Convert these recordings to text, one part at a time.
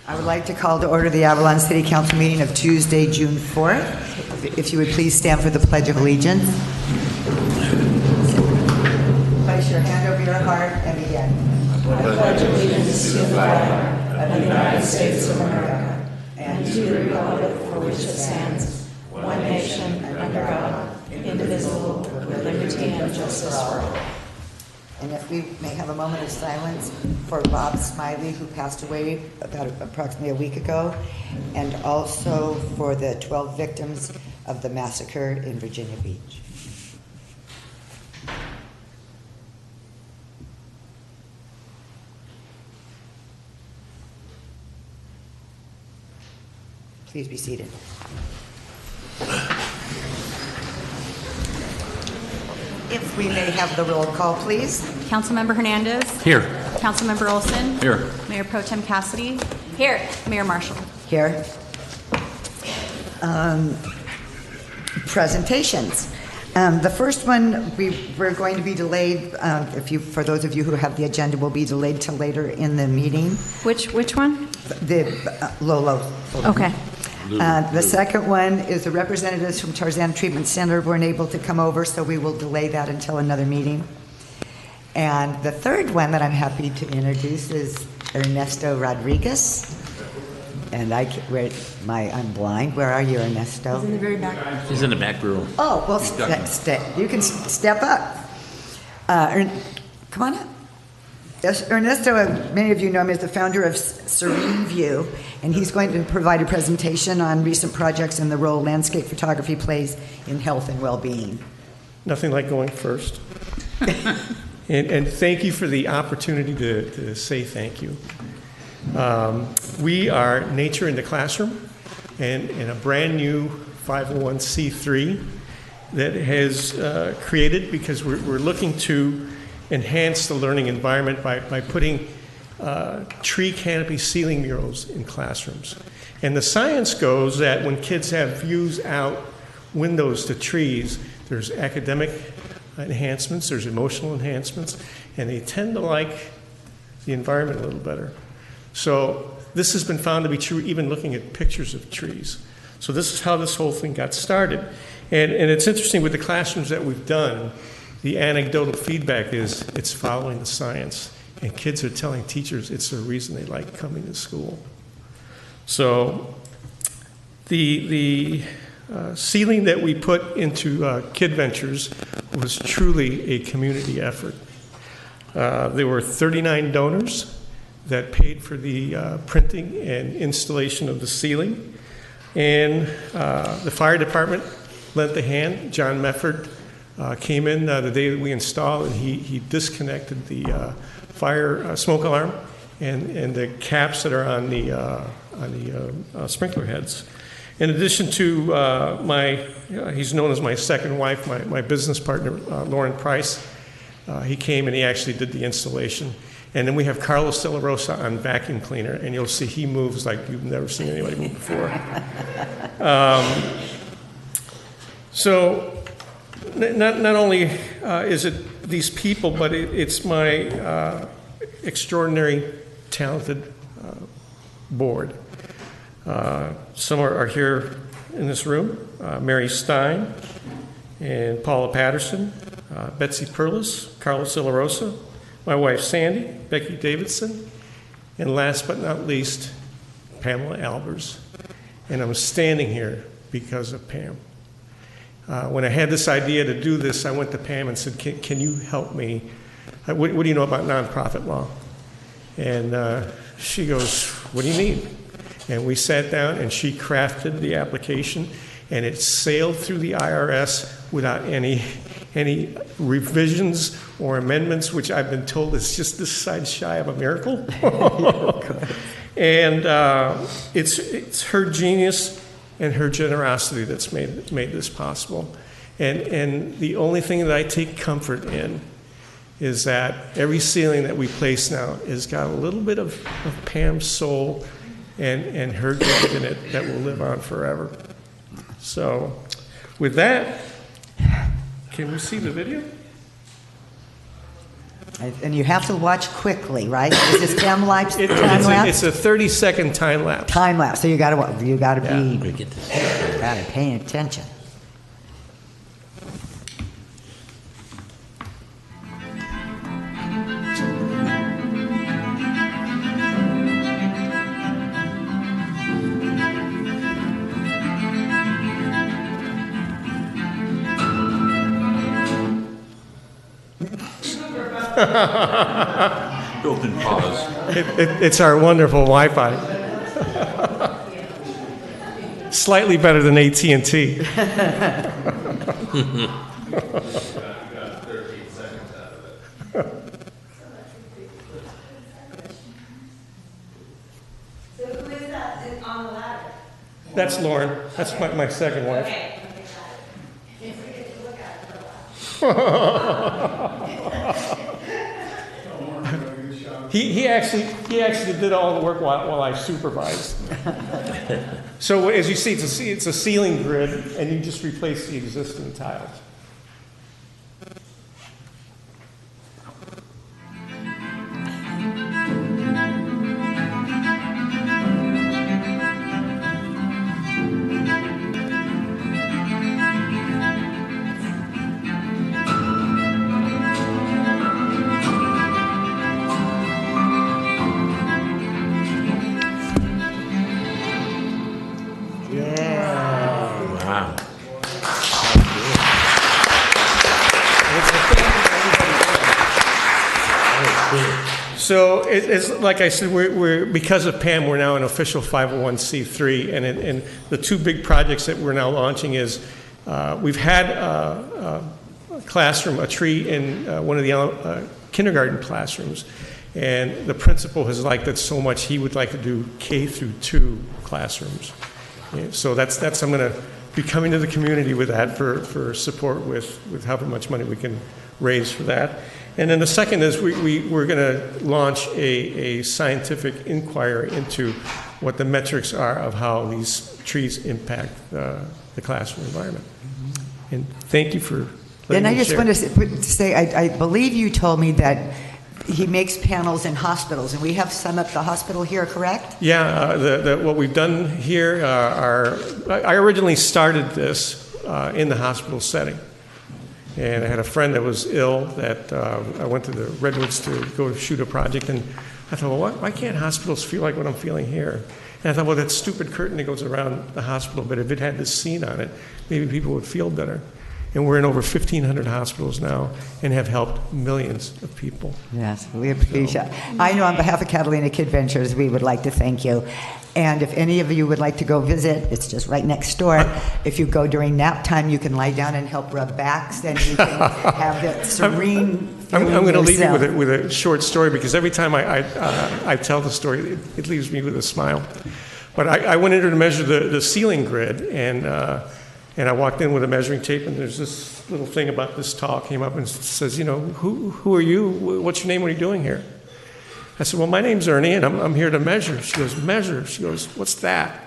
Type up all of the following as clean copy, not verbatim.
I would like to call to order the Avalon City Council meeting of Tuesday, June 4th. If you would please stand for the Pledge of Allegiance. Place your hand over your heart and begin. I pledge allegiance to the flag of the United States of America and to the republic for which it stands, one nation under God, indivisible, with liberty and justice for all. And if we may have a moment of silence for Bob Smiley, who passed away about approximately a week ago, and also for the 12 victims of the massacre in Virginia Beach. Please be seated. If we may have the roll call, please. Councilmember Hernandez. Here. Councilmember Olson. Here. Mayor Pro Tem Cassidy. Here. Mayor Marshall. Here. Presentations. The first one, we're going to be delayed. For those of you who have the agenda, will be delayed till later in the meeting. Which one? The Lolo. Okay. The second one is the representatives from Tarzana Treatment Center weren't able to come over, so we will delay that until another meeting. And the third one that I'm happy to introduce is Ernesto Rodriguez. And I'm blind. Where are you, Ernesto? He's in the very back. He's in the back room. Oh, well, you can step up. Come on up. Yes, Ernesto, many of you know him as the founder of Serene View, and he's going to provide a presentation on recent projects and the role landscape photography plays in health and well-being. Nothing like going first. and thank you for the opportunity to say thank you. We are Nature in the Classroom, and a brand new 501c3 that has created because we're looking to enhance the learning environment by putting tree canopy ceiling murals in classrooms. And the science goes that when kids have views out windows to trees, there's academic enhancements, there's emotional enhancements, and they tend to like the environment a little better. So this has been found to be true even looking at pictures of trees. So this is how this whole thing got started. And it's interesting with the classrooms that we've done, the anecdotal feedback is it's following the science. And kids are telling teachers it's the reason they like coming to school. So the ceiling that we put into Kid Ventures was truly a community effort. There were 39 donors that paid for the printing and installation of the ceiling. And the fire department lent a hand. John Mefford came in the day that we installed, and he disconnected the fire smoke alarm and the caps that are on the sprinkler heads. In addition to he's known as my second wife, my business partner, Lauren Price. He came and he actually did the installation. And then we have Carlos De La Rosa on vacuum cleaner, and you'll see he moves like you've never seen anybody move before. So not only is it these people, but it's my extraordinary, talented board. Some are here in this room. Mary Stein and Paula Patterson, Betsy Perlis, Carlos De La Rosa, my wife Sandy, Becky Davidson, and last but not least, Pamela Albers. And I'm standing here because of Pam. When I had this idea to do this, I went to Pam and said, can you help me? What do you know about nonprofit law? And she goes, what do you need? And we sat down and she crafted the application, and it sailed through the IRS without any revisions or amendments, which I've been told is just this side shy of a miracle. And it's her genius and her generosity that's made this possible. And the only thing that I take comfort in is that every ceiling that we place now has got a little bit of Pam's soul and her gift in it that will live on forever. So with that, can we see the video? And you have to watch quickly, right? Is this time lapse? It's Time-lapse? a 30-second time lapse. Time lapse. So you got to be Get this. paying attention. Built-in pause. It's our wonderful Wi-Fi. Slightly better than AT&T. That's Lauren. That's my second wife. He actually did all the work while I supervised. So as you see, it's a ceiling grid, and you just replace the existing tiles. Wow. So it's like I said, we're because of Pam, we're now an official 501c3, and the two big projects that we're now launching is we've had a tree in one of the kindergarten classrooms, and the principal has liked it so much he would like to do K through 2 classrooms. Yeah, so that's I'm going to be coming to the community with that for support with however much money we can raise for that. And then the second is we're going to launch a scientific inquiry into what the metrics are of how these trees impact the classroom environment. And thank you for letting Then I me just share. want to say, I believe you told me that he makes panels in hospitals, and we have some at the hospital here, correct? Yeah, what we've done here I originally started this in the hospital setting. And I had a friend that was ill that I went to the Redwoods to go shoot a project, and I thought, well, why can't hospitals feel like what I'm feeling here? And I thought, well, that stupid curtain that goes around the hospital, but if it had this scene on it, maybe people would feel better. And we're in over 1,500 hospitals now and have helped millions of people. Yes, we appreciate it. I know on behalf of Catalina Kid Ventures, we would like to thank you. And if any of you would like to go visit, it's just right next door. If you go during nap time, you can lie down and help rub backs, and you can have that serene I'm going to leave you yourself. with a short story, because every time I tell the story, it leaves me with a smile. But I went in there to measure the ceiling grid, and I walked in with a measuring tape, and there's this little thing about this tall came up and says, you know, who are you? What's your name? What are you doing here? I said, well, my name's Ernie, and I'm here to measure. She goes, measure? She goes, what's that?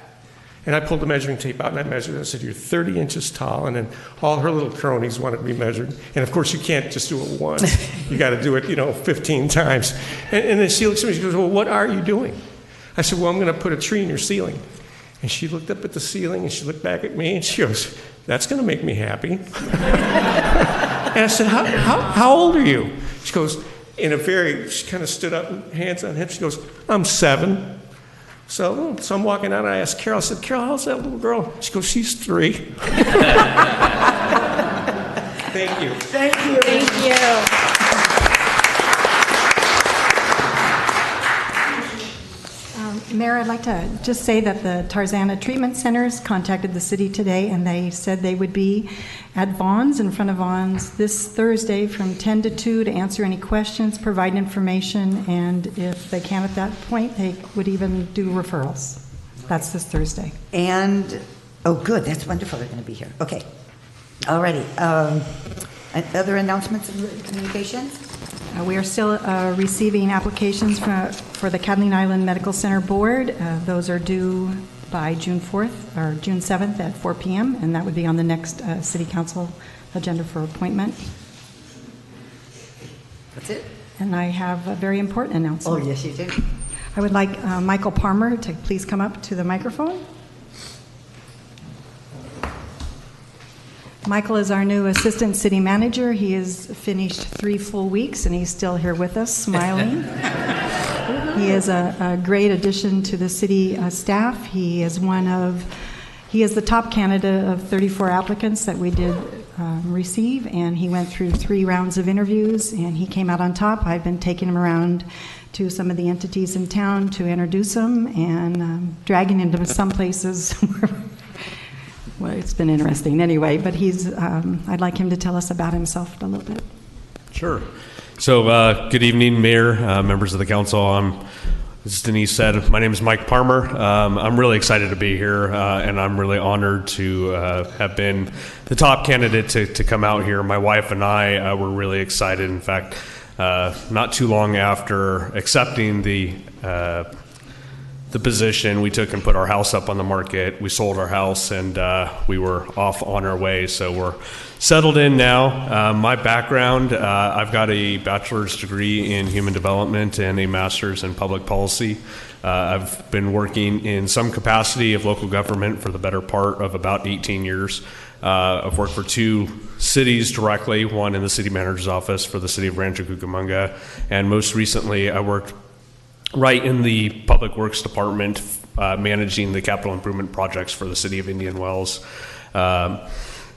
And I pulled the measuring tape out, and I measured. I said, you're 30 inches tall. And then all her little cronies wanted to be measured. And, of course, you can't just do it once. You got to do it, 15 times. And then she looks at me, she goes, well, what are you doing? I said, well, I'm going to put a tree in your ceiling. And she looked up at the ceiling, and she looked back at me, and she goes, that's going to make me happy. And I said, how old are you? She goes, she kind of stood up, hands on hips. She goes, I'm 7. So I'm walking out, and I asked Carol, I said, Carol, how's that little girl? She goes, she's 3. Thank you. Thank you. Thank you. Mayor, I'd like to just say that the Tarzana Treatment Centers contacted the city today, and they said they would be at Vaughn's, in front of Vaughn's, this Thursday from 10 to 2 to answer any questions, provide information, and if they can at that point, they would even do referrals. That's this Thursday. And, oh, good, that's wonderful, they're going to be here. Okay, all righty. Other announcements and communications? We are still receiving applications for the Catalina Island Medical Center Board. Those are due by June 4th or June 7th at 4 p.m., and that would be on the next City Council agenda for appointment. That's it? and I have a very important Oh, announcement. yes, you do. I would like Michael Palmer to please come up to the microphone. Michael is our new assistant city manager. He has finished 3 full weeks, and he's still here with us, smiling. He is a great addition to the city staff. He is the top candidate of 34 applicants that we did receive, and he went through 3 rounds of interviews, and he came out on top. I've been taking him around to some of the entities in town to introduce him and dragging him to some places where, well, it's been interesting anyway, but I'd like him to tell us about himself a little bit. Sure. So, good evening, Mayor, members of the council. As Denise said, my name is Mike Palmer. I'm really excited to be here, and I'm really honored to have been the top candidate to come out here. My wife and I were really excited. In fact, not too long after accepting the position, we took and put our house up on the market. We sold our house, and we were off on our way. So we're settled in now. My background, I've got a bachelor's degree in human development and a master's in public policy. I've been working in some capacity of local government for the better part of about 18 years. I've worked for 2 cities directly, one in the city manager's office for the city of Rancho Cucamonga, and most recently I worked right in the Public Works Department, managing the capital improvement projects for the city of Indian Wells.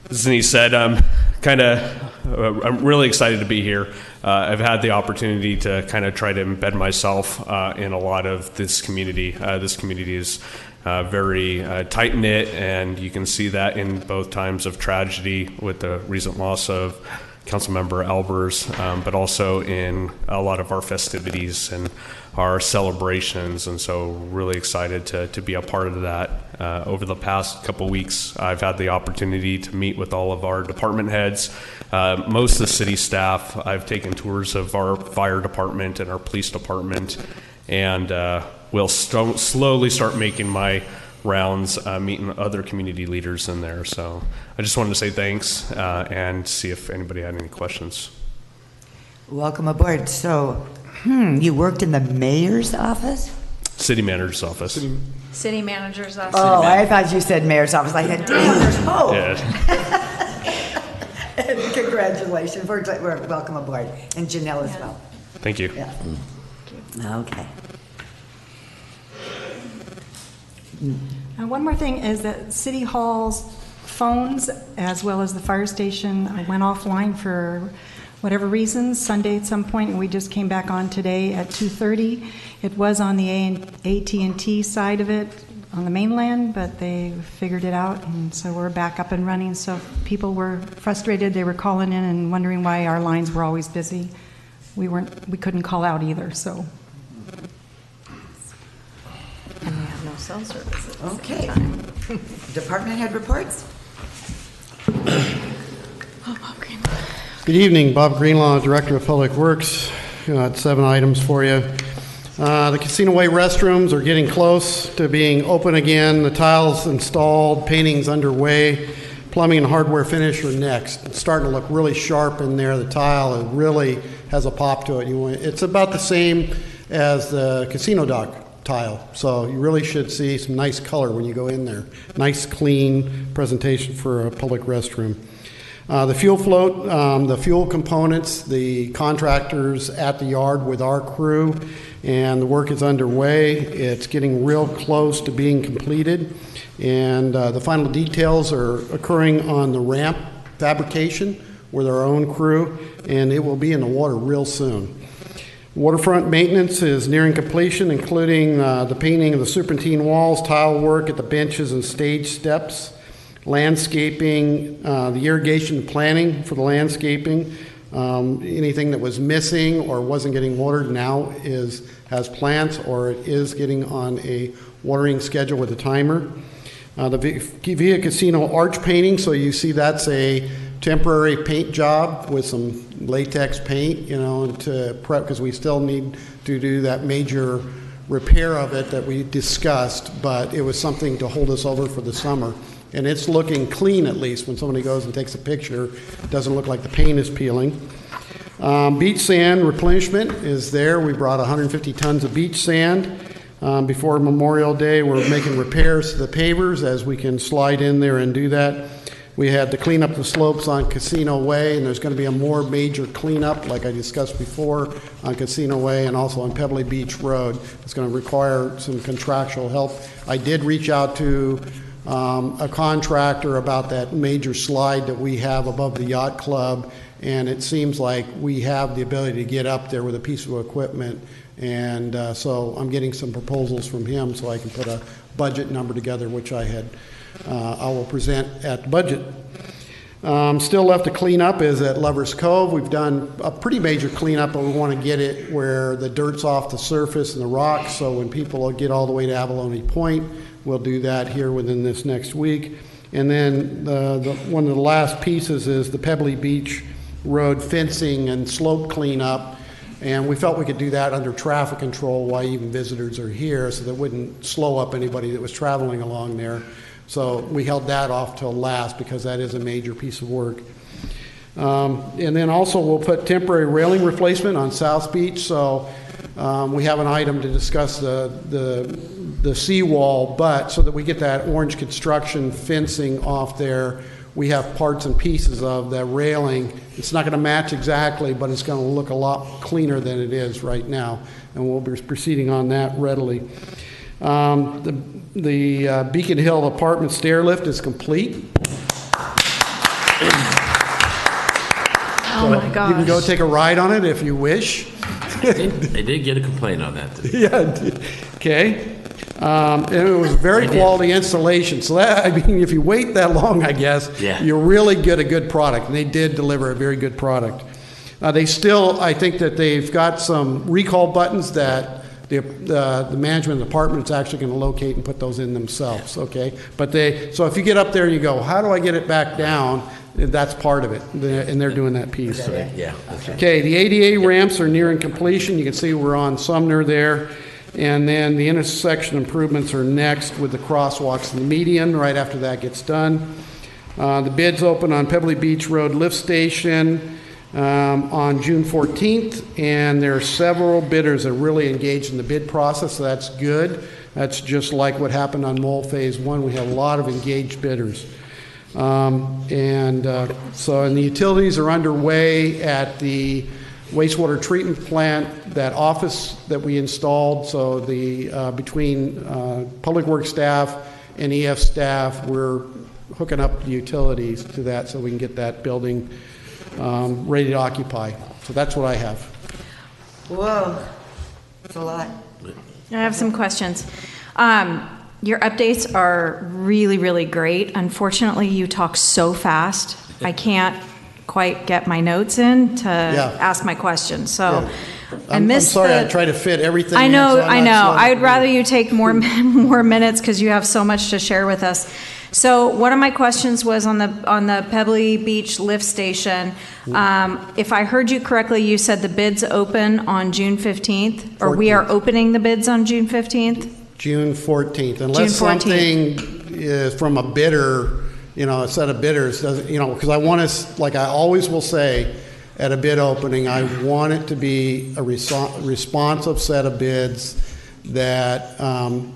As Denise said, I'm really excited to be here. I've had the opportunity to kind of try to embed myself in a lot of this community. This community is very tight-knit, and you can see that in both times of tragedy with the recent loss of Councilmember Albers, but also in a lot of our festivities and our celebrations, and so really excited to be a part of that. Over the past couple weeks, I've had the opportunity to meet with all of our department heads, most of the city staff. I've taken tours of our fire department and our police department, and we'll slowly start making my rounds, meeting other community leaders in there. So I just wanted to say thanks and see if anybody had any questions. Welcome aboard. So, you worked in the mayor's office? City manager's office. City manager's office. Oh, I thought you said mayor's office. I said, damn, there's hope. Yeah. Congratulations. We're welcome aboard. And Janelle as well. Thank you. Yeah. Okay. One more thing is that City Hall's phones, as well as the fire station, went offline for whatever reasons, Sunday at some point, and we just came back on today at 2:30. It was on the AT&T side of it on the mainland, but they figured it out, and so we're back up and running. So people were frustrated. They were calling in and wondering why our lines were always busy. We couldn't call out either, so. And we have no cell service at the Okay. same time. Department head reports? Good evening, Bob Greenlaw, Director of Public Works. Got 7 items for you. The Casino Way restrooms are getting close to being open again. The tiles installed, painting's underway. Plumbing and hardware finish are next. It's starting to look really sharp in there. The tile really has a pop to it. It's about the same as the casino dock tile, so you really should see some nice color when you go in there. Nice, clean presentation for a public restroom. The fuel float, the fuel components, the contractors at the yard with our crew, and the work is underway. It's getting real close to being completed, and the final details are occurring on the ramp fabrication with our own crew, and it will be in the water real soon. Waterfront maintenance is nearing completion, including the painting of the serpentine walls, tile work at the benches and stage steps, landscaping, the irrigation planning for the landscaping. Anything that was missing or wasn't getting watered now has plants, or it is getting on a watering schedule with a timer. The Via Casino arch painting, so you see that's a temporary paint job with some latex paint, to prep, because we still need to do that major repair of it that we discussed, but it was something to hold us over for the summer. And it's looking clean, at least when somebody goes and takes a picture. It doesn't look like the paint is peeling. Beach sand replenishment is there. We brought 150 tons of beach sand. Before Memorial Day, we're making repairs to the pavers as we can slide in there and do that. We had to clean up the slopes on Casino Way, and there's going to be a more major cleanup, like I discussed before, on Casino Way and also on Pebbly Beach Road. It's going to require some contractual help. I did reach out to a contractor about that major slide that we have above the yacht club, and it seems like we have the ability to get up there with a piece of equipment. And so I'm getting some proposals from him so I can put a budget number together, which I will present at the budget. Still left to clean up is at Lover's Cove. We've done a pretty major cleanup, but we want to get it where the dirt's off the surface and the rocks, so when people get all the way to Abalone Point, we'll do that here within this next week. And then one of the last pieces is the Pebbly Beach Road fencing and slope cleanup. And we felt we could do that under traffic control while even visitors are here, so that wouldn't slow up anybody that was traveling along there. So we held that off till last because that is a major piece of work. And then also we'll put temporary railing replacement on South Beach. So we have an item to discuss the seawall, but so that we get that orange construction fencing off there, we have parts and pieces of that railing. It's not going to match exactly, but it's going to look a lot cleaner than it is right now, and we'll be proceeding on that readily. The Beacon Hill apartment stair lift is complete. Oh my gosh. You can go take a ride on it if you wish. They did get a complaint on that. Yeah, okay. And it was very quality installation. So that, I mean, if you wait that long, I guess, Yeah. you really get a good product. And they did deliver a very good product. They still, I think that they've got some recall buttons that the management of the department is actually going to locate and put those in themselves, okay? But so if you get up there and you go, how do I get it back down? That's part of it, and they're doing that piece. Yeah, that's right. Okay, the ADA ramps are nearing completion. You can see we're on Sumner there. And then the intersection improvements are next with the crosswalks and the median. Right after that gets done. The bids open on Pebbly Beach Road lift station on June 14th. And there are several bidders that are really engaged in the bid process, so that's good. That's just like what happened on Mole Phase 1. We have a lot of engaged bidders. And the utilities are underway at the wastewater treatment plant, that office that we installed. So between Public Works staff and EF staff, we're hooking up the utilities to that so we can get that building ready to occupy. So that's what I have. Whoa, that's a lot. I have some questions. Your updates are really, really great. Unfortunately, you talk so fast, I can't quite get my notes in to ask my questions. So I'm sorry, I try to fit everything I in, know, so I'm I not know. slow. I would rather you take more minutes because you have so much to share with us. So one of my questions was on the Pebbly Beach lift station. If I heard you correctly, you said the bids open on June 15th, or we are opening the bids on June 15th? June 14th, unless June 14th. something is from a bidder, a set of bidders, doesn't, because I want to, like I always will say at a bid opening, I want it to be a responsive set of bids that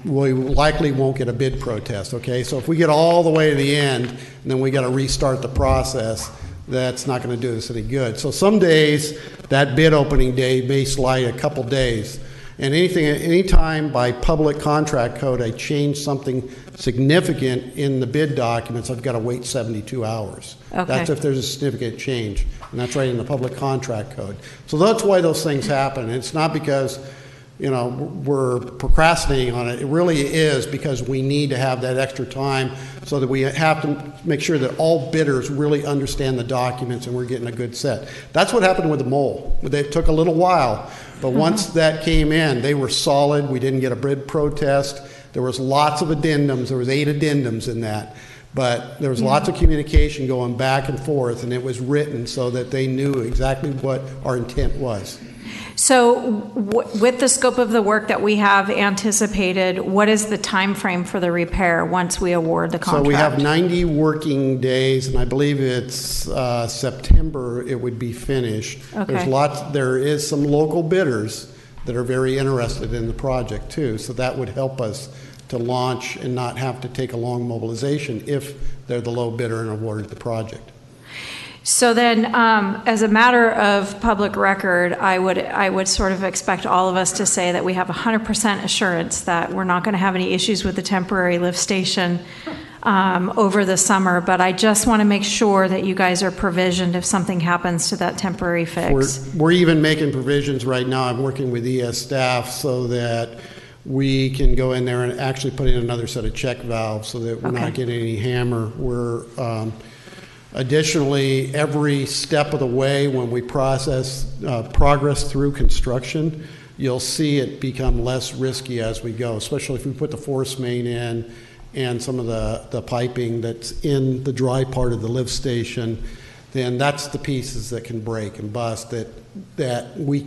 we likely won't get a bid protest, okay? So if we get all the way to the end, and then we got to restart the process, that's not going to do us any good. So some days, that bid opening day may slide a couple days. And anytime by public contract code I change something significant in the bid documents, I've got to wait 72 hours. Okay. That's if there's a significant change, and that's right in the public contract code. So that's why those things happen. And it's not because, we're procrastinating on it. It really is because we need to have that extra time so that we have to make sure that all bidders really understand the documents and we're getting a good set. That's what happened with the mole. It took a little while, but once that came in, they were solid. We didn't get a bid protest. There was lots of addendums. There was 8 addendums in that. But there was lots of communication going back and forth, and it was written so that they knew exactly what our intent was. So with the scope of the work that we have anticipated, what is the time frame for the repair once we award the contract? So we have 90 working days, and I believe it's September it would be finished. Okay. There is some local bidders that are very interested in the project too, so that would help us to launch and not have to take a long mobilization if they're the low bidder and awarded the project. So then, as a matter of public record, I would sort of expect all of us to say that we have 100% assurance that we're not going to have any issues with the temporary lift station over the summer, but I just want to make sure that you guys are provisioned if something happens to that temporary fix. We're even making provisions right now. I'm working with ES staff so that we can go in there and actually put in another set of check valves so that we're not getting any hammer. We're additionally, every step of the way when we progress through construction, you'll see it become less risky as we go, especially if we put the force main in and some of the piping that's in the dry part of the lift station. Then that's the pieces that can break and bust that we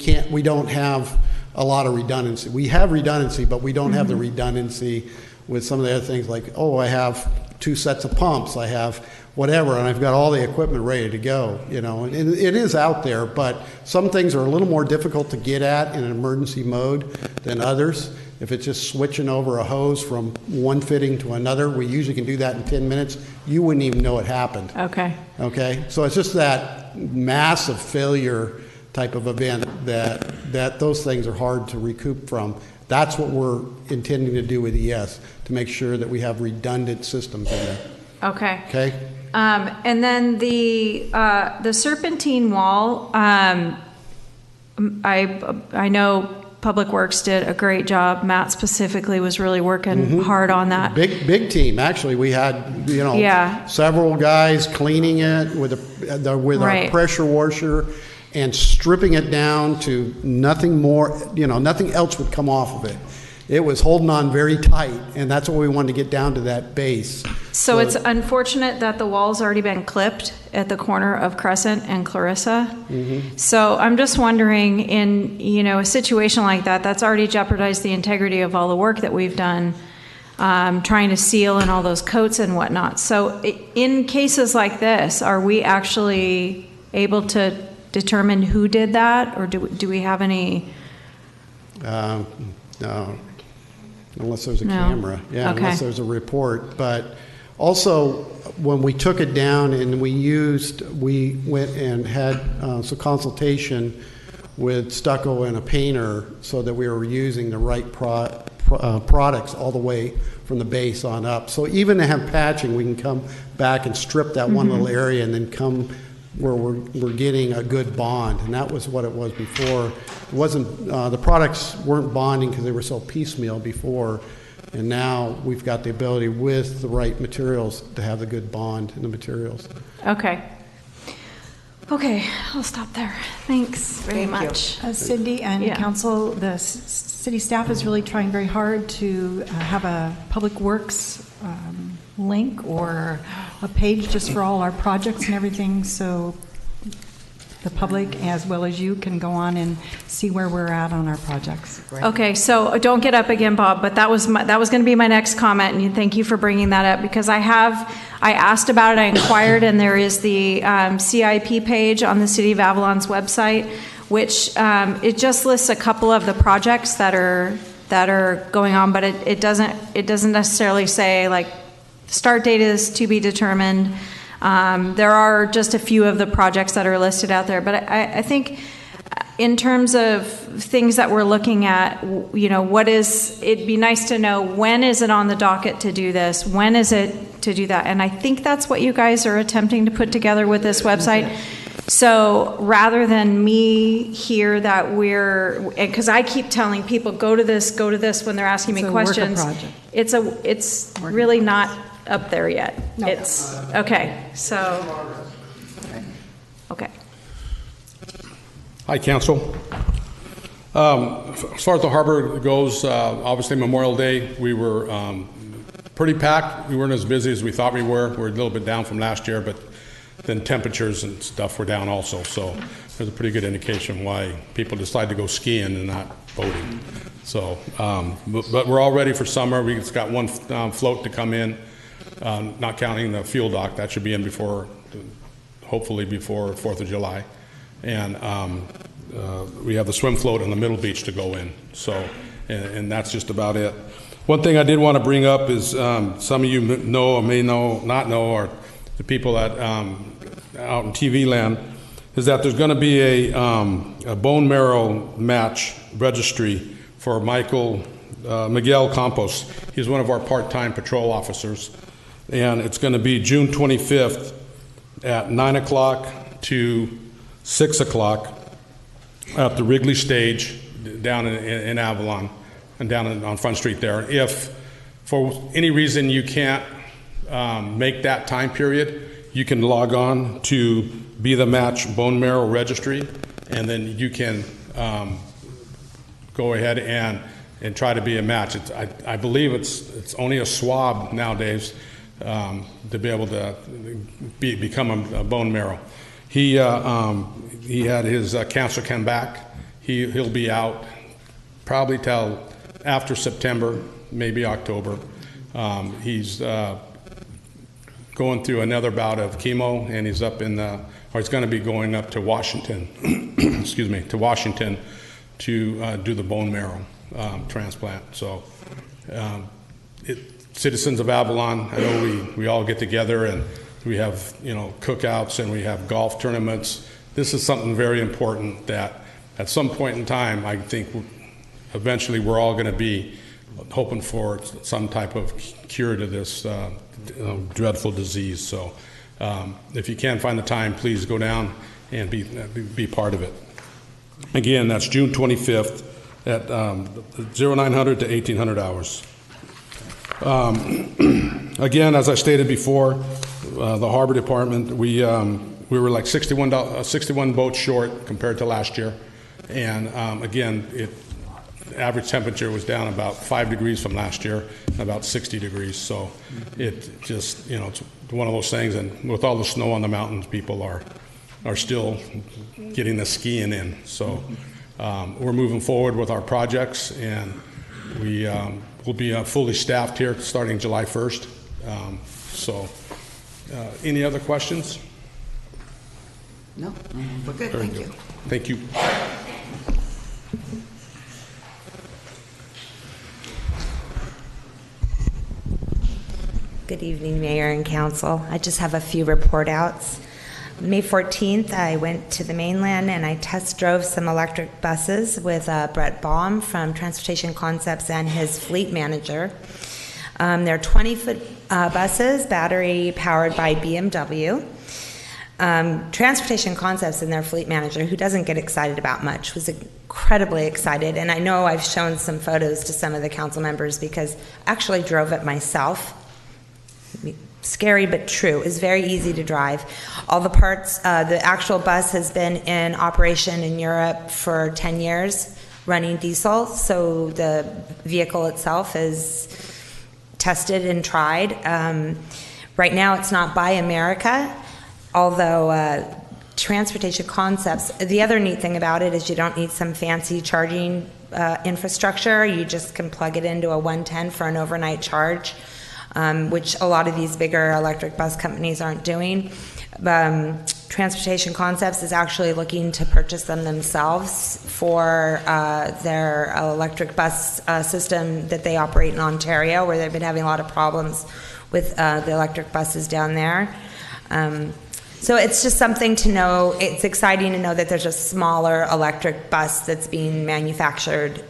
don't have a lot of redundancy. We have redundancy, but we don't have the redundancy with some of the other things like, oh, I have 2 sets of pumps, I have whatever, and I've got all the equipment ready to go, and it is out there, but some things are a little more difficult to get at in an emergency mode than others. If it's just switching over a hose from one fitting to another, we usually can do that in 10 minutes. You wouldn't even know it happened. Okay, so it's just that massive failure type of event that those things are hard to recoup from. That's what we're intending to do with ES, to make sure that we have redundant systems in there. Okay. And then the serpentine wall, I know Public Works did a great job. Matt specifically was really working hard on that. Big team. Actually, we had several guys cleaning it with our pressure washer and stripping it down to nothing more. Nothing else would come off of it. It was holding on very tight, and that's what we wanted to get down to that base. So it's unfortunate that the wall's already been clipped at the corner of Crescent and Clarissa. So I'm just wondering, in a situation like that, that's already jeopardized the integrity of all the work that we've done, trying to seal and all those coats and whatnot. So in cases like this, are we actually able to determine who did that, or do we have any? No. Unless there's a camera. Unless there's a report. But also, when we took it down and we went and had some consultation with stucco and a painter so that we were using the right products all the way from the base on up. So even to have patching, we can come back and strip that one little area and then come where we're getting a good bond, and that was what it was before. It wasn't the products weren't bonding because they were so piecemeal before, and now we've got the ability with the right materials to have the good bond in the materials. Okay, I'll stop there. Thanks very much. Cindy and council, the city staff is really trying very hard to have a Public Works link or a page just for all our projects and everything, so the public as well as you can go on and see where we're at on our projects. Okay, so don't get up again, Bob, but that was going to be my next comment, and thank you for bringing that up, because I asked about it, I inquired, and there is the CIP page on the City of Avalon's website, which it just lists a couple of the projects that are going on, but it doesn't necessarily say like start date is to be determined. There are just a few of the projects that are listed out there, but I think in terms of things that we're looking at, it'd be nice to know when is it on the docket to do this, when is it to do that, and I think that's what you guys are attempting to put together with this website. So rather than me hear that because I keep telling people go to this when they're asking me questions, it's really not up there yet. No. It's okay. So okay. Hi, council. As far as the harbor goes, obviously Memorial Day, we were pretty packed. We weren't as busy as we thought we were. We're a little bit down from last year, but then temperatures and stuff were down also. So there's a pretty good indication why people decide to go skiing and not boating. So, but we're all ready for summer. We've got one float to come in, not counting the fuel dock. That should be in before, hopefully before 4th of July. And we have the swim float on the middle beach to go in. So, and that's just about it. One thing I did want to bring up is some of you know or may not know, or the people that out in TV land, is that there's going to be a bone marrow match registry for Miguel Campos. He's one of our part-time patrol officers. And it's going to be June 25th at 9 o'clock to 6 o'clock at the Wrigley Stage down in Avalon and down on Front Street there. If for any reason you can't make that time period, you can log on to Be the Match Bone Marrow Registry, and then you can go ahead and try to be a match. I believe it's only a swab nowadays to be able to become a bone marrow. He had his cancer come back. He'll be out probably till after September, maybe October. He's going through another bout of chemo, and he's up in or he's going to be going up to Washington, excuse me, to Washington to do the bone marrow transplant. So, citizens of Avalon, I know we all get together and we have, cookouts and we have golf tournaments. This is something very important that at some point in time, I think eventually we're all going to be hoping for some type of cure to this dreadful disease. So if you can find the time, please go down and be part of it. Again, that's June 25th at 0900 to 1800 hours. Again, as I stated before, the Harbor Department, we were like 61 boats short compared to last year. And again, average temperature was down about 5 degrees from last year, about 60 degrees. So it just, it's one of those things. And with all the snow on the mountains, people are still getting the skiing in. So we're moving forward with our projects, and we will be fully staffed here starting July 1st. Any other questions? No, we're good, Very thank good. you. Thank you. Good evening, Mayor and Council. I just have a few report outs. May 14th, I went to the mainland and I test drove some electric buses with Brett Baum from Transportation Concepts and his fleet manager. They're 20-foot buses, battery powered by BMW. Transportation Concepts and their fleet manager, who doesn't get excited about much, was incredibly excited. And I know I've shown some photos to some of the council members because I actually drove it myself. Scary but true. It's very easy to drive. All the parts, the actual bus has been in operation in Europe for 10 years, running diesel. So the vehicle itself is tested and tried. Right now it's not Buy America, although Transportation Concepts, the other neat thing about it is you don't need some fancy charging infrastructure. You just can plug it into a 110 for an overnight charge. Which a lot of these bigger electric bus companies aren't doing. Transportation Concepts is actually looking to purchase them themselves for their electric bus system that they operate in Ontario, where they've been having a lot of problems with the electric buses down there. So it's just something to know. It's exciting to know that there's a smaller electric bus that's being manufactured,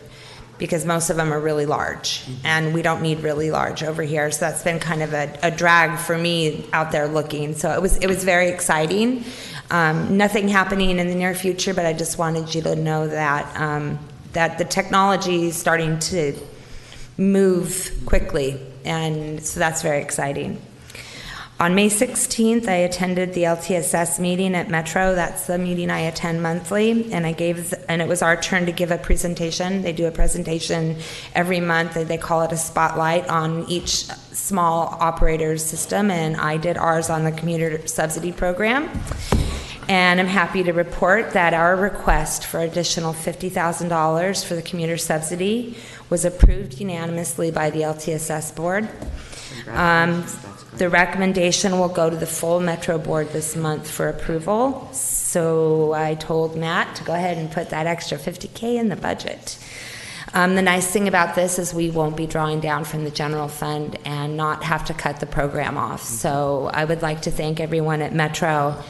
because most of them are really large, and we don't need really large over here. So that's been kind of a drag for me out there looking. So it was very exciting. Nothing happening in the near future, but I just wanted you to know that that the technology is starting to move quickly, and so that's very exciting. On May 16th, I attended the LTSS meeting at Metro. That's the meeting I attend monthly, and it was our turn to give a presentation. They do a presentation every month. They call it a spotlight on each small operator's system, and I did ours on the commuter subsidy program. And I'm happy to report that our request for additional $50,000 for the commuter subsidy was approved unanimously by the LTSS board. The recommendation will go to the full Metro board this month for approval. So I told Matt to go ahead and put that extra $50K in the budget. The nice thing about this is we won't be drawing down from the general fund and not have to cut the program off. So I would like to thank everyone at Metro,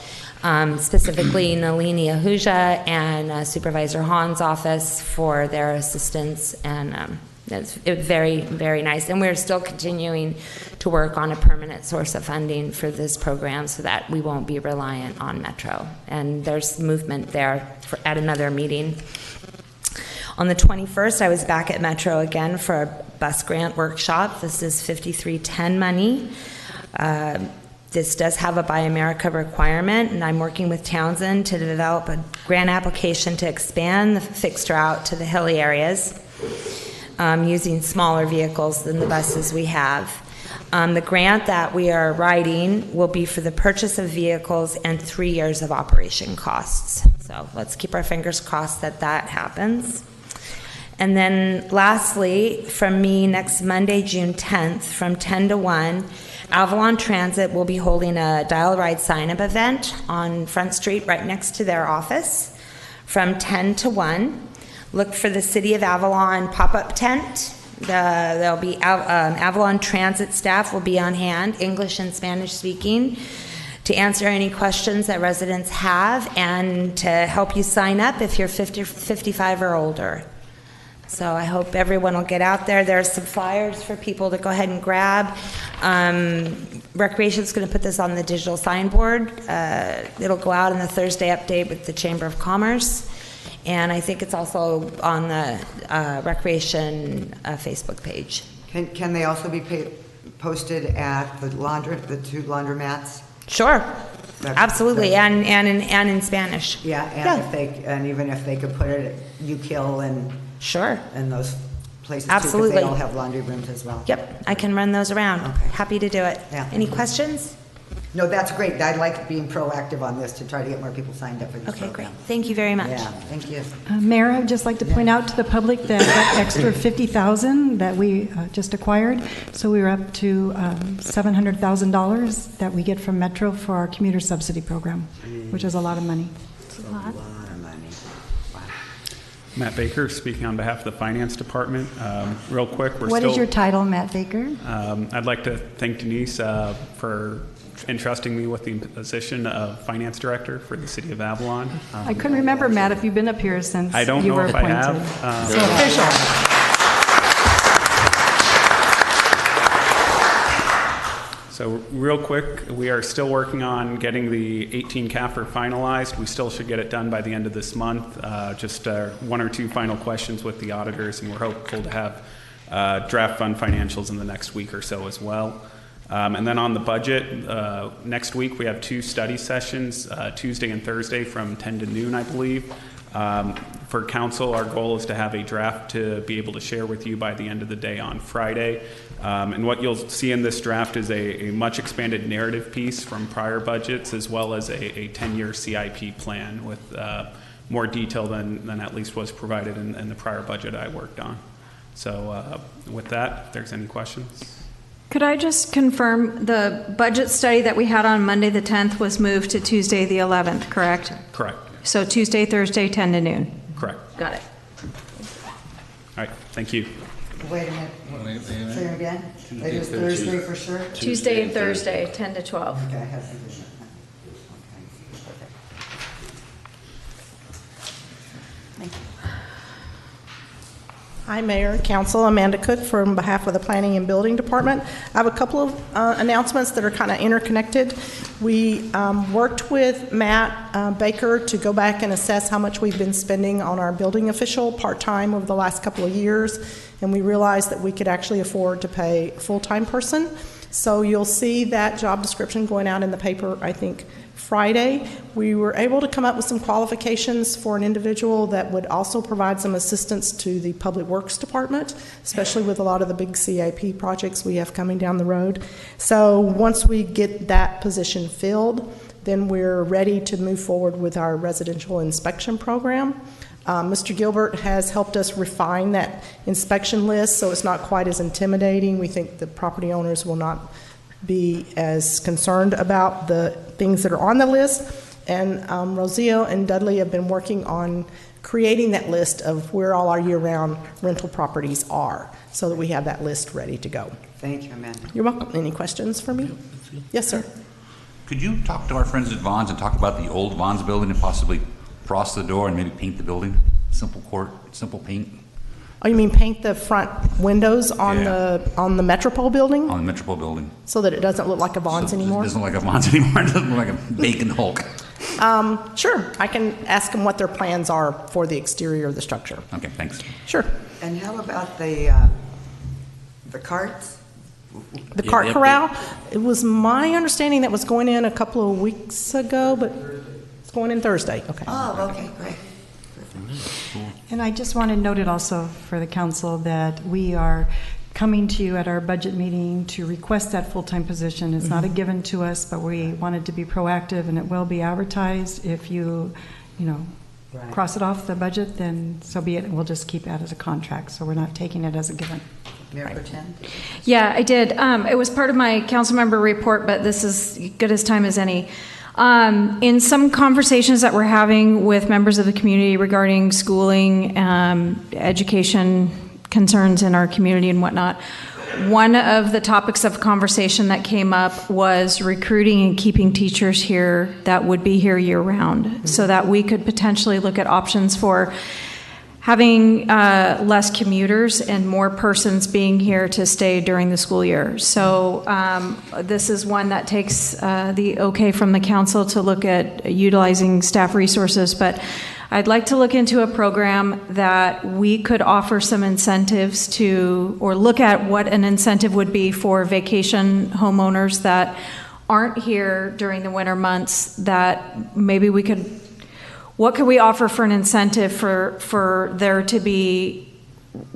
specifically Nalini Ahuja and Supervisor Hahn's office for their assistance, and it was very, very nice. And we're still continuing to work on a permanent source of funding for this program so that we won't be reliant on Metro. And there's movement there at another meeting. On the 21st, I was back at Metro again for a bus grant workshop. This is 5310 money. This does have a Buy America requirement, and I'm working with Townsend to develop a grant application to expand the fixed route to the hilly areas using smaller vehicles than the buses we have. The grant that we are writing will be for the purchase of vehicles and 3 years of operation costs. So let's keep our fingers crossed that that happens. And then lastly, from me, next Monday, June 10th, from 10 to 1, Avalon Transit will be holding a Dial Ride sign-up event on Front Street right next to their office from 10 to 1. Look for the City of Avalon pop-up tent. There'll be Avalon Transit staff will be on hand, English and Spanish speaking, to answer any questions that residents have and to help you sign up if you're 55 or older. So I hope everyone will get out there. There's some flyers for people to go ahead and grab. Recreation's going to put this on the digital signboard. It'll go out in the Thursday update with the Chamber of Commerce. And I think it's also on the Recreation Facebook page. Can they also be posted at the two laundromats? Sure, absolutely, and in Spanish. Yeah, and even if they could put it at Ukill and sure, and those places absolutely, too, because they all have laundry rooms as well. Yep, I can run those around. Okay. Happy to do it. Yeah. Any questions? No, that's great. I like being proactive on this to try to get more people signed up for this Okay, program. great. Thank you very much. Yeah, thank you. Mayor, I'd just like to point out to the public that that extra $50,000 that we just acquired, so we were up to $700,000 that we get from Metro for our commuter subsidy program, which is a lot of money. It's a lot of money. Wow. Matt Baker, speaking on behalf of the Finance Department. Real quick, What is your title, Matt Baker? I'd like to thank Denise for entrusting me with the position of Finance Director for the City of Avalon. I couldn't remember, Matt, if you've been up here since I don't you know were if appointed. I have. So official. So real quick, we are still working on getting the 18 CAFR finalized. We still should get it done by the end of this month. Just one or two final questions with the auditors, and we're hopeful to have draft fund financials in the next week or so as well. And then on the budget, next week we have 2 study sessions, Tuesday and Thursday from 10 to noon, I believe. For council, our goal is to have a draft to be able to share with you by the end of the day on Friday. And what you'll see in this draft is a much expanded narrative piece from prior budgets, as well as a 10-year CIP plan with more detail than at least was provided in the prior budget I worked on. So with that, if there's any questions. Could I just confirm the budget study that we had on Monday the 10th was moved to Tuesday the 11th, correct? Correct. So Tuesday, Thursday, 10 to noon. Correct. Got it. All right. Thank you. Wait a minute. Say it again. It is Thursday for sure? Tuesday and Thursday, 10 to 12. Okay, I have to do that. Hi, Mayor, Council, Amanda Cook from behalf of the Planning and Building Department. I have a couple of announcements that are kind of interconnected. We worked with Matt Baker to go back and assess how much we've been spending on our building official part-time over the last couple of years, and we realized that we could actually afford to pay a full-time person. So you'll see that job description going out in the paper, I think, Friday. We were able to come up with some qualifications for an individual that would also provide some assistance to the Public Works Department, especially with a lot of the big CIP projects we have coming down the road. So once we get that position filled, then we're ready to move forward with our residential inspection program. Mr. Gilbert has helped us refine that inspection list so it's not quite as intimidating. We think the property owners will not be as concerned about the things that are on the list. And Rocio and Dudley have been working on creating that list of where all our year-round rental properties are so that we have that list ready to go. Thank you, Amanda. You're welcome. Any questions for me? Yes, sir. Could you talk to our friends at Vons and talk about the old Vons building and possibly frost the door and maybe paint the building? Simple paint. Oh, you mean paint the front windows on Yeah. the Metropole building? On the Metropole building. So that it doesn't look like a Vons So anymore? It doesn't look like a Vons anymore. It doesn't look like a Bacon Hulk. Sure. I can ask them what their plans are for the exterior of the structure. Okay, thanks. Sure. And how about the carts? The cart corral, it was my understanding that was going in a couple of weeks ago, but it's going in Thursday. Okay. Oh, okay, great. And I just want to note it also for the council that we are coming to you at our budget meeting to request that full-time position. It's not a given to us, but we wanted to be proactive, and it will be advertised. If you cross it off the budget, then so be it. We'll just keep that as a contract, so we're not taking it as a given. Mayor Pro Tem? Yeah, I did. It was part of my council member report, but this is good as time as any. In some conversations that we're having with members of the community regarding schooling, education concerns in our community and whatnot, one of the topics of conversation that came up was recruiting and keeping teachers here that would be here year-round, so that we could potentially look at options for having less commuters and more persons being here to stay during the school year. So this is one that takes the okay from the council to look at utilizing staff resources, but I'd like to look into a program that we could offer some incentives to, or look at what an incentive would be for vacation homeowners that aren't here during the winter months, that maybe we could, what could we offer for an incentive for there to be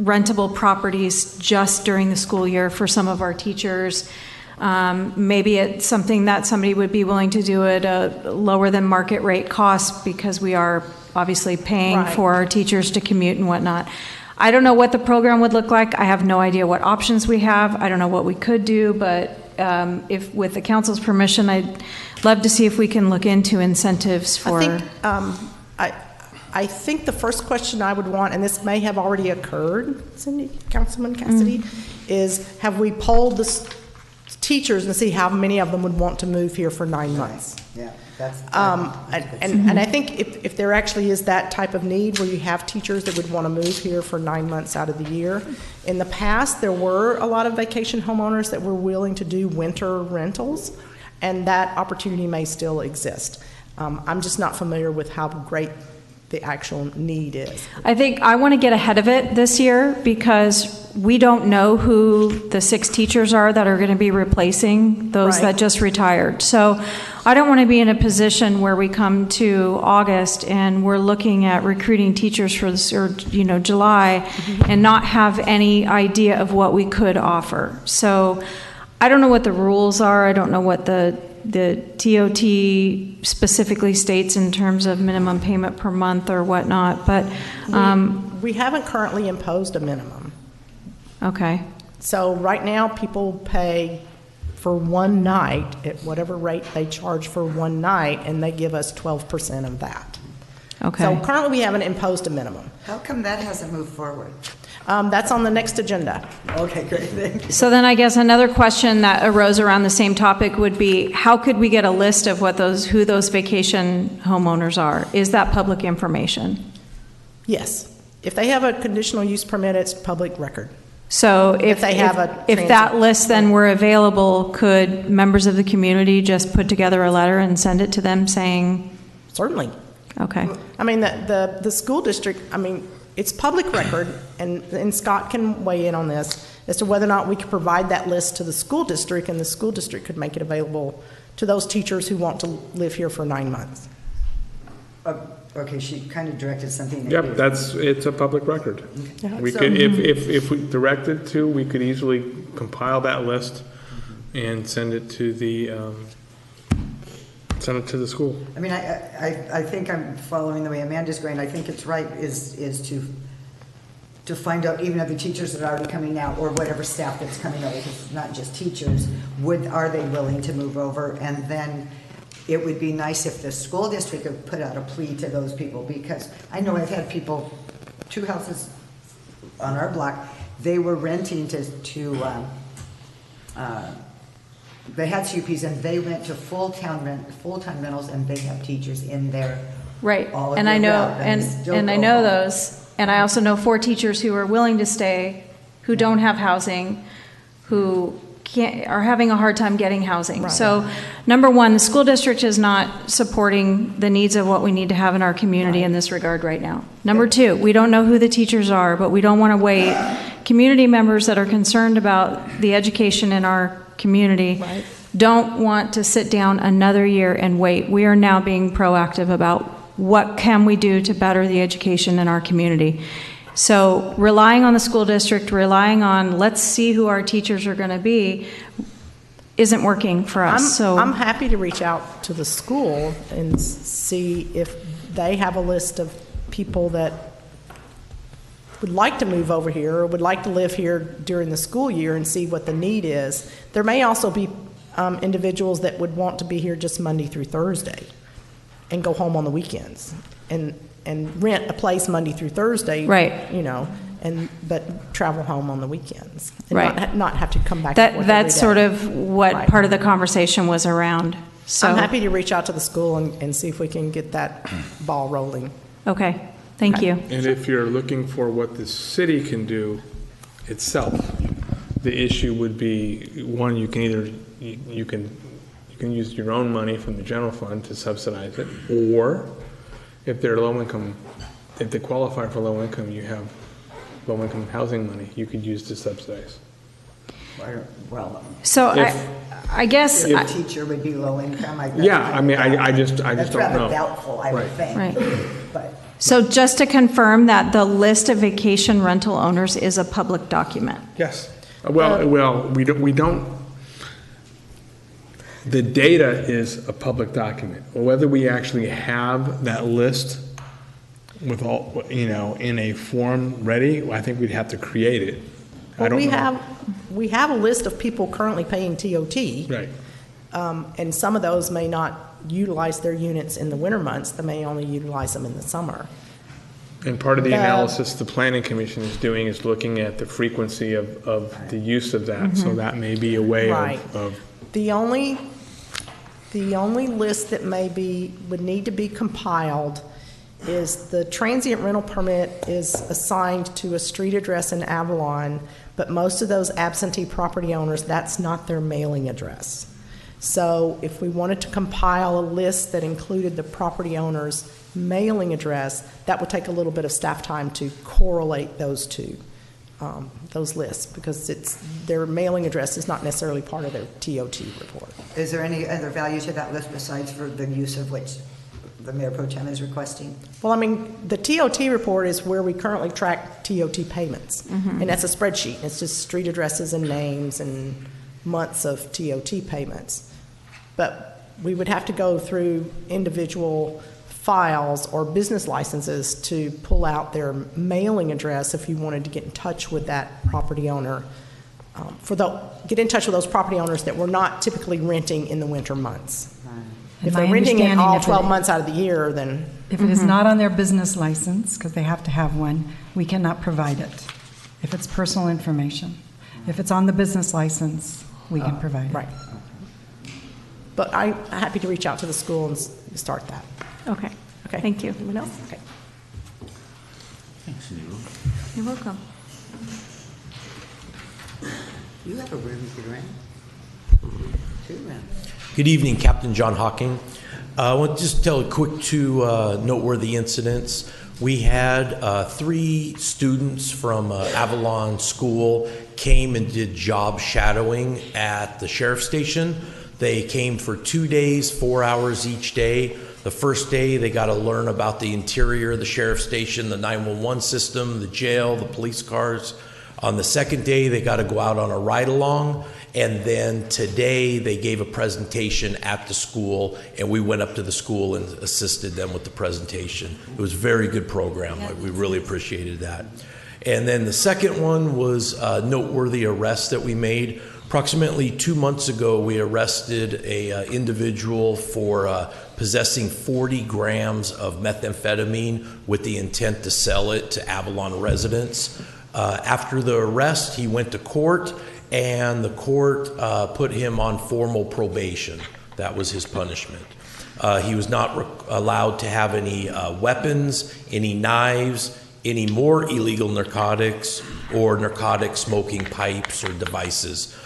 rentable properties just during the school year for some of our teachers? Maybe it's something that somebody would be willing to do at a lower than market rate cost, because we are obviously paying for our teachers to commute and whatnot. I don't know what the program would look like. I have no idea what options we have. I don't know what we could do, but if with the council's permission, I'd love to see if we can look into incentives for. I think the first question I would want, and this may have already occurred, Cindy, Councilman Cassidy, is have we polled the teachers and see how many of them would want to move here for 9 months? Yeah, that's. And I think if there actually is that type of need where you have teachers that would want to move here for 9 months out of the year, in the past there were a lot of vacation homeowners that were willing to do winter rentals, and that opportunity may still exist. I'm just not familiar with how great the actual need is. I think I want to get ahead of it this year, because we don't know who the 6 teachers are that are going to be replacing those that just retired. So I don't want to be in a position where we come to August and we're looking at recruiting teachers for this, or July, and not have any idea of what we could offer. So I don't know what the rules are. I don't know what the TOT specifically states in terms of minimum payment per month or whatnot, but we haven't currently imposed a minimum. Okay. So right now people pay for one night at whatever rate they charge for one night, and they give us 12% of that. Okay. So currently we haven't imposed a minimum. How come that hasn't moved forward? That's on the next agenda. Okay, great. Thank you. So then I guess another question that arose around the same topic would be, how could we get a list of who those vacation homeowners are? Is that public information? Yes. If they have a conditional use permit, it's public record. So if they have a if that list then were available, could members of the community just put together a letter and send it to them saying? Certainly. Okay. I mean, the school district, I mean, it's public record, and Scott can weigh in on this. as to whether or not we could provide that list to the school district, and the school district could make it available to those teachers who want to live here for 9 months. Okay, she kind of directed something. Yep, it's a public record. Yeah. We So- could, if we directed to, we could easily compile that list and send it to the school. I mean, I think I'm following the way Amanda's going. I think it's right is to find out, even of the teachers that are already coming out, or whatever staff that's coming over, because it's not just teachers, are they willing to move over? And then it would be nice if the school district could put out a plea to those people, because I know I've had people, 2 houses on our block, they were renting they had CUPs and they went to full-time rentals, and they have teachers in there. Right, all and I year know, round, and they still and I go know home. those, and I also know 4 teachers who are willing to stay, who don't have housing, who are having a hard time getting housing. Right. So, number one, the school district is not supporting the needs of what we need to have in our community in this regard right now. Number two, we don't know who the teachers are, but we don't want to wait. Community members that are concerned about the education in our community Right. don't want to sit down another year and wait. We are now being proactive about what can we do to better the education in our community. So relying on the school district, relying on let's see who our teachers are going to be, isn't working for us. I'm happy to reach out to the school and see if they have a list of people that would like to move over here or would like to live here during the school year and see what the need is. There may also be individuals that would want to be here just Monday through Thursday and go home on the weekends and rent a place Monday through Thursday, Right. you know, but travel home on the weekends. And Right. not have to come back and forth That's every sort day. of what Right. part of the conversation was around. So I'm happy to reach out to the school and see if we can get that ball rolling. Okay, thank you. And if you're looking for what the city can do itself, the issue would be, one, you can either, you can use your own money from the general fund to subsidize it, or if they're low income, if they qualify for low income, you have low income housing money you could use to subsidize. Well, So If- I guess, if a teacher would be low income, Yeah, I mean, I just That's don't know. rather doubtful, I would Right. think. Right. But so just to confirm that the list of vacation rental owners is a public document. Yes. Well, we don't, the data is a public document. Whether we actually have that list with all, in a form ready, I think we'd have to create it. I Well, don't we know. have a list of people currently paying TOT. Right. And some of those may not utilize their units in the winter months. They may only utilize them in the summer. And part of the The- analysis the planning commission is doing is looking at the frequency of the use of that. So that may be a way Right. of The only list that would need to be compiled is the transient rental permit is assigned to a street address in Avalon, but most of those absentee property owners, that's not their mailing address. So if we wanted to compile a list that included the property owner's mailing address, that would take a little bit of staff time to correlate those two, those lists, because their mailing address is not necessarily part of their TOT report. is there any other value to that list besides for the use of which the Mayor Pro Tem is requesting? Well, I mean, the TOT report is where we currently track TOT payments. And that's a spreadsheet. It's just street addresses and names and months of TOT payments. But we would have to go through individual files or business licenses to pull out their mailing address if you wanted to get in touch with that property owner. Get in touch with those property owners that were not typically renting in the winter months. And If my they're renting it understanding, all if it- 12 months out of the year, then If it is not on their business license, because they have to have one, we cannot provide it. If it's personal information. If it's on the business license, we can provide it. Right. But I'm happy to reach out to the school and start that. Okay, Okay. thank you. Anyone else? Okay. You're welcome. You have a room you could rent. 2 rooms. Good evening, Captain John Hawking. I want to just tell a quick 2 noteworthy incidents. We had 3 students from Avalon School came and did job shadowing at the sheriff's station. They came for 2 days, 4 hours each day. The first day, they got to learn about the interior of the sheriff's station, the 911 system, the jail, the police cars. On the second day, they got to go out on a ride-along. And then today, they gave a presentation at the school, and we went up to the school and assisted them with the presentation. It was a very good program. We really appreciated that. And then the second one was a noteworthy arrest that we made. Approximately 2 months ago, we arrested a individual for possessing 40 grams of methamphetamine with the intent to sell it to Avalon residents. After the arrest, he went to court, and the court put him on formal probation. That was his punishment. He was not allowed to have any weapons, any knives, any more illegal narcotics, or narcotic smoking pipes or devices.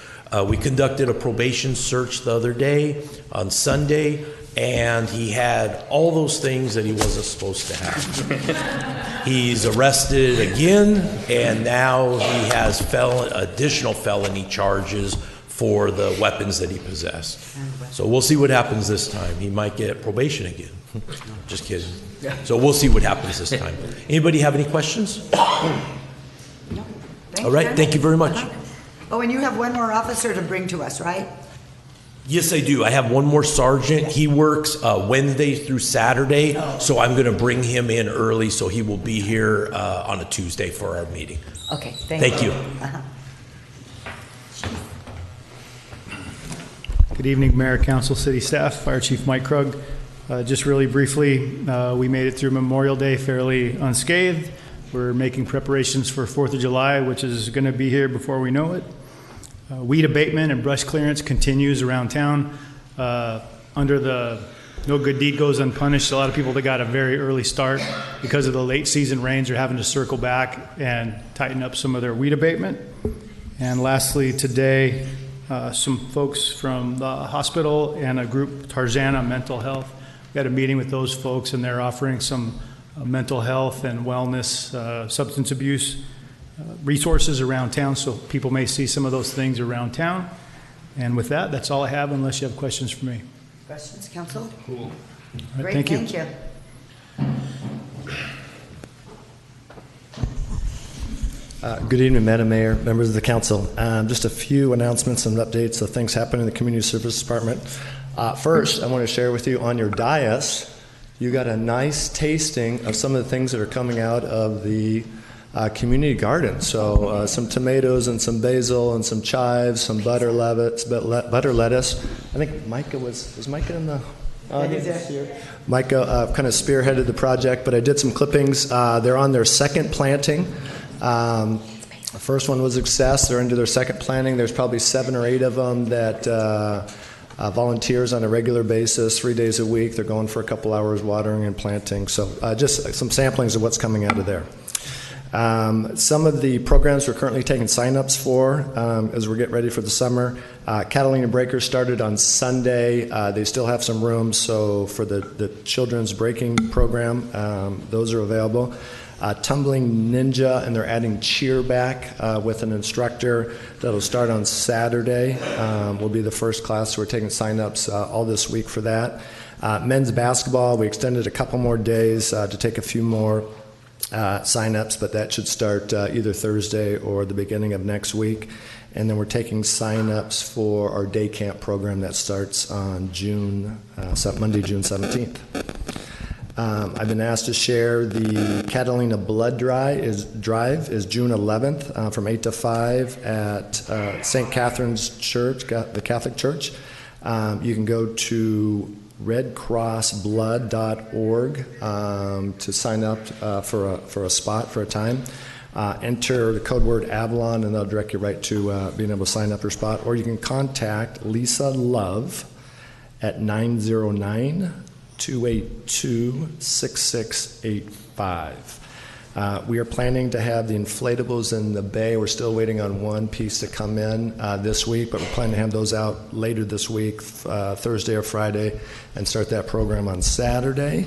We conducted a probation search the other day on Sunday, and he had all those things that he wasn't supposed to have. He's arrested again, and now he has additional felony charges for the weapons that he possessed. So we'll see what happens this time. He might get probation again. Just kidding. So we'll see what happens this time. Anybody have any questions? All right, thank you very much. Oh, and you have one more officer to bring to us, right? Yes, I do. I have one more sergeant. He works Wednesday through Saturday, so I'm going to bring him in early so he will be here on a Tuesday for our meeting. Okay, thank you. Good evening, Mayor, Council, City Staff, Fire Chief Mike Krug. Just really briefly, we made it through Memorial Day fairly unscathed. We're making preparations for 4th of July, which is going to be here before we know it. Weed abatement and brush clearance continues around town. Under the no good deed goes unpunished, a lot of people that got a very early start because of the late season rains are having to circle back and tighten up some of their weed abatement. And lastly, today, some folks from the hospital and a group, Tarzana Mental Health, we had a meeting with those folks, and they're offering some mental health and wellness, substance abuse resources around town, so people may see some of those things around town. And with that, that's all I have, unless you have questions for me. Questions, Council? Cool. All right, Great, thank you. Thank you. Good evening, Madam Mayor, members of the council. Just a few announcements and updates of things happening in the Community Service Department. First, I want to share with you on your dais, you got a nice tasting of some of the things that are coming out of the community garden. So some tomatoes and some basil and some chives, some butter lettuce. I think Micah was Micah in the audience here? Micah kind of spearheaded the project, but I did some clippings. They're on their second planting. The first one was a success. They're into their second planting. There's probably 7 or 8 of them that volunteers on a regular basis, 3 days a week. They're going for a couple hours watering and planting. So just some samplings of what's coming out of there. Some of the programs we're currently taking sign-ups for as we're getting ready for the summer. Catalina Breakers started on Sunday. They still have some rooms, so for the children's breaking program, those are available. Tumbling Ninja, and they're adding cheer back with an instructor. That'll start on Saturday. Will be the first class. So we're taking sign-ups all this week for that. Men's basketball, we extended a couple more days to take a few more sign-ups, but that should start either Thursday or the beginning of next week. And then we're taking sign-ups for our day camp program that starts on Monday, June 17th. I've been asked to share the Catalina Blood Drive is June 11th from 8 to 5 at St. Catherine's Church, the Catholic Church. You can go to redcrossblood.org to sign up for a spot for a time. Enter the code word Avalon, and they'll direct you right to being able to sign up your spot. Or you can contact Lisa Love at 909-282-6685. We are planning to have the inflatables in the bay. We're still waiting on one piece to come in this week, but we're planning to have those out later this week, Thursday or Friday, and start that program on Saturday.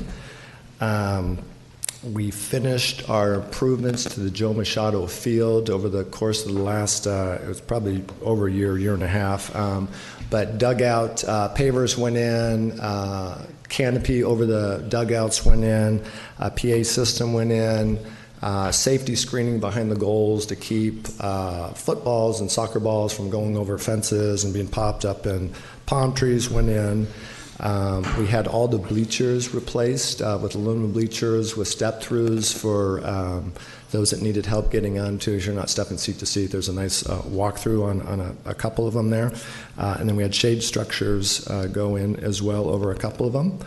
We finished our improvements to the Joe Machado Field over the course of the last, it was probably over a year and a half. But dugout pavers went in, canopy over the dugouts went in, PA system went in, safety screening behind the goals to keep footballs and soccer balls from going over fences and being popped up, and palm trees went in. We had all the bleachers replaced with aluminum bleachers with step-throughs for those that needed help getting onto, as you're not stepping seat to seat. There's a nice walkthrough on a couple of them there. And then we had shade structures go in as well over a couple of them.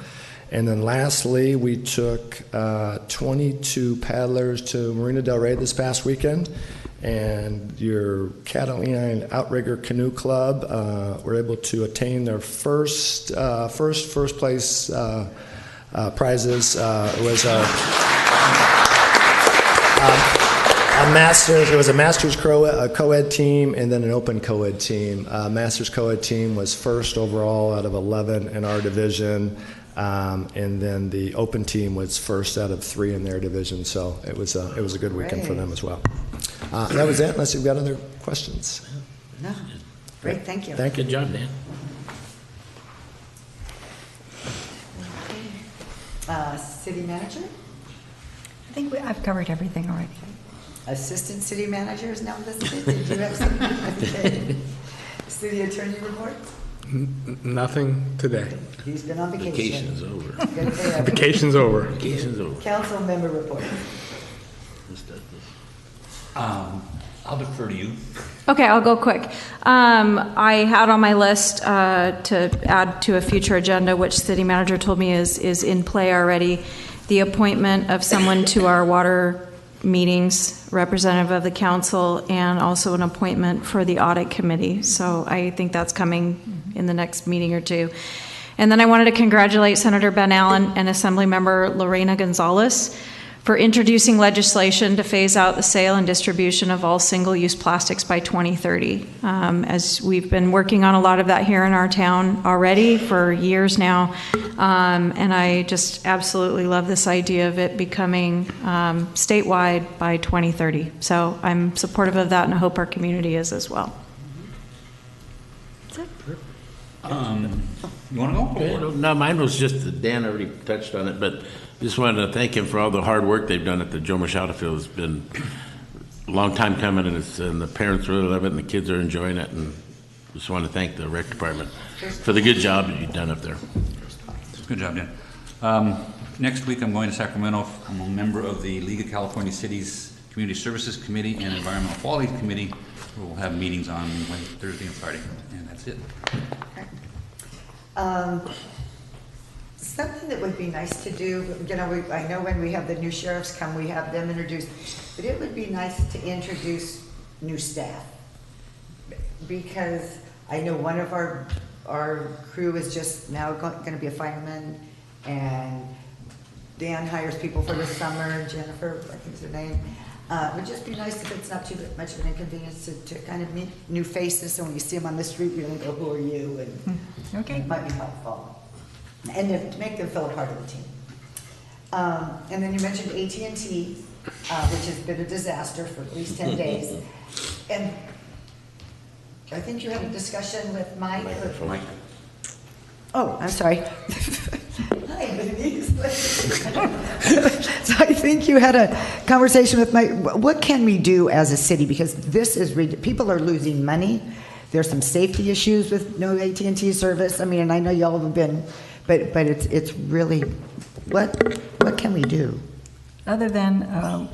And then lastly, we took 22 paddlers to Marina Del Rey this past weekend. And your Catalina Outrigger Canoe Club were able to attain their first place prizes. It was a Masters. It was a Masters co-ed team and then an Open co-ed team. Masters co-ed team was first overall out of 11 in our division. And then the Open team was first out of 3 in their division. So it was a good weekend for them as well. That was it, unless you've got other questions. No. Great, thank you. Thank you. Good job, Dan. City manager? I think I've covered everything already. Assistant city manager is now listed. Did you have something? Okay. City attorney report? Nothing today. He's been on vacation. Vacation's over. Vacation's over. Vacation's over. Council member report. I'll defer to you. Okay, I'll go quick. I had on my list to add to a future agenda, which city manager told me is in play already, the appointment of someone to our water meetings, representative of the council, and also an appointment for the audit committee. So I think that's coming in the next meeting or two. And then I wanted to congratulate Senator Ben Allen and Assemblymember Lorena Gonzalez for introducing legislation to phase out the sale and distribution of all single-use plastics by 2030. As we've been working on a lot of that here in our town already for years now, and I just absolutely love this idea of it becoming statewide by 2030. So I'm supportive of that, and I hope our community is as well. You want to go? Okay, no, mine was just that Dan already touched on it, but just wanted to thank him for all the hard work they've done at the Joe Machado Field. It's been a long time coming, and the parents really love it, and the kids are enjoying it. And just want to thank the rec department for the good job that you've done up there. Good job, Dan. Next week, I'm going to Sacramento. I'm a member of the League of California Cities Community Services Committee and Environmental Quality Committee. We'll have meetings on Wednesday, Thursday, and Friday, and that's it. Something that would be nice to do, I know when we have the new sheriffs come, we have them introduced, but it would be nice to introduce new staff. Because I know one of our crew is just now going to be a fireman, and Dan hires people for the summer, Jennifer, I think is her name. It would just be nice if it's not too much of an inconvenience to kind of meet new faces, so when you see them on the street, you don't go, who are you? And okay. It might be helpful. And to make them feel a part of the team. And then you mentioned AT&T, which has been a disaster for at least 10 days. And I think you had a discussion with Mike. Mike. Oh, I'm sorry. Hi, Denise. So I think you had a conversation with Mike. What can we do as a city? Because this is, people are losing money. There's some safety issues with no AT&T service. I mean, and I know y'all have been, but it's really, what can we do? Other than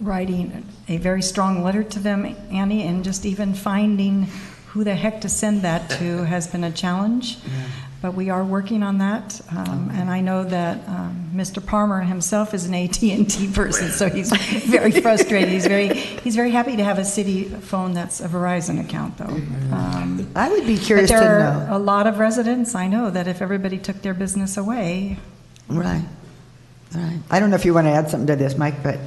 writing a very strong letter to them, Annie, and just even finding who the heck to send that to has been a challenge. Yeah. But we are working on that, and I know that Mr. Palmer himself is an AT&T person, so he's very frustrated. He's very happy to have a city phone that's a Verizon account, though. I would be curious to know. There are a lot of residents I know that if everybody took their business away. Right. I don't know if you want to add something to this, Mike, but.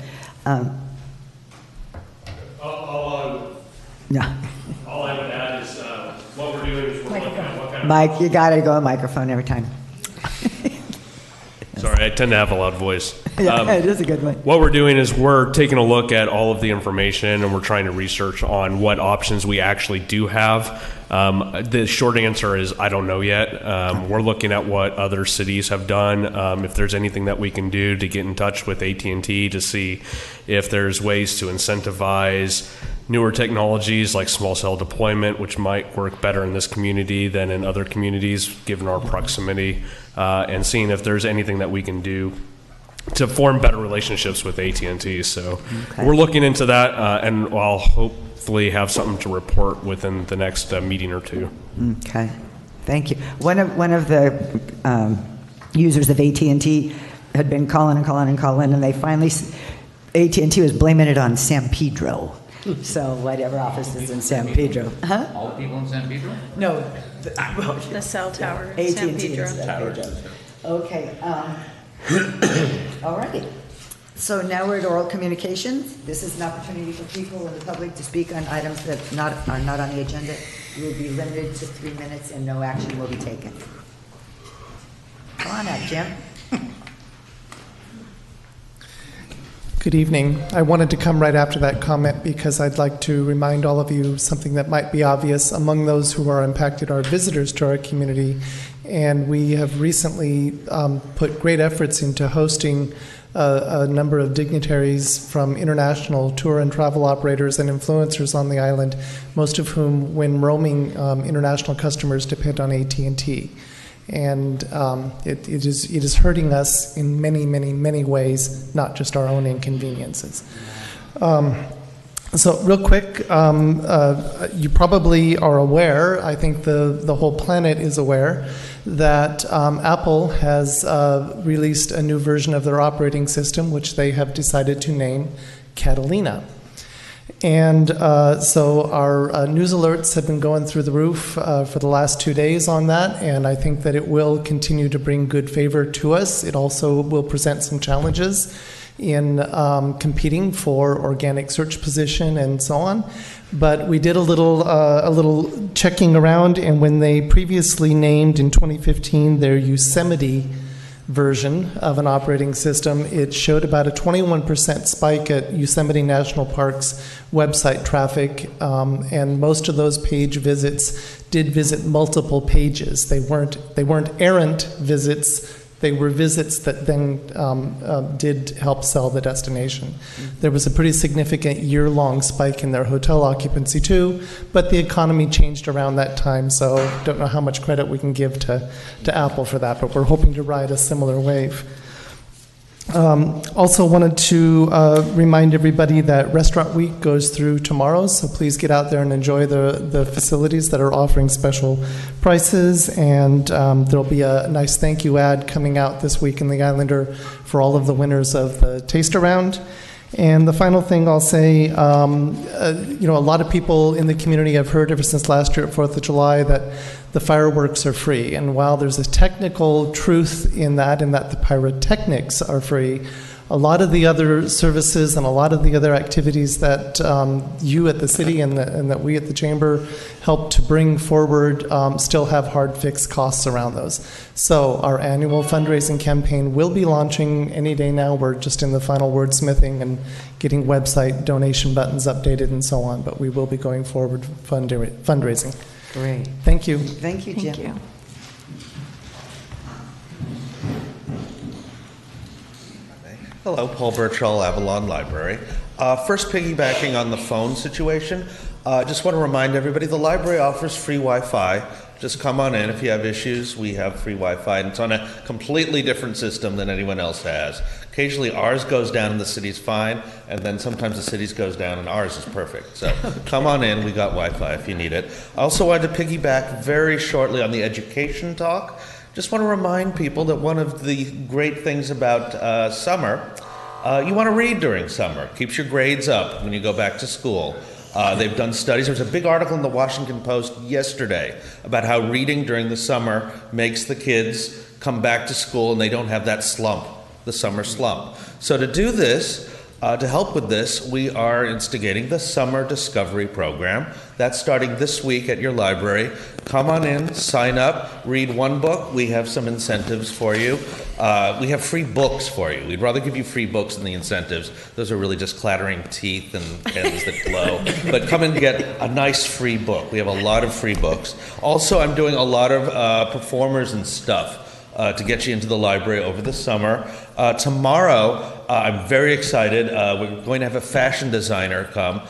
No. All I would add is what we're doing is we're looking at what kind of... Mike, you got to go on microphone every time. Sorry, I tend to have a loud voice. Yeah, it is a good one. What we're doing is we're taking a look at all of the information and we're trying to research on what options we actually do have. The short answer is I don't know yet. We're looking at what other cities have done. If there's anything that we can do to get in touch with AT&T to see if there's ways to incentivize newer technologies like small cell deployment, which might work better in this community than in other communities, given our proximity, and seeing if there's anything that we can do to form better relationships with AT&T. So we're looking into that, and I'll hopefully have something to report within the next meeting or two. Okay, thank you. One of the users of AT&T had been calling, and they finally, AT&T was blaming it on San Pedro. So whatever office is in San Pedro. Huh? All the people in San Pedro? No. The cell tower in AT&T San in Pedro. San Pedro. Okay. All right. So now we're at oral communications. This is an opportunity for people in the public to speak on items that are not on the agenda. You will be limited to 3 minutes and no action will be taken. Come on up, Jim. Good evening. I wanted to come right after that comment because I'd like to remind all of you something that might be obvious. Among those who are impacted are visitors to our community, and we have recently put great efforts into hosting a number of dignitaries from international tour and travel operators and influencers on the island, most of whom, when roaming, international customers depend on AT&T. And it is hurting us in many, many, many ways, not just our own inconveniences. So real quick, you probably are aware, I think the whole planet is aware, that Apple has released a new version of their operating system, which they have decided to name Catalina. And so our news alerts have been going through the roof for the last 2 days on that, and I think that it will continue to bring good favor to us. It also will present some challenges in competing for organic search position and so on. But we did a little checking around, and when they previously named in 2015 their Yosemite version of an operating system, it showed about a 21% spike at Yosemite National Park's website traffic, and most of those page visits did visit multiple pages. They weren't errant visits. They were visits that then did help sell the destination. There was a pretty significant year-long spike in their hotel occupancy too, but the economy changed around that time, so don't know how much credit we can give to Apple for that, but we're hoping to ride a similar wave. Also wanted to remind everybody that Restaurant Week goes through tomorrow, so please get out there and enjoy the facilities that are offering special prices, and there'll be a nice thank you ad coming out this week in the Islander for all of the winners of the Taste Around. And the final thing I'll say, a lot of people in the community have heard ever since last year at 4th of July that the fireworks are free. And while there's a technical truth in that the pyrotechnics are free, a lot of the other services and a lot of the other activities that you at the city and that we at the Chamber help to bring forward still have hard fixed costs around those. So our annual fundraising campaign will be launching any day now. We're just in the final wordsmithing and getting website donation buttons updated and so on, but we will be going forward fundraising. Great. Thank you. Thank you, Jim. Thank you. Hello, Paul Birchall, Avalon Library. First, piggybacking on the phone situation, just want to remind everybody the library offers free Wi-Fi. Just come on in if you have issues. We have free Wi-Fi, and it's on a completely different system than anyone else has. Occasionally ours goes down and the city's fine, and then sometimes the city's goes down and ours is perfect. So come on in, we got Wi-Fi if you need it. I also wanted to piggyback very shortly on the education talk. Just want to remind people that one of the great things about summer, you want to read during summer. Keeps your grades up when you go back to school. They've done studies. There was a big article in the Washington Post yesterday about how reading during the summer makes the kids come back to school and they don't have that slump, the summer slump. So to do this, To help with this, we are instigating the Summer Discovery Program. That's starting this week at your library. Come on in, sign up, read one book. We have some incentives for you. We have free books for you. We'd rather give you free books than the incentives. Those are really just clattering teeth and pens that glow. But come and get a nice free book. We have a lot of free books. Also, I'm doing a lot of performers and stuff to get you into the library over the summer. Tomorrow, I'm very excited. We're going to have a fashion designer come.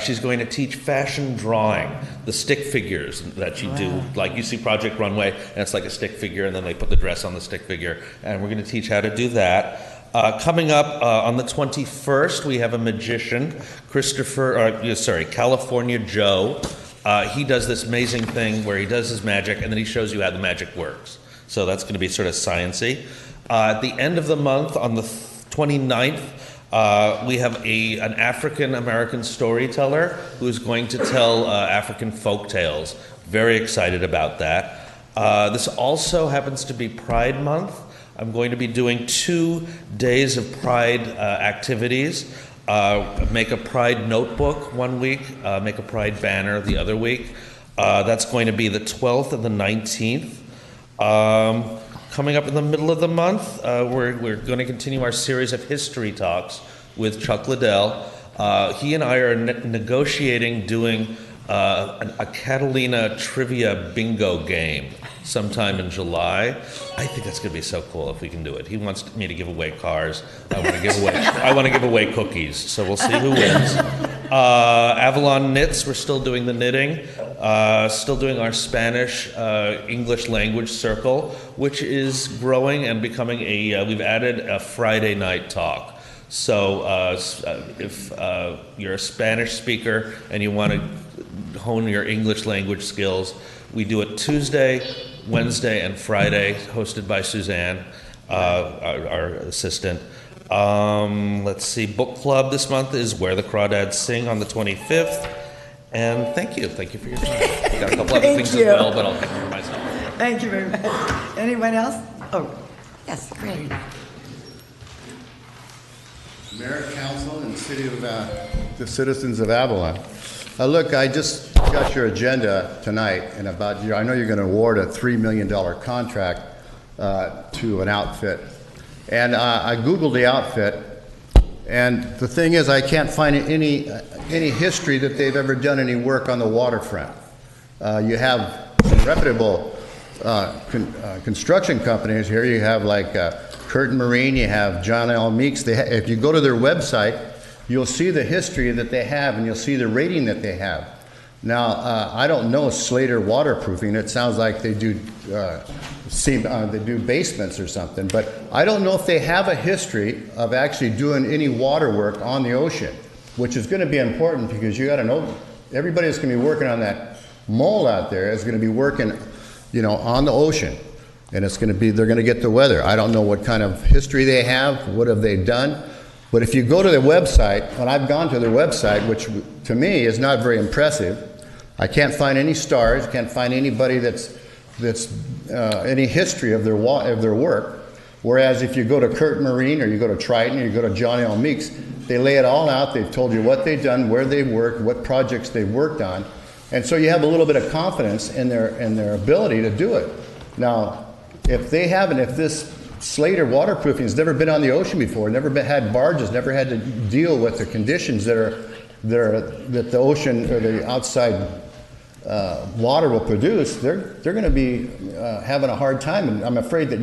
She's going to teach fashion drawing, the stick figures that you do. Like you see Project Runway, and it's like a stick figure, and then they put the dress on the stick figure. And we're going to teach how to do that. Coming up on the 21st, we have a magician, California Joe. He does this amazing thing where he does his magic, and then he shows you how the magic works. So that's going to be sort of sciencey. At the end of the month, on the 29th, we have an African-American storyteller who's going to tell African folk tales. Very excited about that. This also happens to be Pride Month. I'm going to be doing 2 days of Pride activities. Make a Pride notebook one week, make a Pride banner the other week. That's going to be the 12th and the 19th. Coming up in the middle of the month, we're going to continue our series of history talks with Chuck Liddell. He and I are negotiating doing a Catalina trivia bingo game sometime in July. I think that's going to be so cool if we can do it. He wants me to give away cars. I want to give away cookies. So we'll see who wins. Avalon Knits, we're still doing the knitting. Still doing our Spanish English language circle, which is growing and becoming we've added a Friday night talk. So if you're a Spanish speaker and you want to hone your English language skills, we do it Tuesday, Wednesday, and Friday, hosted by Suzanne, our assistant. Let's see, book club this month is Where the Crawdads Sing on the 25th. And thank you for your time. We've got a couple other things as well, but I'll take care of myself. Thank you very much. Anyone else? Oh, yes, great. Mayor, Council, and the citizens of Avalon. Look, I just got your agenda tonight, and I know you're going to award a $3 million contract to an outfit. And I Googled the outfit, and the thing is, I can't find any history that they've ever done any work on the waterfront. You have some reputable construction companies here. You have like Curtin Marine, you have John L. Meeks. If you go to their website, you'll see the history that they have, and you'll see the rating that they have. Now, I don't know Slater Waterproofing. It sounds like they do they do basements or something, but I don't know if they have a history of actually doing any water work on the ocean, which is going to be important because you got to know everybody that's going to be working on that mole out there is going to be working, on the ocean, and they're going to get the weather. I don't know what kind of history they have, what have they done. But if you go to their website, when I've gone to their website, which to me is not very impressive, I can't find any stars, can't find anybody that's any history of their work. Whereas if you go to Curtin Marine, or you go to Triton, or you go to John L. Meeks, they lay it all out. They've told you what they've done, where they've worked, what projects they've worked on, and so you have a little bit of confidence in their ability to do it. Now, if this Slater Waterproofing has never been on the ocean before, had barges, never had to deal with the conditions that the ocean or the outside water will produce, they're going to be having a hard time, and I'm afraid that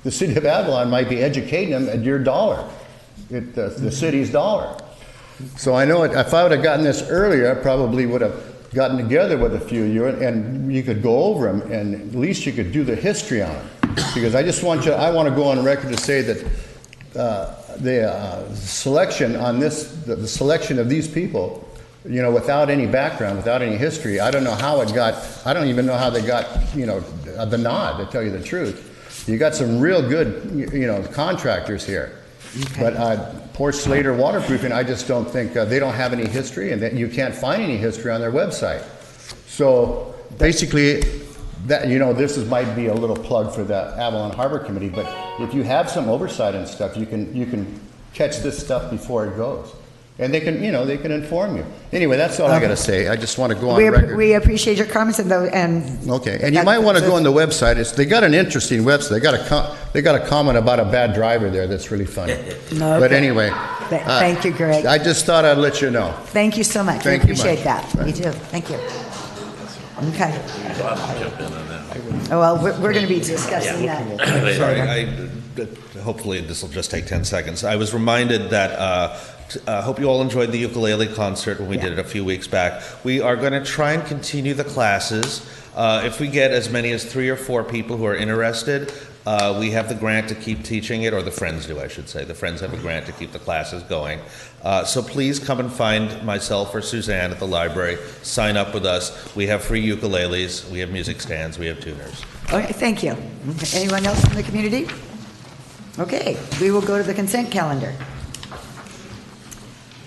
the city of Avalon might be educating them at your dollar, the city's dollar. So I know if I would have gotten this earlier, I probably would have gotten together with a few of you, and you could go over them, and at least you could do the history on them. Because I want to go on record to say that the selection on the selection of these people, without any background, without any history, I don't even know how they got, the nod, to tell you the truth. You got some real good, contractors here. Okay. But poor Slater Waterproofing, I just don't think, they don't have any history, and that you can't find any history on their website. So basically, this might be a little plug for the Avalon Harbor Committee, but if you have some oversight and stuff, you can catch this stuff before it goes. And they can, they can inform you. Anyway, that's all I got to say. I just want to go on record. We appreciate your comments and Okay, and you might want to go on the website. They got an interesting website. They got a comment about a bad driver there that's really funny. No, but okay. anyway. Thank you, Greg. I just thought I'd let you know. Thank you so much. Thank we you appreciate much. that. Me too. Thank you. Okay. Oh, well, we're going to be discussing that. Sorry, hopefully this will just take 10 seconds. I was reminded that, hope you all enjoyed the ukulele concert when we did it a few weeks back. We are going to try and continue the classes. If we get as many as 3 or 4 people who are interested, we have the grant to keep teaching it, or the Friends do, I should say. The Friends have a grant to keep the classes going. So please come and find myself or Suzanne at the library. Sign up with us. We have free ukuleles. We have music stands. We have tuners. Okay, thank you. Anyone else in the community? Okay, we will go to the consent calendar.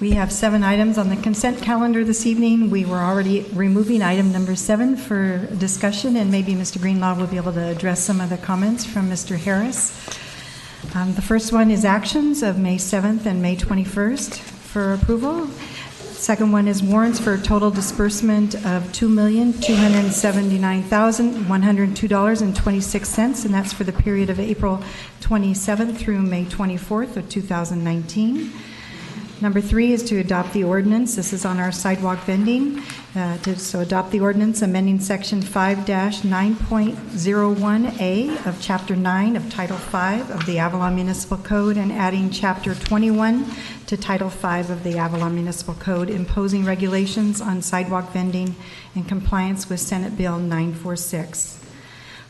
We have 7 items on the consent calendar this evening. We were already removing item number 7 for discussion, and maybe Mr. Greenlaw will be able to address some of the comments from Mr. Harris. The first one is actions of May 7th and May 21st for approval. Second one is warrants for a total disbursement of $2,279,102.26, and that's for the period of April 27th through May 24th of 2019. Number 3 is to adopt the ordinance. This is on our sidewalk vending. So adopt the ordinance amending section 5-9.01A of chapter 9 of title 5 of the Avalon Municipal Code and adding chapter 21 to title 5 of the Avalon Municipal Code, imposing regulations on sidewalk vending in compliance with Senate Bill 946.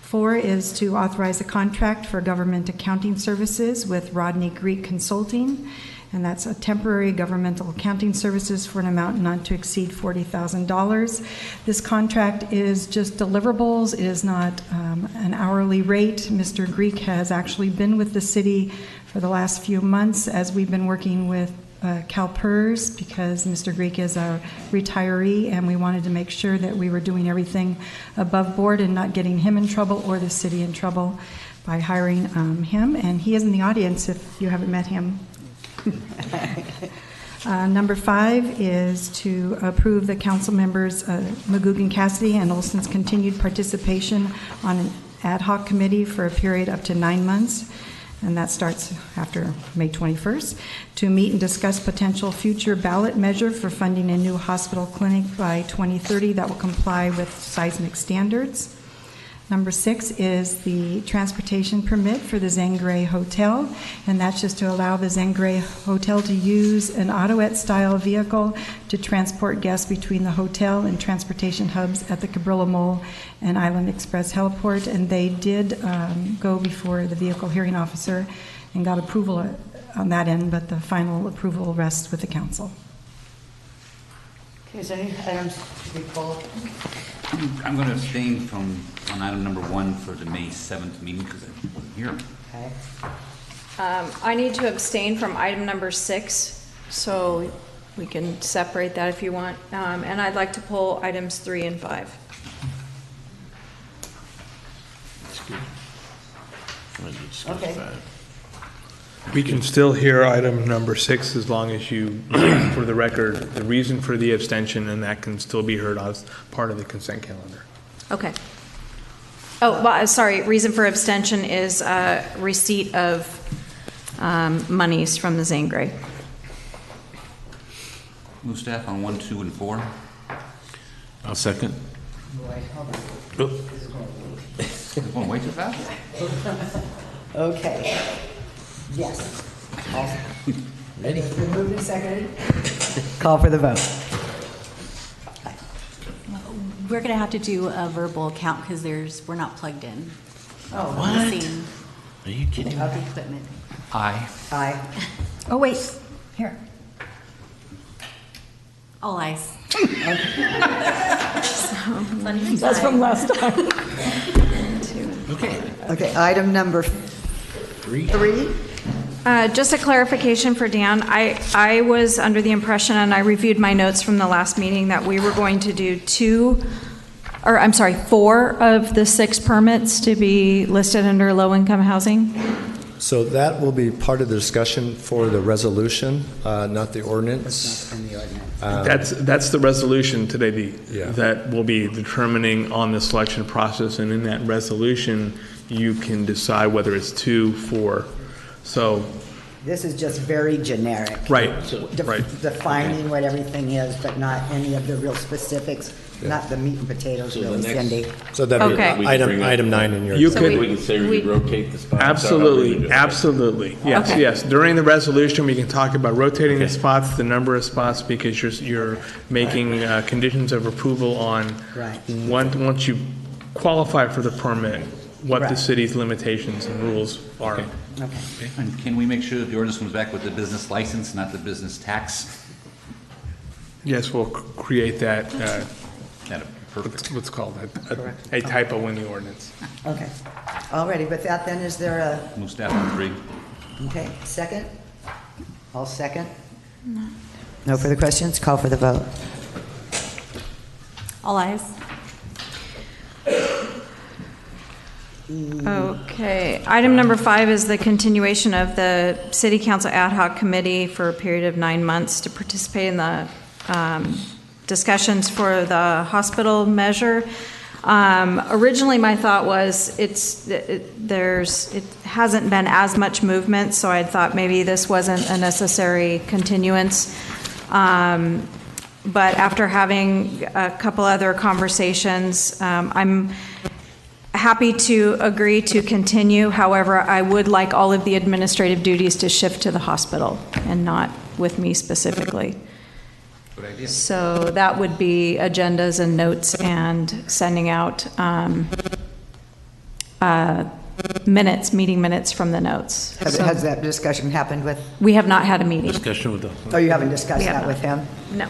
4 is to authorize a contract for government accounting services with Rodney Greek Consulting, and that's a temporary governmental accounting services for an amount not to exceed $40,000. This contract is just deliverables. It is not an hourly rate. Mr. Greek has actually been with the city for the last few months as we've been working with CalPERS, because Mr. Greek is a retiree, and we wanted to make sure that we were doing everything above board and not getting him in trouble or the city in trouble by hiring him. And he is in the audience if you haven't met him. Number 5 is to approve the council members McGugan Cassidy and Olson's continued participation on an ad hoc committee for a period up to 9 months, and that starts after May 21st, to meet and discuss potential future ballot measure for funding a new hospital clinic by 2030 that will comply with seismic standards. Number 6 is the transportation permit for the Zengray Hotel, and that's just to allow the Zengray Hotel to use an Autoet-style vehicle to transport guests between the hotel and transportation hubs at the Cabrillo Mall and Island Express Heliport, and they did go before the vehicle hearing officer and got approval on that end, but the final approval rests with the council. Okay, is there any items to be pulled? I'm going to abstain on item number 1 for the May 7th meeting because I wasn't here. Okay. I need to abstain from item number 6, so we can separate that if you want. And I'd like to pull items 3 and 5. That's good. Okay. We can still hear item number 6 as long as you, for the record, the reason for the abstention, and that can still be heard as part of the consent calendar. Okay. Oh, well, sorry, reason for abstention is receipt of monies from the Zengray. Move staff on 1, 2, and 4. I'll second. It's going way too fast. Okay. Yes. Ready? It's been moved and seconded. Call for the vote. We're going to have to do a verbal count because we're not plugged in. Oh, what? Missing Are you kidding? the equipment. Aye. Aye. Oh, wait, here. All ayes. That's from last time. Okay. Okay, item number 3. Just a clarification for Dan. I was under the impression, and I reviewed my notes from the last meeting, that we were going to do 4 of the 6 permits to be listed under low-income housing. So that will be part of the discussion for the resolution, not the ordinance. In the ordinance. That's the resolution today, Yeah. that will be determining on the selection process, and in that resolution, you can decide whether it's 2, 4. So, This is just very generic. right, De- right. Defining what everything is, but not any of the real specifics, not the meat and potatoes, really, Cindy. So that'd be Okay. item 9 in your. You So could, We can say we rotate the spots. absolutely, absolutely, yes, Okay. yes. During the resolution, we can talk about rotating the spots, the number of spots, because you're making conditions of approval on Right. once you qualify for the permit, what the Right. city's limitations and rules are. Okay. And can we make sure that the ordinance comes back with the business license, not the business tax? Yes, we'll create that, That'd be perfect. what's called a typo in the ordinance. Okay. All righty, with that then, is there a, Move staff to agree. okay, second? All second? No further questions? Call for the vote. All ayes. Okay. Item number 5 is the continuation of the City Council Ad Hoc Committee for a period of 9 months to participate in the discussions for the hospital measure. Originally, my thought was it hasn't been as much movement, so I thought maybe this wasn't a necessary continuance. But after having a couple other conversations, I'm happy to agree to continue. However, I would like all of the administrative duties to shift to the hospital and not with me specifically. Good idea. So that would be agendas and notes and sending out minutes, meeting minutes from the notes. Has that discussion happened with, We have not had a meeting. Discussion with the. oh, you haven't discussed We have that not. with him? No.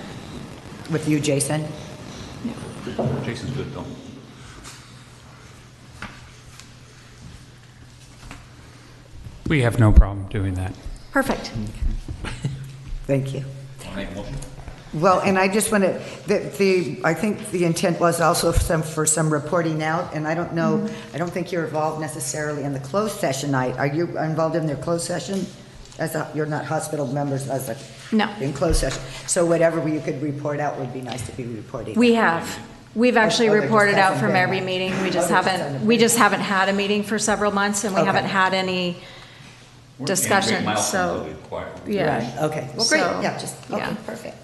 With you, Jason? Jason's good, though. We have no problem doing that. Perfect. Thank you. Want to make a motion? Well, and I just want to, I think the intent was also for some reporting out, and I don't know, I don't think you're involved necessarily in the closed session night. Are you involved in their closed session? You're not hospital members as a. No. In closed session. So whatever you could report out would be nice to be reporting. We have. We've actually Oh, there just reported out hasn't from been every one. meeting. Oh, there just hasn't been. Had a meeting for several months, and we Okay. haven't had any We're discussion, integrating milestones so, that we acquire. yeah. Right, okay. Well, great, So, yeah, just, okay, yeah. perfect.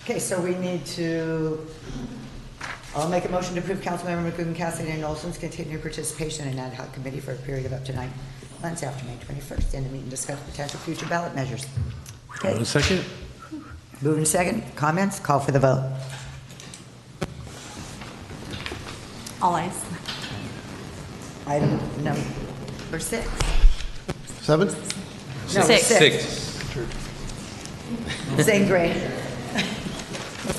Okay, so we need to, I'll make a motion to approve Councilmember McCoon, Cassidy, and Olson's continued participation in ad hoc committee for a period of up to 9 months after May 21st, and to meet and discuss potential future ballot measures. Hold on a second. Moving second, comments, call for the vote. All ayes. Item number 6. 7? No, 6. Zane Gray.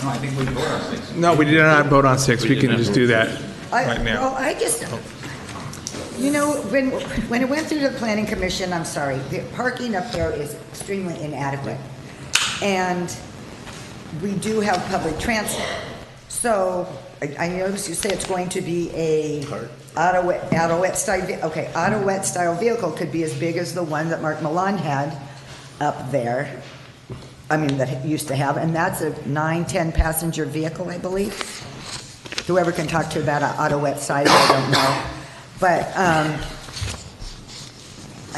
No, I think we vote on 6. No, we did not vote on 6. We can just do that right now. Well, I just, you know, when it went through the planning commission, I'm sorry, the parking up there is extremely inadequate. And we do have public transit. So I noticed you say it's going to be a auto-wet style, okay, auto-wet style vehicle could be as big as the one that Mark Milan had up there. I mean, that it used to have, and that's a 9-10 passenger vehicle, I believe. Whoever can talk to about an auto-wet size, I don't know. But,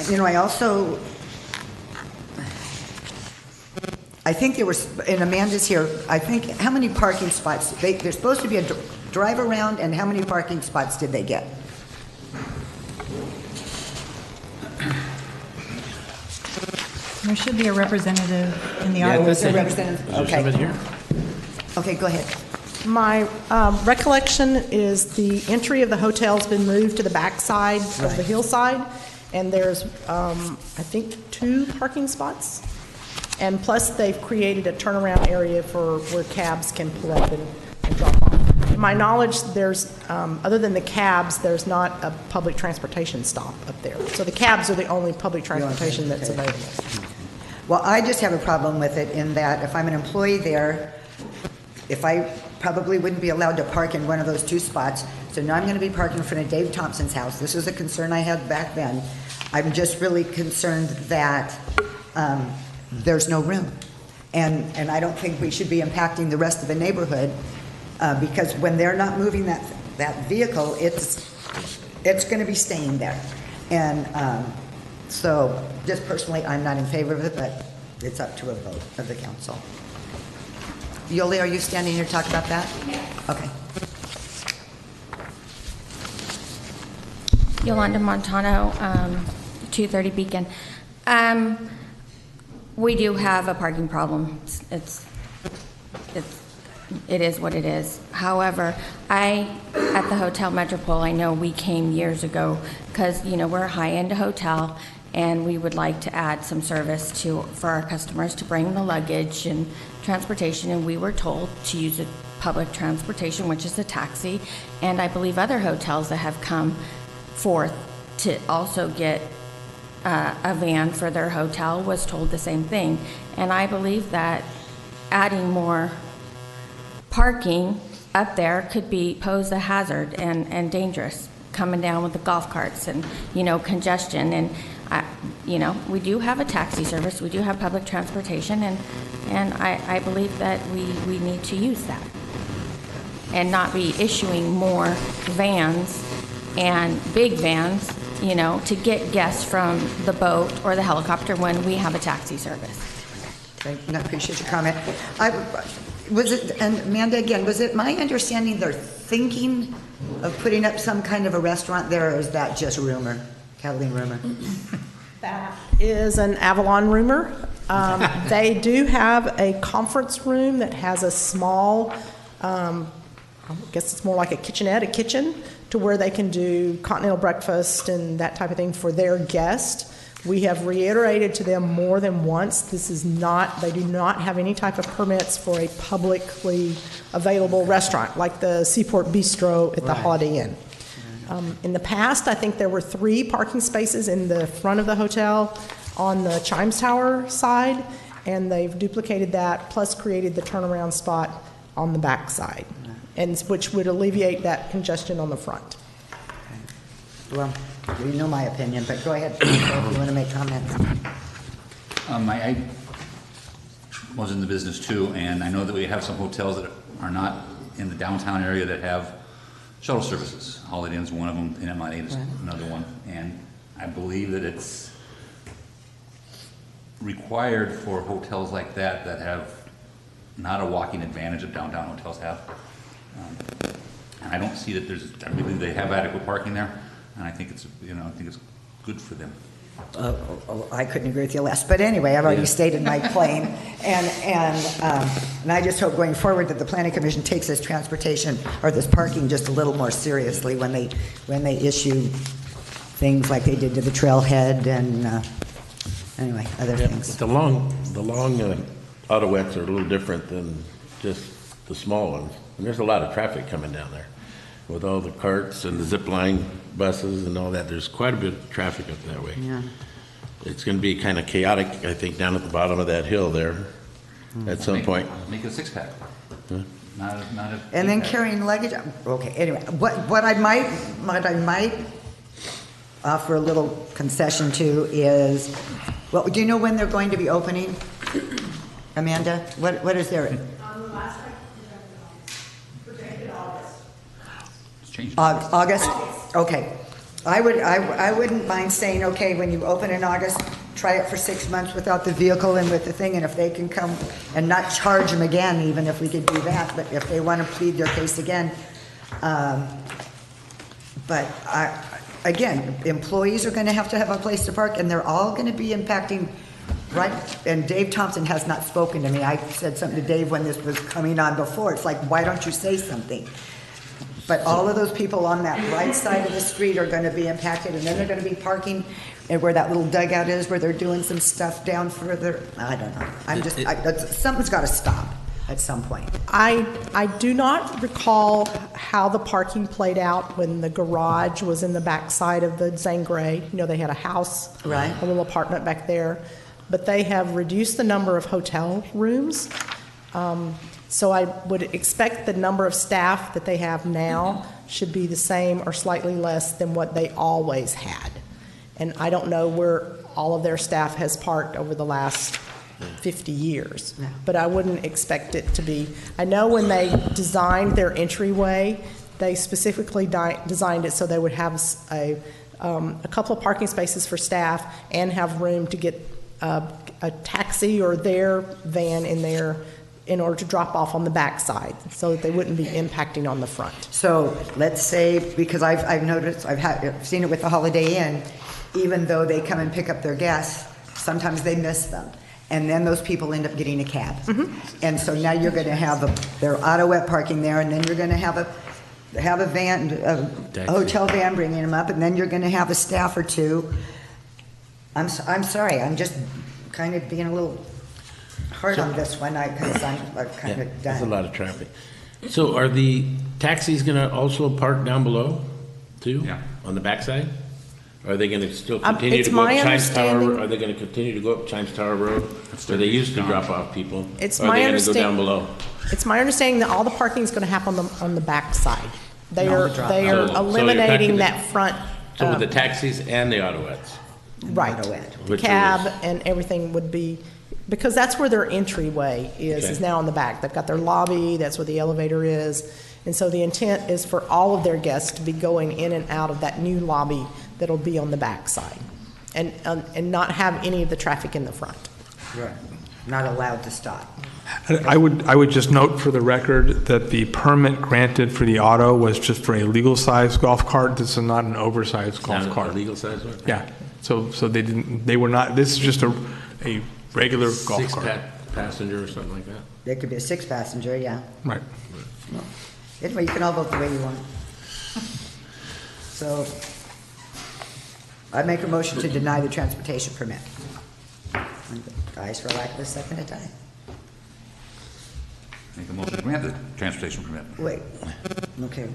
you know, I also, I think there was, and Amanda's here, I think, how many parking spots? There's supposed to be a drive around, and how many parking spots did they get? There should be a representative in the Yeah, audience. there's a representative. Okay. Okay, go ahead. My recollection is the entry of the hotel's been moved to the backside of the Right. hillside, and there's, I think, 2 parking spots. And plus, they've created a turnaround area for where cabs can pull up and drop off. To my knowledge, there's, other than the cabs, there's not a public transportation stop up there. So the cabs are the only public transportation that's available. Well, I just have a problem with it in that if I'm an employee there, if I probably wouldn't be allowed to park in one of those 2 spots, So now I'm going to be parking in front of Dave Thompson's house. This was a concern I had back then. I'm just really concerned that there's no room. And I don't think we should be impacting the rest of the neighborhood because when they're not moving that vehicle, it's going to be staying there. And so just personally, I'm not in favor of it, but it's up to a vote of the council. Yoli, are you standing here to talk about that? Okay. Yolanda Montano, 230 Beacon. We do have a parking problem. It is what it is. However, at the Hotel Metropole, I know we came years ago because, we're a high-end hotel and we would like to add some service for our customers to bring the luggage and transportation, and we were told to use a public transportation, which is a taxi, and I believe other hotels that have come forth to also get a van for their hotel was told the same thing. And I believe that adding more parking up there could pose a hazard and dangerous, coming down with the golf carts and, congestion. And, we do have a taxi service, we do have public transportation, and I believe that we need to use that and not be issuing more vans and big vans, to get guests from the boat or the helicopter when we have a taxi service. Thank you. I appreciate your comment. And Amanda, again, was it my understanding they're thinking of putting up some kind of a restaurant there, or is that just rumor? Kathleen, rumor? That is an Avalon rumor. They do have a conference room that has a small, I guess it's more like a kitchenette, a kitchen, to where they can do continental breakfast and that type of thing for their guests. We have reiterated to them more than once, they do not have any type of permits for a publicly available restaurant like the Seaport Bistro at the Holiday Inn. In the past, I think there were 3 parking spaces in the front of the hotel on the Chimes Tower side, and they've duplicated that, plus created the turnaround spot on the back side, and which would alleviate that congestion on the front. Well, you know my opinion, but go ahead if you want to make comments. I was in the business too, and I know that we have some hotels that are not in the downtown area that have shuttle services. Holiday Inn's one of them, and MI8 is another one. And I believe that it's required for hotels like that have not a walking advantage that downtown hotels have. And I don't see that I believe they have adequate parking there, and I think it's good for them. I couldn't agree with you less, but anyway, I've already stated my claim, and I just hope going forward that the Planning Commission takes this transportation or this parking just a little more seriously when they issue things like they did to the trailhead and anyway other things. The long autoettes are a little different than just the small ones, and there's a lot of traffic coming down there with all the carts and the zip line buses and all that. There's quite a bit of traffic up that way. Yeah. It's going to be kind of chaotic, I think, down at the bottom of that hill there at some point. Make it a 6-pack. Huh? Not a And then 8-pack. carrying luggage. Okay. Anyway, what I might offer a little concession to is, well, do you know when they're going to be opening, Amanda? What is their? August? Okay. I wouldn't mind saying, okay, when you open in August, try it for 6 months without the vehicle and with the thing, and if they can come and not charge them again, even if we could do that, but if they want to plead their case again. But again, employees are going to have a place to park, and they're all going to be impacting, right? And Dave Thompson has not spoken to me. I said something to Dave when this was coming on before. It's like, why don't you say something? But all of those people on that right side of the street are going to be impacted, and then they're going to be parking where that little dugout is, where they're doing some stuff down further. I don't know. Something's got to stop at some point. I do not recall how the parking played out when the garage was in the back side of the Zangray. They had a house, right, a little apartment back there. But they have reduced the number of hotel rooms. So I would expect the number of staff that they have now should be the same or slightly less than what they always had. And I don't know where all of their staff has parked over the last 50 years, but I wouldn't expect it to be. I know when they designed their entryway, they specifically designed it so they would have a couple of parking spaces for staff and have room to get a taxi or their van in there in order to drop off on the backside so that they wouldn't be impacting on the front. So let's say, because I've noticed, I've seen it with the Holiday Inn, even though they come and pick up their guests, sometimes they miss them. And then those people end up getting a cab. And so now you're going to have their autoette parking there, and then you're going to have a van, a hotel van bringing them up, and then you're going to have a staff or two. I'm sorry, I'm just kind of being a little hard on this one, because I'm kind of done. There's a lot of traffic. So are the taxis going to also park down below, too? Yeah. On the backside? Are they going to still continue it's to go up my Chimes Tower? understanding- Are they going to continue to go up Chimes Tower Road, where they used to drop off people? It's Or are my they going to go down understanding- below? It's my understanding that all the parking is going to happen on the backside. They No, are the drop- they So- are so you're eliminating talking- that front. So with the taxis and the autoettes? Right. Which Cab is- and everything would be, because that's where their entryway is Okay. now in the back. They've got their lobby, that's where the elevator is. And so the intent is for all of their guests to be going in and out of that new lobby that'll be on the backside and not have any of the traffic in the front. Right. Not allowed to stop. I would just note for the record that the permit granted for the auto was just for a legal size golf cart. This is not an oversized golf Not a cart. legal size one? Yeah. So they were not, this is just a regular golf Six cart. passenger or something like that? It could be a 6-passenger, yeah. Right. Anyway, you can all vote the way you want. So I make a motion to deny the transportation permit. Dies for lack of a second to die. Make a motion to grant the transportation permit. Wait, okay.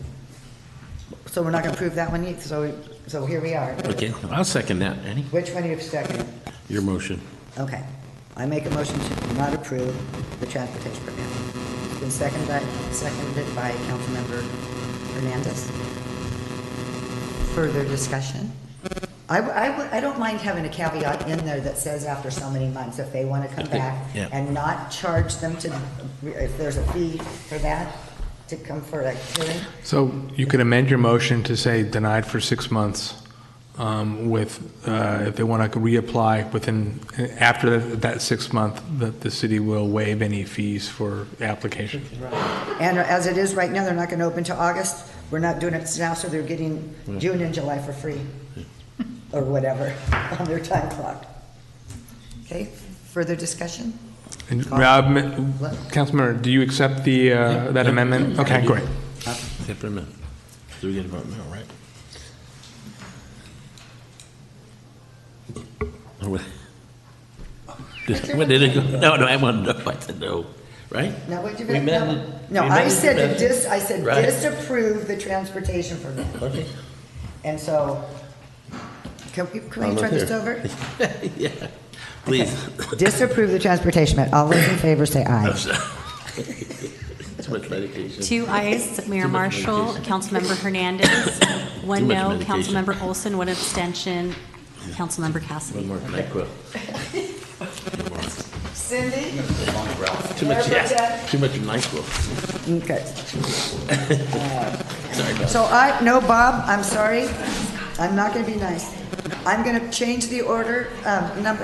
So we're not going to approve that one yet, so here we are. Okay, I'll second that, Annie. Which one are you seconding? Your motion. Okay. I make a motion to not approve the transportation permit. It's been seconded by Councilmember Hernandez. Further discussion? I don't mind having a caveat in there that says after so many months, if they want to come back Yeah. and not charge them if there's a fee for that, to come for a hearing. So you could amend your motion to say denied for 6 months with, if they want to reapply after that 6 month, that the city will waive any fees for the application. And as it is right now, they're not going to open till August. We're not doing it now, so they're getting June and July for free, or whatever, on their time clock. Okay, further discussion? And Councilmember, do you accept the that amendment? Okay, great. Except for a minute. So we get a vote now, right? When did it go? No, I want to know. I said no, right? No, what'd you We meant? amended- No, we I amended said the to amendment. I said Right. disapprove the transportation permit. Okay. And so, can we All turn in this favor? over? Yeah, please. Disapprove the transportation permit. All those in favor say aye. Too much medication. 2 ayes, Mayor Too much Marshall, medication. Councilmember Hernandez, 1 Too much no, medication. Councilmember Olson, 1 abstention, Councilmember Cassidy. One more NyQuil. Cindy? Too much, yeah, too much NyQuil. Okay. Sorry about So no, Bob, I'm sorry. I'm not going to be nice. I'm going to change the order.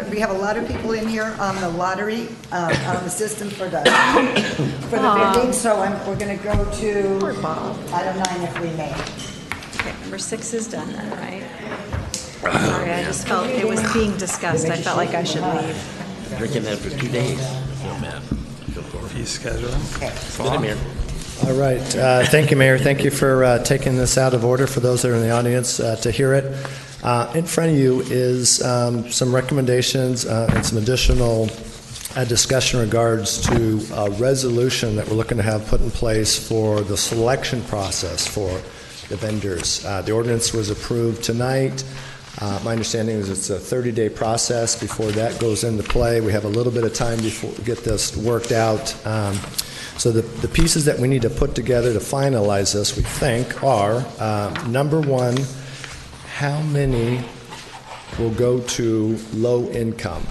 We have a lot of people in here on the lottery, on the system for the bidding, so we're going to go to item 9 if we may. Okay, number 6 is done then, right? Sorry, I just felt it was being discussed. I felt like I should leave. Drinking that for 2 days. I feel bad. I feel horrible. Fee schedule. Get him here. All right. Thank you, Mayor. Thank you for taking this out of order for those that are in the audience to hear it. In front of you is some recommendations and some additional discussion in regards to a resolution that we're looking to have put in place for the selection process for the vendors. The ordinance was approved tonight. My understanding is it's a 30-day process before that goes into play. We have a little bit of time before we get this worked out. So the pieces that we need to put together to finalize this, we think, are, number one, how many will go to low income?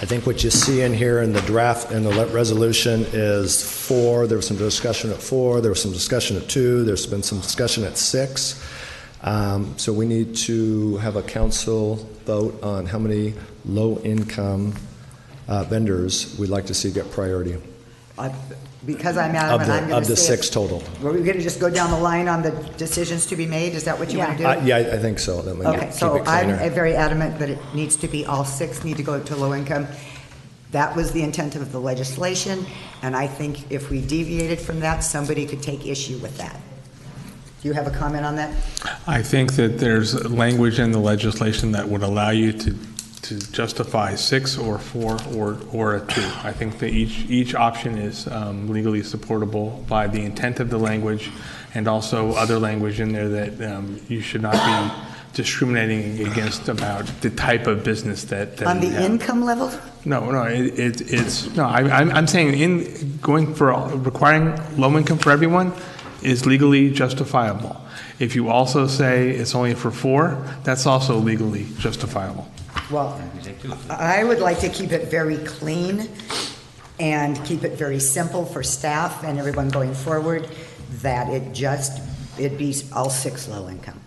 I think what you see in here in the draft and the resolution is 4. There was some discussion at 4. There was some discussion at 2. There's been some discussion at 6. So we need to have a council vote on how many low-income vendors we'd like to see get priority. Because I'm adamant, I'm going to say... Of the 6 total. Were we going to just go down the line on the decisions to be made? Is that what you want to do? Yeah, I think so. That might Okay, keep so it cleaner. I'm very adamant that it needs to be all 6 need to go to low income. That was the intent of the legislation, and I think if we deviated from that, somebody could take issue with that. Do you have a comment on that? I think that there's language in the legislation that would allow you to justify 6 or 4 or a 2. I think that each option is legally supportable by the intent of the language, and also other language in there that you should not be discriminating against about the type of business that On the you have. income level? No, I'm saying in going for requiring low income for everyone is legally justifiable. If you also say it's only for 4, that's also legally justifiable. Well, I would like to keep it very clean and keep it very simple for staff and everyone going forward, that it'd be all 6 low income.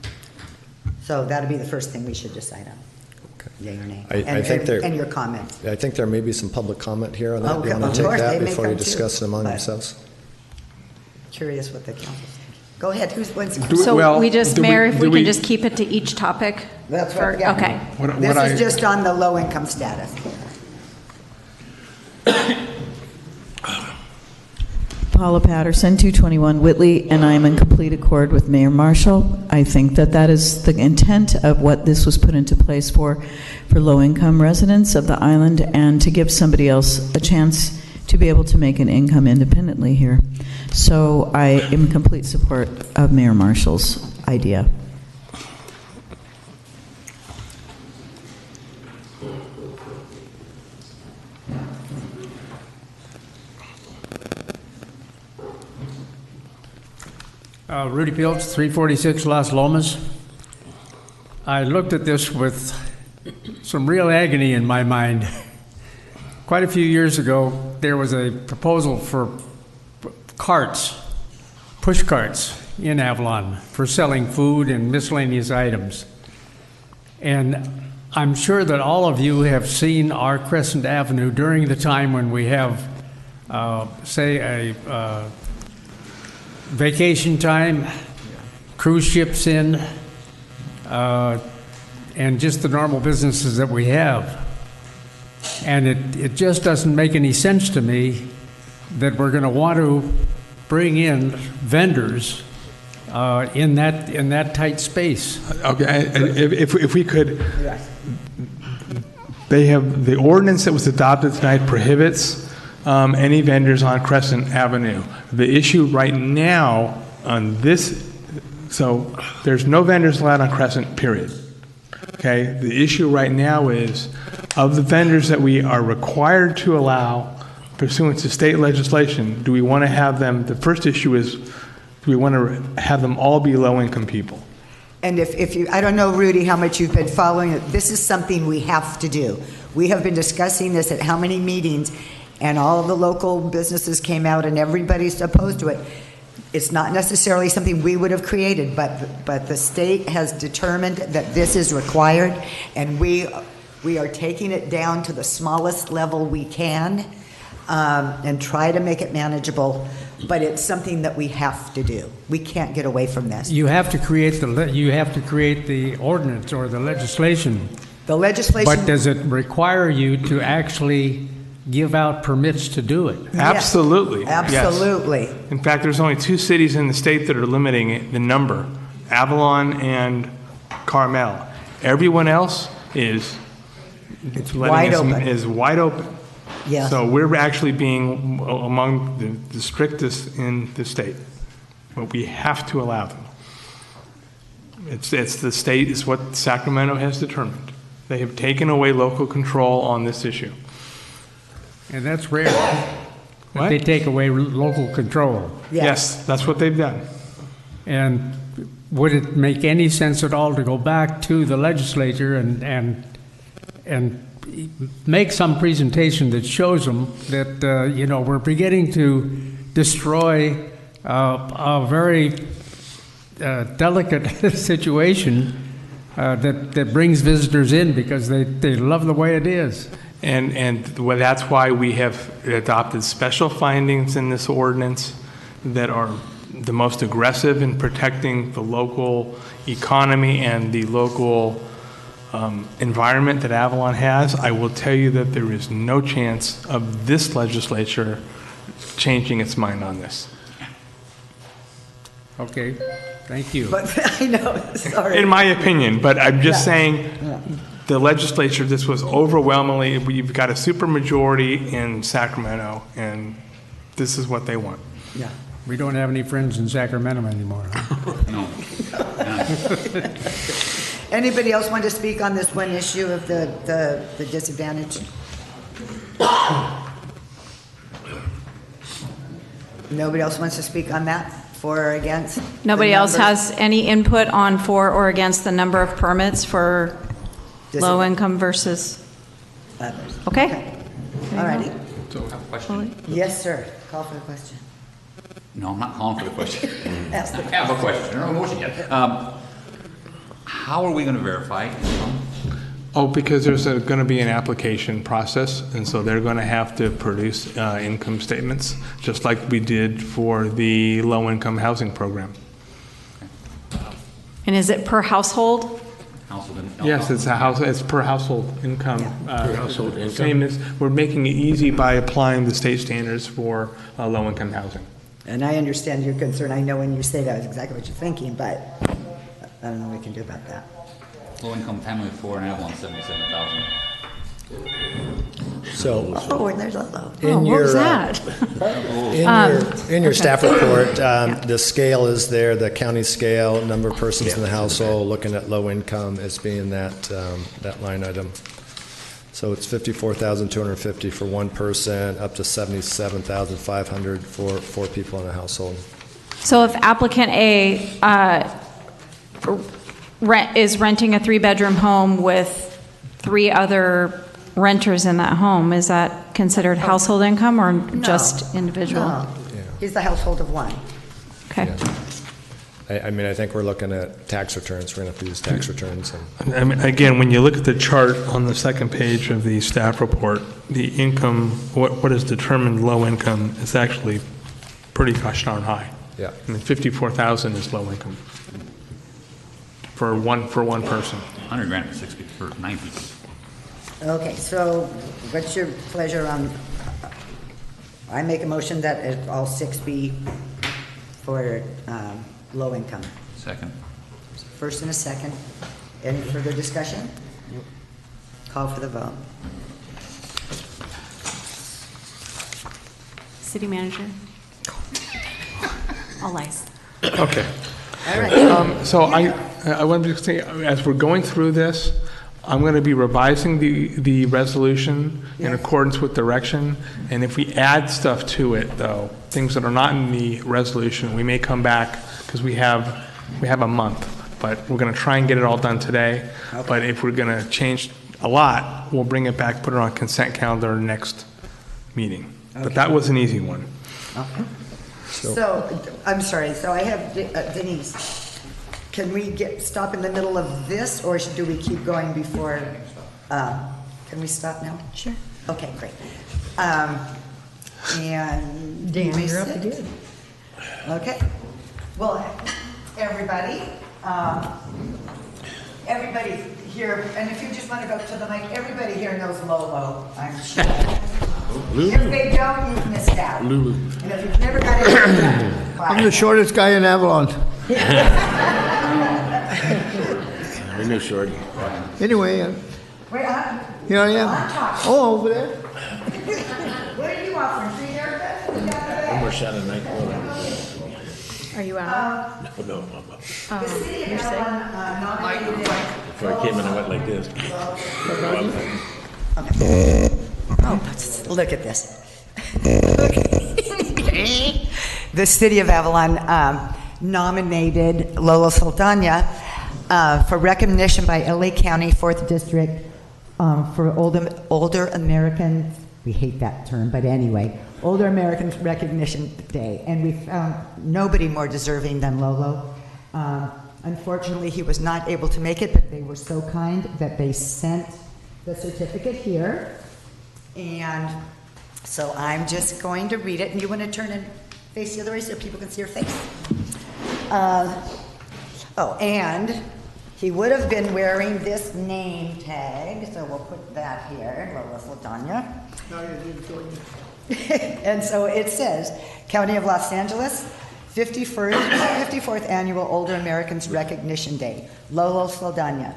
So that'd be the first thing we should decide on. Yay or nay? And your comment. I think there may be some public comment here on that. Okay, You want of to take course, that they may before you come too, discuss it among but- yourselves? Curious what the council's thinking. Go ahead, who's wants So we just, Mayor, if we can just keep it to each topic? That's right, yeah. Okay. This is just on the low income status. Paula Patterson, 221 Whitley, and I am in complete accord with Mayor Marshall. I think that that is the intent of what this was put into place for low-income residents of the island, and to give somebody else a chance to be able to make an income independently here. So I am in complete support of Mayor Marshall's idea. Rudy Pilch, 346 Las Lomas. I looked at this with some real agony in my mind. Quite a few years ago, there was a proposal for carts, push carts in Avalon for selling food and miscellaneous items. And I'm sure that all of you have seen our Crescent Avenue during the time when we have, say, a vacation time, cruise ships in, and just the normal businesses that we have. And it just doesn't make any sense to me that we're going to want to bring in vendors in that tight space. Okay, if we could, they have, the ordinance that was adopted tonight prohibits any vendors on Crescent Avenue. The issue right now on this, so there's no vendors allowed on Crescent, period. Okay, the issue right now is, of the vendors that we are required to allow pursuant to state legislation, do we want to have them, the first issue is, do we want to have them all be low-income people? And if you, I don't know, Rudy, how much you've been following it. This is something we have to do. We have been discussing this at how many meetings, and all of the local businesses came out and everybody's opposed to it. It's not necessarily something we would have created, but the state has determined that this is required, and we are taking it down to the smallest level we can, and try to make it manageable, but it's something that we have to do. We can't get away from this. You have to create the ordinance or the legislation. The legislation. But does it require you to actually give out permits to do it? Absolutely. Absolutely. Yes. In fact, there's only 2 cities in the state that are limiting it, the number, Avalon and Carmel. Everyone else is wide open. Is wide open. Yeah. So we're actually being among the strictest in the state, but we have to allow them. It's the state, it's what Sacramento has determined. They have taken away local control on this issue. And that's rare. that they take away local control. Yes, that's what they've done. And would it make any sense at all to go back to the legislature and make some presentation that shows them that, you know, we're beginning to destroy a very delicate situation that brings visitors in because they love the way it is. And that's why we have adopted special findings in this ordinance that are the most aggressive in protecting the local economy and the local environment that Avalon has. I will tell you that there is no chance of this legislature changing its mind on this. Okay, thank you. But I know, sorry. In my opinion, but I'm just Yeah. saying Yeah. the legislature, this was overwhelmingly, we've got a supermajority in Sacramento, and this is what they want. Yeah. We don't have any friends in Sacramento anymore, huh? No. Anybody else want to speak on this one issue of the disadvantage? Nobody else wants to speak on that, for or against? Nobody the else numbers? has any input on for or against the number of permits for low income versus? Others. Okay. All righty. So I have a question. Yes, sir. Call for the question. No, I'm not calling for the question. Ask the I have a question. No motion yet. How are we going to verify income? Oh, because there's going to be an application process, and so they're going to have to produce income statements, just like we did for the low-income housing program. And is it per household? Yes, it's it's per household income. Per household income. Same as, we're making it easy by applying the state standards for low-income housing. And I understand your concern. I know when you say that is exactly what you're thinking, but I don't know what we can do about that. Low-income family of 4 in Avalon, 77,000. So, Oh, and there's a low. in what was your, that? in your staff report, the scale is there, the county scale, number of persons in the household, looking at low income as being that line item. So it's 54,250 for one person, up to 77,500 for 4 people in a household. So if applicant A is renting a 3-bedroom home with 3 other renters in that home, is that considered household income or just individual? No. He's the household of one. Okay. I mean, I think we're looking at tax returns. We're going to have to use tax returns. I mean, again, when you look at the chart on the second page of the staff report, the income, what is determined low income is actually pretty gosh darn high. Yeah. I mean, 54,000 is low income for one person. 100 grand for 6 people, for 9 people. Okay, so what's your pleasure on, I make a motion that all 6 be for low income. Second. First and a second. Any further discussion? Call for the vote. City manager? All ayes. Okay. All right. So I want to say, as we're going through this, I'm going to be revising the resolution in accordance with direction, and if we add stuff to it, though, things that are not in the resolution, we may come back, because we have a month, but we're going to try and get it all done today. Okay. But if we're going to change a lot, we'll bring it back, put it on consent calendar next meeting. Okay. But that was an easy one. Okay. So, I'm sorry, so I have Denise. Can we stop in the middle of this, or do we keep going before, can we stop now? Sure. Okay, great. And. Dan, we you're up sit. again. Okay. Well, everybody here, and if you just want to go to the mic, everybody here knows Lolo, I'm sure. If they don't, you've missed out. Lulu. And if you've never got it, I'm the shortest guy in Avalon. We know Shorty. Anyway, Wait, here I am. I'm talking. Oh, over there. What are you offering, free haircut? One more shot of night. Are you out? No. The city of You're sick? Avalon nominated. Before I came in, I went like this. Oh, look at this. The City of Avalon nominated Lolo Saldana for recognition by LA County 4th District for older Americans. We hate that term, but anyway, Older Americans Recognition Day. And we found nobody more deserving than Lolo. Unfortunately, he was not able to make it, but they were so kind that they sent the certificate here. And so I'm just going to read it. And you want to turn and face the other way so people can see your face? And he would have been wearing this name tag, so we'll put that here, Lolo Saldana. And so it says, County of Los Angeles, 54th Annual Older Americans Recognition Day, Lolo Saldana.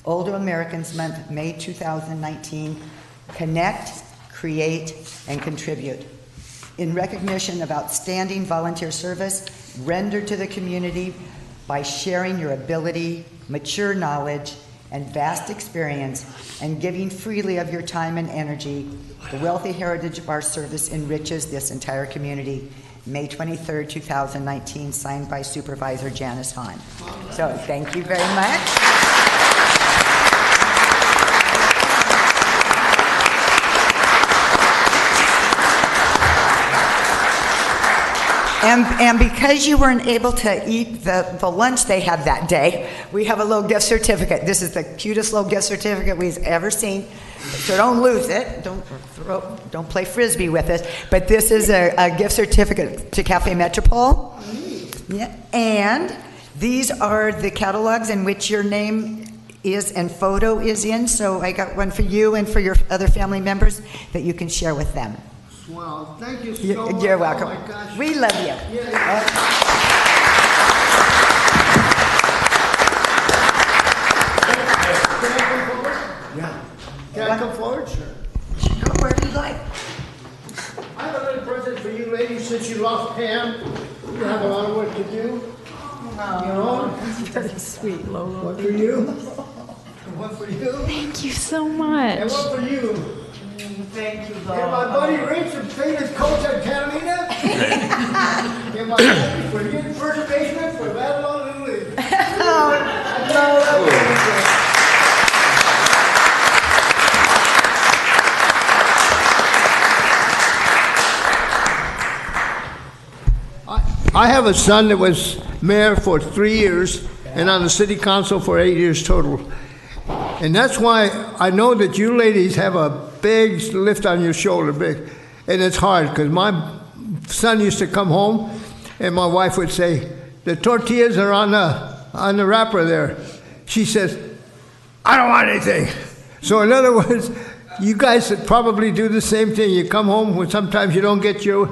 Older Americans Month, May 2019. Connect, create, and contribute. In recognition of outstanding volunteer service rendered to the community by sharing your ability, mature knowledge, and vast experience, and giving freely of your time and energy, the wealthy heritage of our service enriches this entire community. May 23rd, 2019, signed by Supervisor Janice Hahn. So thank you very much. And because you weren't able to eat the lunch they had that day, we have a little gift certificate. This is the cutest little gift certificate we've ever seen. So don't lose it. Don't play Frisbee with it. But this is a gift certificate to Cafe Metropole. Yeah. And these are the catalogs in which your name is and photo is in. So I got one for you and for your other family members that you can share with them. Wow, thank you so much. You're welcome. Oh my gosh. We love you. Yeah. Can I come forward? Sure. Come wherever you like. I have a little present for you ladies since you lost Pam. You have a lot of work to do. You know? That's very sweet, Lolo. One for you. And one for you. Thank you so much. And one for you. Thank you, Lord. And my buddy Rich from Famous Coach at Catalina. And my buddy for your first baseman for Babylon Little League. I have a son that was mayor for 3 years and on the city council for 8 years total. And that's why I know that you ladies have a big lift on your shoulder, big. And it's hard because my son used to come home and my wife would say, the tortillas are on the wrapper there. She says, I don't want anything. So in other words, you guys probably do the same thing. You come home when sometimes you don't get your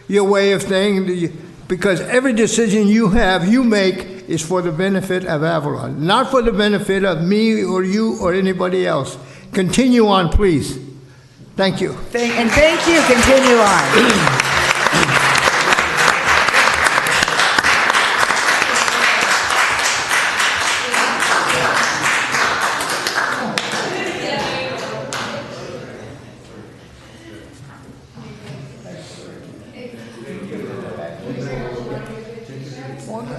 way of things, because every decision you make is for the benefit of Avalon, not for the benefit of me or you or anybody else. Continue on, please. Thank you. And thank you. Continue on.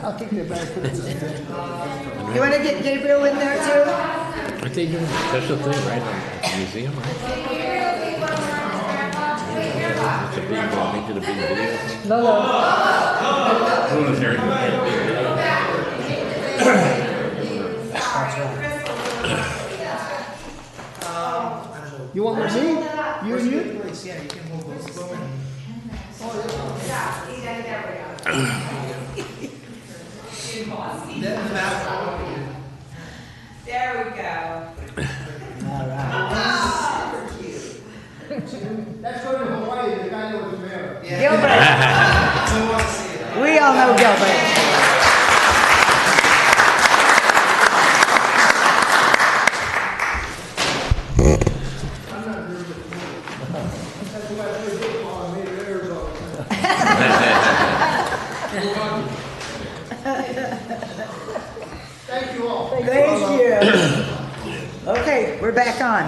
I'll take that back. You want to get Gabriel in there too? Aren't they doing a special thing right at the museum, right? It's a big, they did a big video. You want more me? You and you? There we go. All right. Let's go to Hawaii. The guy that was mayor. Gilbert. We all know Gilbert. Thank you all. Thank you. Okay, we're back on.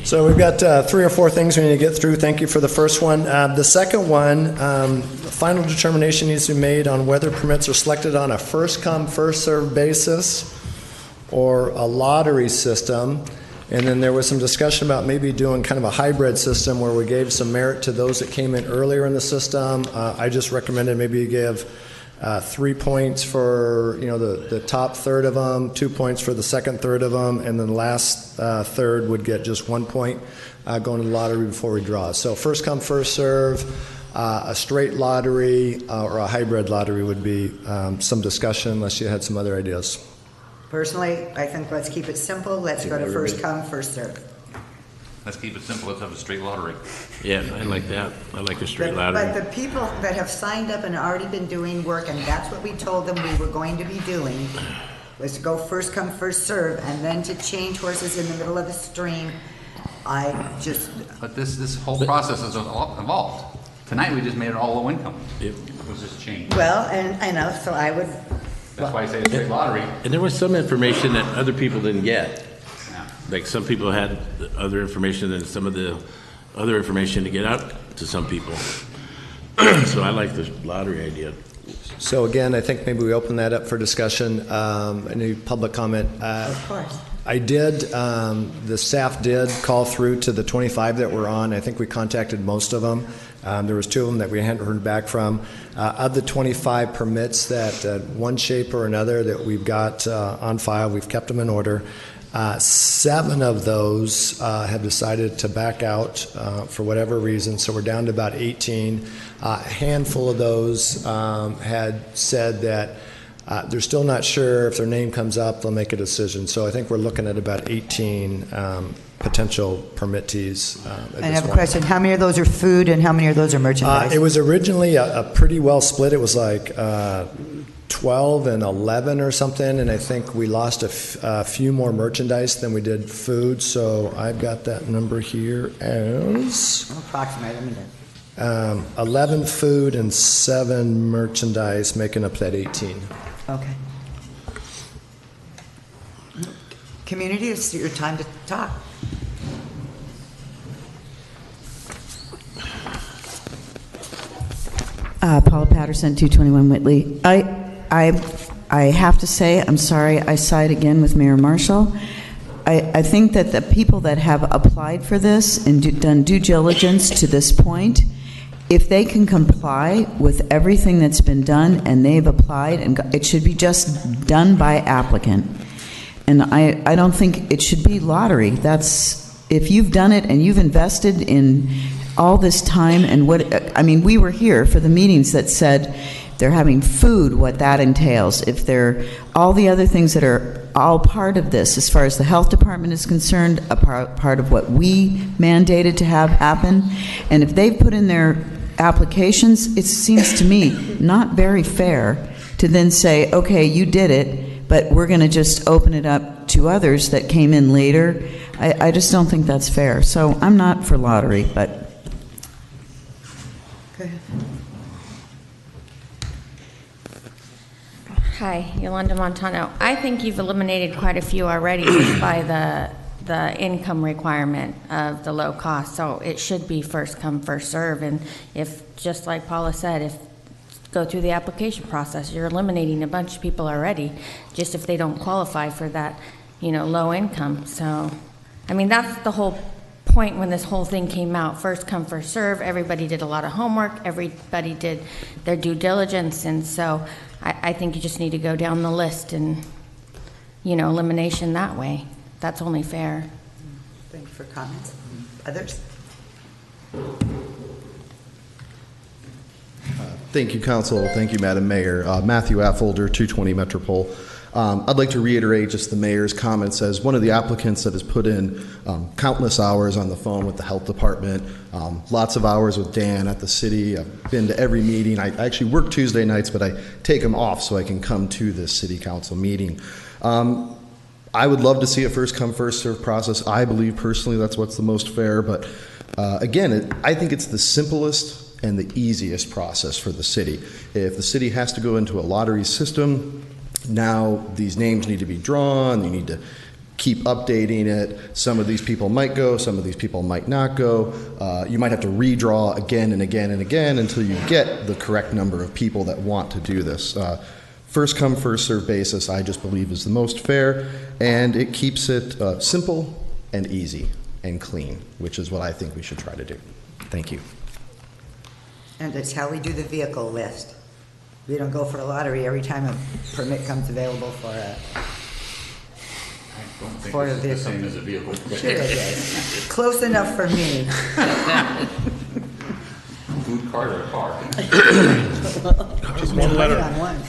So we've got 3 or 4 things we need to get through. Thank you for the first one. The second one, final determination needs to be made on whether permits are selected on a first-come, first-served basis or a lottery system. And then there was some discussion about maybe doing kind of a hybrid system where we gave some merit to those that came in earlier in the system. I just recommended maybe you give 3 points for the top third of them, 2 points for the second third of them, and then the last third would get just 1 point going to the lottery before we draw. So first come, first serve, a straight lottery or a hybrid lottery would be some discussion unless you had some other ideas. Personally, I think let's keep it simple. Let's go to first come, first serve. Let's keep it simple. Let's have a straight lottery. Yeah, I like that. I like a straight lottery. But the people that have signed up and already been doing work, and that's what we told them we were going to be doing, was to go first come, first serve, and then to change horses in the middle of the stream. But this whole process is involved. Tonight we just made it all low income. It was just changed. Well, and I know, so I would. That's why I say a straight lottery. And there was some information that other people didn't get. Like some people had other information than some of the other information to get out to some people. So I like the lottery idea. So again, I think maybe we open that up for discussion. Any public comment? Of course. I did, the staff did call through to the 25 that were on. I think we contacted most of them. There was 2 of them that we hadn't heard back from. Of the 25 permits that one shape or another that we've got on file, we've kept them in order. 7 of those have decided to back out for whatever reason, so we're down to about 18. A handful of those had said that they're still not sure if their name comes up, they'll make a decision. So I think we're looking at about 18 potential permittees. I have a question. How many of those are food and how many of those are merchandise? It was originally a pretty well split. It was like 12 and 11 or something, and I think we lost a few more merchandise than we did food. So I've got that number here as approximate. 11 food and 7 merchandise, making up that 18. Okay. Community, it's your time to talk. Paula Patterson, 221 Whitley. I have to say, I'm sorry, I side again with Mayor Marshall. I think that the people that have applied for this and done due diligence to this point, if they can comply with everything that's been done and they've applied, and it should be just done by applicant. And I don't think it should be lottery. If you've done it and you've invested in all this time and we were here for the meetings that said they're having food, what that entails, if they're all the other things that are all part of this as far as the health department is concerned, a part of what we mandated to have happen. And if they've put in their applications, it seems to me not very fair to then say, okay, you did it, but we're going to just open it up to others that came in later. I just don't think that's fair. So I'm not for lottery, but. Hi, Yolanda Montano. I think you've eliminated quite a few already just by the income requirement of the low cost. So it should be first come, first serve. And if, just like Paula said, if go through the application process, you're eliminating a bunch of people already, just if they don't qualify for that, low income. So, I mean, that's the whole point when this whole thing came out. First come, first serve. Everybody did a lot of homework. Everybody did their due diligence. And so I think you just need to go down the list and, elimination that way. That's only fair. Thank you for comments. Others? Thank you, Council. Thank you, Madam Mayor. Matthew Affolder, 220 Metropole. I'd like to reiterate just the mayor's comments as one of the applicants that has put in countless hours on the phone with the health department, lots of hours with Dan at the city. I've been to every meeting. I actually work Tuesday nights, but I take them off so I can come to this city council meeting. I would love to see a first come, first serve process. I believe personally that's what's the most fair, but again, I think it's the simplest and the easiest process for the city. If the city has to go into a lottery system, now these names need to be drawn, you need to keep updating it. Some of these people might go, some of these people might not go. You might have to redraw again and again and again until you get the correct number of people that want to do this. First come, first served basis, I just believe, is the most fair, and it keeps it simple and easy and clean, which is what I think we should try to do. Thank you. And it's how we do the vehicle list. We don't go for a lottery every time a permit comes available for a for a vehicle. The same as a vehicle. Sure it is. Close enough for me. Food cart or a car? Just one letter. On one.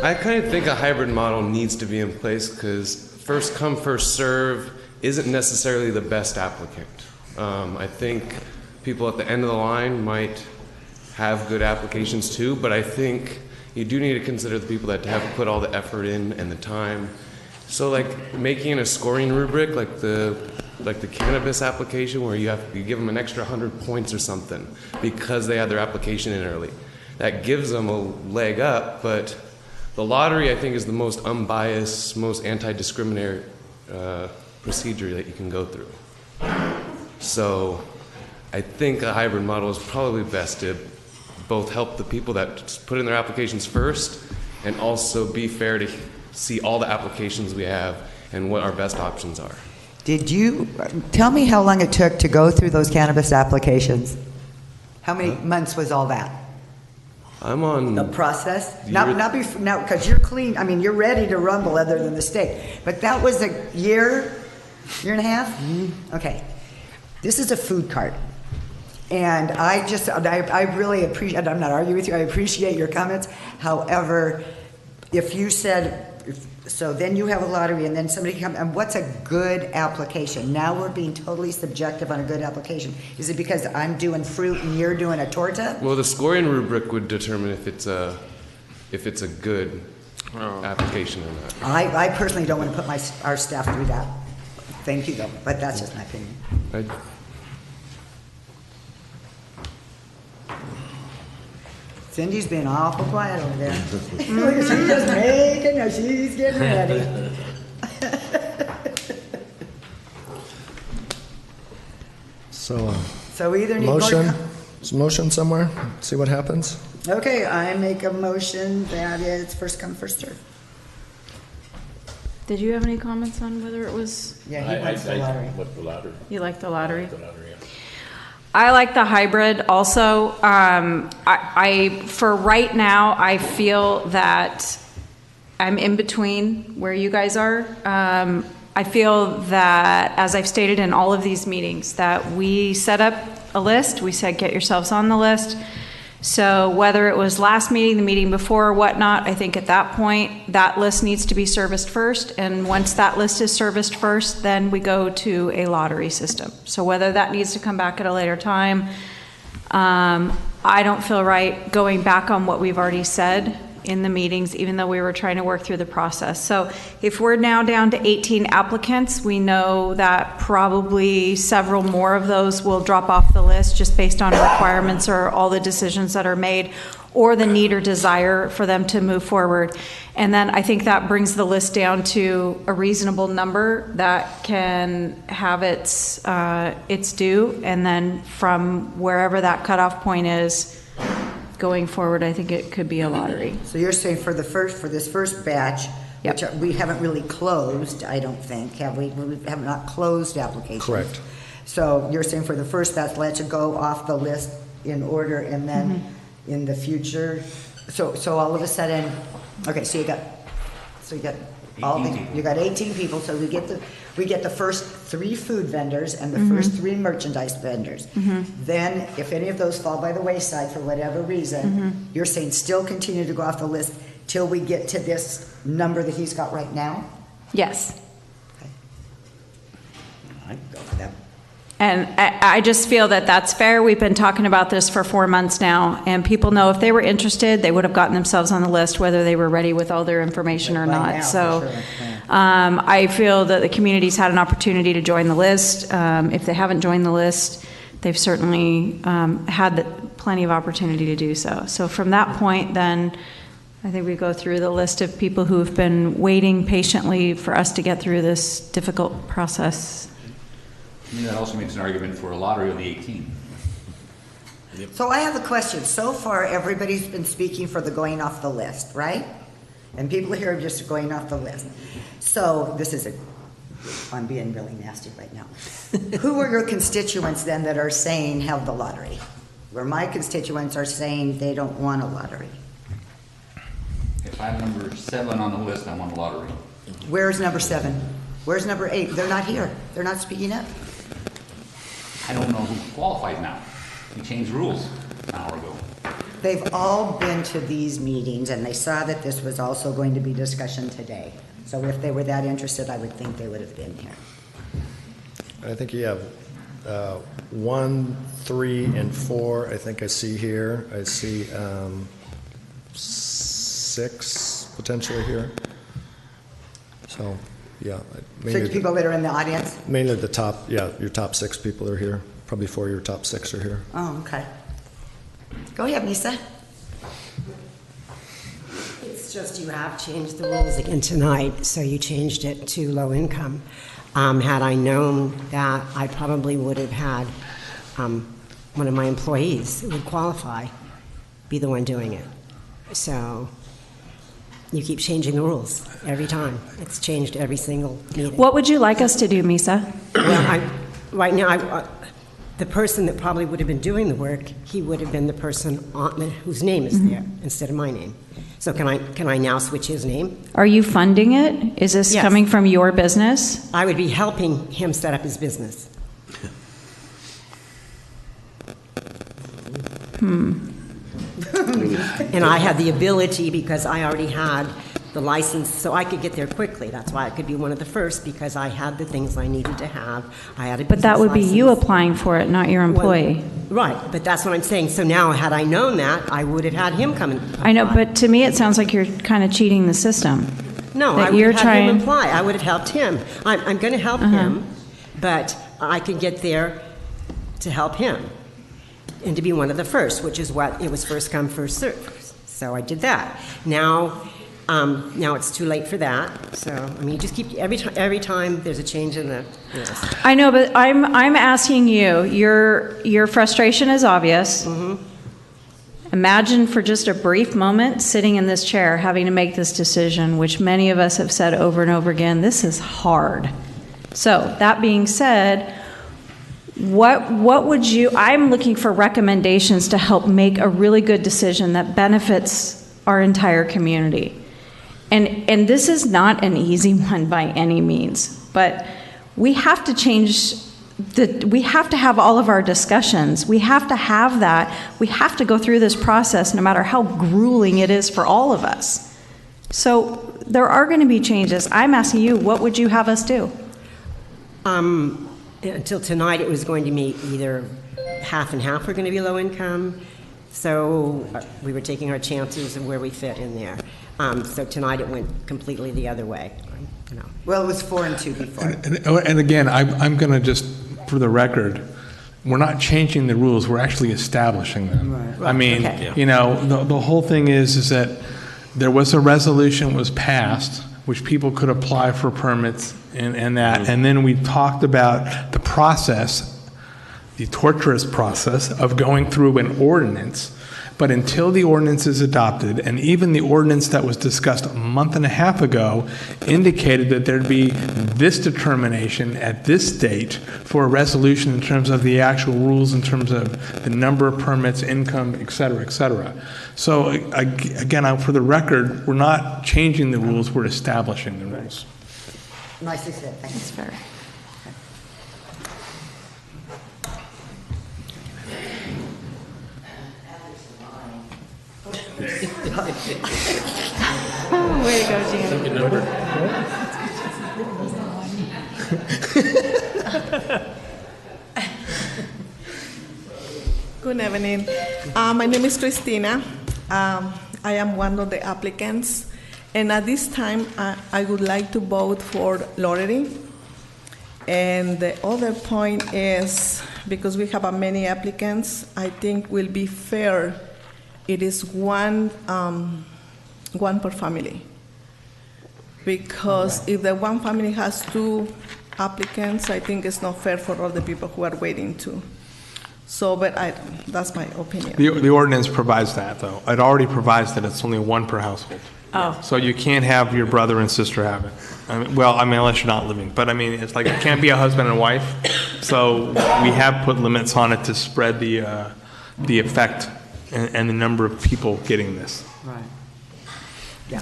I kind of think a hybrid model needs to be in place because first come, first serve isn't necessarily the best applicant. I think people at the end of the line might have good applications too, but I think you do need to consider the people that have put all the effort in and the time. So like making a scoring rubric like the cannabis application where you give them an extra 100 points or something because they had their application in early. That gives them a leg up, but the lottery I think is the most unbiased, most anti-discriminatory procedure that you can go through. So I think a hybrid model is probably best to both help the people that put in their applications first and also be fair to see all the applications we have and what our best options are. Did you tell me how long it took to go through those cannabis applications? How many months was all that? I'm on the process. Not now because you're clean. I mean, you're ready to rumble other than the state. But that was a year and a half. Mm-hmm. Okay. This is a food cart. And I really appreciate, I'm not arguing with you, I appreciate your comments. However, if you said, so then you have a lottery and then somebody comes, and what's a good application? Now we're being totally subjective on a good application. Is it because I'm doing fruit and you're doing a torta? Well, the scoring rubric would determine if it's a good application or not. I personally don't want to put our staff through that. Thank you though, but that's just my opinion. Cindy's been awful quiet over there. Look, she's just making, now she's getting ready. So either need motion, more. motion somewhere. See what happens. Okay, I make a motion that it's first come, first serve. Did you have any comments on whether it was? Yeah, he wants the lottery. Like the lottery. You like the lottery? I like the lottery, yeah. I like the hybrid also. For right now, I feel that I'm in between where you guys are. I feel that, as I've stated in all of these meetings, that we set up a list. We said, get yourselves on the list. So whether it was last meeting, the meeting before, or whatnot, I think at that point, that list needs to be serviced first. And once that list is serviced first, then we go to a lottery system. So whether that needs to come back at a later time, I don't feel right going back on what we've already said in the meetings, even though we were trying to work through the process. So if we're now down to 18 applicants, we know that probably several more of those will drop off the list just based on requirements or all the decisions that are made or the need or desire for them to move forward. And then I think that brings the list down to a reasonable number that can have its due. And then from wherever that cutoff point is, going forward, I think it could be a lottery. So you're saying for this first batch, yep. Which we haven't really closed, I don't think, have we? We have not closed applications. Correct. So you're saying for the first batch, let you go off the list in order, and then in the future, so all of a sudden, okay, so you got you got 18 people, so we get the first 3 food vendors and the first 3 merchandise vendors. Then if any of those fall by the wayside for whatever reason, you're saying still continue to go off the list till we get to this number that he's got right now? Yes. Okay. I'd go for that. And I just feel that that's fair. We've been talking about this for 4 months now, and people know if they were interested, they would have gotten themselves on the list, whether they were ready with all their information or not. So I feel that the community's had an opportunity to join the list. If they haven't joined the list, they've certainly had plenty of opportunity to do so. So from that point, then I think we go through the list of people who have been waiting patiently for us to get through this difficult process. That also makes an argument for a lottery on the 18th. So I have a question. So far, everybody's been speaking for the going off the list, right? And people here are just going off the list. So this is I'm being really nasty right now. Who are your constituents then that are saying have the lottery? Where my constituents are saying they don't want a lottery. If I'm number 7 on the list, I want a lottery. Where's number 7? Where's number 8? They're not here. They're not speaking up. I don't know who qualifies now. We changed rules an hour ago. They've all been to these meetings, and they saw that this was also going to be discussion today. So if they were that interested, I would think they would have been here. I think you have 1, 3, and 4. I think I see here. I see 6 potentially here. So, yeah. 6 people that are in the audience? Mainly the top, your top 6 people are here. Probably 4 of your top 6 are here. Oh, okay. Go ahead, Misa. It's just you have changed the rules again tonight, so you changed it to low income. Had I known that, I probably would have had one of my employees who would qualify be the one doing it. So you keep changing the rules every time. It's changed every single meeting. What would you like us to do, Misa? Well, right now, the person that probably would have been doing the work, he would have been the person whose name is there instead of my name. So can I now switch his name? Are you funding it? Is this Yes. coming from your business? I would be helping him set up his business. And I had the ability, because I already had the license, so I could get there quickly. That's why I could be one of the first, because I had the things I needed to have. I had a But that business would be you license. applying for it, not your employee. Right, but that's what I'm saying. So now, had I known that, I would have had him come and I know, but to me, it sounds like you're kind of cheating the system. No, That I would you're have had him trying- apply. I would have helped him. I'm going to help him, but I could get there to help him and to be one of the first, which is what it was first come, first served. So I did that. Now it's too late for that. So I mean, you just keep every time there's a change in the list. I know, but I'm asking you, your frustration is obvious. Imagine for just a brief moment sitting in this chair having to make this decision, which many of us have said over and over again, this is hard. So that being said, what would you, I'm looking for recommendations to help make a really good decision that benefits our entire community. And this is not an easy one by any means, but we have to change we have to have all of our discussions. We have to have that. We have to go through this process no matter how grueling it is for all of us. So there are going to be changes. I'm asking you, what would you have us do? Until tonight, it was going to be either half and half were going to be low income. So we were taking our chances of where we fit in there. So tonight it went completely the other way. You know. Well, it was 4 and 2 before. And again, I'm going to just, for the record, we're not changing the rules, we're actually establishing them. Right. I mean, Okay. you know, the whole thing is that there was a resolution was passed, which people could apply for permits and that, and then we talked about the process, the torturous process of going through an ordinance. But until the ordinance is adopted, and even the ordinance that was discussed a month and a half ago indicated that there'd be this determination at this date for a resolution in terms of the actual rules, in terms of the number of permits, income, et cetera, et cetera. So again, for the record, we're not changing the rules, we're establishing the rules. Nicely said, thanks. That's fair. Way to go, Jan. Good evening. My name is Christina. I am one of the applicants. And at this time, I would like to vote for lottery. And the other point is, because we have many applicants, I think will be fair. It is one one per family. Because if the one family has 2 applicants, I think it's not fair for all the people who are waiting to. So, but that's my opinion. The ordinance provides that, though. It already provides that it's only 1 per household. Oh. So you can't have your brother and sister have it. Unless you're not living. But I mean, it's like it can't be a husband and wife. So we have put limits on it to spread the effect and the number of people getting this. Right. Yeah.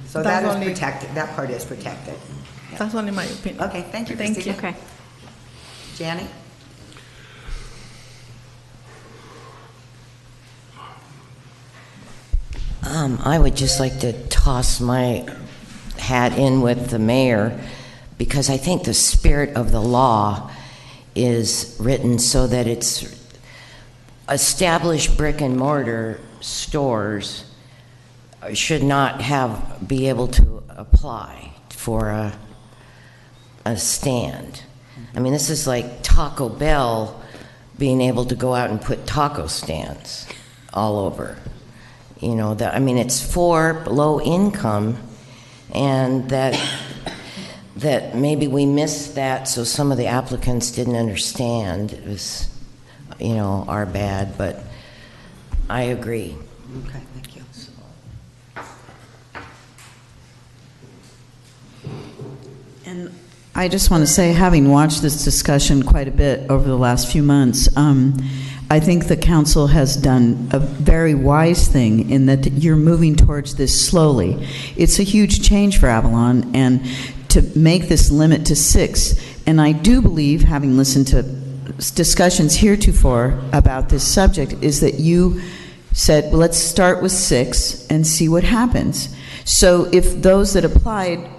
So That's that is only- protected, that part is protected. That's only my opinion. Okay, thank you, Thank Christina. you. Okay. Janet? I would just like to toss my hat in with the mayor, because I think the spirit of the law is written so that it's established brick and mortar stores should not be able to apply for a stand. I mean, this is like Taco Bell being able to go out and put taco stands all over. You know, it's for low income, and that maybe we missed that, so some of the applicants didn't understand. It was, our bad, but I agree. Okay, thank you. And I just want to say, having watched this discussion quite a bit over the last few months, I think the council has done a very wise thing in that you're moving towards this slowly. It's a huge change for Avalon, and to make this limit to 6, and I do believe, having listened to discussions heretofore about this subject, is that you said, well, let's start with 6 and see what happens. So if those that applied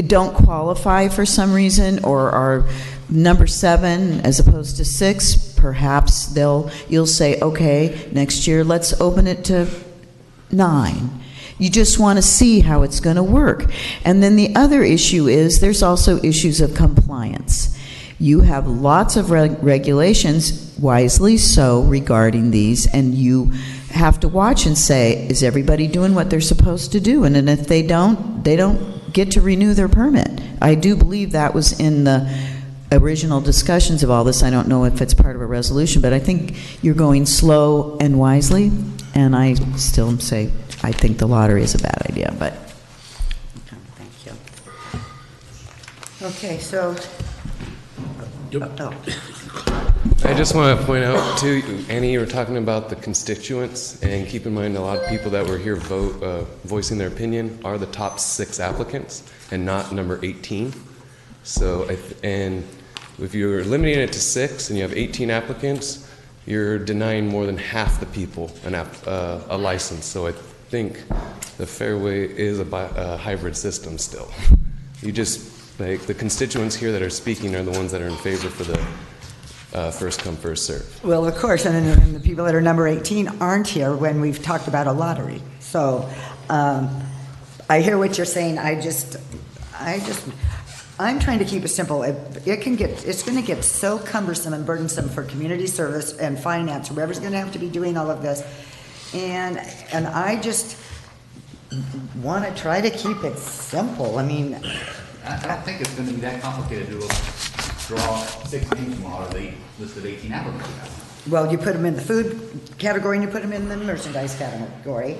don't qualify for some reason, or are number 7 as opposed to 6, perhaps you'll say, okay, next year let's open it to 9. You just want to see how it's going to work. And then the other issue is there's also issues of compliance. You have lots of regulations, wisely so, regarding these, and you have to watch and say, is everybody doing what they're supposed to do? And then if they don't get to renew their permit. I do believe that was in the original discussions of all this. I don't know if it's part of a resolution, but I think you're going slow and wisely, and I still say I think the lottery is a bad idea, but. Thank you. Okay, so. I just want to point out, too, Annie, you were talking about the constituents, and keep in mind a lot of people that were here voicing their opinion are the top 6 applicants and not number 18. So, and if you're limiting it to 6 and you have 18 applicants, you're denying more than half the people a license. So I think the fair way is a hybrid system still. You just, the constituents here that are speaking are the ones that are in favor for the first come, first serve. Well, of course, and the people that are number 18 aren't here when we've talked about a lottery. So I hear what you're saying. I'm trying to keep it simple. It's going to get so cumbersome and burdensome for community service and finance, whoever's going to have to be doing all of this. And I just want to try to keep it simple. I mean, I don't think it's going to be that complicated to draw 6 names from out of the list of 18 applicants. well, you put them in the food category and you put them in the merchandise category,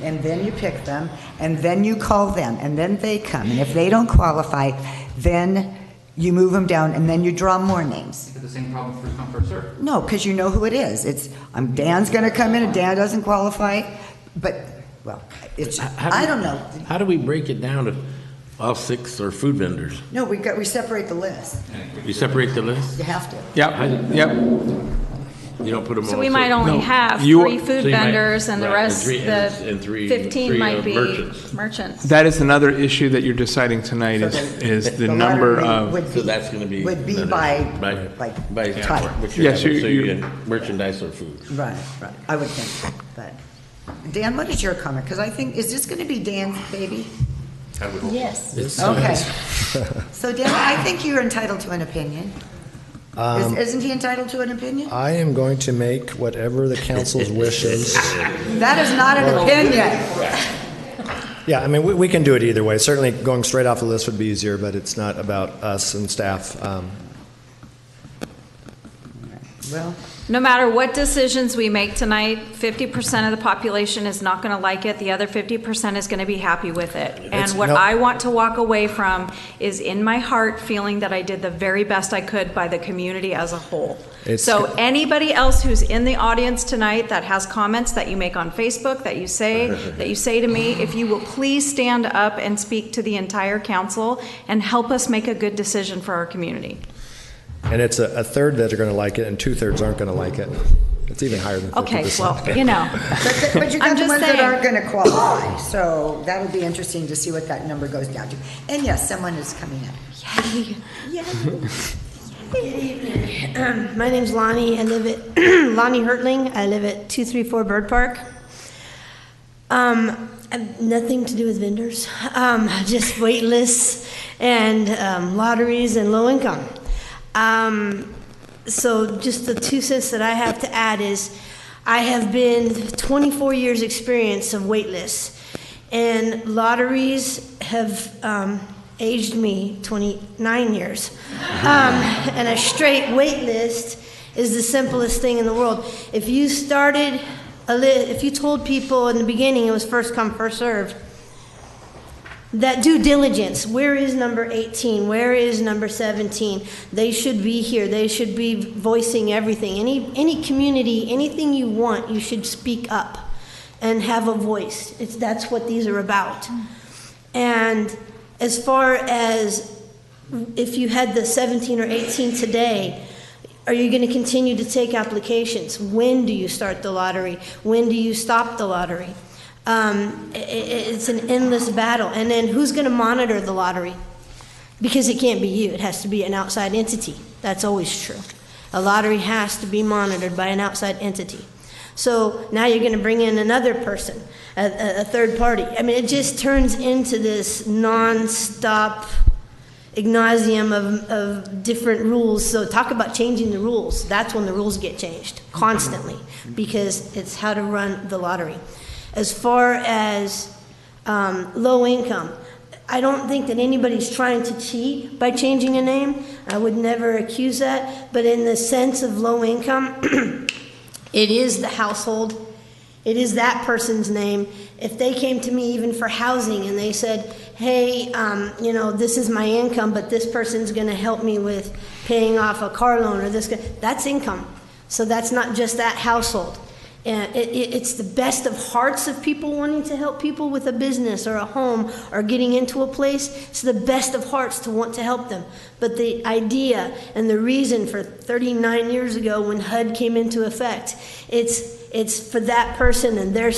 and then you pick them, and then you call them, and then they come. And if they don't qualify, then you move them down, and then you draw more names. It's the same problem first come, first serve. No, because you know who it is. Dan's going to come in, and Dan doesn't qualify, but, well, I don't know. How do we break it down if all 6 are food vendors? No, we separate the list. You separate the list? You have to. Yep. You don't put them So all. we might only have You- 3 food So you might- vendors, and the right, rest, and three- 15 might be merchants. merchants. That is another issue that you're deciding tonight is the number of. So that's going to be. Would be by type. What Yes, so you- you get merchandise or food. Right, I would think, but. Dan, what is your comment? Because I think, is this going to be Dan's baby? Yes. Okay. So Dan, I think you're entitled to an opinion. Isn't he entitled to an opinion? I am going to make whatever the council's wishes. That is not an opinion. Yeah, I mean, we can do it either way. Certainly, going straight off the list would be easier, but it's not about us and staff. Well, No matter what decisions we make tonight, 50% of the population is not going to like it. The other 50% is going to be happy with it. And what I want to walk away from is in my heart feeling that I did the very best I could by the community as a whole. So anybody else who's in the audience tonight that has comments that you make on Facebook, that you say to me, if you will please stand up and speak to the entire council and help us make a good decision for our community. And it's a third that are going to like it, and 2/3 aren't going to like it. It's even higher than 50%. Okay, well, you know. But you got I'm the just ones that saying. aren't going to qualify, so that'll be interesting to see what that number goes down to. And yes, someone is coming in. Good evening. My name's Lonnie. I live at Lonnie Hertling. I live at 234 Bird Park. I have nothing to do with vendors, just wait lists and lotteries and low income. So just the 2 cents that I have to add is I have been 24 years experience of wait lists, and lotteries have aged me 29 years. And a straight wait list is the simplest thing in the world. If you started if you told people in the beginning it was first come, first served, that due diligence, where is number 18? Where is number 17? They should be here. They should be voicing everything. Any community, anything you want, you should speak up and have a voice. That's what these are about. And as far as if you had the 17 or 18 today, are you going to continue to take applications? When do you start the lottery? When do you stop the lottery? It's an endless battle. And then who's going to monitor the lottery? Because it can't be you. It has to be an outside entity. That's always true. A lottery has to be monitored by an outside entity. So now you're going to bring in another person, a third party. I mean, it just turns into this non-stop ignasium of different rules. So talk about changing the rules. That's when the rules get changed constantly, because it's how to run the lottery. As far as low income, I don't think that anybody's trying to cheat by changing a name. I would never accuse that. But in the sense of low income, it is the household. It is that person's name. If they came to me even for housing and they said, hey, this is my income, but this person's going to help me with paying off a car loan or this, that's income. So that's not just that household. And it's the best of hearts of people wanting to help people with a business or a home or getting into a place. It's the best of hearts to want to help them. But the idea and the reason for 39 years ago when HUD came into effect, it's for that person and their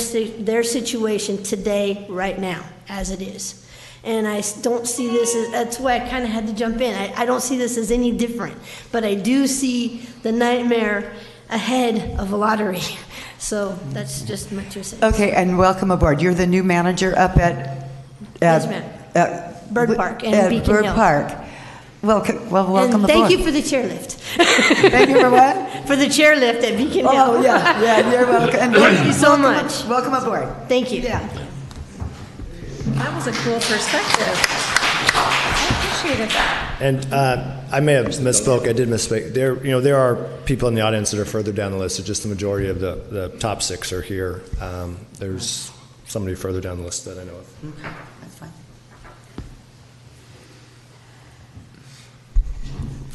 situation today, right now, as it is. And I don't see this as, that's why I kind of had to jump in. I don't see this as any different. But I do see the nightmare ahead of a lottery. So that's just my 2 cents. Okay, and welcome aboard. You're the new manager up at Yes, ma'am. Bird Park and Beacon Bird Hill. Park. Welcome And aboard. thank you for the chairlift. Thank you for what? For the chairlift at Beacon Hill. Oh, yeah, you're welcome. And Thank you so much. Welcome aboard. Thank you. Yeah. That was a cool perspective. I appreciated that. And I may have misspoke. I did misspeak. There are people in the audience that are further down the list. It's just the majority of the top 6 are here. There's somebody further down the list that I know of. Okay, that's fine.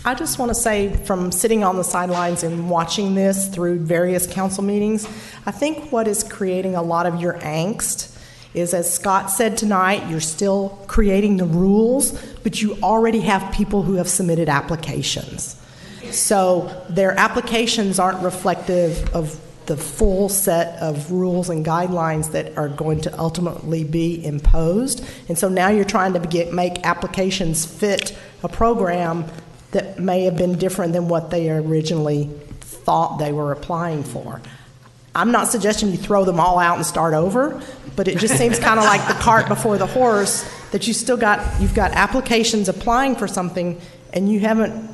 I just want to say, from sitting on the sidelines and watching this through various council meetings, I think what is creating a lot of your angst is, as Scott said tonight, you're still creating the rules, but you already have people who have submitted applications. So their applications aren't reflective of the full set of rules and guidelines that are going to ultimately be imposed. And so now you're trying to make applications fit a program that may have been different than what they originally thought they were applying for. I'm not suggesting you throw them all out and start over, but it just seems kind of like the cart before the horse, that you've got applications applying for something and you haven't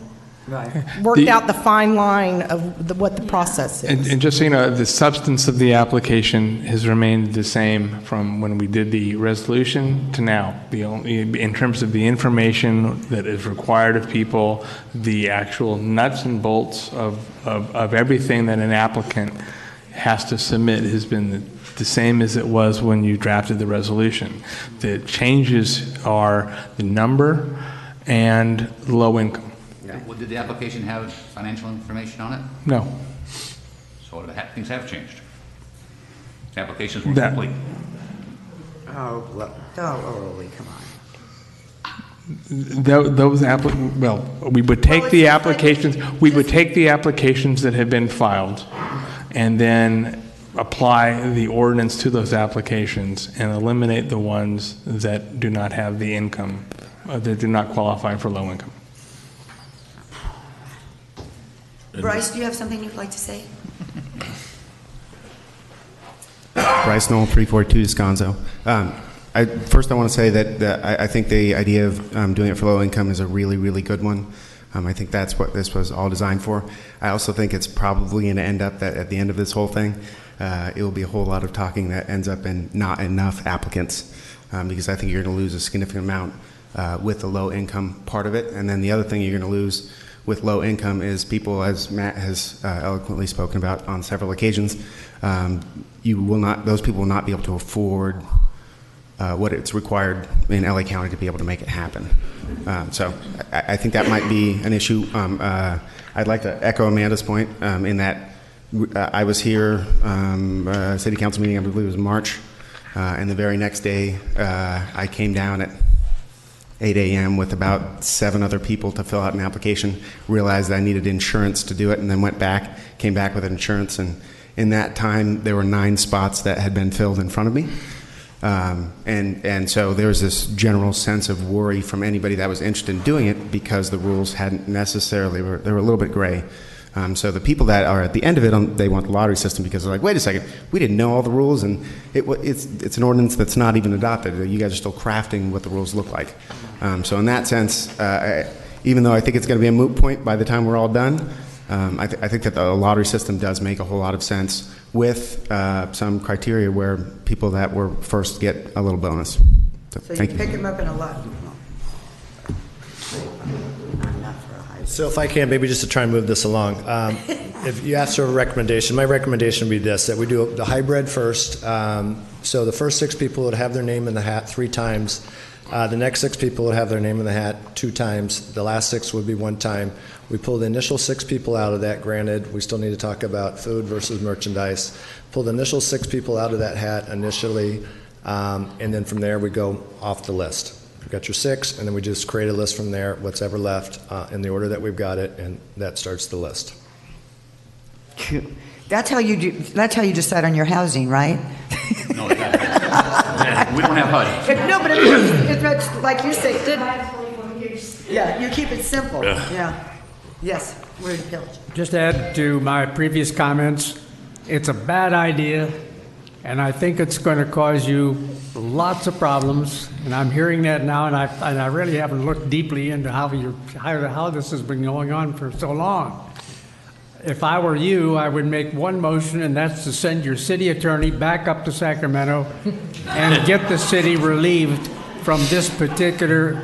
worked out the fine line of what the process is. And just so you know, the substance of the application has remained the same from when we did the resolution to now. In terms of the information that is required of people, the actual nuts and bolts of everything that an applicant has to submit has been the same as it was when you drafted the resolution. The changes are the number and low income. Well, did the application have financial information on it? No. So things have changed. The applications were complete. Oh, well, come on. Those we would take the applications. We would take the applications that have been filed, and then apply the ordinance to those applications and eliminate the ones that do not have the income, that do not qualify for low income. Bryce, do you have something you'd like to say? Bryce Knoll, 342 Descanso. First, I want to say that I think the idea of doing it for low income is a really, really good one. I think that's what this was all designed for. I also think it's probably going to end up that at the end of this whole thing, it will be a whole lot of talking that ends up in not enough applicants, because I think you're going to lose a significant amount with the low income part of it. And then the other thing you're going to lose with low income is people, as Matt has eloquently spoken about on several occasions, those people will not be able to afford what it's required in LA County to be able to make it happen. So I think that might be an issue. I'd like to echo Amanda's point in that I was here, city council meeting, I believe it was March, and the very next day I came down at 8 a.m. with about 7 other people to fill out an application, realized I needed insurance to do it, and then came back with insurance, and in that time there were 9 spots that had been filled in front of me. And so there was this general sense of worry from anybody that was interested in doing it because the rules hadn't necessarily, they were a little bit gray. So the people that are at the end of it, they want the lottery system because they're like, wait a second, we didn't know all the rules, and it's an ordinance that's not even adopted. You guys are still crafting what the rules look like. So in that sense, even though I think it's going to be a moot point by the time we're all done, I think that the lottery system does make a whole lot of sense with some criteria where people that were first get a little bonus. So thank you. Pick them up in a lot. So if I can, maybe just to try and move this along, if you ask for a recommendation, my recommendation would be this, that we do the hybrid first. So the first 6 people would have their name in the hat 3 times. The next 6 people would have their name in the hat 2 times. The last 6 would be 1 time. We pull the initial 6 people out of that. Granted, we still need to talk about food versus merchandise. Pull the initial 6 people out of that hat initially, and then from there we go off the list. We've got your 6, and then we just create a list from there, what's ever left in the order that we've got it, and that starts the list. That's how you decide on your housing, right? No, we don't have HUD. No, but it's like you say. Yeah, you keep it simple. Yeah. Yes, Rudy Pilch. Just to add to my previous comments, it's a bad idea, and I think it's going to cause you lots of problems. And I'm hearing that now, and I really haven't looked deeply into how this has been going on for so long. If I were you, I would make one motion, and that's to send your city attorney back up to Sacramento and get the city relieved from this particular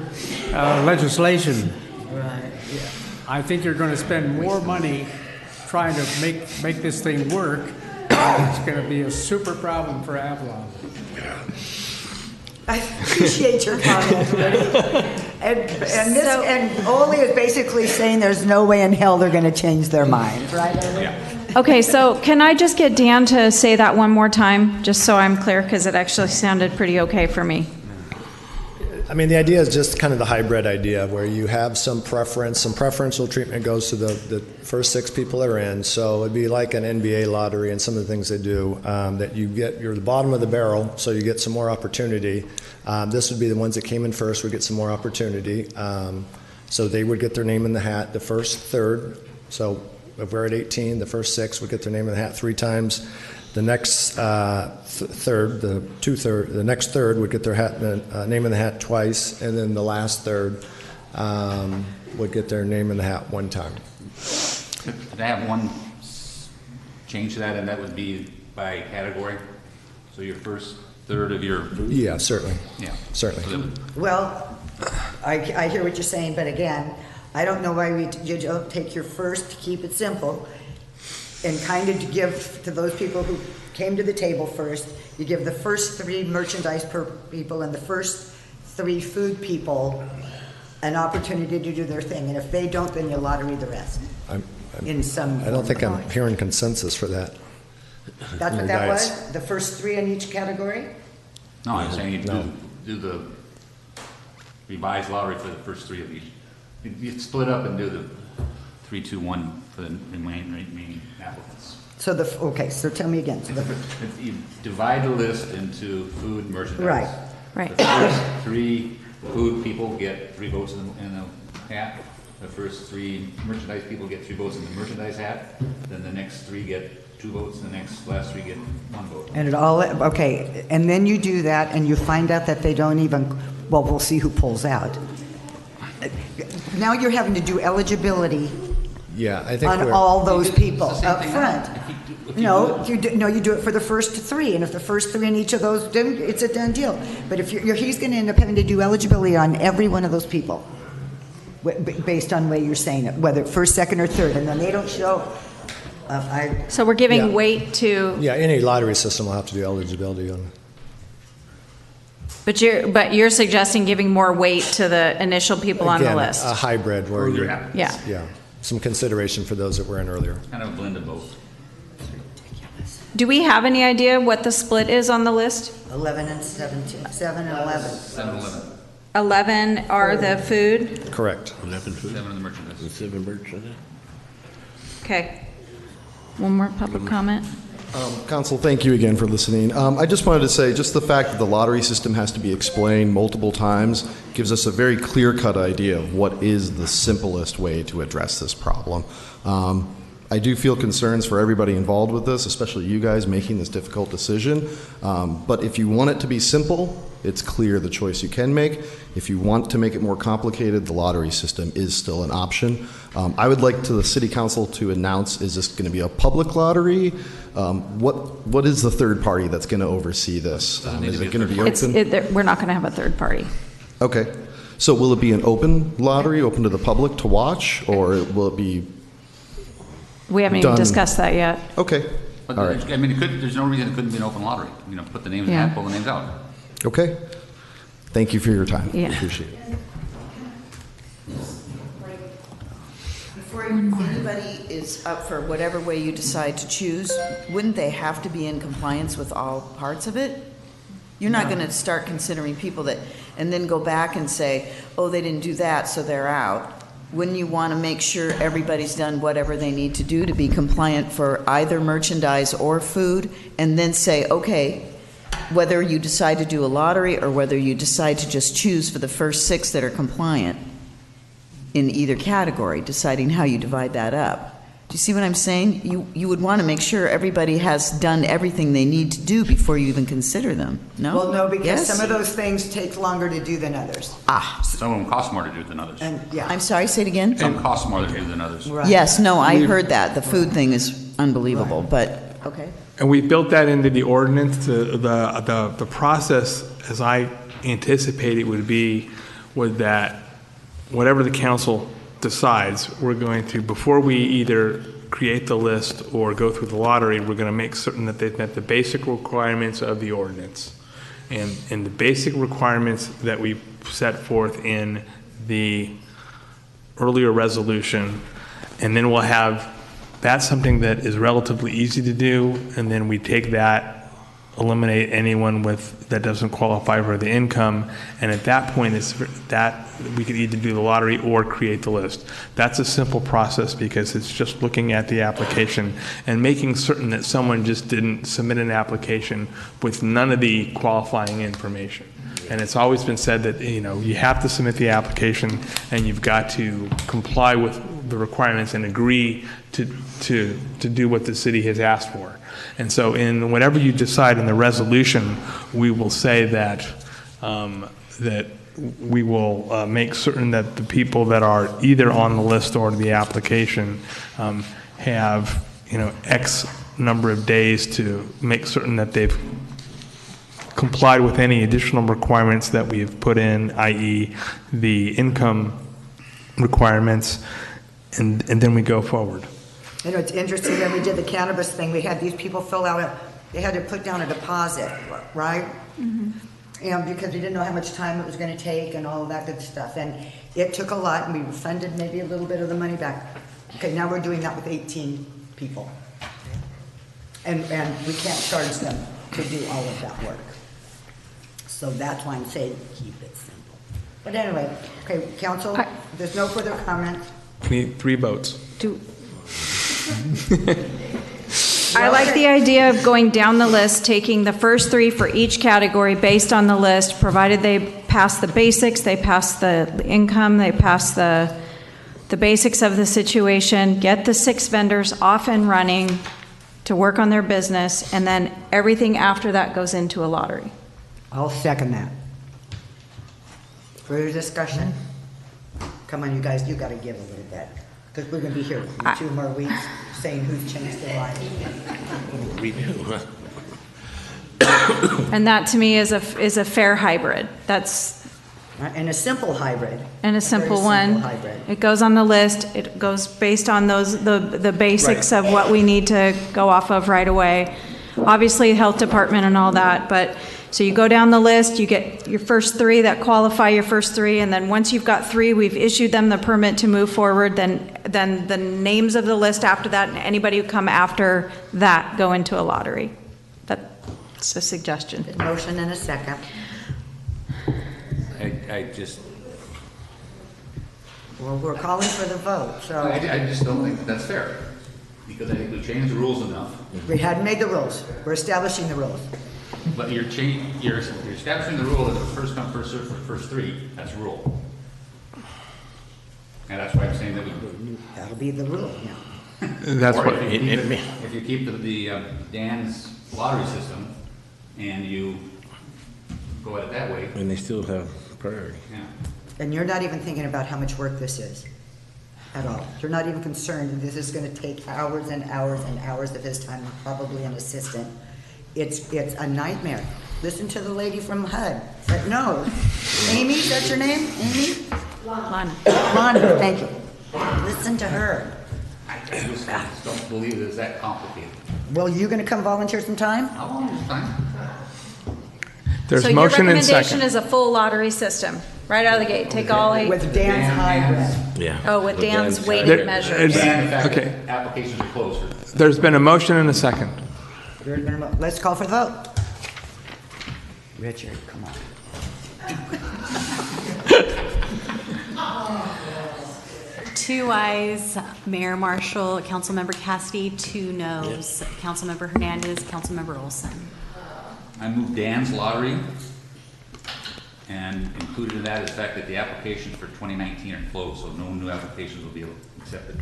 legislation. Right. Yeah. I think you're going to spend more money trying to make this thing work. It's going to be a super problem for Avalon. I appreciate your comment, Rudy. And Ole is basically saying there's no way in hell they're going to change their mind, right? Yeah. Okay, so can I just get Dan to say that one more time, just so I'm clear, because it actually sounded pretty okay for me. I mean, the idea is just kind of the hybrid idea where you have some preferential treatment goes to the first 6 people that are in. So it'd be like an NBA lottery and some of the things they do, that you're the bottom of the barrel, so you get some more opportunity. This would be the ones that came in first would get some more opportunity. So they would get their name in the hat the first third. So if we're at 18, the first 6 would get their name in the hat 3 times. The next third, the next third would get their name in the hat twice, and then the last third would get their name in the hat one time. Could I have one change to that, and that would be by category? So your first third of your food? Yeah, certainly. Yeah. Certainly. Well, I hear what you're saying, but again, I don't know why you don't take your first, keep it simple, and kind of give to those people who came to the table first, you give the first 3 merchandise per people and the first 3 food people an opportunity to do their thing, and if they don't, then you lottery the rest. I form don't think or I'm hearing consensus for that. That's in what your that diets. was? The first 3 in each category? No, I'm saying you No. do the revised lottery for the first 3 of each. You split up and do the 3, 2, 1 for the remaining applicants. So okay, so tell me again. So You divide the list into food, merchandise. Right. Right. The first 3 food people get 3 votes in the hat. The first 3 merchandise people get 3 votes in the merchandise hat. Then the next 3 get 2 votes, and the last 3 get 1 vote. And it all, okay, and then you do that and you find out that they don't even, well, we'll see who pulls out. Now you're having to do eligibility Yeah, I think on we're, all those people It's the same up thing front. No, you do it for the first 3, and if the first 3 in each of those, then it's a done deal. But if he's going to end up having to do eligibility on every one of those people, based on the way you're saying it, whether first, second, or third, and then they don't show. So we're giving Yeah. weight to, yeah, any lottery system will have to do eligibility on. but you're suggesting giving more weight to the initial people on the Again, list. a hybrid where you, Yeah. yeah, some consideration for those that were in earlier. Kind of a blend of both. Do we have any idea what the split is on the list? 11 and 17, 7 and 11. 7, 11. 11 are the food? Correct. 11 food. 7 in the merchandise. And 7 merchandise. Okay. One more public comment? Council, thank you again for listening. I just wanted to say, just the fact that the lottery system has to be explained multiple times gives us a very clear-cut idea of what is the simplest way to address this problem. I do feel concerns for everybody involved with this, especially you guys making this difficult decision. But if you want it to be simple, it's clear the choice you can make. If you want to make it more complicated, the lottery system is still an option. I would like to the City Council to announce, is this going to be a public lottery? What is the third party that's going to oversee this? Is it going to be open? We're not going to have a third party. Okay. So will it be an open lottery, open to the public to watch, or will it be We haven't even done? discussed that yet. Okay. But All right. I mean, there's no reason it couldn't be an open lottery. You know, put the names in the Yeah. hat, pull the names out. Okay. Thank you for your time. Yeah. Appreciate it. Before anybody is up for whatever way you decide to choose, wouldn't they have to be in compliance with all parts of it? You're not going to start considering people that, and then go back and say, oh, they didn't do that, so they're out. Wouldn't you want to make sure everybody's done whatever they need to do to be compliant for either merchandise or food, and then say, okay, whether you decide to do a lottery or whether you decide to just choose for the first 6 that are compliant in either category, deciding how you divide that up. Do you see what I'm saying? You would want to make sure everybody has done everything they need to do before you even consider them, no? Well, no, because Yes? some of those things take longer to do than others. Some of them cost more to do than others. And, yeah. I'm sorry, say it again? Some cost more to do than others. Right. Yes, no, I heard that. The food thing is unbelievable, but, okay. And we built that into the ordinance. The process, as I anticipate it would be, would that whatever the council decides, we're going to, before we either create the list or go through the lottery, we're going to make certain that they've met the basic requirements of the ordinance. And the basic requirements that we set forth in the earlier resolution, and then we'll have, that's something that is relatively easy to do, and then we take that, eliminate anyone that doesn't qualify for the income, and at that point, that we could either do the lottery or create the list. That's a simple process because it's just looking at the application and making certain that someone just didn't submit an application with none of the qualifying information. And it's always been said that, you know, you have to submit the application and you've got to comply with the requirements and agree to do what the city has asked for. And so in whatever you decide in the resolution, we will say that, that we will make certain that the people that are either on the list or the application have, X number of days to make certain that they've complied with any additional requirements that we've put in, i.e. the income requirements, and then we go forward. It's interesting, when we did the cannabis thing, we had these people fill out they had to put down a deposit, right? Mm-hmm. Because we didn't know how much time it was going to take and all of that good stuff. And it took a lot, and we refunded maybe a little bit of the money back. Okay, now we're doing that with 18 people. And we can't charge them to do all of that work. So that's why I'm saying keep it simple. But anyway, okay, council, there's no further comments. We need 3 votes. I like the idea of going down the list, taking the first 3 for each category based on the list, provided they pass the basics, they pass the income, they pass the basics of the situation, get the 6 vendors off and running to work on their business, and then everything after that goes into a lottery. I'll second that. Further discussion? Come on, you guys, you got to give a little bit, because we're going to be here for 2 more weeks saying who's changed their life. We do. And that to me is a fair hybrid. That's and a simple hybrid. And a simple one. Hybrid. It goes on the list. It goes based on the basics of what we need to go off of right away. Obviously, health department and all that, but so you go down the list, you get your first 3 that qualify, your first 3, and then once you've got 3, we've issued them the permit to move forward, then the names of the list after that, and anybody who come after that go into a lottery. That's a suggestion. Motion and a second. I just... Well, we're calling for the vote, so... I just don't think that's fair, because I think we've changed the rules enough. We hadn't made the rules. We're establishing the rules. But you're establishing the rule as a first come, first served for the first 3. That's a rule. And that's why I'm saying that that'll be the rule, yeah. That's what if you keep the Dan's lottery system and you go at it that way. And they still have priority. Yeah. And you're not even thinking about how much work this is at all. You're not even concerned that this is going to take hours and hours and hours of his time, probably an assistant. It's a nightmare. Listen to the lady from HUD. No, Amy, is that your name? Amy? Lana. Lana, thank you. Listen to her. I just don't believe it's that complicated. Well, you going to come volunteer some time? How long is time? There's so motion your and second. recommendation is a full lottery system, right out of the gate. Take all 8. With Dan's hybrid. Yeah. Oh, with Dan's weighted measures. Okay. Applications are closed. There's been a motion and a second. Let's call for the vote. Richard, come on. 2 ayes, Mayor Marshall, Councilmember Cassidy, 2 noes, Councilmember Hernandez, Councilmember Olson. I move Dan's lottery, and included in that is the fact that the applications for 2019 are closed, so no new applications will be accepted.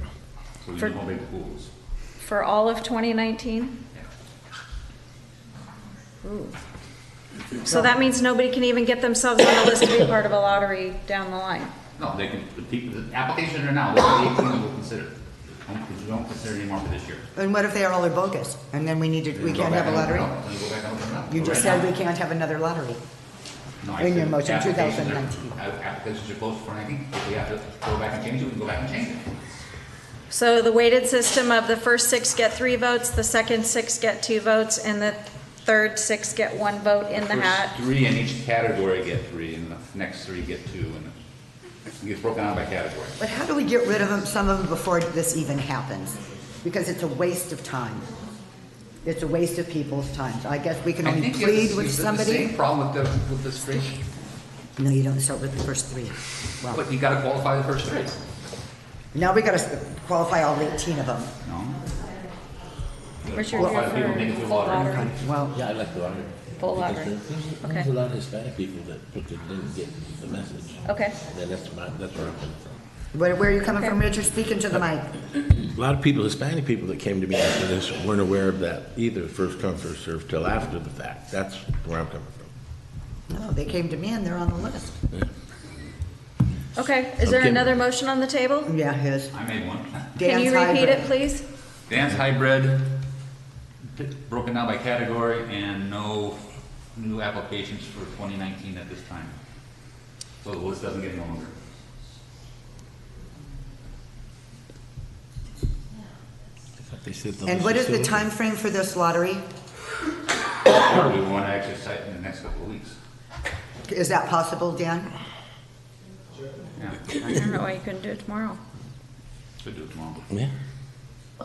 So we For- no big pools. For all of 2019? Ooh. So that means nobody can even get themselves on the list to be part of a lottery down the line? No, they can, the applications are now, the 18 will consider. We don't consider anymore for this year. And what if they are all bogus? And then we can't have a lottery? You just said we can't have another lottery. No, I In your said motion, applications 2019. Applications are closed for 19. If we have to go back and change it, we can go back and change it. So the weighted system of the first 6 get 3 votes, the second 6 get 2 votes, and the third 6 get 1 vote in the hat. First 3 in each category get 3, and the next 3 get 2, and it gets broken down by category. But how do we get rid of them, some of them before this even happens? Because it's a waste of time. It's a waste of people's time. So I guess we can only plead with somebody. The same problem with the street. No, you don't start with the first 3. Well, But you got to qualify the first 3. now we got to qualify all 18 of them. No. What's your Qualify the people making it through lottery. Well, Yeah, I like the lottery. Full Because lottery. There's Okay. a lot of Hispanic people that didn't get the message. Okay. And that's where I'm coming from. Where are you coming from, Richard? Speaking to the mic. A lot of people, Hispanic people that came to me after this weren't aware of that either, first come, first served, till after the fact. That's where I'm coming from. No, they came to me and they're on the list. Okay, is there Okay. another motion on the table? Yeah, his. I made one. Can you repeat it, please? Dance hybrid, broken down by category, and no new applications for 2019 at this time. So the list doesn't get longer. And what is the time frame for this lottery? We want to actually cite in the next couple of weeks. Is that possible, Dan? I don't know why you couldn't do it tomorrow. Should do it tomorrow. Yeah.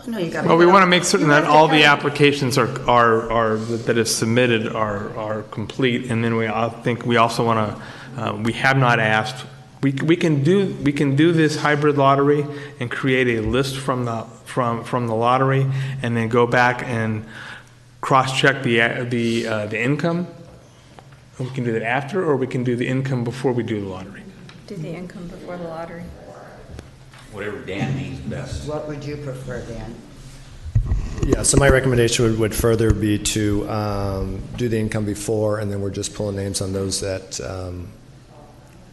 No, you gotta. Well, we want to make certain that all the applications are that is submitted are complete, and then I think we also want to. We have not asked. We can do this hybrid lottery and create a list from the lottery, and then go back and cross-check the income. We can do that after, or we can do the income before we do the lottery. Do the income before the lottery. Whatever Dan needs best. What would you prefer, Dan? Yeah, so my recommendation would further be to do the income before, and then we're just pulling names on those that,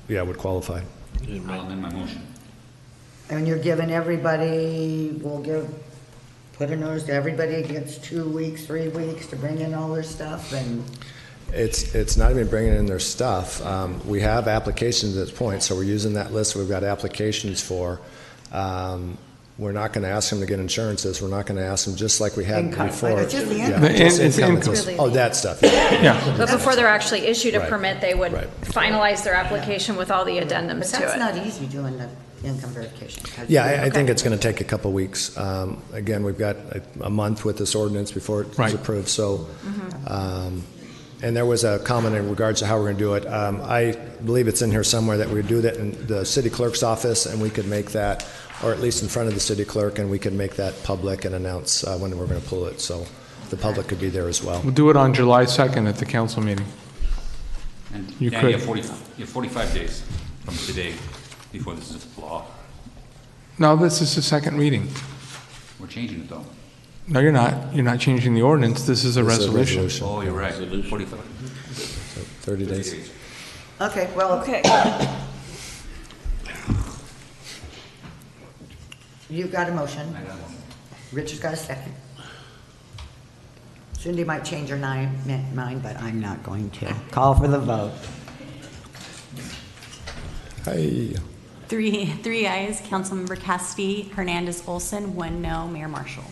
would qualify. I'll amend my motion. And you're giving everybody, put a notice to everybody gets 2 weeks, 3 weeks to bring in all their stuff and. It's not even bringing in their stuff. We have applications at this point, so we're using that list we've got applications for. We're not going to ask them to get insurances. We're not going to ask them, just like we had Income, before. right? It's just the Yeah, income. just It's income. income. It's just- Oh, that stuff. Yeah. But before they're actually issued a Right. permit, they would Right. finalize their application with all the addendums But to that's it. not easy doing the income verification. Yeah, I think it's going to take a couple weeks. Again, we've got a month with this ordinance before it's Right. approved, so. And there was a comment in regards to how we're going to do it. I believe it's in here somewhere that we do that in the city clerk's office, and we could make that, or at least in front of the city clerk, and we could make that public and announce when we're going to pull it, so the public could be there as well. We'll do it on July 2nd at the council meeting. And You Dan, could. you have 45 days from today before this is law. No, this is the second reading. We're changing it though. No, you're not. You're not changing the ordinance. This is a This is a resolution. resolution. Oh, you're right. 45. So 30 days. Okay, well. Okay. You've got a motion. I got one. Richard's got a second. Cindy might change her mind, but I'm not going to. Call for the vote. Hey. Three ayes, Councilmember Cassidy, Hernandez Olson, 1 no, Mayor Marshall.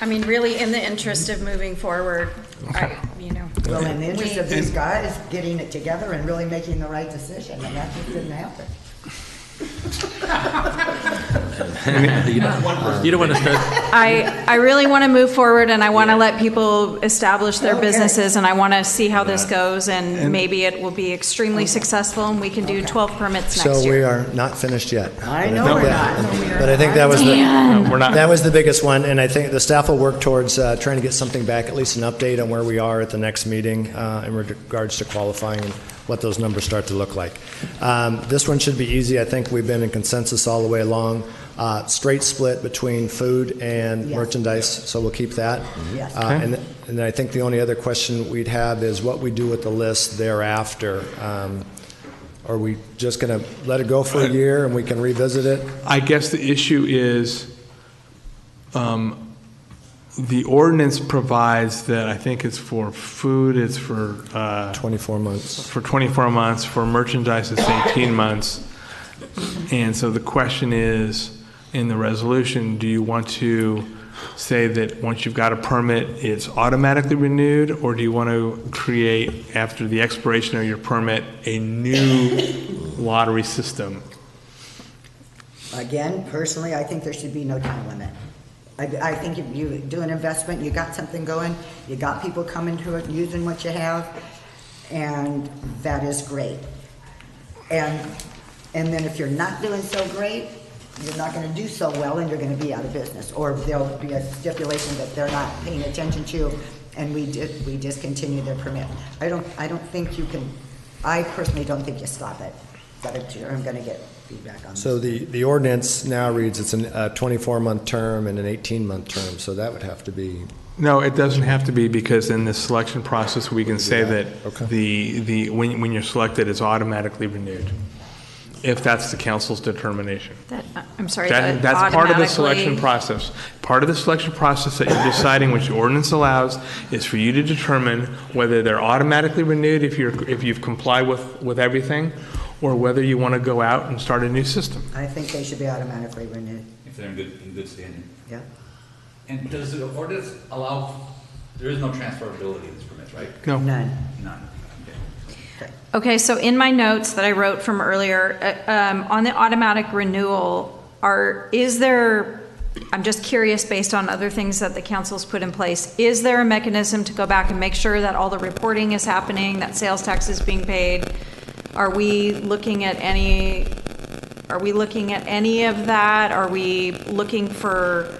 I mean, really, in the interest of moving forward, Well, in the interest of these guys getting it together and really making the right decision, and that just didn't happen. You don't want to start. I really want to move forward, and I want to let people establish their businesses, and I want to see how this goes, and maybe it will be extremely successful, and we can do 12 permits next So year. we are not finished yet. I But know think we're that- not. But I think that was Dan. We're not. that was the biggest one, and I think the staff will work towards trying to get something back, at least an update on where we are at the next meeting in regards to qualifying and what those numbers start to look like. This one should be easy. I think we've been in consensus all the way along. Straight split between food and Yes. merchandise, so we'll keep that. Yes. And I think the only other question we'd have is what we do with the list thereafter. Are we just going to let it go for a year and we can revisit it? I guess the issue is, the ordinance provides that, I think it's for food, it's for, 24 months. for 24 months, for merchandise, it's 18 months. And so the question is, in the resolution, do you want to say that once you've got a permit, it's automatically renewed, or do you want to create, after the expiration of your permit, a new lottery system? Again, personally, I think there should be no time limit. I think if you do an investment, you got something going, you got people coming to it, using what you have, and that is great. And then if you're not doing so great, you're not gonna do so well and you're gonna be out of business. Or there'll be a stipulation that they're not paying attention to and we discontinue their permit. I don't think you can, I personally don't think you stop it. But I'm gonna get feedback on this. So the ordinance now reads it's a 24-month term and an 18-month term, so that would have to be No, it doesn't have to be, because in the selection process, we can say that when you're selected, it's automatically renewed, if that's the council's determination. I'm sorry, That's part of the selection process. Part of the selection process that you're deciding, which the ordinance allows, is for you to determine whether they're automatically renewed if you've complied with everything, or whether you want to go out and start a new system. I think they should be automatically renewed. If they're in good standing. Yeah. And does the ordinance allow, there is no transferability of these permits, right? No. None. None. Okay, so in my notes that I wrote from earlier, on the automatic renewal, is there, I'm just curious based on other things that the council's put in place, is there a mechanism to go back and make sure that all the reporting is happening, that sales tax is being paid? Are we looking at any of that? Are we looking for,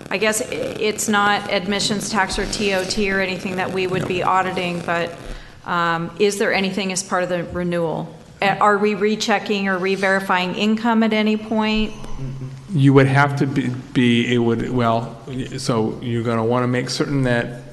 I guess it's not admissions tax or TOT or anything that we would be auditing, but is there anything as part of the renewal? Are we rechecking or re-verifying income at any point? You would have to so you're going to want to make certain that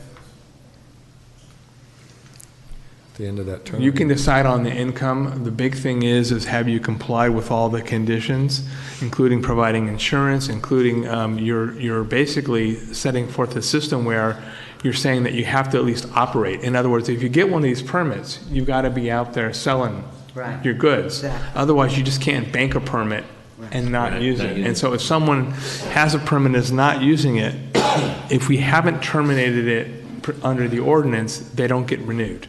the end of that term. you can decide on the income. The big thing is have you complied with all the conditions, including providing insurance, including you're basically setting forth a system where you're saying that you have to at least operate. In other words, if you get one of these permits, you've got to be out there selling your goods. Exactly. Otherwise, you just can't bank a permit and not use it. And so if someone has a permit and is not using it, if we haven't terminated it under the ordinance, they don't get renewed.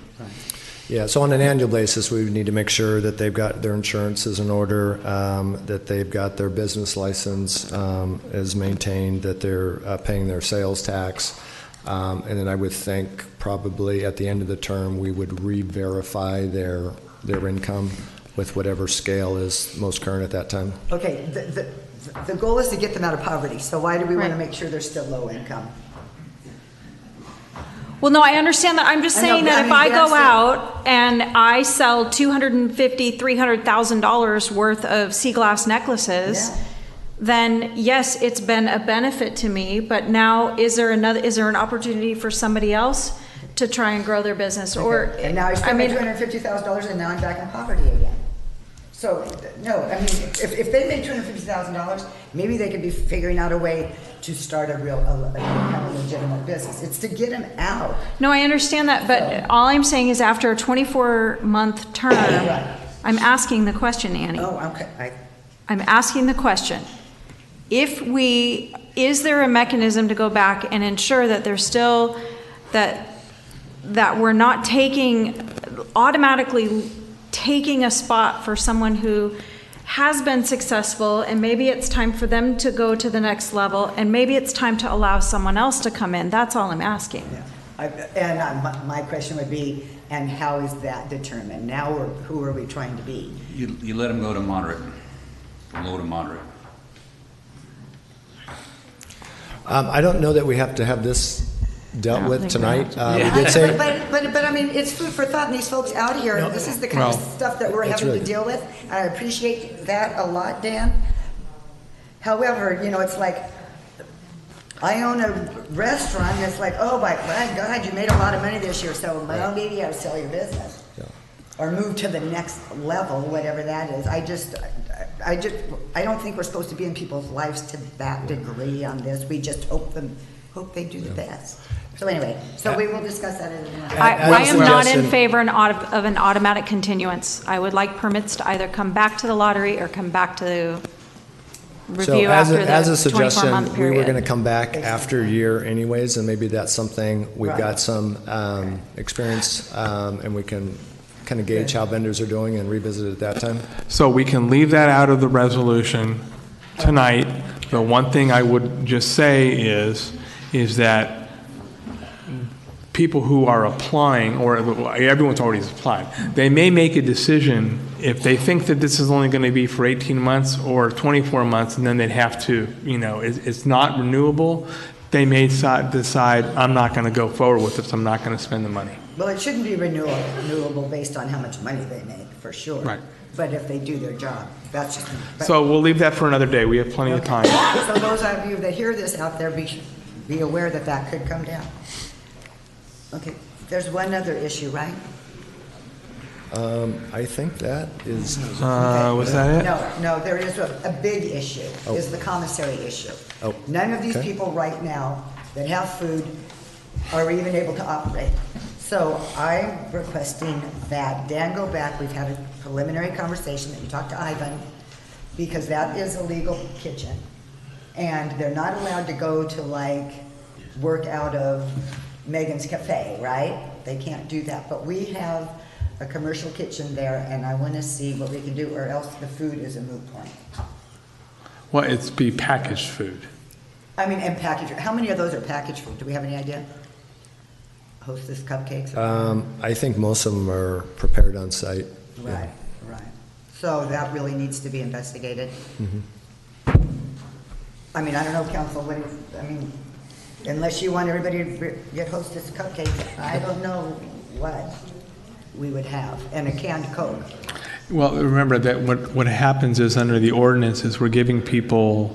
Yeah, so on an annual basis, we would need to make sure that they've got their insurances in order, that they've got their business license is maintained, that they're paying their sales tax. And then I would think probably at the end of the term, we would re-verify their income with whatever scale is most current at that time. Okay, the goal is to get them out of poverty, so why do we want to make sure they're still low income? Well, no, I understand that. I'm just saying that if I go out and I sell $250,000, $300,000 worth of sea glass necklaces, then yes, it's been a benefit to me. But now, is there an opportunity for somebody else to try and grow their business? Okay. Or and now I spent $250,000 and now I'm back in poverty again. So no, I mean, if they made $250,000, maybe they could be figuring out a way to start a legitimate business. It's to get them out. No, I understand that, but all I'm saying is after a 24-month term, I'm asking the question, Annie. Oh, okay. I'm asking the question. Is there a mechanism to go back and ensure that there's still, that we're not automatically taking a spot for someone who has been successful, and maybe it's time for them to go to the next level, and maybe it's time to allow someone else to come in. That's all I'm asking. Yeah. My question would be, and how is that determined? Now, who are we trying to be? You let them go to moderate, from low to moderate. I don't know that we have to have this dealt with tonight. We did say, but I mean, it's food for thought, and these folks out here, this is the kind of stuff that we're having to deal with. And I appreciate that a lot, Dan. However, it's like, I own a restaurant, and it's like, oh my God, you made a lot of money this year, so maybe you ought to sell your business. Or move to the next level, whatever that is. I don't think we're supposed to be in people's lives to that degree on this. We just hope they do the best. So anyway, we will discuss that in a minute. I am not in favor of an automatic continuance. I would like permits to either come back to the lottery or come back to review after the 24-month period. As a suggestion, we were going to come back after a year anyways, and maybe that's something we've got some experience, and we can kind of gauge how vendors are doing and revisit it at that time. So we can leave that out of the resolution tonight. The one thing I would just say is that people who are applying, or everyone's already applied, they may make a decision if they think that this is only going to be for 18 months or 24 months, and then they'd have to, it's not renewable. They may decide, I'm not going to go forward with this, I'm not going to spend the money. Well, it shouldn't be renewable based on how much money they make, for sure. Right. But if they do their job, that's just. So we'll leave that for another day. We have plenty of time. So those of you that hear this out there, be aware that that could come down. Okay, there's one other issue, right? I think that is. Was that it? No, there is a big issue, Oh. is the commissary issue. Oh, None of these okay. people right now that have food are even able to operate. So I'm requesting that Dan go back, we've had a preliminary conversation, that you talk to Ivan, because that is a legal kitchen. And they're not allowed to go to like, work out of Megan's Cafe, right? They can't do that, but we have a commercial kitchen there, and I want to see what we can do, or else the food is a moot point. Well, it's be packaged food. I mean, and packaged, how many of those are packaged food? Do we have any idea? Hostess cupcakes? I think most of them are prepared on site. Right, right. So that really needs to be investigated. I mean, I don't know, council, what is, I mean, unless you want everybody to get Hostess cupcakes, I don't know what we would have, and a canned Coke. Well, remember that what happens is under the ordinance is we're giving people,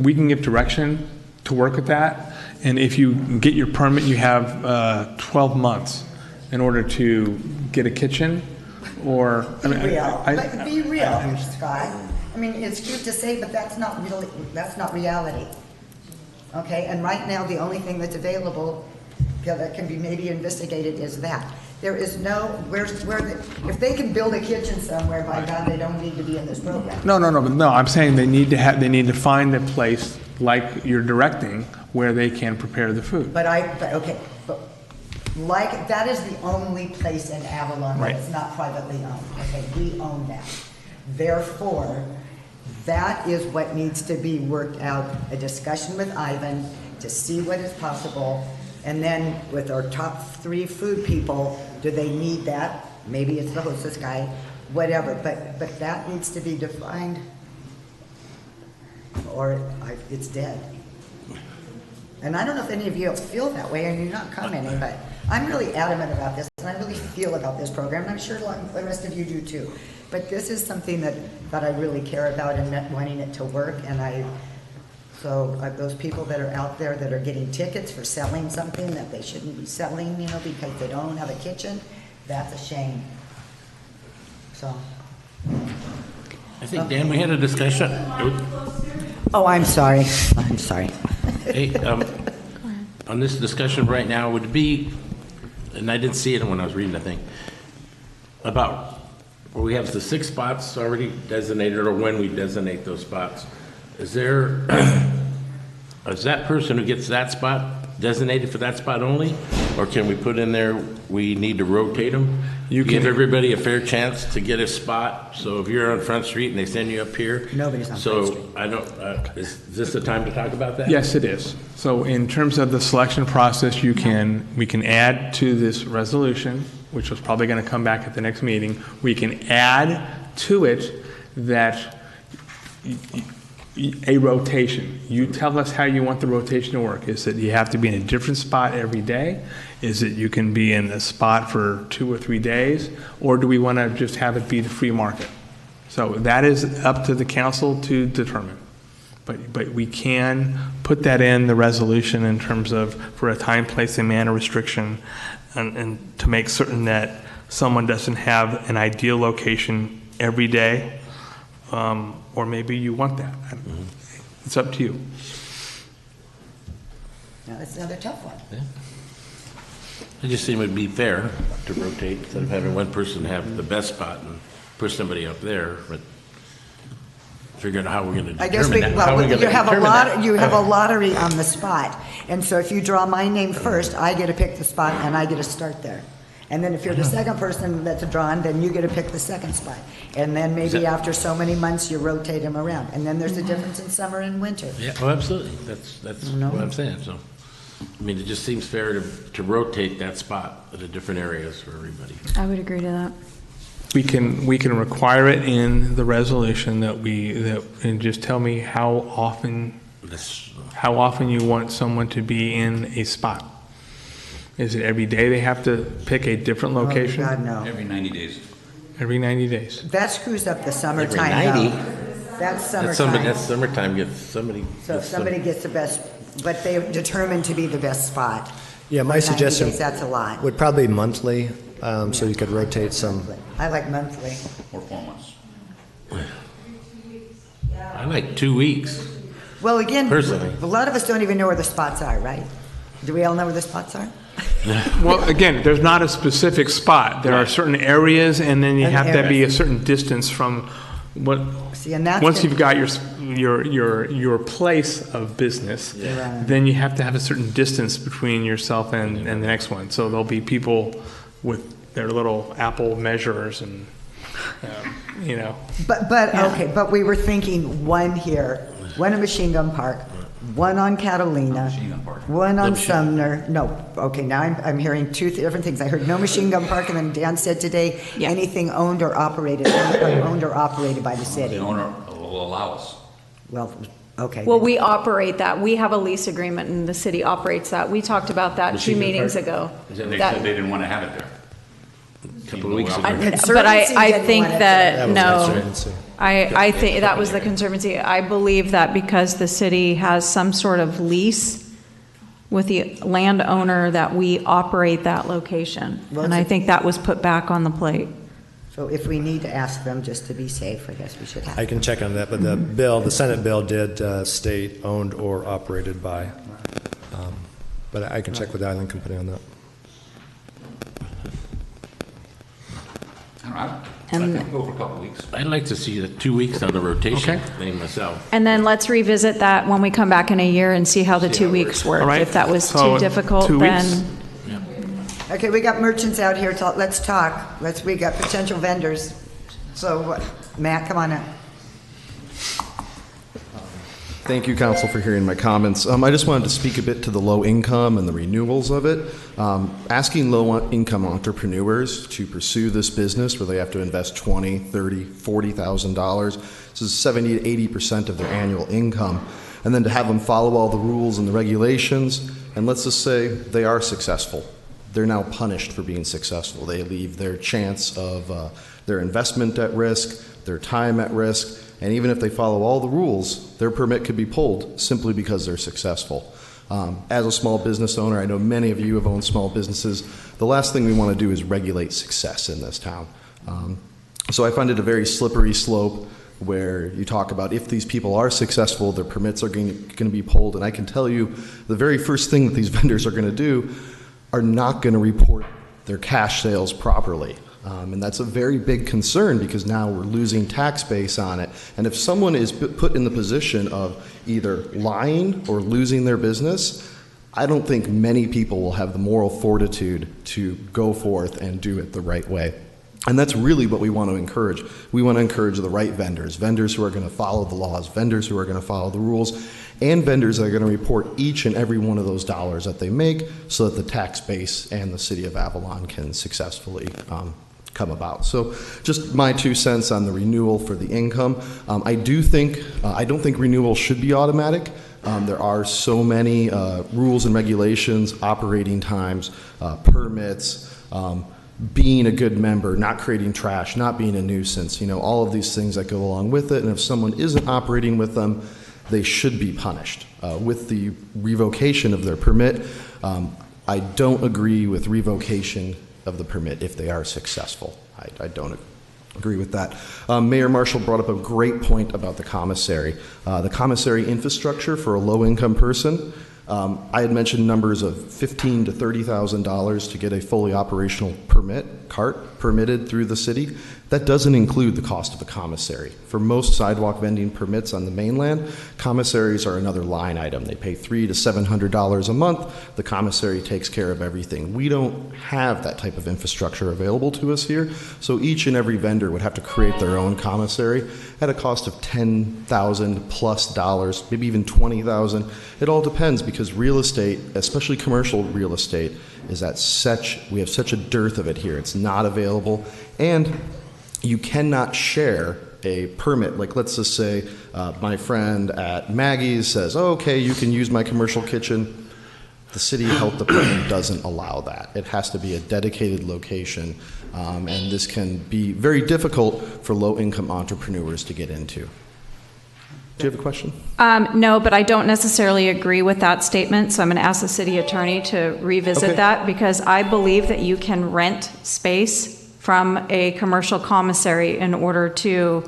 we can give direction to work with that. And if you get your permit, you have 12 months in order to get a kitchen or. Be real, but be real, Scott. I mean, it's cute to say, but that's not really, that's not reality. Okay, and right now, the only thing that's available that can be maybe investigated is that. There is no, if they can build a kitchen somewhere, by God, they don't need to be in this program. No, I'm saying they need to find a place like you're directing where they can prepare the food. But like, that is the only place in Avalon Right. that is not privately owned. Okay, we own that. Therefore, that is what needs to be worked out, a discussion with Ivan to see what is possible. And then with our top 3 food people, do they need that? Maybe it's the Hostess guy, whatever, but that needs to be defined or it's dead. And I don't know if any of you feel that way, and you're not commenting, but I'm really adamant about this, and I really feel about this program, and I'm sure the rest of you do too. But this is something that I really care about and wanting it to work, and so those people that are out there that are getting tickets for selling something that they shouldn't be selling, because they don't have a kitchen, that's a shame. So. I think, Dan, we had a discussion. Oh, I'm sorry. I'm sorry. Hey, on this discussion right now, would it be, and I didn't see it when I was reading the thing, about where we have the 6 spots already designated, or when we designate those spots, is that person who gets that spot designated for that spot only? Or can we put in there, we need to rotate them? You give everybody a fair chance to get a spot, so if you're on Front Street and they send you up here. Nobody's on Front Street. So I don't, is this the time to talk about that? Yes, it is. So in terms of the selection process, we can add to this resolution, which was probably going to come back at the next meeting, we can add to it that a rotation. You tell us how you want the rotation to work. Is it you have to be in a different spot every day? Is it you can be in a spot for 2 or 3 days? Or do we want to just have it be the free market? So that is up to the council to determine. But we can put that in the resolution in terms of for a time, place, and manner restriction, and to make certain that someone doesn't have an ideal location every day, or maybe you want that. It's up to you. Now, that's another tough one. Yeah. It just seemed it would be fair to rotate instead of having one person have the best spot and push somebody up there, but figure out how we're going to I guess determine that. you have a lottery on the spot. And so if you draw my name first, I get to pick the spot and I get to start there. And then if you're the second person that's drawn, then you get to pick the second spot. And then maybe after so many months, you rotate them around. And then there's a difference in summer and winter. Yeah, well, absolutely. That's what I'm saying. So, I mean, it just seems fair to rotate that spot at the different areas for everybody. I would agree to that. We can require it in the resolution and just tell me how often you want someone to be in a spot. Is it every day they have to pick a different location? Oh, God, no. Every 90 days. Every 90 days. That screws up the summertime. Every 90? though. That's summertime. That's summertime, gets somebody. So if somebody gets the best, but they're determined to be the best spot. Yeah, my 90 suggestion days, that's a lot. would probably be monthly, so you could rotate some. I like monthly. Or 4 months. I like 2 weeks. Well, again, Personally. a lot of us don't even know where the spots are, right? Do we all know where the spots are? Well, again, there's not a specific spot. There are certain areas, and then you And have to be a areas. certain distance from what. See, and that's Once the- you've got your place of business, Yeah. then you have to have a certain distance between yourself and the next one. So there'll be people with their little Apple measurers and, you know. But, okay, but we were thinking one here, one in Machine Gun Park, one on Catalina, one on Sumner. No, okay, now I'm hearing two different things. I heard no Machine Gun Park, and then Dan said today, anything owned or operated by the city. The owner will allow us. Well, okay. Well, we operate that. We have a lease agreement and the city operates that. We talked about that 2 Machine Gun meetings Park? ago. They That- said they didn't want to have it there. A couple of weeks ago. But Conservancy I didn't think want it that, there. no, I think that was the Conservancy. I believe that because the city has some sort of lease with the landowner that we operate that location. And I think that was put back on the plate. So if we need to ask them just to be safe, I guess we should have. I can check on that, but the Senate bill did state owned or operated by. But I can check with the Island Company on that. I can go for a couple of weeks. I'd like to see the 2 weeks on the rotation Okay. thing myself. And then let's revisit that when we come back in a year and see how the 2 weeks work. All right. If that was So, too difficult, 2 weeks? then. Okay, we got merchants out here, let's talk. We got potential vendors. So, Matt, come on up. Thank you, Council, for hearing my comments. I just wanted to speak a bit to the low income and the renewals of it. Asking low-income entrepreneurs to pursue this business where they have to invest $20,000, $30,000, $40,000. This is 70 to 80% of their annual income. And then to have them follow all the rules and the regulations, and let's just say they are successful. They're now punished for being successful. They leave their chance of their investment at risk, their time at risk, and even if they follow all the rules, their permit could be pulled simply because they're successful. As a small business owner, I know many of you have owned small businesses. The last thing we want to do is regulate success in this town. So I find it a very slippery slope where you talk about if these people are successful, their permits are going to be pulled. And I can tell you the very first thing that these vendors are going to do are not going to report their cash sales properly. And that's a very big concern because now we're losing tax base on it. And if someone is put in the position of either lying or losing their business, I don't think many people will have the moral fortitude to go forth and do it the right way. And that's really what we want to encourage. We want to encourage the right vendors, vendors who are going to follow the laws, vendors who are going to follow the rules, and vendors that are going to report each and every one of those dollars that they make so that the tax base and the city of Avalon can successfully come about. So just my 2 cents on the renewal for the income. I don't think renewal should be automatic. There are so many rules and regulations, operating times, permits, being a good member, not creating trash, not being a nuisance, all of these things that go along with it. And if someone isn't operating with them, they should be punished. With the revocation of their permit, I don't agree with revocation of the permit if they are successful. I don't agree with that. Mayor Marshall brought up a great point about the commissary. The commissary infrastructure for a low-income person, I had mentioned numbers of $15,000 to $30,000 to get a fully operational cart permitted through the city. That doesn't include the cost of a commissary. For most sidewalk vending permits on the mainland, commissaries are another line item. They pay $300 to $700 a month. The commissary takes care of everything. We don't have that type of infrastructure available to us here, so each and every vendor would have to create their own commissary at a cost of $10,000 plus, maybe even $20,000. It all depends because real estate, especially commercial real estate, is we have such a dearth of it here. It's not available, and you cannot share a permit. Like, let's just say my friend at Maggie's says, oh, okay, you can use my commercial kitchen. The city health department doesn't allow that. It has to be a dedicated location, and this can be very difficult for low-income entrepreneurs to get into. Do you have a question? No, but I don't necessarily agree with that statement, so I'm going to ask the city attorney to revisit Okay. that, because I believe that you can rent space from a commercial commissary in order to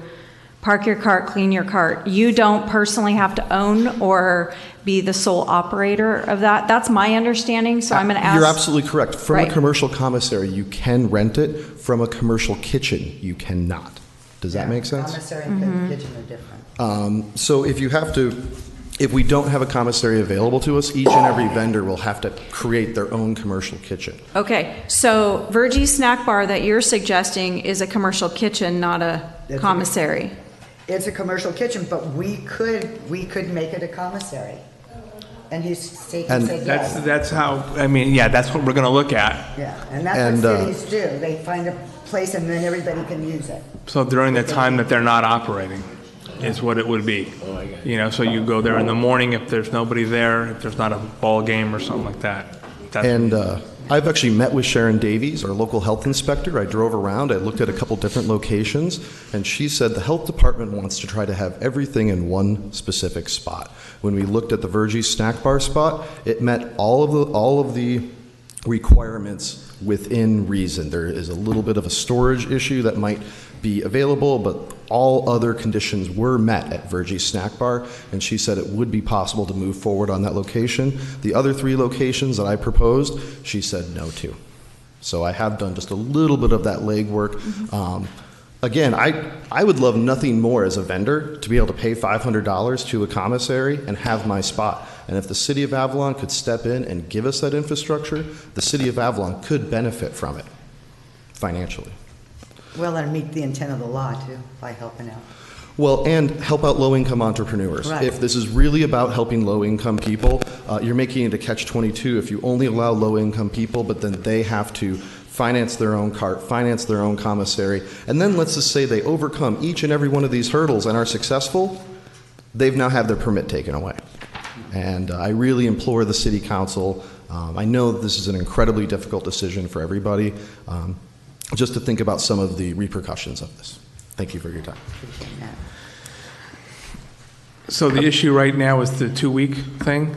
park your cart, clean your cart. You don't personally have to own or be the sole operator of that. That's my understanding, so I'm going to ask. You're absolutely correct. From Right. a commercial commissary, you can rent it. From a commercial kitchen, you cannot. Does that make sense? Commissary and kitchen are different. So if we don't have a commissary available to us, each and every vendor will have to create their own commercial kitchen. Okay, so Virgie Snack Bar that you're suggesting is a commercial kitchen, not a commissary. It's a commercial kitchen, but we could make it a commissary. And he said yes. That's how, that's what we're going to look at. Yeah, and that's what cities do. They find a place and then everybody can use it. So during the time that they're not operating is what it would be. So you go there in the morning if there's nobody there, if there's not a ball game or something like that. I've actually met with Sharon Davies, our local health inspector. I drove around, I looked at a couple different locations, and she said the health department wants to try to have everything in one specific spot. When we looked at the Virgie Snack Bar spot, it met all of the requirements within reason. There is a little bit of a storage issue that might be available, but all other conditions were met at Virgie Snack Bar, and she said it would be possible to move forward on that location. The other 3 locations that I proposed, she said no to. So I have done just a little bit of that legwork. Again, I would love nothing more as a vendor to be able to pay $500 to a commissary and have my spot. And if the City of Avalon could step in and give us that infrastructure, the City of Avalon could benefit from it financially. Well, and meet the intent of the law too, by helping out. Well, and help out low-income entrepreneurs. Right. If this is really about helping low-income people, you're making it a catch-22 if you only allow low-income people, but then they have to finance their own cart, finance their own commissary, and then let's just say they overcome each and every one of these hurdles and are successful, they've now had their permit taken away. And I really implore the City Council, I know this is an incredibly difficult decision for everybody, just to think about some of the repercussions of this. Thank you for your time. So the issue right now is the 2-week thing?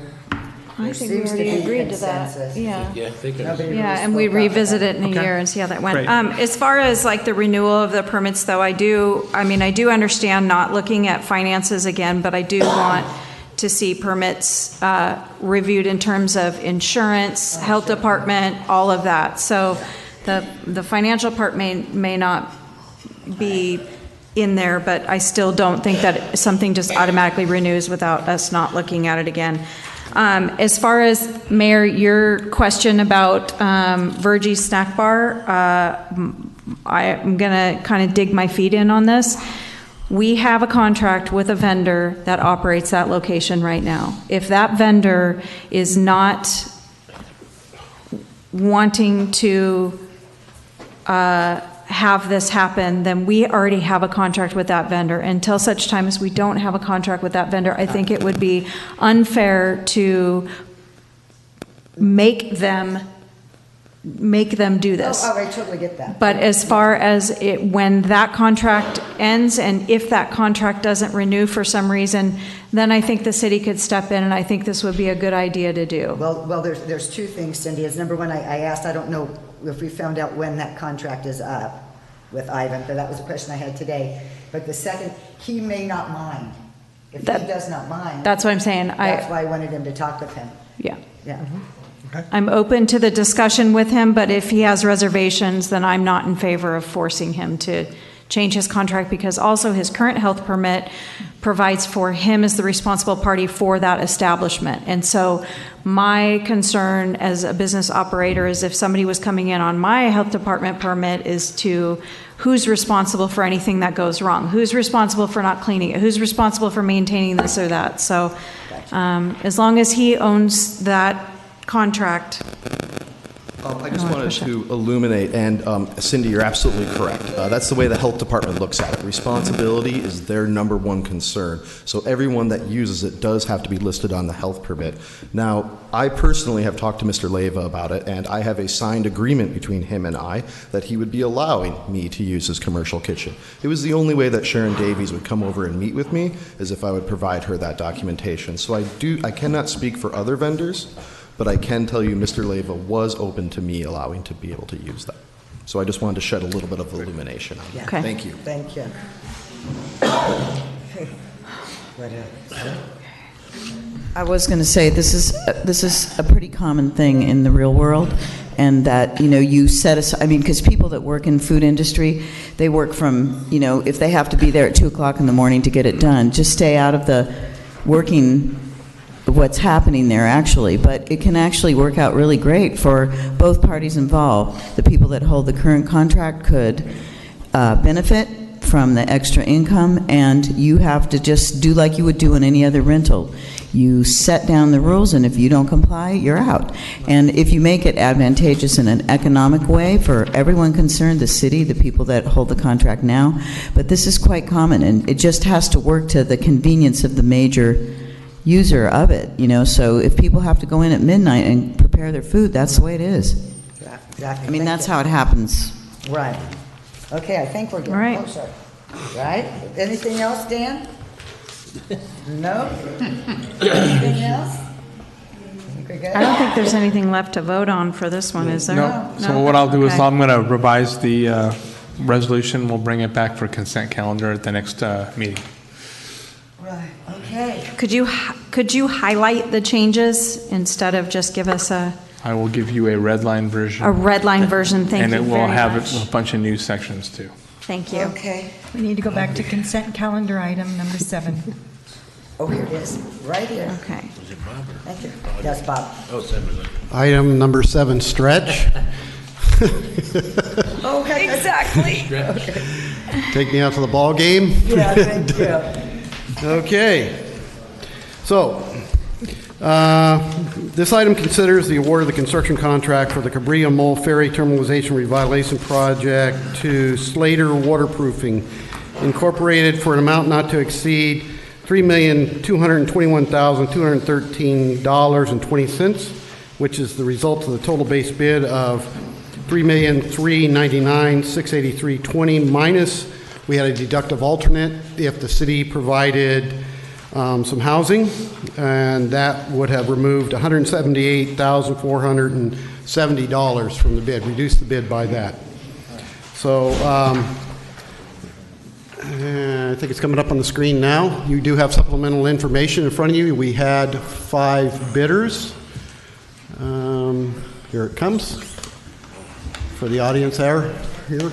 I think we seems to already be agreed to that. consensus. Yeah. Yeah, I think Yeah, and we revisit it in a year and see how that went. Great. As far as like the renewal of the permits though, I do understand not looking at finances again, but I do want to see permits reviewed in terms of insurance, health department, all of that. So the financial part may not be in there, but I still don't think that something just automatically renews without us not looking at it again. As far as, Mayor, your question about Virgie Snack Bar, I'm going to kind of dig my feet in on this. We have a contract with a vendor that operates that location right now. If that vendor is not wanting to have this happen, then we already have a contract with that vendor. Until such time as we don't have a contract with that vendor, I think it would be unfair to make them do this. Oh, I totally get that. But as far as when that contract ends, and if that contract doesn't renew for some reason, then I think the city could step in, and I think this would be a good idea to do. Well, there's 2 things, Cindy. Is number one, I asked, I don't know if we found out when that contract is up with Ivan, but that was a question I had today. But the second, he may not mind. If he does not mind. That's what I'm saying. That's why I wanted him to talk with him. Yeah. Yeah. I'm open to the discussion with him, but if he has reservations, then I'm not in favor of forcing him to change his contract, because also his current health permit provides for him as the responsible party for that establishment. And so my concern as a business operator is if somebody was coming in on my health department permit is to who's responsible for anything that goes wrong? Who's responsible for not cleaning it? Who's responsible for maintaining this or that? So as long as he owns that contract, I just wanted to illuminate, and Cindy, you're absolutely correct. That's the way the health department looks at it. Responsibility is their number one concern. So everyone that uses it does have to be listed on the health permit. Now, I personally have talked to Mr. Leyva about it, and I have a signed agreement between him and I that he would be allowing me to use his commercial kitchen. It was the only way that Sharon Davies would come over and meet with me, is if I would provide her that documentation. So I cannot speak for other vendors, but I can tell you Mr. Leyva was open to me allowing to be able to use that. So I just wanted to shed a little bit of illumination on that. Okay. Thank you. Thank you. What else? I was going to say, this is a pretty common thing in the real world, and that, you set aside, because people that work in food industry, they work from, if they have to be there at 2 o'clock in the morning to get it done, just stay out of the working what's happening there, actually. But it can actually work out really great for both parties involved. The people that hold the current contract could benefit from the extra income, and you have to just do like you would do in any other rental. You set down the rules, and if you don't comply, you're out. And if you make it advantageous in an economic way for everyone concerned, the city, the people that hold the contract now, but this is quite common, and it just has to work to the convenience of the major user of it, so if people have to go in at midnight and prepare their food, that's the way it is. Exactly. That's how it happens. Right. Okay, I think we're getting Right. closer. Right? Anything else, Dan? No? Anything else? Think we're good? I don't think there's anything left to vote on for this one, is there? No. So what I'll do is Okay. I'm going to revise the resolution. We'll bring it back for consent calendar at the next meeting. Right, okay. Could you highlight the changes instead of just give us a I will give you a red line version. red line version? Thank and you it will very have much. a bunch of new sections too. Thank you. Okay. We need to go back to consent calendar item number 7. Oh, here it is, right here. Okay. Thank you. Yes, Bob. Oh, 7. Item number 7, stretch. Okay. Exactly. Okay. Take me out to the ball game. Yeah, thank you. Okay. So, this item considers the award of the construction contract for the Cabrillo Mole Ferry Terminalization Revitalization Project to Slater Waterproofing Incorporated for an amount not to exceed $3,221,213.20, which is the result of the total base bid of $3,399,683.20 minus we had a deductive alternate if the city provided some housing, and that would have removed $178,470 from the bid, reduced the bid by that. So I think it's coming up on the screen now. You do have supplemental information in front of you. We had 5 bidders. Here it comes for the audience there. Here.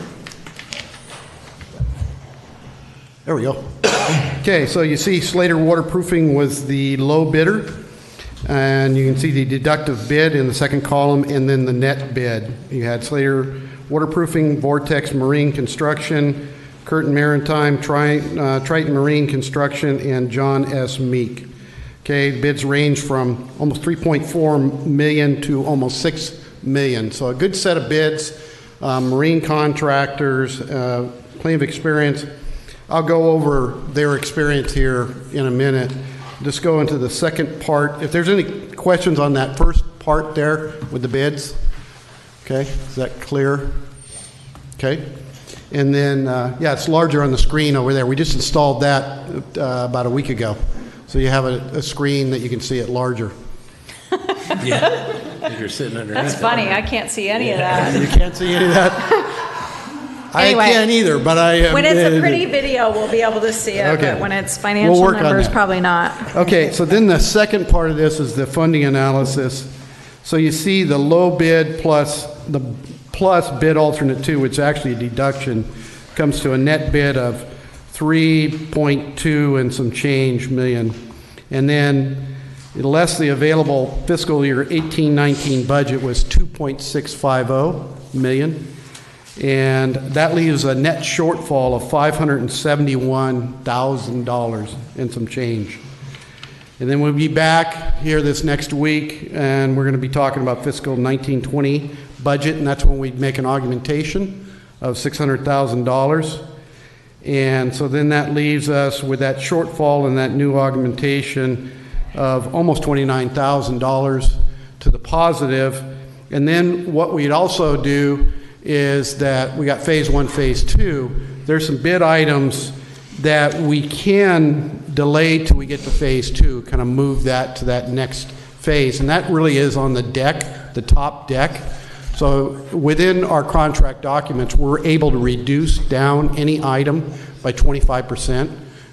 There we go. Okay, so you see Slater Waterproofing was the low bidder, and you can see the deductive bid in the second column and then the net bid. You had Slater Waterproofing, Vortex Marine Construction, Curtin Maritime, Triton Marine Construction, and John S. Meek. Okay, bids range from almost $3.4 million to almost $6 million. So a good set of bids, marine contractors, plenty of experience. I'll go over their experience here in a minute. Just go into the second part. If there's any questions on that first part there with the bids, okay, is that clear? Okay. And then, yeah, it's larger on the screen over there. We just installed that about a week ago. So you have a screen that you can see it larger. Yeah. If you're sitting underneath. That's funny. I can't see any of that. You can't see any of that? Anyway, I can't either, but I... When it's a pretty video, we'll be able to see it, Okay. but when it's financial We'll work on numbers, that. probably not. Okay, so then the second part of this is the funding analysis. So you see the low bid plus the plus bid alternate 2, which is actually a deduction, comes to a net bid of 3.2 and some change million. And then less the available fiscal year 18-19 budget was 2.650 million. And that leaves a net shortfall of $571,000 and some change. And then we'll be back here this next week, and we're going to be talking about fiscal 19-20 budget, and that's when we'd make an augmentation of $600,000. And so then that leaves us with that shortfall and that new augmentation of almost $29,000 to the positive. And then what we'd also do is that we got phase 1, phase 2. There's some bid items that we can delay till we get to phase 2, kind of move that to that next phase. And that really is on the deck, the top deck. So within our contract documents, we're able to reduce down any item by 25%,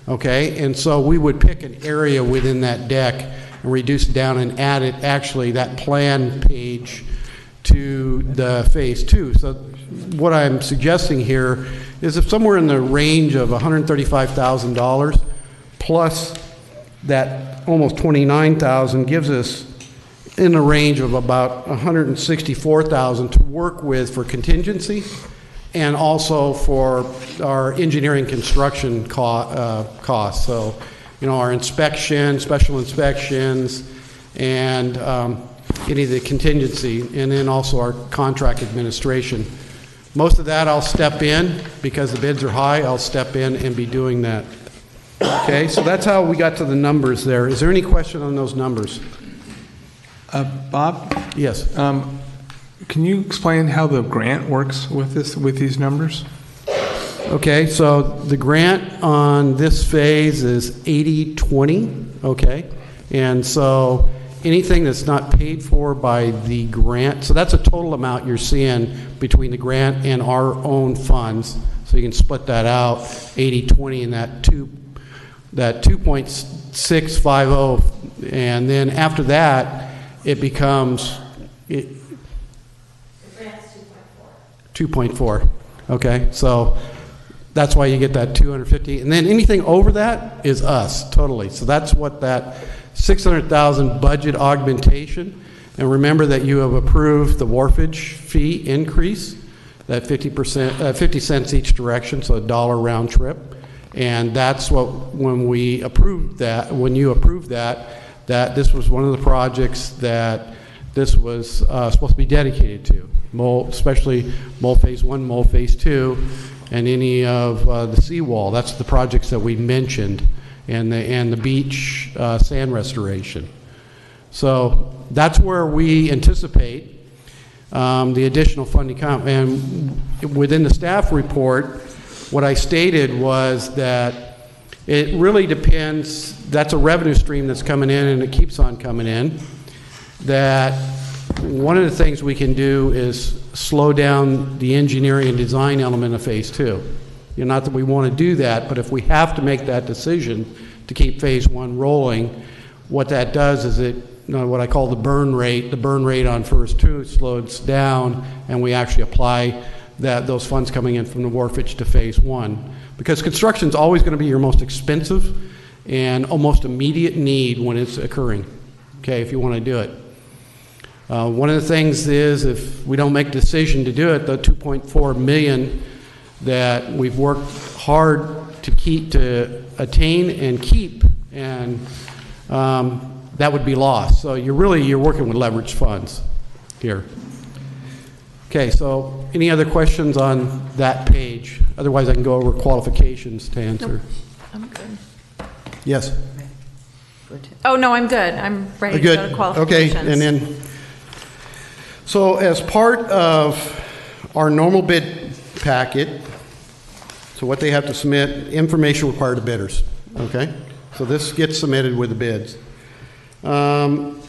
okay? And so we would pick an area within that deck and reduce it down and add it, actually, that plan page to the phase 2. So what I'm suggesting here is if somewhere in the range of $135,000 plus that almost $29,000 gives us in the range of about $164,000 to work with for contingency and also for our engineering construction costs. So, you know, our inspection, special inspections, and any of the contingency, and then also our contract administration. Most of that I'll step in because the bids are high. I'll step in and be doing that. Okay, so that's how we got to the numbers there. Is there any question on those numbers? Bob? Yes. Can you explain how the grant works with these numbers? Okay, so the grant on this phase is 80-20, okay? And so anything that's not paid for by the grant, so that's a total amount you're seeing between the grant and our own funds. So you can split that out, 80-20, and that 2.650, and then after that, it becomes 2.4. Okay, so that's why you get that 250, and then anything over that is us totally. So that's what that 600,000 budget augmentation. And remember that you have approved the wharfage fee increase, that 50%, 50 cents each direction, so $1 round trip. And that's what, when we approved that, when you approved that, that this was one of the projects that this was supposed to be dedicated to, especially Mole Phase 1, Mole Phase 2, and any of the seawall. That's the projects that we mentioned, and the beach sand restoration. So that's where we anticipate the additional funding come. And within the staff report, what I stated was that it really depends. That's a revenue stream that's coming in, and it keeps on coming in. That one of the things we can do is slow down the engineering and design element of phase 2. You know, not that we want to do that, but if we have to make that decision to keep phase 1 rolling, what that does is it, you know, what I call the burn rate on phase 2 slows down, and we actually apply those funds coming in from the wharfage to phase 1. Because construction is always going to be your most expensive and almost immediate need when it's occurring, okay, if you want to do it. One of the things is if we don't make a decision to do it, the $2.4 million that we've worked hard to attain and keep, and that would be lost. So you're working with leveraged funds here. Okay, so any other questions on that page? Otherwise, I can go over qualifications to answer. Nope. I'm good. Yes. Oh, no, I'm good. I'm ready to Good. go to qualifications. Okay, and then, so as part of our normal bid packet, so what they have to submit, information required to bidders, okay? So this gets submitted with the bids. And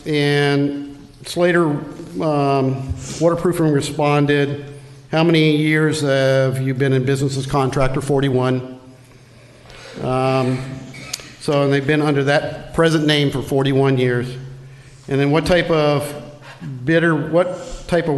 Slater Waterproofing responded, how many years have you been in business as contractor? 41. So and they've been under that present name for 41 years. And then what type of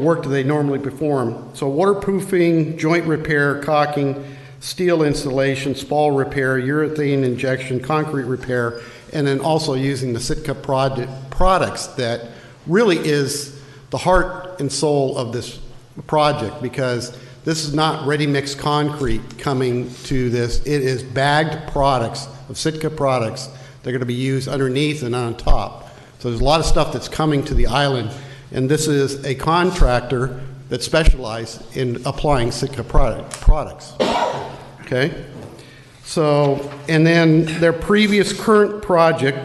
work do they normally perform? So waterproofing, joint repair, caulking, steel installation, spall repair, urethane injection, concrete repair, and then also using the Sitka products that really is the heart and soul of this project, because this is not ready-mix concrete coming to this. It is bagged products of Sitka products that are going to be used underneath and on top. So there's a lot of stuff that's coming to the island, and this is a contractor that specialize in applying Sitka products. Okay? So, and then their previous current project,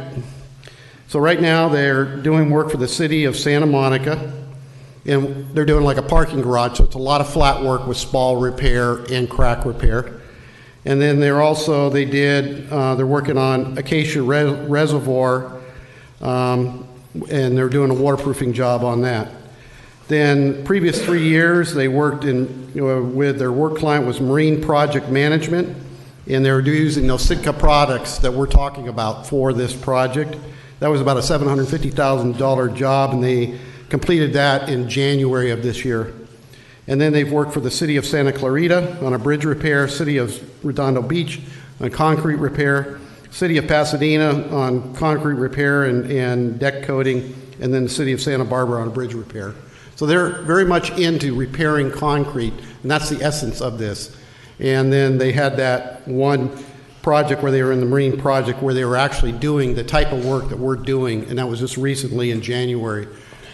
so right now they're doing work for the city of Santa Monica, and they're doing like a parking garage, so it's a lot of flat work with spall repair and crack repair. And then they're working on Acacia Reservoir, and they're doing a waterproofing job on that. Then previous 3 years, they worked with their work client was Marine Project Management, and they were using those Sitka products that we're talking about for this project. That was about a $750,000 job, and they completed that in January of this year. And then they've worked for the city of Santa Clarita on a bridge repair, city of Redondo Beach on concrete repair, city of Pasadena on concrete repair and deck coating, and then the city of Santa Barbara on a bridge repair. So they're very much into repairing concrete, and that's the essence of this. And then they had that one project where they were in the Marine Project where they were actually doing the type of work that we're doing, and that was just recently in January,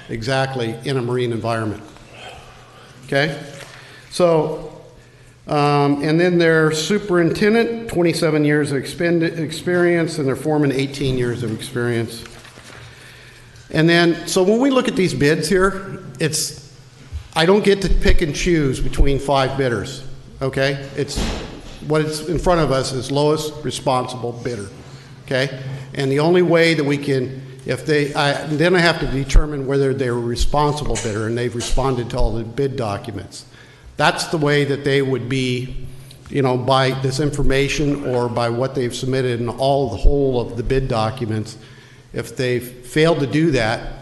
exactly in a marine environment. Okay? So, and then their superintendent, 27 years of experience, and their foreman, 18 years of experience. And then, so when we look at these bids here, I don't get to pick and choose between 5 bidders, okay? What's in front of us is lowest responsible bidder, okay? And the only way that we can, then I have to determine whether they're a responsible bidder and they've responded to all the bid documents. That's the way that they would be, by this information or by what they've submitted in the whole of the bid documents. If they've failed to do that,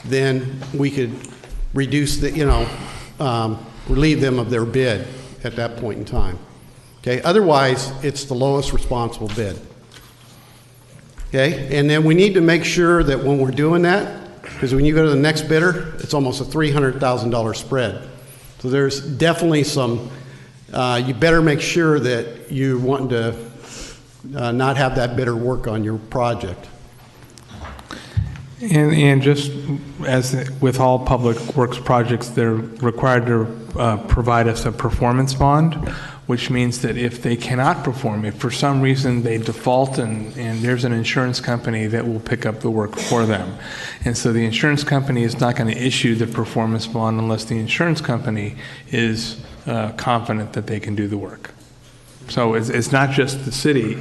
then we could reduce relieve them of their bid at that point in time. Okay, otherwise, it's the lowest responsible bid. Okay, and then we need to make sure that when we're doing that, because when you go to the next bidder, it's almost a $300,000 spread. So there's definitely some, you better make sure that you're wanting to not have that bidder work on your project. And just as with all public works projects, they're required to provide us a performance bond, which means that if they cannot perform, if for some reason they default and there's an insurance company that will pick up the work for them. And so the insurance company is not going to issue the performance bond unless the insurance company is confident that they can do the work. So it's not just the city,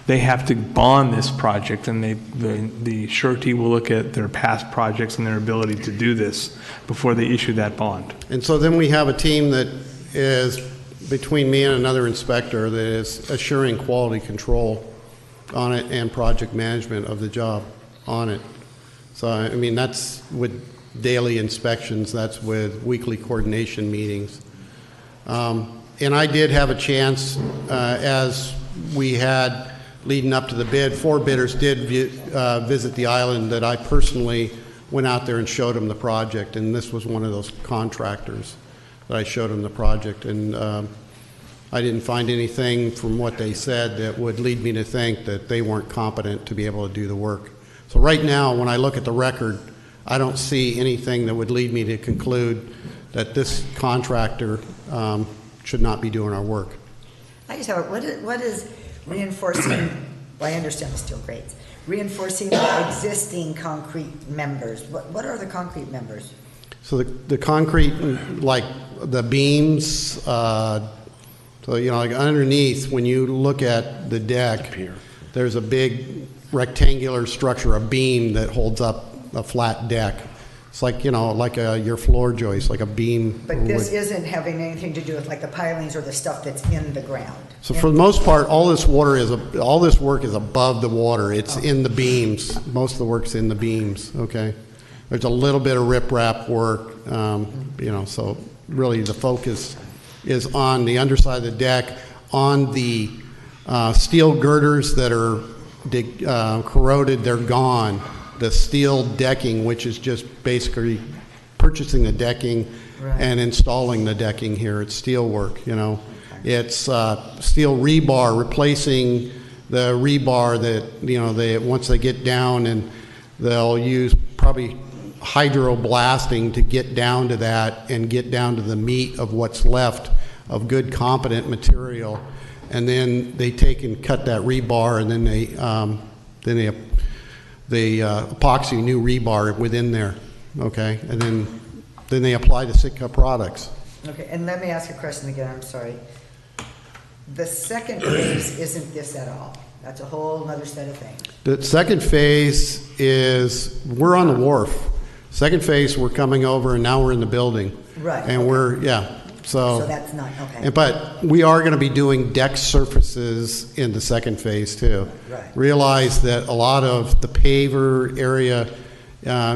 they have to bond this project, and the surety will look at their past projects and their ability to do this before they issue that bond. And so then we have a team that is between me and another inspector that is assuring quality control on it and project management of the job on it. So, I mean, that's with daily inspections, that's with weekly coordination meetings. And I did have a chance, as we had leading up to the bid, 4 bidders did visit the island that I personally went out there and showed them the project, and this was one of those contractors that I showed them the project, and I didn't find anything from what they said that would lead me to think that they weren't competent to be able to do the work. So right now, when I look at the record, I don't see anything that would lead me to conclude that this contractor should not be doing our work. I just have, what is reinforcing, well, I understand the steel grates, reinforcing existing concrete members. What are the concrete members? So the concrete, like the beams, so like underneath, when you look at the deck, there's a big rectangular structure, a beam that holds up a flat deck. It's like, like your floor joist, like a beam. But this isn't having anything to do with like the pilings or the stuff that's in the ground. So for the most part, all this work is above the water. It's in the beams. Most of the work's in the beams. Okay, there's a little bit of riprap work. So really the focus is on the underside of the deck, on the steel girders that are corroded. They're gone. The steel decking, which is just basically purchasing the decking and installing the decking here. It's steel work, It's steel rebar, replacing the rebar that, once they get down, and they'll use probably hydroblasting to get down to that and get down to the meat of what's left of good, competent material. And then they take and cut that rebar, and then they epoxy new rebar within there, okay? And then they apply the Sitka products. Okay, and let me ask a question again, I'm sorry. The second phase isn't this at all. That's a whole other set of things. The second phase is, we're on the wharf. Second phase, we're coming over, and now we're in the building. Right. And okay. we're, yeah, So that's not, okay. But we are going to be doing deck surfaces in the second phase too. Right. Realize that a lot of the paver area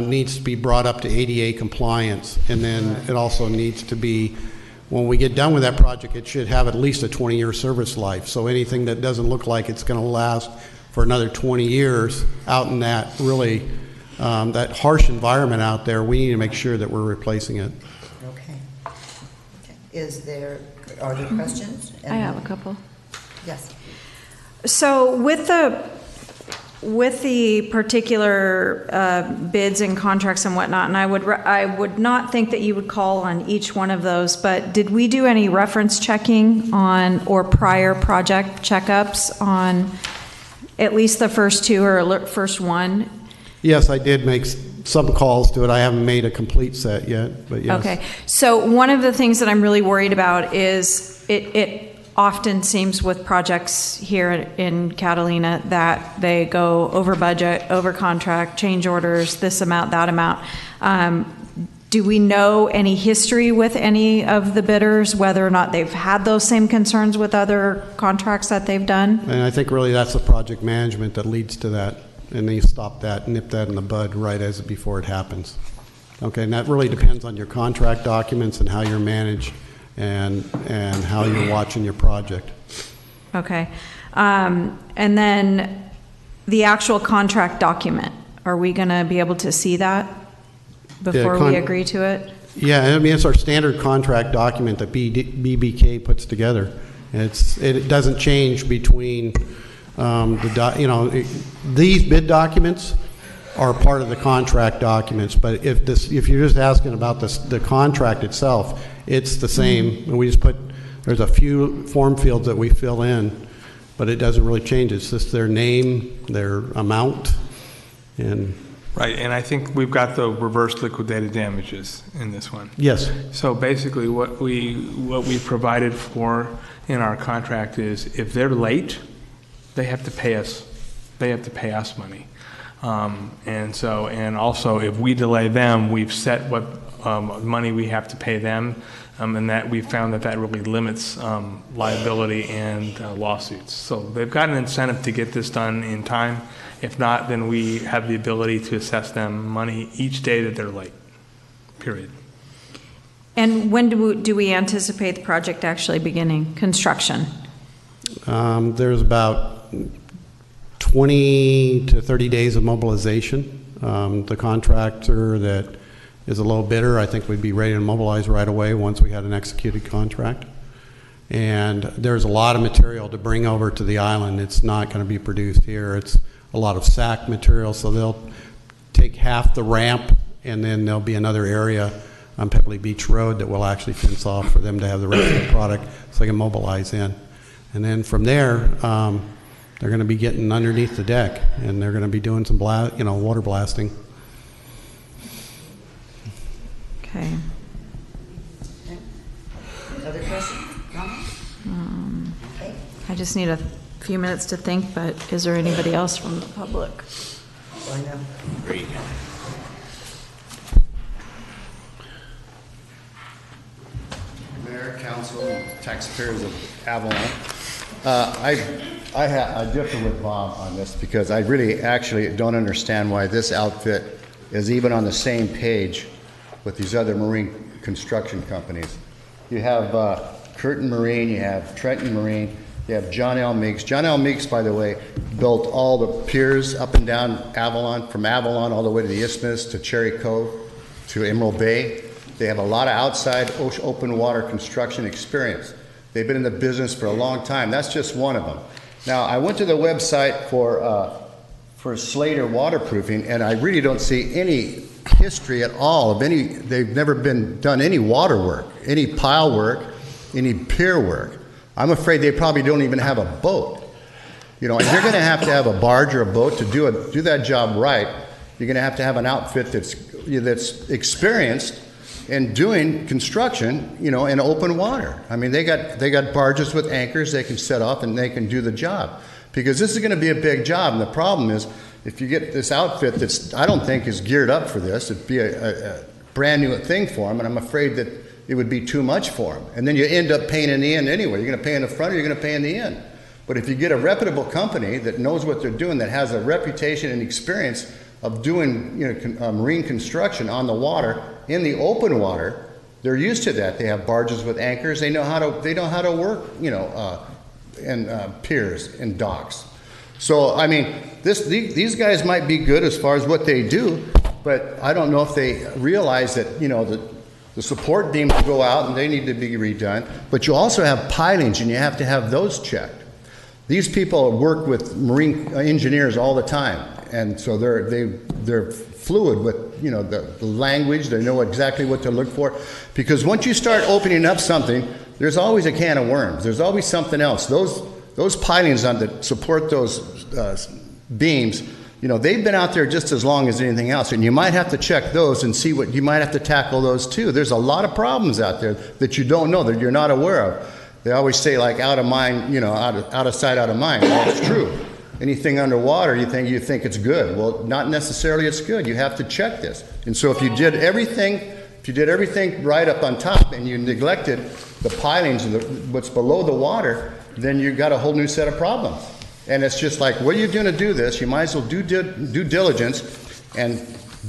needs to be brought up to ADA compliance, and then it also needs to be, when we get done with that project, it should have at least a 20-year service life. So anything that doesn't look like it's going to last for another 20 years out in that really, that harsh environment out there, we need to make sure that we're replacing it. Are there questions? I have a couple. Yes. So with the particular bids and contracts and whatnot, and I would not think that you would call on each one of those, but did we do any reference checking on or prior project checkups on at least the first two or first one? Yes, I did make some calls to it. I haven't made a complete set yet, but yes. Okay. So one of the things that I'm really worried about is it often seems with projects here in Catalina that they go over budget, over contract, change orders, this amount, that amount. Do we know any history with any of the bidders, whether or not they've had those same concerns with other contracts that they've done? And I think really that's the project management that leads to that. And then you stop that, nip that in the bud right before it happens. Okay, and that really depends on your contract documents and how you're managed and how you're watching your project. Okay. And then the actual contract document, are we going to be able to see that before we agree to it? Yeah, I mean, it's our standard contract document that BBK puts together. It doesn't change between these bid documents are part of the contract documents, but if you're just asking about the contract itself, it's the same. And we just there's a few form fields that we fill in, but it doesn't really change. It's just their name, their amount, and Right, and I think we've got the reverse liquidated damages in this one. Yes. So basically what we provided for in our contract is if they're late, they have to pay us. They have to pay us money, and also if we delay them, we've set what money we have to pay them, and that we found that really limits liability and lawsuits. So they've got an incentive to get this done in time. If not, then we have the ability to assess them money each day that they're late. Period. And when do we anticipate the project actually beginning construction? There's about 20 to 30 days of mobilization. The contractor that is a low bidder, I think we'd be ready to mobilize right away once we had an executed contract. And there's a lot of material to bring over to the island. It's not going to be produced here. It's a lot of SAC material, so they'll take half the ramp, and then there'll be another area on Pebbly Beach Road that we'll actually fence off for them to have the rest of the product so they can mobilize in. And then from there, they're going to be getting underneath the deck, and they're going to be doing some water blasting. Okay. Other questions? Comments? Okay. I just need a few minutes to think, but is there anybody else from the public? I know. Great. Mayor, council, taxpayers of Avalon. I differ with Bob on this because I really actually don't understand why this outfit is even on the same page with these other marine construction companies. You have Curtin Marine, you have Trenton Marine, you have John L. Meeks. John L. Meeks, by the way, built all the piers up and down Avalon, from Avalon all the way to the Isthmus, to Cherry Cove, to Emerald Bay. They have a lot of outside open water construction experience. They've been in the business for a long time. That's just one of them. Now, I went to the website for for Slater waterproofing, and I really don't see any history at all of any, they've never done any water work, any pile work, any pier work. I'm afraid they probably don't even have a boat. You know, and you're gonna have to have a barge or a boat to do that job right. You're gonna have to have an outfit that's experienced in doing construction, you know, in open water. I mean, they got barges with anchors they can set off and they can do the job. Because this is gonna be a big job, and the problem is, if you get this outfit that's, I don't think is geared up for this, it'd be a brand new thing for them, and I'm afraid that it would be too much for them. And then you end up paying in the end anyway. You're gonna pay in the front or you're gonna pay in the end. But if you get a reputable company that knows what they're doing, that has a reputation and experience of doing, you know, marine construction on the water, in the open water, they're used to that. They have barges with anchors. They know how to work, you know, in piers and docks. So I mean, these guys might be good as far as what they do, but I don't know if they realize that, you know, the support beams go out and they need to be redone. But you also have pilings, and you have to have those checked. These people work with marine engineers all the time, and so they're fluid with, you know, the language. They know exactly what to look for, because once you start opening up something, there's always a can of worms. There's always something else. Those pilings that support those beams, you know, they've been out there just as long as anything else, and you might have to check those and see what you might have to tackle those too. There's a lot of problems out there that you don't know, that you're not aware of. They always say, like, out of mind, you know, out of sight, out of mind. Well, it's true. Anything underwater, you think it's good. Well, not necessarily it's good. You have to check this. And so if you did everything right up on top and you neglected the pilings and what's below the water, then you got a whole new set of problems. And it's just like, what are you doing to do this? You might as well do due diligence and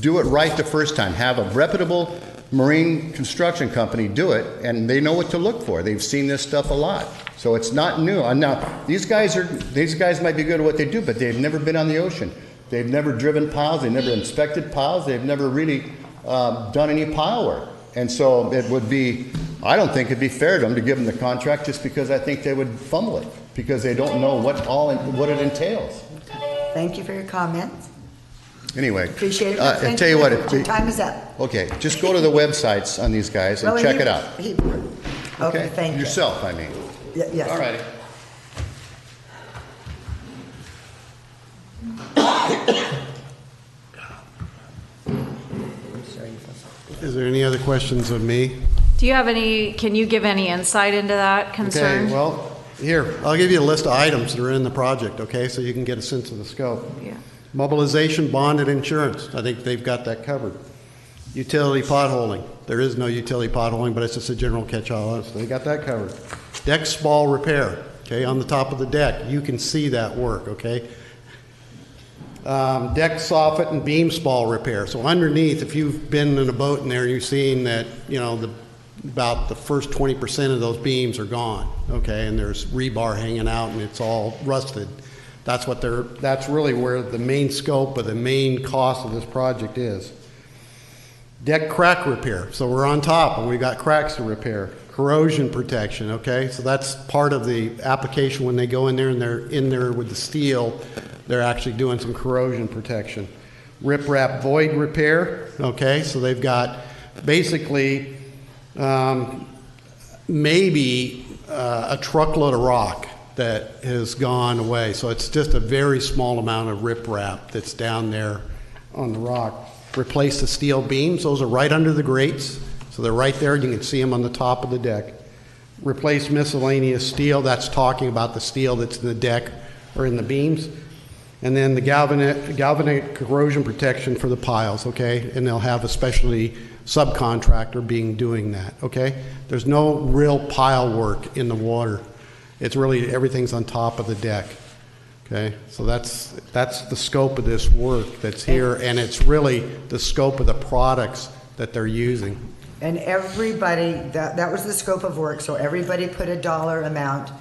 do it right the first time. Have a reputable marine construction company do it, and they know what to look for. They've seen this stuff a lot. So it's not new. And now, these guys might be good at what they do, but they've never been on the ocean. They've never driven piles. They've never inspected piles. They've never really done any pile work. And so it would be, I don't think it'd be fair to them to give them the contract, just because I think they would fumble it, because they don't know what it entails. Thank you for your comments. Anyway, Appreciate it. I tell you what, Your time is up. okay, just go to the websites on these guys and Well, check it out. Okay, thank you. Yourself, I mean. Yes. All righty. Is there any other questions of me? Do you have any, can you give any insight into that concern? Okay, well, here, I'll give you a list of items that are in the project, okay, so you can get a sense of the scope. Yeah. Mobilization, bond, and insurance. I think they've got that covered. Utility potholing. There is no utility potholing, but it's just a general catch-all. So they got that covered. Deck spall repair, okay, on the top of the deck. You can see that work, okay? Deck soffit and beam spall repair. So underneath, if you've been in a boat in there, you've seen that, you know, about the first 20% of those beams are gone, okay, and there's rebar hanging out and it's all rusted. That's really where the main scope of the main cost of this project is. Deck crack repair. So we're on top and we've got cracks to repair. Corrosion protection, okay? So that's part of the application. When they go in there and they're in there with the steel, they're actually doing some corrosion protection. Rip-wrap void repair, okay? So they've got basically maybe a truckload of rock that has gone away. So it's just a very small amount of riprap that's down there on the rock. Replace the steel beams. Those are right under the grates. So they're right there. You can see them on the top of the deck. Replace miscellaneous steel. That's talking about the steel that's in the deck or in the beams. And then the galvanic corrosion protection for the piles, okay? And they'll have a specialty subcontractor doing that, okay? There's no real pile work in the water. It's really, everything's on top of the deck, okay? So that's the scope of this work that's here, and it's really the scope of the products that they're using. And everybody, that was the scope of work, so everybody put a dollar amount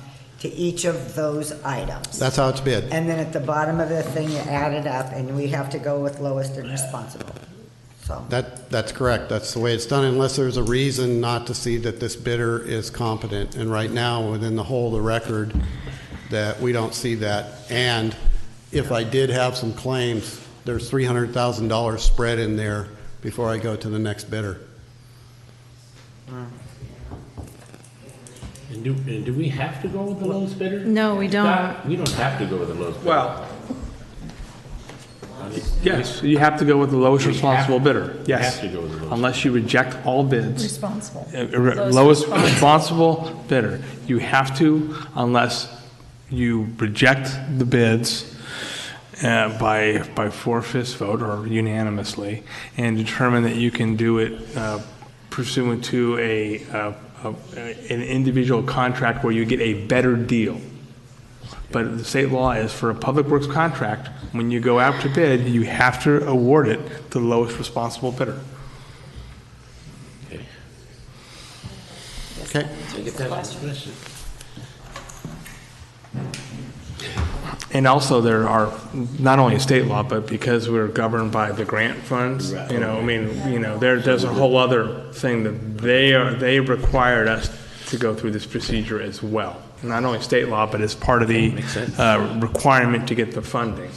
to each of those items. That's how it's bid. And then at the bottom of the thing, you add it up, and we have to go with lowest and responsible. So That's correct. That's the way it's done, unless there's a reason not to see that this bidder is competent. And right now, within the whole of the record, that we don't see that. And if I did have some claims, there's $300,000 spread in there before I go to the next bidder. And do we have to go with the lowest bidder? No, we don't. We don't have to go with the lowest bidder. Well, yes, you have to go with the lowest responsible bidder. Yes. have to go with the lowest. Unless you reject all bids. Responsible. Lowest responsible bidder. You have to, unless you reject the bids by 4/5 vote or unanimously, and determine that you can do it pursuant to an individual contract where you get a better deal. But the state law is for a public works contract, when you go out to bid, you have to award it to the lowest responsible bidder. Okay. And also there are, not only a state law, but because we're governed by the grant funds, you know, I mean, you know, there's a whole other thing that they required us to go through this procedure as well. Not only state law, but as part of the requirement to get the funding.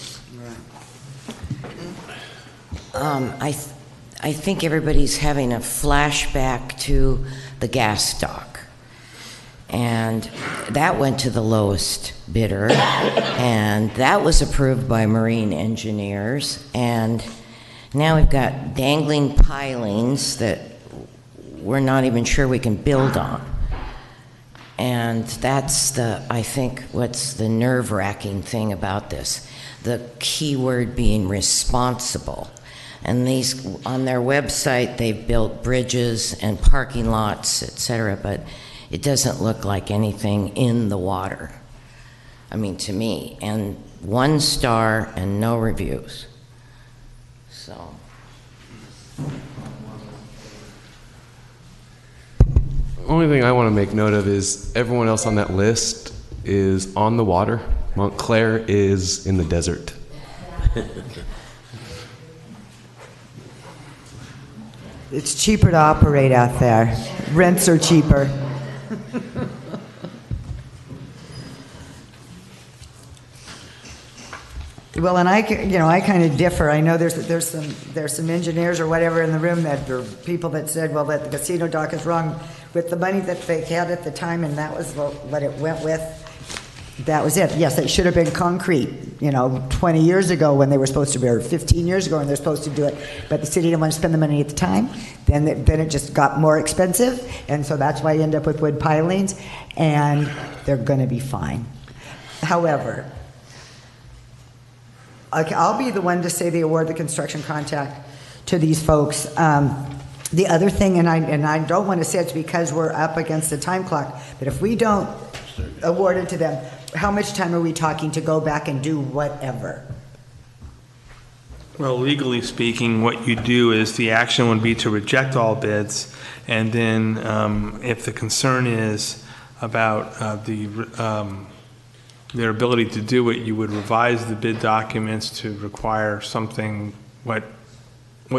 I think everybody's having a flashback to the gas dock. And that went to the lowest bidder, and that was approved by marine engineers. And now we've got dangling pilings that we're not even sure we can build on. And that's I think, what's the nerve-wracking thing about this. The key word being responsible. And these, on their website, they've built bridges and parking lots, et cetera, but it doesn't look like anything in the water. I mean, to me, and 1 star and no reviews. So. Only thing I want to make note of is everyone else on that list is on the water. Montclair is in the desert. It's cheaper to operate out there. Rents are cheaper. Well, and I kind of differ. I know there's some engineers or whatever in the room that are people that said, well, that the casino dock is wrong with the money that they had at the time, and that was what it went with. That was it. Yes, it should have been concrete, 20 years ago when they were supposed to be, or 15 years ago when they're supposed to do it. But the city didn't want to spend the money at the time. Then it just got more expensive, and so that's why you end up with wood pilings, and they're going to be fine. However, I'll be the one to say they award the construction contract to these folks. The other thing, and I don't want to say it's because we're up against the time clock, but if we don't award it to them, how much time are we talking to go back and do whatever? Well, legally speaking, what you do is the action would be to reject all bids, and then if the concern is about their ability to do it, you would revise the bid documents to require something, what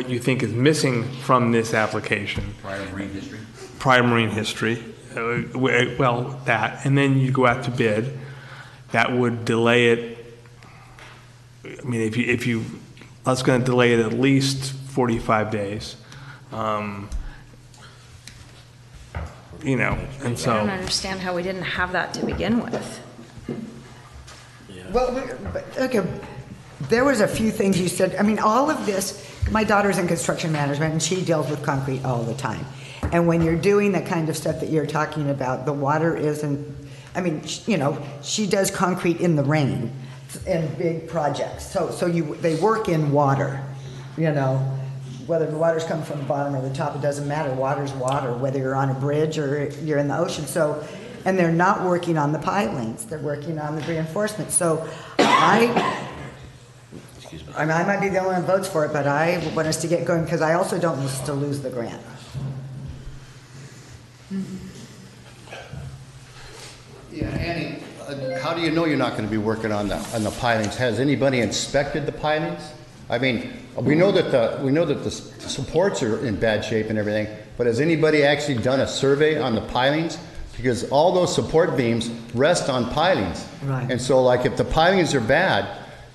you think is missing from this application. Prior marine history? Prior marine history. Well, that, and then you go out to bid. That would delay it. I mean, if you that's going to delay it at least 45 days. And so. I don't understand how we didn't have that to begin with. Well, okay, there was a few things you said. I mean, all of this, my daughter's in construction management, and she deals with concrete all the time. And when you're doing the kind of stuff that you're talking about, the water isn't, I mean, she does concrete in the rain in big projects. So they work in water, whether the water's coming from the bottom or the top, it doesn't matter. Water's water, whether you're on a bridge or you're in the ocean. So, and they're not working on the pilings, they're working on the reinforcement. So I might be the only one who votes for it, but I want us to get going because I also don't want us to lose the grant. Yeah, Annie, how do you know you're not going to be working on the pilings? Has anybody inspected the pilings? I mean, we know that the supports are in bad shape and everything, but has anybody actually done a survey on the pilings? Because all those support beams rest on pilings. Right. And so, like, if the pilings are bad,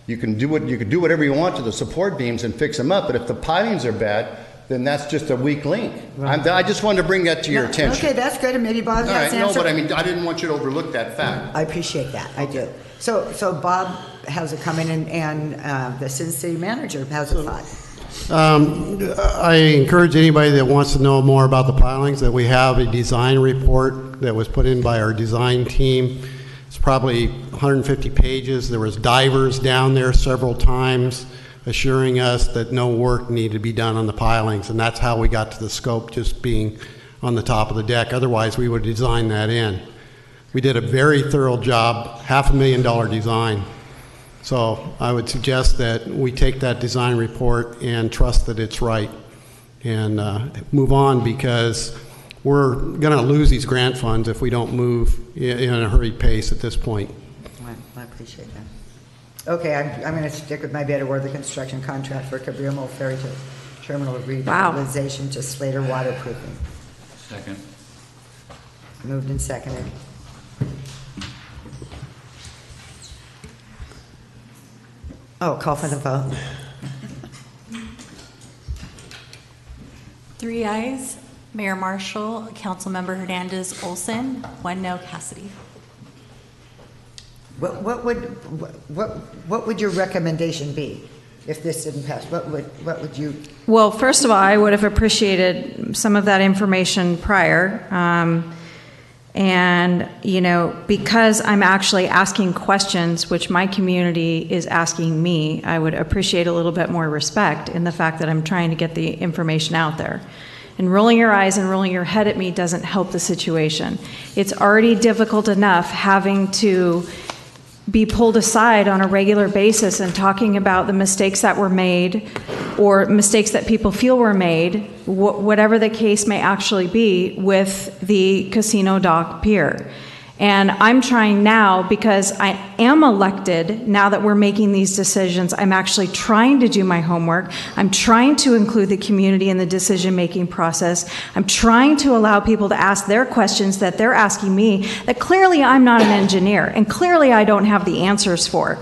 You can do whatever you want to the support beams and fix them up, but if the pilings are bad, then that's just a weak link. I just wanted to bring that to your attention. Okay, that's good, and maybe Bob All has right, an no, answer. but I mean, I didn't want you to overlook that fact. I appreciate that, I do. So Bob has a comment, and the city manager has a thought. I encourage anybody that wants to know more about the pilings that we have a design report that was put in by our design team. It's probably 150 pages. There was divers down there several times assuring us that no work needed to be done on the pilings, and that's how we got to the scope just being on the top of the deck. Otherwise, we would design that in. We did a very thorough job, $500,000 design. So I would suggest that we take that design report and trust that it's right and move on, because we're going to lose these grant funds if we don't move in a hurried pace at this point. I appreciate that. Okay, I'm going to stick with my bid award the construction contract for Cabrillo Ferry to Terminal revitalization to Slater waterproofing. Second. Moved and seconded. Oh, call for the vote. 3 ayes, Mayor Marshall, Councilmember Hernandez Olson, 1 no, Cassidy. What would your recommendation be if this didn't pass? What would you? Well, first of all, I would have appreciated some of that information prior. And, you know, because I'm actually asking questions, which my community is asking me, I would appreciate a little bit more respect in the fact that I'm trying to get the information out there. And rolling your eyes and rolling your head at me doesn't help the situation. It's already difficult enough having to be pulled aside on a regular basis and talking about the mistakes that were made or mistakes that people feel were made, whatever the case may actually be, with the Casino Dock Pier. And I'm trying now, because I am elected, now that we're making these decisions, I'm actually trying to do my homework. I'm trying to include the community in the decision-making process. I'm trying to allow people to ask their questions that they're asking me, that clearly I'm not an engineer, and clearly I don't have the answers for.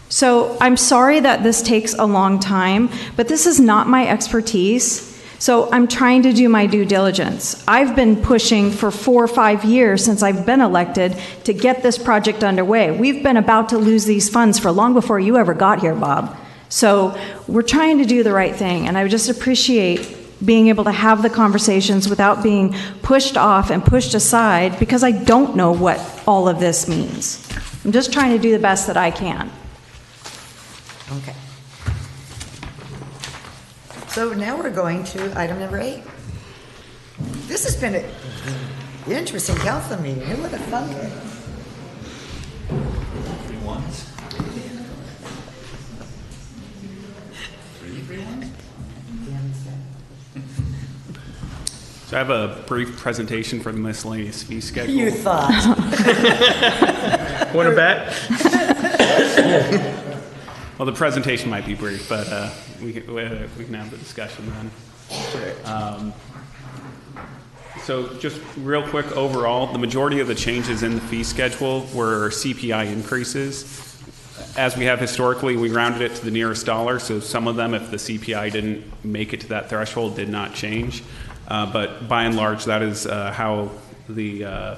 So I'm sorry that this takes a long time, but this is not my expertise. So I'm trying to do my due diligence. I've been pushing for 4 or 5 years since I've been elected to get this project underway. We've been about to lose these funds for long before you ever got here, Bob. So we're trying to do the right thing, and I would just appreciate being able to have the conversations without being pushed off and pushed aside, because I don't know what all of this means. I'm just trying to do the best that I can. Okay. So now we're going to item number 8. This has been an interesting council meeting. Who would have thunk it? So I have a brief presentation for the miscellaneous fee schedule. You thought. Want to bet? Well, the presentation might be brief, but we can have the discussion then. So just real quick overall, the majority of the changes in the fee schedule were CPI increases. As we have historically, we rounded it to the nearest dollar, so some of them, if the CPI didn't make it to that threshold, did not change. But by and large, that is how the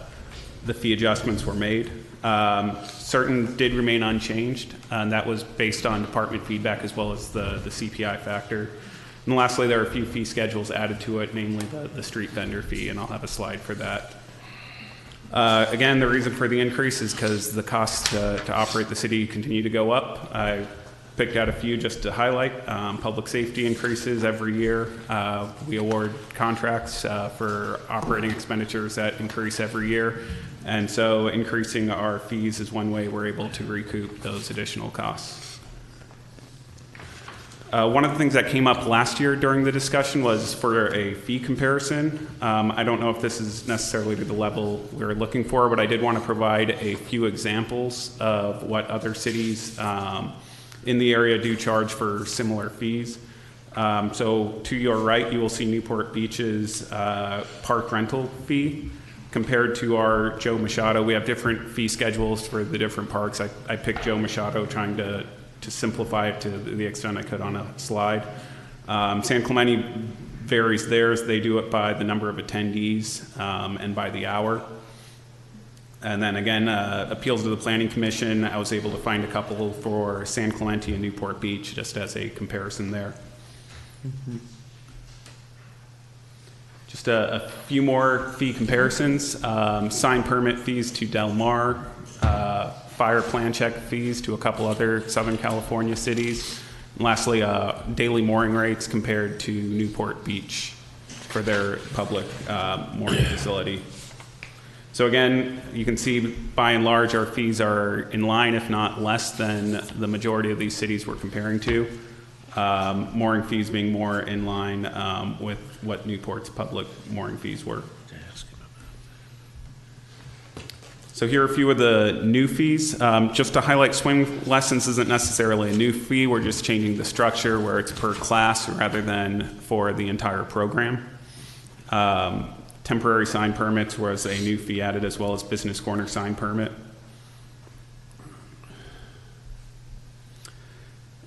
fee adjustments were made. Certain did remain unchanged, and that was based on department feedback as well as the CPI factor. And lastly, there are a few fee schedules added to it, namely the street vendor fee, and I'll have a slide for that. Again, the reason for the increase is because the costs to operate the city continue to go up. I picked out a few just to highlight. Public safety increases every year. We award contracts for operating expenditures that increase every year. And so increasing our fees is one way we're able to recoup those additional costs. One of the things that came up last year during the discussion was for a fee comparison. I don't know if this is necessarily to the level we're looking for, but I did want to provide a few examples of what other cities in the area do charge for similar fees. So to your right, you will see Newport Beach's park rental fee. Compared to our Joe Machado, we have different fee schedules for the different parks. I picked Joe Machado trying to to simplify it to the extent I could on a slide. San Clemente varies theirs. They do it by the number of attendees and by the hour. And then again, appeals to the Planning Commission, I was able to find a couple for San Clemente and Newport Beach, just as a comparison there. Just a few more fee comparisons. Sign permit fees to Del Mar, fire plan check fees to a couple other Southern California cities. And lastly, daily mooring rates compared to Newport Beach for their public mooring facility. So again, you can see by and large our fees are in line, if not less than the majority of these cities we're comparing to. Mooring fees being more in line with what Newport's public mooring fees were. So here are a few of the new fees. Just to highlight, swim lessons isn't necessarily a new fee. We're just changing the structure where it's per class rather than for the entire program. Temporary sign permits was a new fee added, as well as business corner sign permit.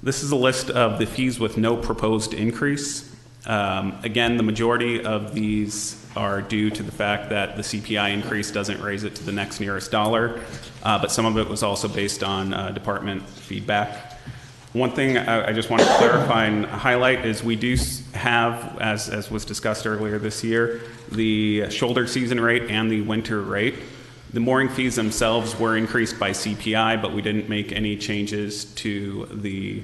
This is a list of the fees with no proposed increase. Again, the majority of these are due to the fact that the CPI increase doesn't raise it to the next nearest dollar, but some of it was also based on department feedback. One thing I just want to clarify and highlight is we do have, as was discussed earlier this year, the shoulder season rate and the winter rate. The mooring fees themselves were increased by CPI, but we didn't make any changes to the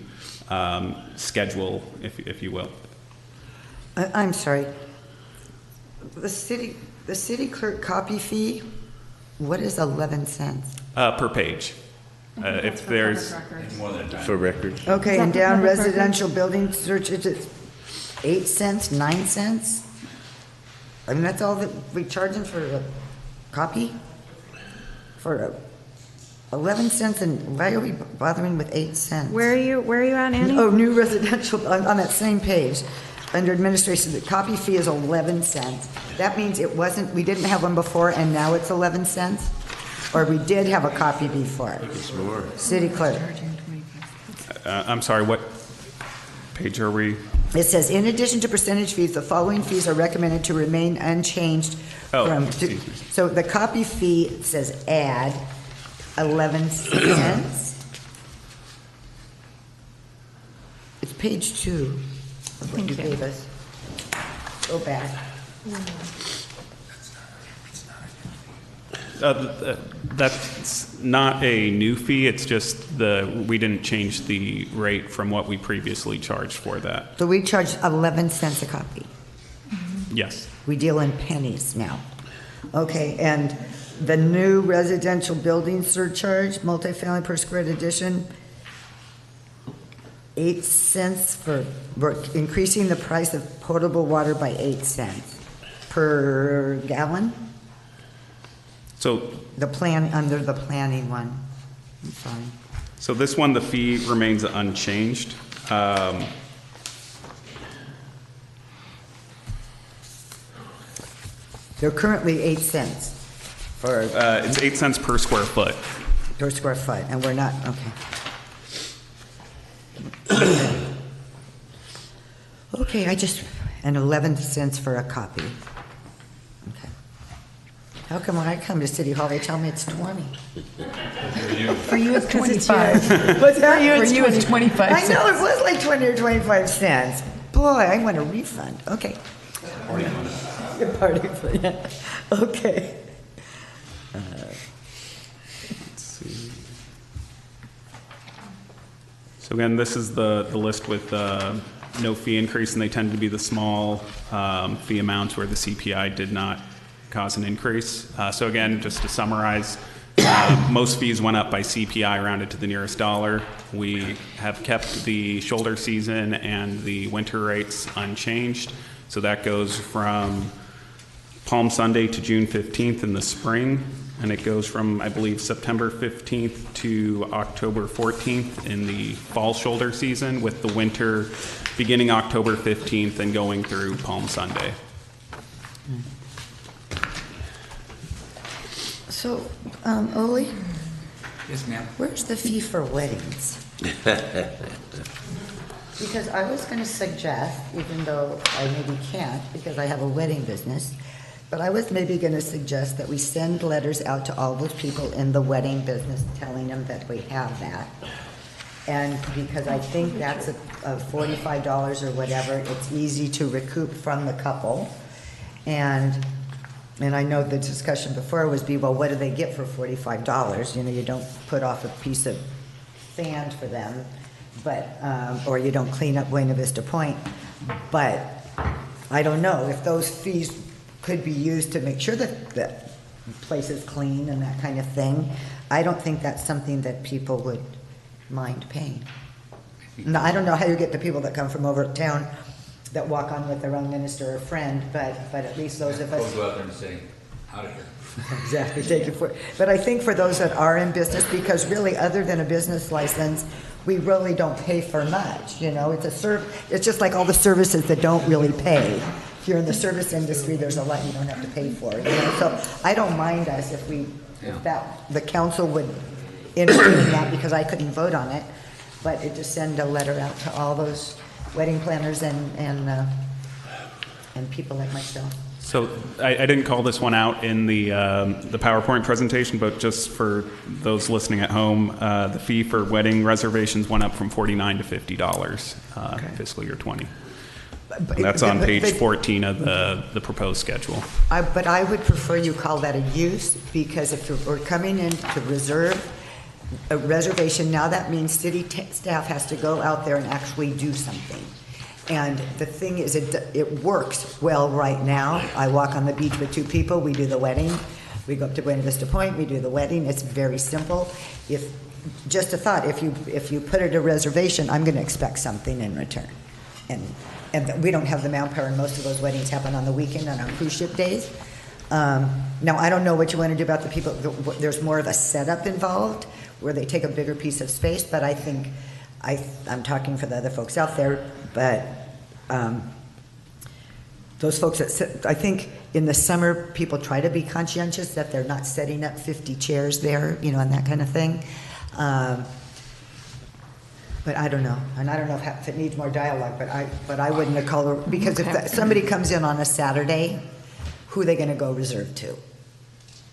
schedule, if you will. I'm sorry. The city clerk copy fee, what is 11 cents? Per page. If there's For records. Okay, and down residential building search, it's 8 cents, 9 cents? I mean, that's all that we charge them for a copy? For 11 cents, and why are we bothering with 8 cents? Where are you at, Annie? Oh, new residential, on that same page, under administration, the copy fee is 11 cents. That means it wasn't, we didn't have one before, and now it's 11 cents? Or we did have a copy before? It's more. City clerk. I'm sorry, what page are we? It says, in addition to percentage fees, the following fees are recommended to remain unchanged. Excuse me. So the copy fee says add 11 cents. It's page 2 of what you gave us. Go back. That's not a new fee, it's just we didn't change the rate from what we previously charged for that. So we charge 11 cents a copy. Yes. We deal in pennies now. Okay, and the new residential building surcharge, multifamily per square addition, 8 cents we're increasing the price of potable water by 8 cents per gallon? So under the planning one. I'm sorry. So this one, the fee remains unchanged. They're currently 8 cents for It's 8 cents per square foot. per square foot, and we're not, okay. Okay, and 11 cents for a copy. Okay. How come when I come to City Hall, they tell me it's 20? For you, it's 25. What's that? For you, it's 25 I cents. know, it was like 20 or 25 cents. Boy, I want a refund. Okay. Your party, yeah. Okay. Let's see. So again, this is the list with no fee increase, and they tend to be the small fee amounts where the CPI did not cause an increase. So again, just to summarize, most fees went up by CPI rounded to the nearest dollar. We have kept the shoulder season and the winter rates unchanged. So that goes from Palm Sunday to June 15th in the spring, and it goes from, I believe, September 15th to October 14th in the fall shoulder season, with the winter beginning October 15th and going through Palm Sunday. So, Ole? Yes, ma'am. Where's the fee for weddings? Because I was going to suggest, even though I maybe can't because I have a wedding business, but I was maybe going to suggest that we send letters out to all those people in the wedding business telling them that we have that. And because I think that's a $45 or whatever, it's easy to recoup from the couple. And I know the discussion before was well, what do they get for $45? You know, you don't put off a piece of sand for them, but, or you don't clean up Buena Vista Point. But I don't know if those fees could be used to make sure that the place is clean and that kind of thing. I don't think that's something that people would mind paying. No, I don't know how you get the people that come from over town that walk on with their own minister or friend, but at least those of us. Go out there and say, out of here. Exactly, take it for. But I think for those that are in business, because really, other than a business license, we really don't pay for much. You know, it's it's just like all the services that don't really pay. If you're in the service industry, there's a lot you don't have to pay for. You know? So I don't mind us if the council would entertain that, because I couldn't vote on it, but it just send a letter out to all those wedding planners and people like myself. So I didn't call this one out in the PowerPoint presentation, but just for those listening at home, the fee for wedding reservations went up from $49 to $50 fiscal year 20. And that's on page 14 of the proposed schedule. But I would prefer you call that a use, because if we're coming in to reserve a reservation, now that means city staff has to go out there and actually do something. And the thing is, it works well right now. I walk on the beach with two people, we do the wedding. We go up to Buena Vista Point, we do the wedding. It's very simple. Just a thought, if you put it a reservation, I'm going to expect something in return. And we don't have the manpower, and most of those weddings happen on the weekend and on cruise ship days. Now, I don't know what you want to do about the people. There's more of a setup involved where they take a bigger piece of space, but I think, I'm talking for the other folks out there, but those folks that sit, I think in the summer, people try to be conscientious that they're not setting up 50 chairs there, you know, and that kind of thing. But I don't know, and I don't know if it needs more dialogue, but I wouldn't have called her, because if somebody comes in on a Saturday, who are they going to go reserve to?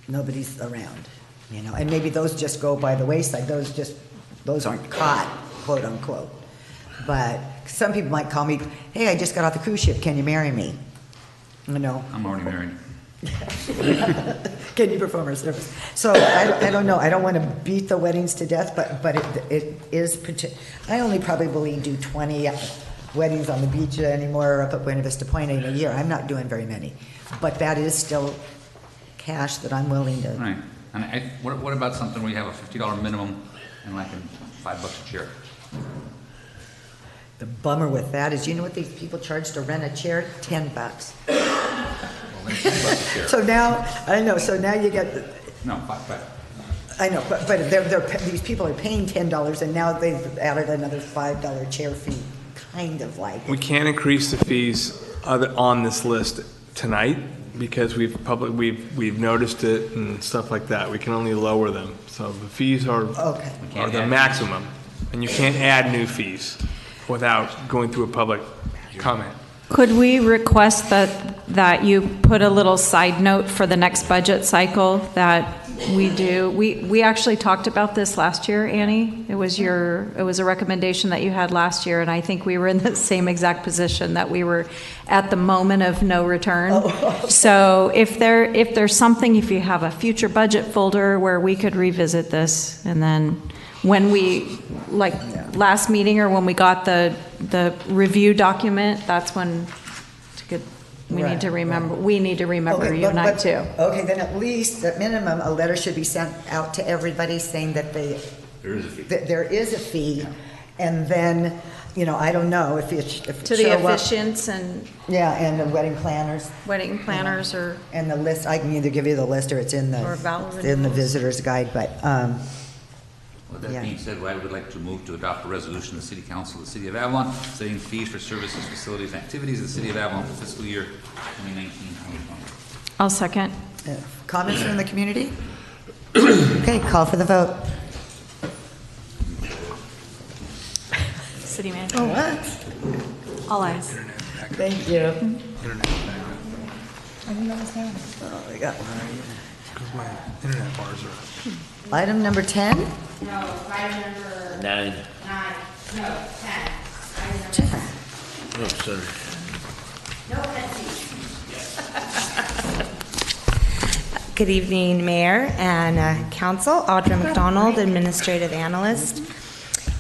Nobody's around, you know, and maybe those just go by the wayside. Those aren't caught, quote unquote. But some people might call me, hey, I just got off the cruise ship, can you marry me? You know. I'm already married. Can you perform our service? So I don't know. I don't want to beat the weddings to death, but it is. I only probably do 20 weddings on the beach anymore, or up at Buena Vista Point in a year. I'm not doing very many, but that is still cash that I'm willing to. Right. And what about something where you have a $50 minimum and like $5 a chair? The bummer with that is, you know what these people charge to rent a chair? $10. So now, I know, so now you get. No, $5. I know, but these people are paying $10, and now they've added another $5 chair fee, kind of like. We can't increase the fees on this list tonight because we've noticed it and stuff like that. We can only lower them. So the fees are the maximum, and you can't add new fees without going through a public comment. Could we request that you put a little side note for the next budget cycle that we do? We actually talked about this last year, Annie. It was a recommendation that you had last year, and I think we were in the same exact position, that we were at the moment of no return. So if there's something, if you have a future budget folder where we could revisit this, and then when we, like last meeting, or when we got the review document, that's when we need to remember. We need to remember you and I too. Okay, then at least, at minimum, a letter should be sent out to everybody saying that there is a fee, and then, you know, I don't know if to the officiants and the wedding planners. Wedding planners, or and the list. I can either give you the list, or it's in the visitor's guide, but. With that being said, I would like to move to adopt a resolution of the City Council of the City of Avalon setting fees for services, facilities, and activities of the City of Avalon for fiscal year 2019-2020. I'll second. Comments from the community? Okay, call for the vote. city manager. Oh, what? All eyes. Thank you. I didn't know it was down. Oh, we got Because my internet bars are. item number 10. Nine. Oh, sorry. Good evening, Mayor and Council. Audra McDonald, Administrative Analyst.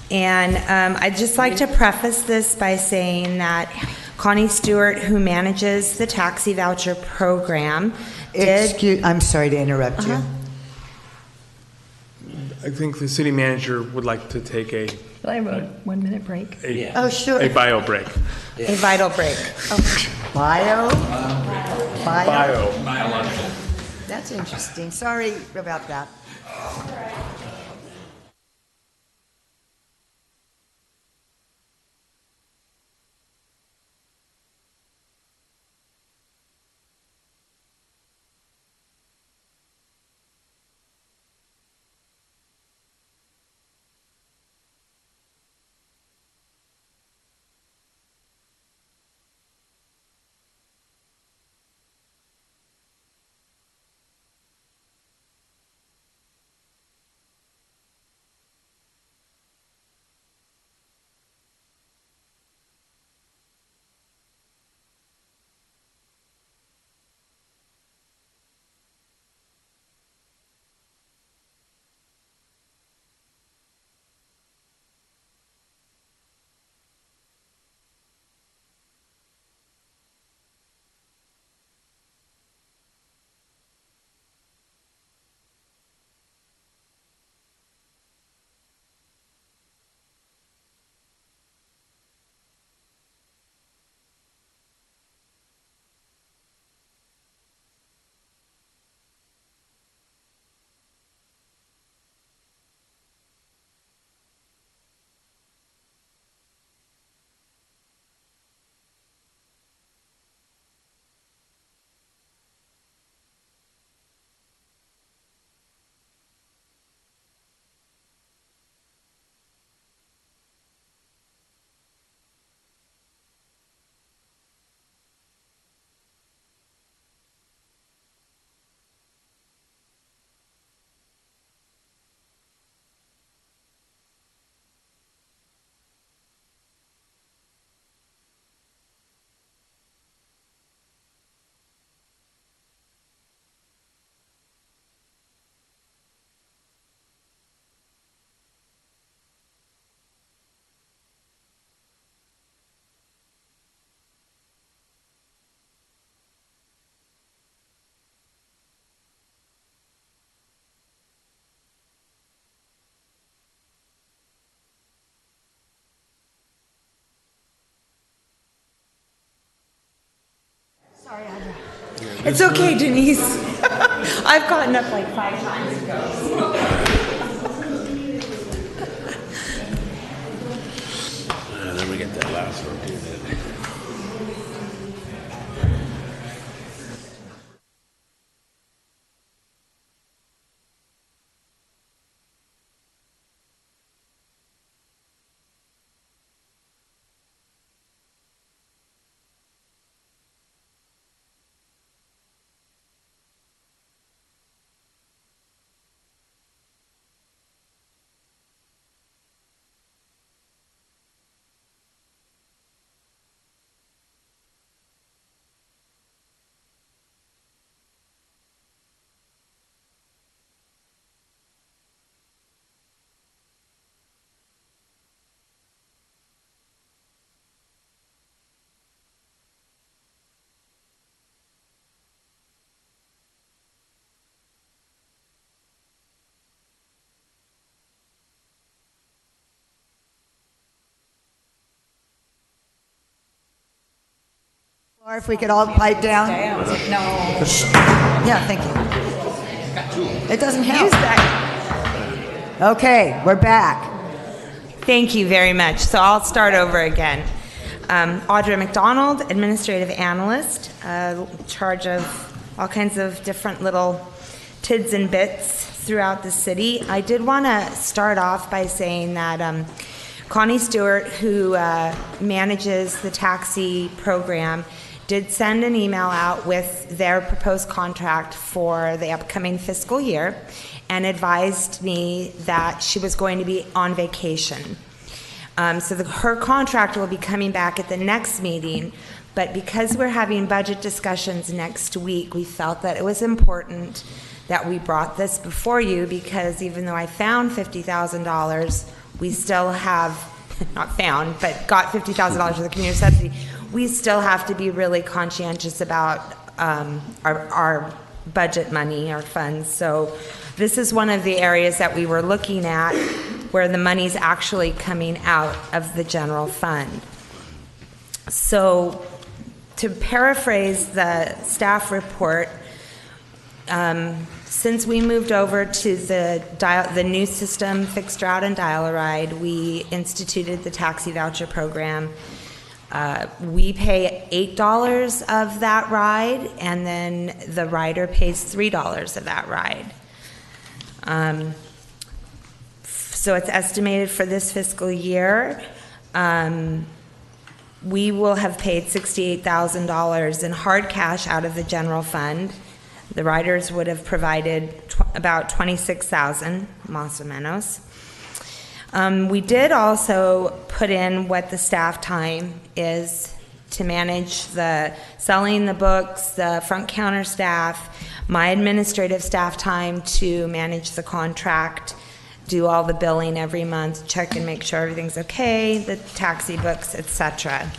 And I'd just like to preface this by saying that Connie Stewart, who manages the taxi voucher program, I'm sorry to interrupt you. I think the city manager would like to take a. I have a 1 minute break. Oh, sure. A bio break. A vital break. Bio? Biological. That's interesting. Sorry about that. Sorry, Audra. It's okay, Denise. I've gotten up like 5 times ago. Then we get that last one too. Or if we could all pipe down. No. Yeah, thank you. It doesn't help. Okay, we're back. Thank you very much. So I'll start over again. Audra McDonald, Administrative Analyst, in charge of all kinds of different little tids and bits throughout the city. I did want to start off by saying that Connie Stewart, who manages the taxi program, did send an email out with their proposed contract for the upcoming fiscal year and advised me that she was going to be on vacation. Her contract will be coming back at the next meeting, but because we're having budget discussions next week, we felt that it was important that we brought this before you, because even though I found $50,000, we still have, not found, but got $50,000 for the community subsidy, we still have to be really conscientious about our budget money, our funds. So this is one of the areas that we were looking at where the money's actually coming out of the general fund. So to paraphrase the staff report, since we moved over to the new system, fixed route and dial-a-ride, we instituted the taxi voucher program. We pay $8 of that ride, and then the rider pays $3 of that ride. So it's estimated for this fiscal year, we will have paid $68,000 in hard cash out of the general fund. The riders would have provided about $26,000, más o menos. We did also put in what the staff time is to manage the selling the books, the front counter staff, my administrative staff time to manage the contract, do all the billing every month, check and make sure everything's okay, the taxi books, etc.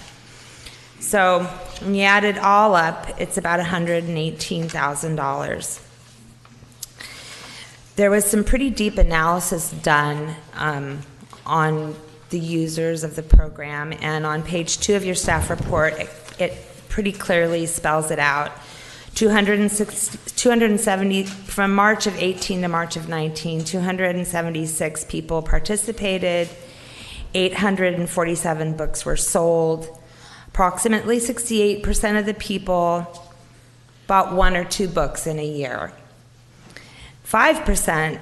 So when you add it all up, it's about $118,000. There was some pretty deep analysis done on the users of the program, and on page 2 of your staff report, it pretty clearly spells it out. 270, from March of 18 to March of 19, 276 people participated, 847 books were sold. Approximately 68% of the people bought 1 or 2 books in a year. 5%,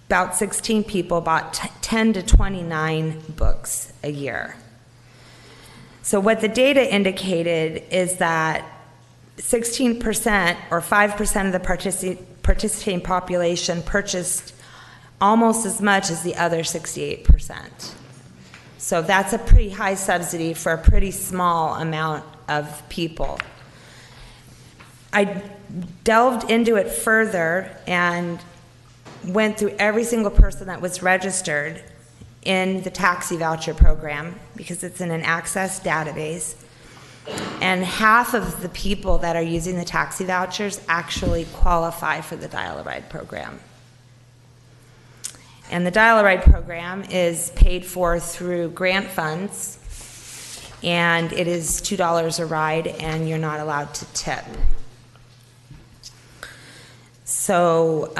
about 16 people, bought 10 to 29 books a year. So what the data indicated is that 16% or 5% of the participating population purchased almost as much as the other 68%. So that's a pretty high subsidy for a pretty small amount of people. I delved into it further and went through every single person that was registered in the taxi voucher program, because it's in an access database. And half of the people that are using the taxi vouchers actually qualify for the Dial-A-Ride program. And the Dial-A-Ride program is paid for through grant funds, and it is $2 a ride, and you're not allowed to tip. So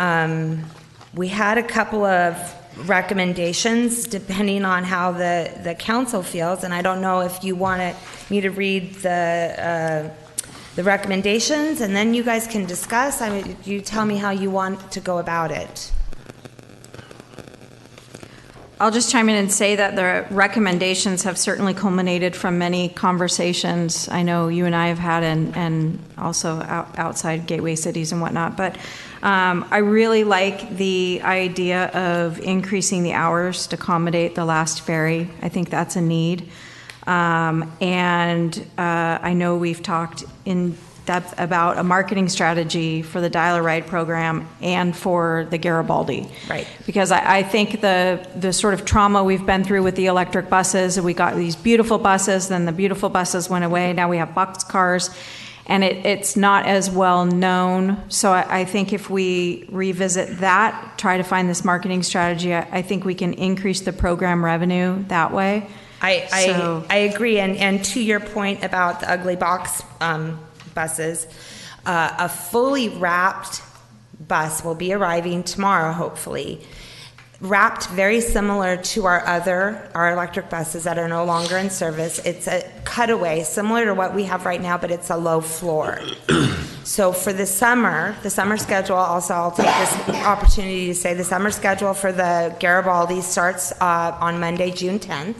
we had a couple of recommendations depending on how the council feels, and I don't know if you want me to read the recommendations, and then you guys can discuss. I mean, you tell me how you want to go about it. I'll just chime in and say that the recommendations have certainly culminated from many conversations I know you and I have had, and also outside gateway cities and whatnot. But I really like the idea of increasing the hours to accommodate the last ferry. I think that's a need. And I know we've talked in depth about a marketing strategy for the Dial-A-Ride program and for the Garibaldi. Right. Because I think the sort of trauma we've been through with the electric buses, we got these beautiful buses, then the beautiful buses went away, now we have boxcars, and it's not as well known. So I think if we revisit that, try to find this marketing strategy, I think we can increase the program revenue that way. I agree, and to your point about the ugly box buses, a fully wrapped bus will be arriving tomorrow, hopefully, wrapped very similar to our electric buses that are no longer in service. It's a cutaway, similar to what we have right now, but it's a low floor. So for the summer schedule, also I'll take this opportunity to say the summer schedule for the Garibaldi starts on Monday, June 10th.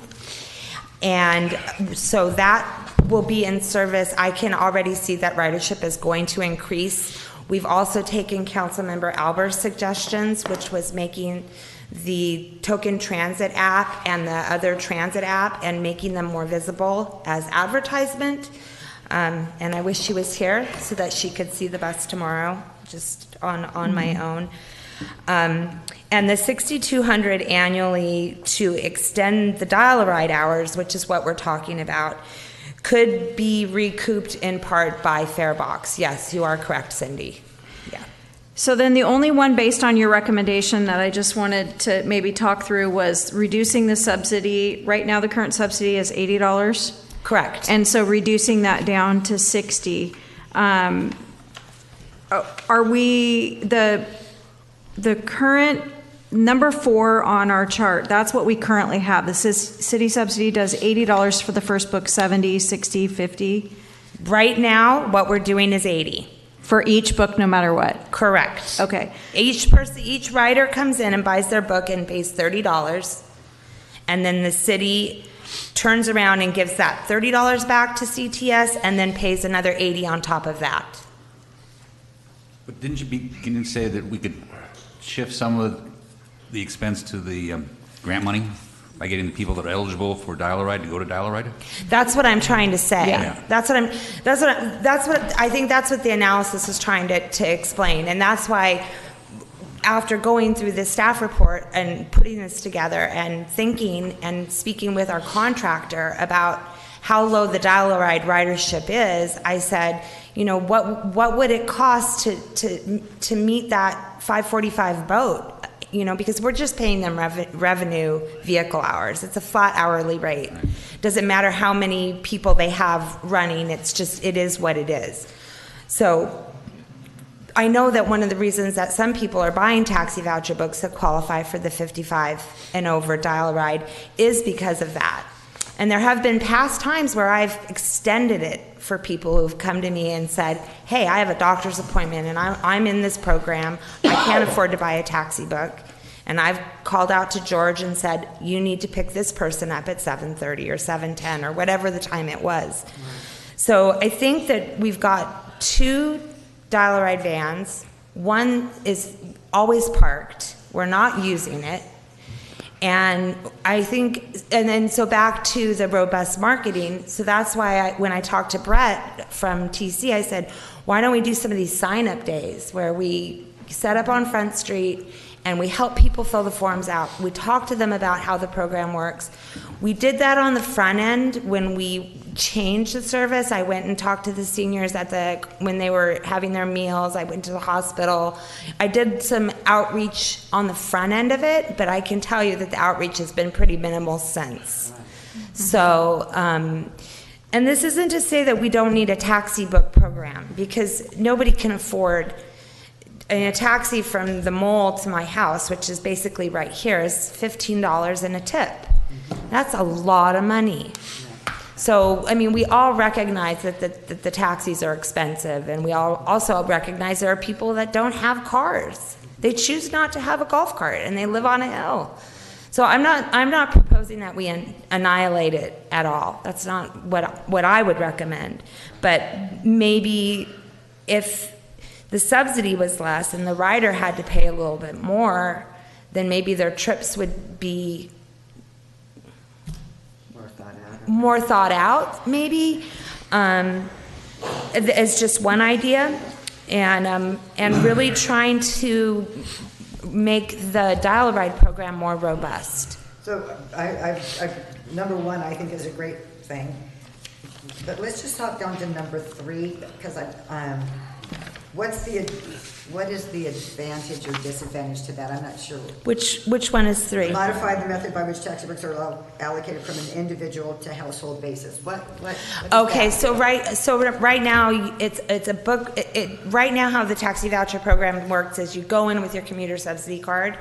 And so that will be in service. I can already see that ridership is going to increase. We've also taken Councilmember Albert's suggestions, which was making the Token Transit app and the other transit app and making them more visible as advertisement. And I wish she was here so that she could see the bus tomorrow, just on my own. And the $6,200 annually to extend the dial-a-ride hours, which is what we're talking about, could be recouped in part by Farebox. Yes, you are correct, Cindy. Yeah. So then the only one based on your recommendation that I just wanted to maybe talk through was reducing the subsidy. Right now, the current subsidy is $80. Correct. And so reducing that down to 60. Are we, the current number 4 on our chart, that's what we currently have. The city subsidy does $80 for the first book, 70, 60, 50. Right now, what we're doing is 80. For each book, no matter what? Correct. Okay. Each writer comes in and buys their book and pays $30. And then the city turns around and gives that $30 back to CTS and then pays another $80 on top of that. But didn't you begin to say that we could shift some of the expense to the grant money by getting the people that are eligible for dial-a-ride to go to dial-a-ride? That's what I'm trying to say. Yeah. That's what I think that's what the analysis is trying to explain. And that's why after going through this staff report and putting this together and thinking and speaking with our contractor about how low the dial-a-ride ridership is, I said, you know, what would it cost to meet that 545 boat? You know, because we're just paying them revenue vehicle hours. It's a flat hourly rate. Doesn't matter how many people they have running. It is what it is. So I know that one of the reasons that some people are buying taxi voucher books that qualify for the 55 and over dial-a-ride is because of that. And there have been past times where I've extended it for people who've come to me and said, hey, I have a doctor's appointment and I'm in this program. I can't afford to buy a taxi book. And I've called out to George and said, you need to pick this person up at 7:30 or 7:10 or whatever the time it was. Right. So I think that we've got 2 dial-a-ride vans. One is always parked. We're not using it. And I think, and then so back to the robust marketing. So that's why when I talked to Brett from TC, I said, why don't we do some of these sign-up days where we set up on Front Street and we help people fill the forms out. We talk to them about how the program works. We did that on the front end when we changed the service. I went and talked to the seniors when they were having their meals. I went to the hospital. I did some outreach on the front end of it, but I can tell you that the outreach has been pretty minimal since. So, and this isn't to say that we don't need a taxi book program, because nobody can afford a taxi from the mall to my house, which is basically right here, is $15 and a tip. That's a lot of money. So, I mean, we all recognize that the taxis are expensive, and we all also recognize there are people that don't have cars. They choose not to have a golf cart, and they live on a hill. So I'm not proposing that we annihilate it at all. That's not what I would recommend. But maybe if the subsidy was less and the rider had to pay a little bit more, then maybe their trips would be more thought out, maybe, as just one idea, and really trying to make the dial-a-ride program more robust. So I number 1, I think, is a great thing. But let's just hop down to number 3, because what is the advantage or disadvantage to that? I'm not sure. Which one is 3? Modify the method by which taxi books are allocated from an individual to household basis. What okay, so right now it's a book. Right now, how the taxi voucher program works is you go in with your commuter subsidy card,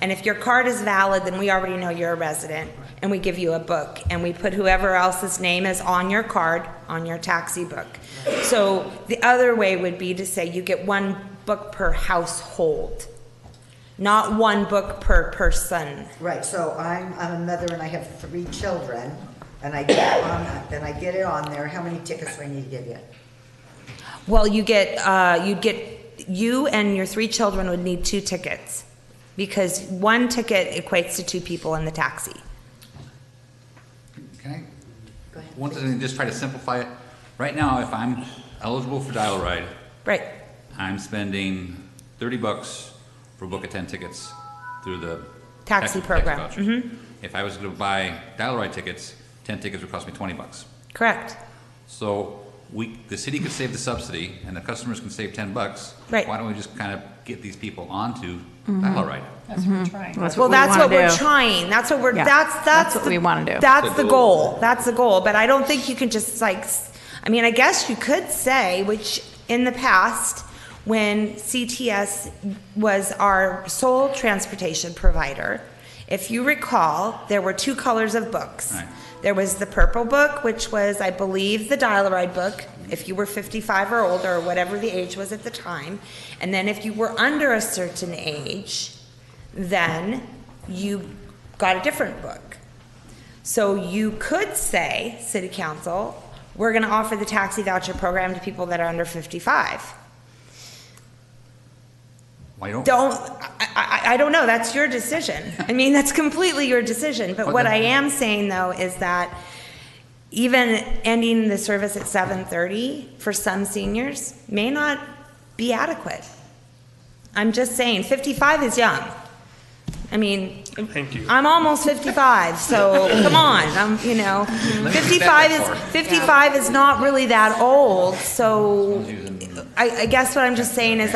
and if your card is valid, then we already know you're a resident, and we give you a book, and we put whoever else's name is on your card on your taxi book. So the other way would be to say you get one book per household, not one book per person. Right, so I'm a mother and I have 3 children, and I get it on there. How many tickets do I need to give you? Well, you and your 3 children would need 2 tickets, because 1 ticket equates to 2 people in the taxi. Can I? One thing, just try to simplify it. Right now, if I'm eligible for Dial Ride, right, I'm spending $30 for a book of 10 tickets through the taxi program. voucher. Mm-hmm. If I was going to buy Dial Ride tickets, 10 tickets would cost me $20. Correct. So the city could save the subsidy, and the customers can save $10. Right. Why don't we just kind of get these people onto Mhm. Dial Ride? That's what we're trying. That's what we're trying. That's what we're. Yeah, That's what we want to do. That's the goal. That's the goal. But I don't think you can just I guess you could say, which in the past, when CTS was our sole transportation provider, if you recall, there were 2 colors of books. Right. There was the purple book, which was, I believe, the Dial Ride book, if you were 55 or older, or whatever the age was at the time. And then if you were under a certain age, then you got a different book. So you could say, City Council, we're going to offer the taxi voucher program to people that are under 55. Why don't? I don't know. That's your decision. I mean, that's completely your decision. But what I am saying, though, is that even ending the service at 7:30 for some seniors may not be adequate. I'm just saying, 55 is young. I mean, Thank you. I'm almost 55, so come on. 55 is not really that old. So I guess what I'm just saying is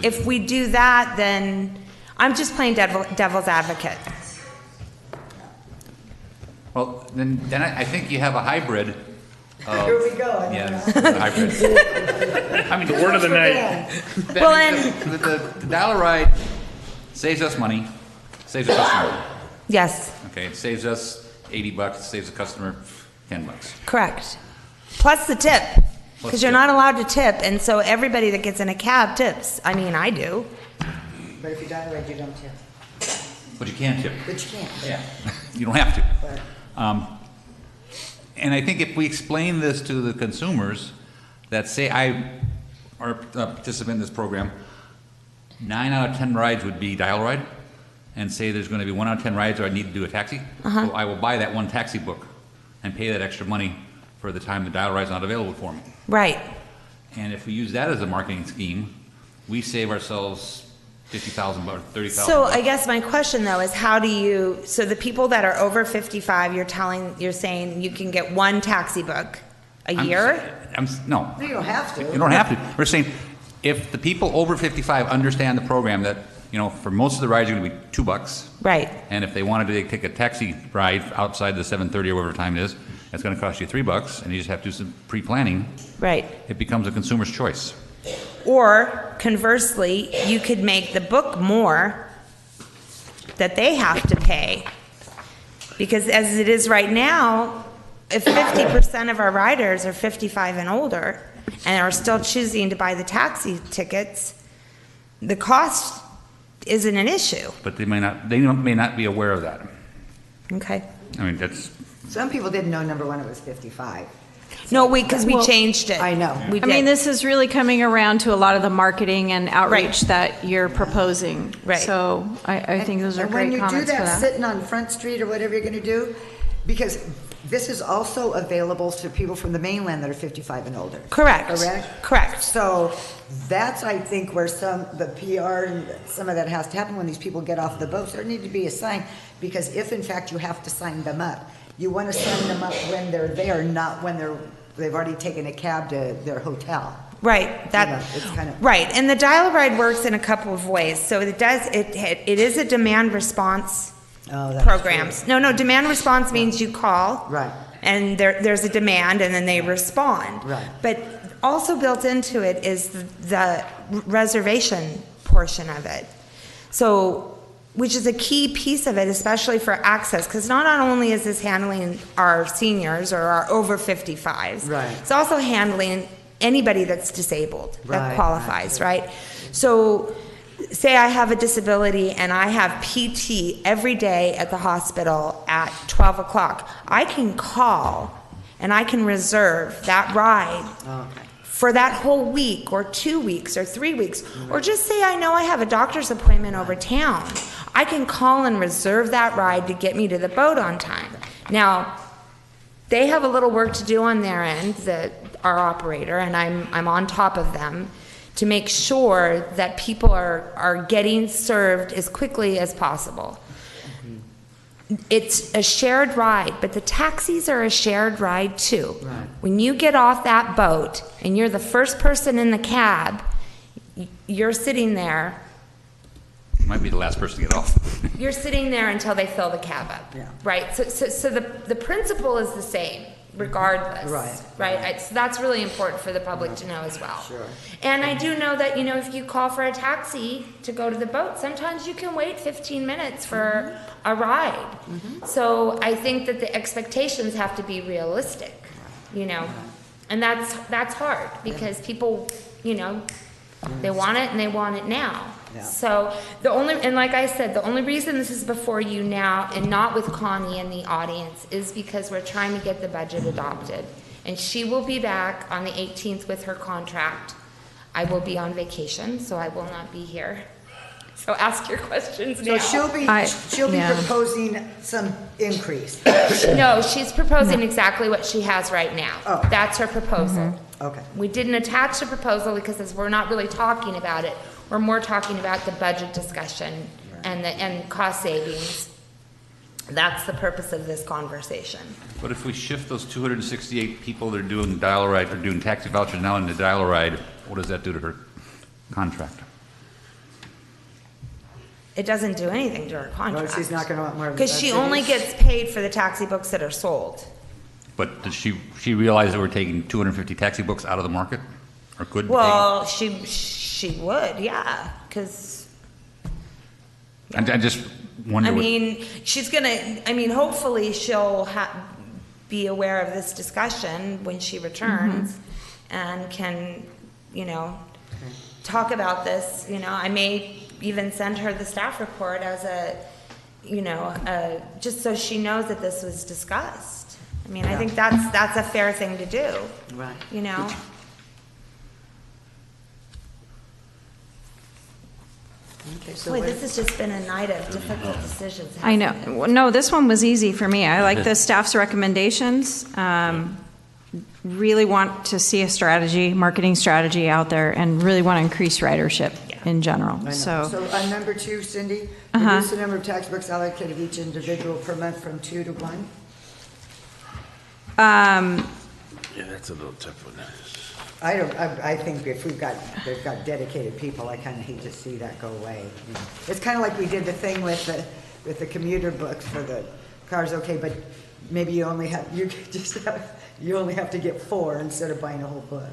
if we do that, then I'm just playing devil's advocate. Well, then I think you have a hybrid. Here we go. Yeah, a hybrid. I mean, The word of the night. Well, and the Dial Ride saves us money, saves the customer. yes, Okay, it saves us $80, saves the customer $10. correct. Plus the tip, because you're not allowed to tip, and so everybody that gets in a cab tips. I mean, I do. But if you Dial Ride, you don't tip. But you can tip. But you can't. Yeah. You don't have to. And I think if we explain this to the consumers, that say I are a participant in this program, 9 out of 10 rides would be Dial Ride, and say there's going to be 1 out of 10 rides where I need to do a taxi, Uh-huh. so I will buy that 1 taxi book and pay that extra money for the time the Dial Ride's not available for me. Right. And if we use that as a marketing scheme, we save ourselves $50,000 or $30,000. So I guess my question though is so the people that are over 55, you're saying you can get 1 taxi book a year? No. No, you don't have to. You don't have to. We're saying if the people over 55 understand the program that, for most of the rides are going to be $2. Right. And if they wanted to take a taxi ride outside the 7:30 or whatever time it is, it's going to cost you $3 and you just have to do some pre-planning. Right. It becomes a consumer's choice. Or conversely, you could make the book more that they have to pay. Because as it is right now, if 50% of our riders are 55 and older and are still choosing to buy the taxi tickets, the cost isn't an issue. But they may not be aware of that. Okay. I mean, that's, Some people didn't know, number one, it was 55. No, because we Well, changed it. I know. We I mean, did. this is really coming around to a lot of the marketing and outreach that you're proposing. Right. So I think those are And when great you do comments for that, that. sitting on Front Street or whatever you're going to do, because this is also available to people from the mainland that are 55 and older. Correct. Correct? So that's, I think, where the PR and some of that has to happen when these people get off the boats. There need to be a sign, because if in fact you have to sign them up, you want to sign them up when they're there, not when they've already taken a cab to their hotel. Right. It's kind of. Right, and the Dial Ride works in a couple of ways. So it is a demand response programs. No, demand response means you call. Right. And there's a demand and then they respond. Right. But also built into it is the reservation portion of it. So which is a key piece of it, especially for access, because not only is this handling our seniors or our over 55s, Right. it's also handling anybody that's disabled, that Right, qualifies, right? So say I have a disability and I have PT every day at the hospital at 12 o'clock. I can call and I can reserve that ride for that whole week or 2 weeks or 3 weeks. Or just say I know I have a doctor's appointment over town. I can call and reserve that ride to get me to the boat on time. Now, they have a little work to do on their end, our operator, and I'm on top of them to make sure that people are getting served as quickly as possible. It's a shared ride, but the taxis are a shared ride too. Right. When you get off that boat and you're the first person in the cab, you're sitting there. Might be the last person to get off. You're sitting there until they fill the cab up, right? So the principle is the same, regardless, right? So that's really important for the public to know as well. Sure. And I do know that, if you call for a taxi to go to the boat, sometimes you can wait 15 minutes for a ride. So I think that the expectations have to be realistic, and that's hard because people, they want it and they want it now. Yeah. So like I said, the only reason this is before you now and not with Connie in the audience is because we're trying to get the budget adopted. And she will be back on the 18th with her contract. I will be on vacation, so I will not be here. So ask your questions now. So she'll be proposing some increase. No, she's proposing exactly what she has right now. Oh. That's her proposal. Okay. We didn't attach the proposal because we're not really talking about it. We're more talking about the budget discussion and cost savings. That's the purpose of this conversation. But if we shift those 268 people that are doing dial-a-ride, or doing taxi vouchers now into dial-a-ride, what does that do to her contract? It doesn't do anything to her contract. No, she's not going to want more. Because she only gets paid for the taxi books that are sold. But does she realize that we're taking 250 taxi books out of the market? Or could Well, she would, yeah, because... I just wonder she's gonna, hopefully she'll be aware of this discussion when she returns and can, talk about this. I may even send her the staff report as just so she knows that this was discussed. I think that's a fair thing to do. Right. Okay, so Boy, this has just been a night of difficult decisions. I know. Well, no, this one was easy for me. I like the staff's recommendations. Really want to see a marketing strategy out there, and really want to increase ridership in general. I know. So on number 2, Cindy, reduce the number of tax books allocated to each individual per month from 2 to 1. Yeah, that's a little tough one. I think if they've got dedicated people, I kind of hate to see that go away. It's kind of like we did the thing with the commuter books for the cars, okay, but maybe you only have to get 4 instead of buying a whole book.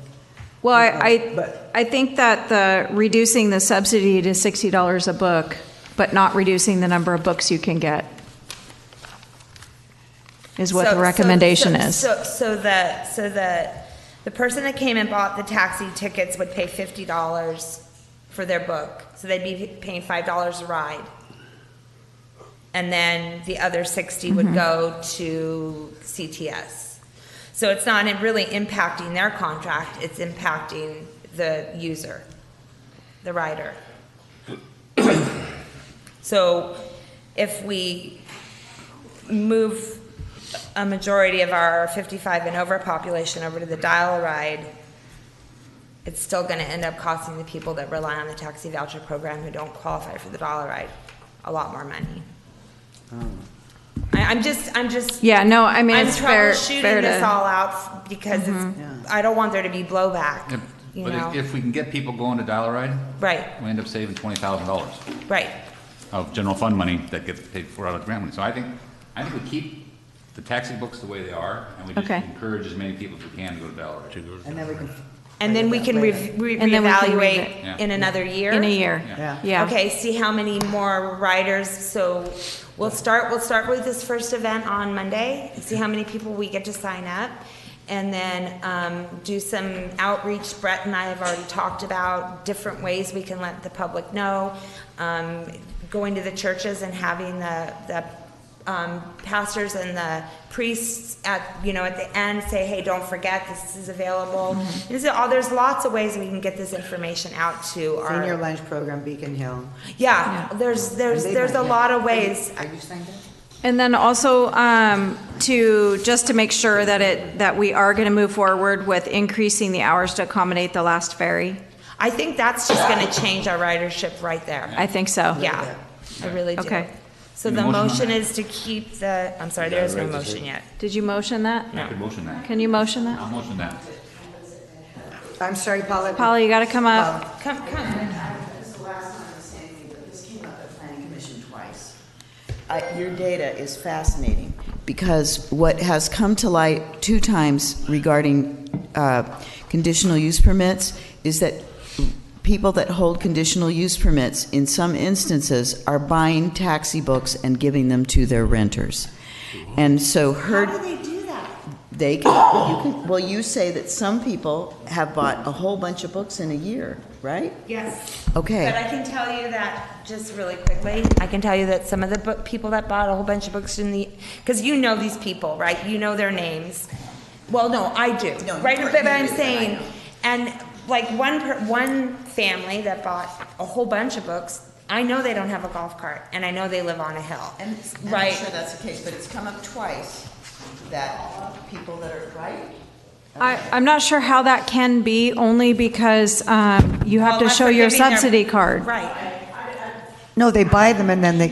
Well, I think that the reducing the subsidy to $60 a book, but not reducing the number of books you can get, is what the recommendation is. So that the person that came and bought the taxi tickets would pay $50 for their book. So they'd be paying $5 a ride. And then the other 60 would go to CTS. So it's not really impacting their contract, it's impacting the user, the rider. So if we move a majority of our 55 and over population over to the dial-a-ride, it's still going to end up costing the people that rely on the taxi voucher program who don't qualify for the dial-a-ride a lot more money. I'm just. Yeah, no, I'm it's fair troubleshooting to this all out because I don't want there to be blowback. But if we can get people going to dial-a-ride, right, we end up saving $20,000. Right. Of general fund money that gets paid for out of grant money. So I think we keep the taxi books the way they are, and we just encourage as many people as we can to go to dial-a-ride. And then we can And then we can And then we can reevaluate revi- in another year? In a year. Yeah. Okay, see how many more riders, so we'll start with this first event on Monday, see how many people we get to sign up, and then do some outreach. Brett and I have already talked about different ways we can let the public know, going to the churches and having the pastors and the priests at the end say, hey, don't forget, this is available. There's lots of ways we can get this information out to our Senior lunch program, Beacon Hill. there's a lot of ways. Are you signed up? And then also to make sure that we are going to move forward with increasing the hours to accommodate the last ferry. I think that's just going to change our ridership right there. I think so. Yeah, I really do. Okay. So Any the motion on motion that? is to keep the, I'm sorry, there is no motion yet. Did you motion that? I could motion that. Can you motion that? I'll motion that. I'm sorry, Paula. Paula, you got to come up. Come. This is the last time the same thing, but this came up at Planning Commission twice. Your data is fascinating, because what has come to light 2 times regarding conditional use permits is that people that hold conditional use permits, in some instances, are buying taxi books and giving them to their renters. And so How do they do that? You say that some people have bought a whole bunch of books in a year, right? Yes. Okay. But I can tell you that, just really quickly, I can tell you that some of the people that bought a whole bunch of books because you know these people, right? You know their names. Well, no, I do. Right, but I'm saying, and like one family that bought a whole bunch of books, I know they don't have a golf cart, and I know they live on a hill. And right. I'm sure that's the case, but it's come up twice that people that are, right? I'm not sure how that can be, only because you have to unless show they're your giving their- subsidy card. Right. No, they buy them and then they,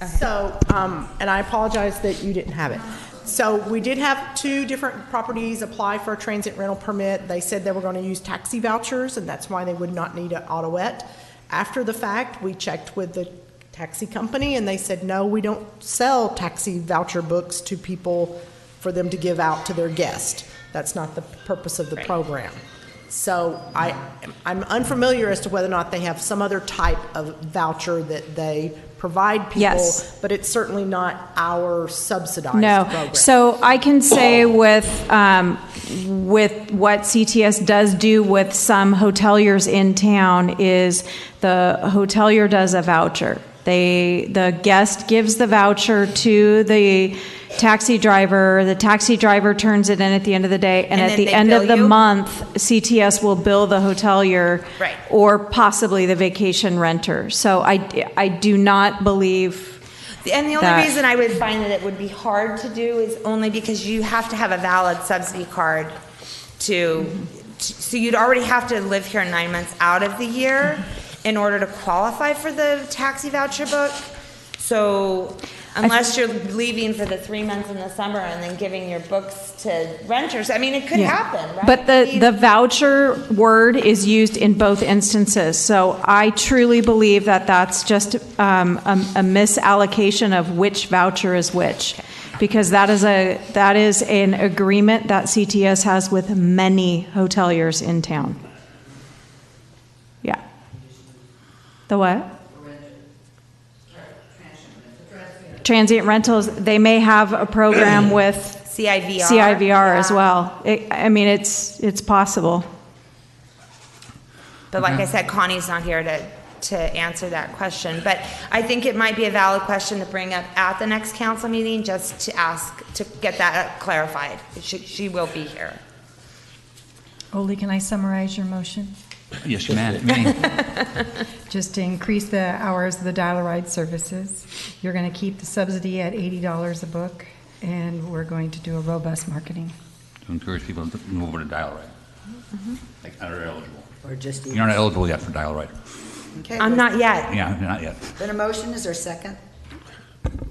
So, and I apologize that you didn't have it. So we did have 2 different properties apply for a transit rental permit. They said they were going to use taxi vouchers, and that's why they would not need an autoet. After the fact, we checked with the taxi company, and they said, no, we don't sell taxi voucher books to people for them to give out to their guests. That's not the purpose of the program. So I'm unfamiliar as to whether or not they have some other type of voucher that they provide people, Yes. but it's certainly not our subsidized No. program. So I can say with what CTS does do with some hoteliers in town is the hotelier does a voucher. The guest gives the voucher to the taxi driver. The taxi driver turns it in at the end of the day, and at then the they end bill of the you? month, CTS will bill the hotelier Right. or possibly the vacation renter. So I do not believe. And the only that- reason I would find that it would be hard to do is only because you have to have a valid subsidy card so you'd already have to live here 9 months out of the year in order to qualify for the taxi voucher book. So unless you're leaving for the 3 months in the summer and then giving your books to renters, I mean, it could Yeah. happen, right? But the voucher word is used in both instances. So I truly believe that that's just a misallocation of which voucher is which. Because that is an agreement that CTS has with many hoteliers in town. Yeah. The what? Transient rentals, they may have a program with CIVR as well. It's possible. But like I said, Connie's not here to answer that question. But I think it might be a valid question to bring up at the next council meeting, just to ask, to get that clarified. She will be here. Ole, can I summarize your motion? Yes, you may. Just to increase the hours of the dial-a-ride services. You're going to keep the subsidy at $80 a book, and we're going to do a robust marketing. To encourage people to move over to dial-a-ride. Like, are eligible. or just. You're not eligible yet for dial-a-ride. Okay. I'm not yet. Yeah, you're not yet. Then a motion, is there a second?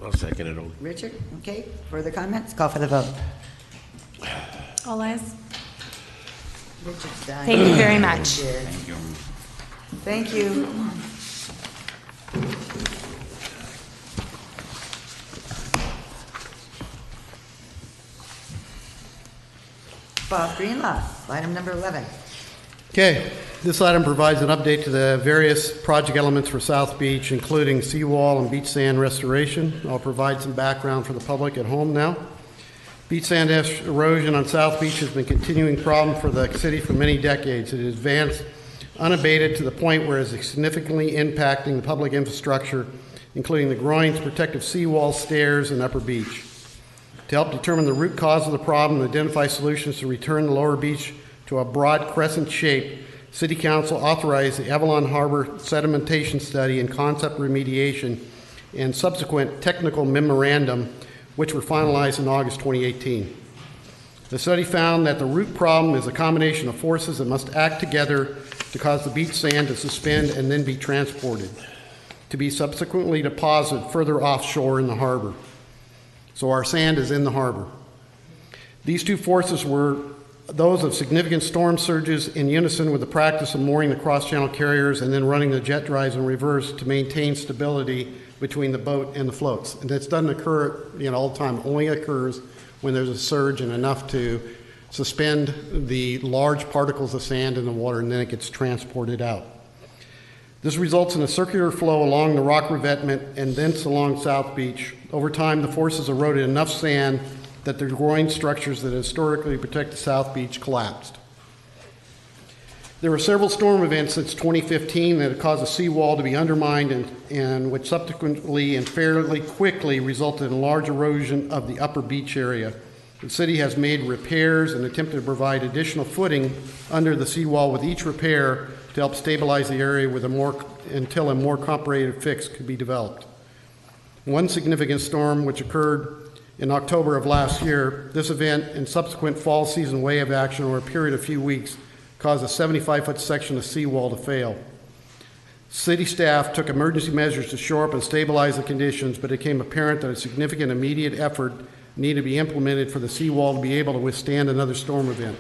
I'll second it. Richard, okay, further comments? Call for the vote. All ayes. Richard's dying. Thank you very much. Thank you. Thank you. Bob Greenlaw, item number 11. Okay, this item provides an update to the various project elements for South Beach, including seawall and beach sand restoration. I'll provide some background for the public at home now. Beach sand erosion on South Beach has been a continuing problem for the city for many decades. It has advanced unabated to the point where it is significantly impacting the public infrastructure, including the groins, protective seawall, stairs, and upper beach. To help determine the root cause of the problem and identify solutions to return the lower beach to a broad crescent shape, City Council authorized the Avalon Harbor sedimentation study and concept remediation and subsequent technical memorandum, which were finalized in August 2018. The study found that the root problem is a combination of forces that must act together to cause the beach sand to suspend and then be transported, to be subsequently deposited further offshore in the harbor. So our sand is in the harbor. These two forces were those of significant storm surges in unison with the practice of mooring the cross-channel carriers and then running the jet drives in reverse to maintain stability between the boat and the floats. And this doesn't occur, all the time. It only occurs when there's a surge and enough to suspend the large particles of sand in the water, and then it gets transported out. This results in a circular flow along the rock revetment and thence along South Beach. Over time, the forces eroded enough sand that the groin structures that historically protect the South Beach collapsed. There were several storm events since 2015 that have caused the seawall to be undermined and which subsequently and fairly quickly resulted in large erosion of the upper beach area. The city has made repairs and attempted to provide additional footing under the seawall with each repair to help stabilize the area until a more comprehensive fix could be developed. One significant storm which occurred in October of last year, this event and subsequent fall season wave action over a period of a few weeks caused a 75-foot section of seawall to fail. City staff took emergency measures to shore up and stabilize the conditions, but it became apparent that a significant immediate effort needed to be implemented for the seawall to be able to withstand another storm event.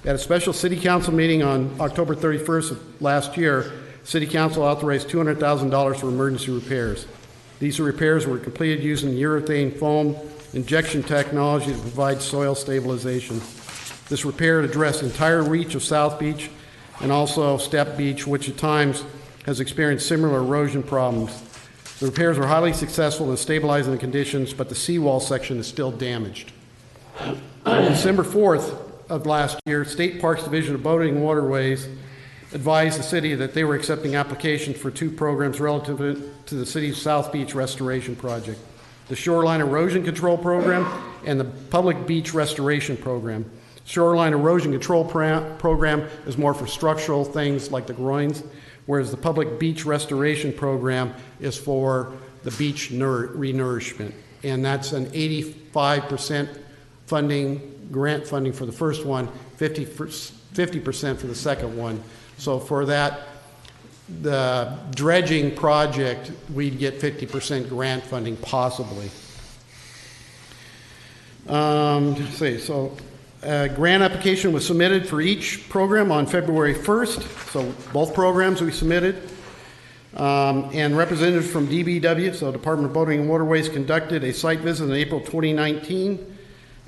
At a special City Council meeting on October 31st of last year, City Council authorized $200,000 for emergency repairs. These repairs were completed using urethane foam injection technology to provide soil stabilization. This repair addressed the entire reach of South Beach and also Step Beach, which at times has experienced similar erosion problems. The repairs were highly successful in stabilizing the conditions, but the seawall section is still damaged. On December 4th of last year, State Parks Division of Boating and Waterways advised the city that they were accepting applications for two programs relative to the city's South Beach restoration project: the Shoreline Erosion Control Program and the Public Beach Restoration Program. Shoreline Erosion Control Program is more for structural things like the groins, whereas the Public Beach Restoration Program is for the beach renourishment. And that's an 85% funding, grant funding for the first one, 50% for the second one. So for that, the dredging project, we'd get 50% grant funding possibly. A grant application was submitted for each program on February 1st, so both programs we submitted. And representatives from DBW, so Department of Boating and Waterways, conducted a site visit in April 2019,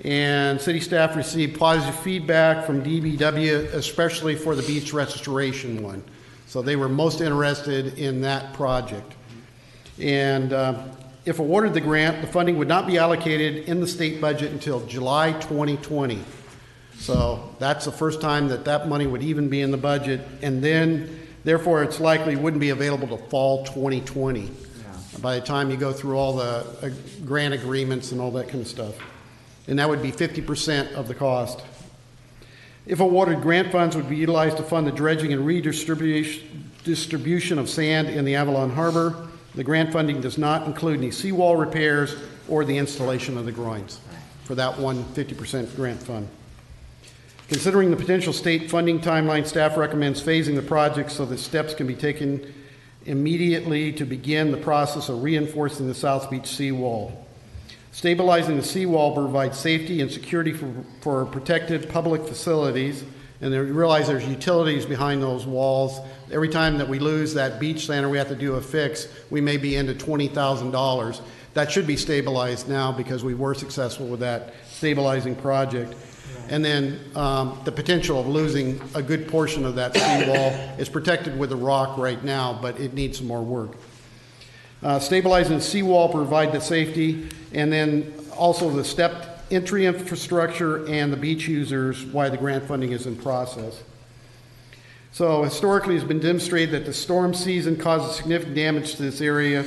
and city staff received positive feedback from DBW, especially for the beach restoration one. So they were most interested in that project. And if awarded the grant, the funding would not be allocated in the state budget until July 2020. So that's the first time that that money would even be in the budget, and then therefore it's likely wouldn't be available till fall 2020. Yeah. By the time you go through all the grant agreements and all that kind of stuff. And that would be 50% of the cost. If awarded, grant funds would be utilized to fund the dredging and redistribution of sand in the Avalon Harbor. The grant funding does not include any seawall repairs or the installation of the groins for that 50% grant fund. Considering the potential state funding timeline, staff recommends phasing the project so that steps can be taken immediately to begin the process of reinforcing the South Beach seawall. Stabilizing the seawall provides safety and security for protected public facilities, and you realize there's utilities behind those walls. Every time that we lose that beach center, we have to do a fix. We may be into $20,000. That should be stabilized now because we were successful with that stabilizing project. And then the potential of losing a good portion of that seawall is protected with a rock right now, but it needs some more work. Stabilizing the seawall provide the safety, and then also the stepped entry infrastructure and the beach users, why the grant funding is in process. So historically, it's been demonstrated that the storm season causes significant damage to this area,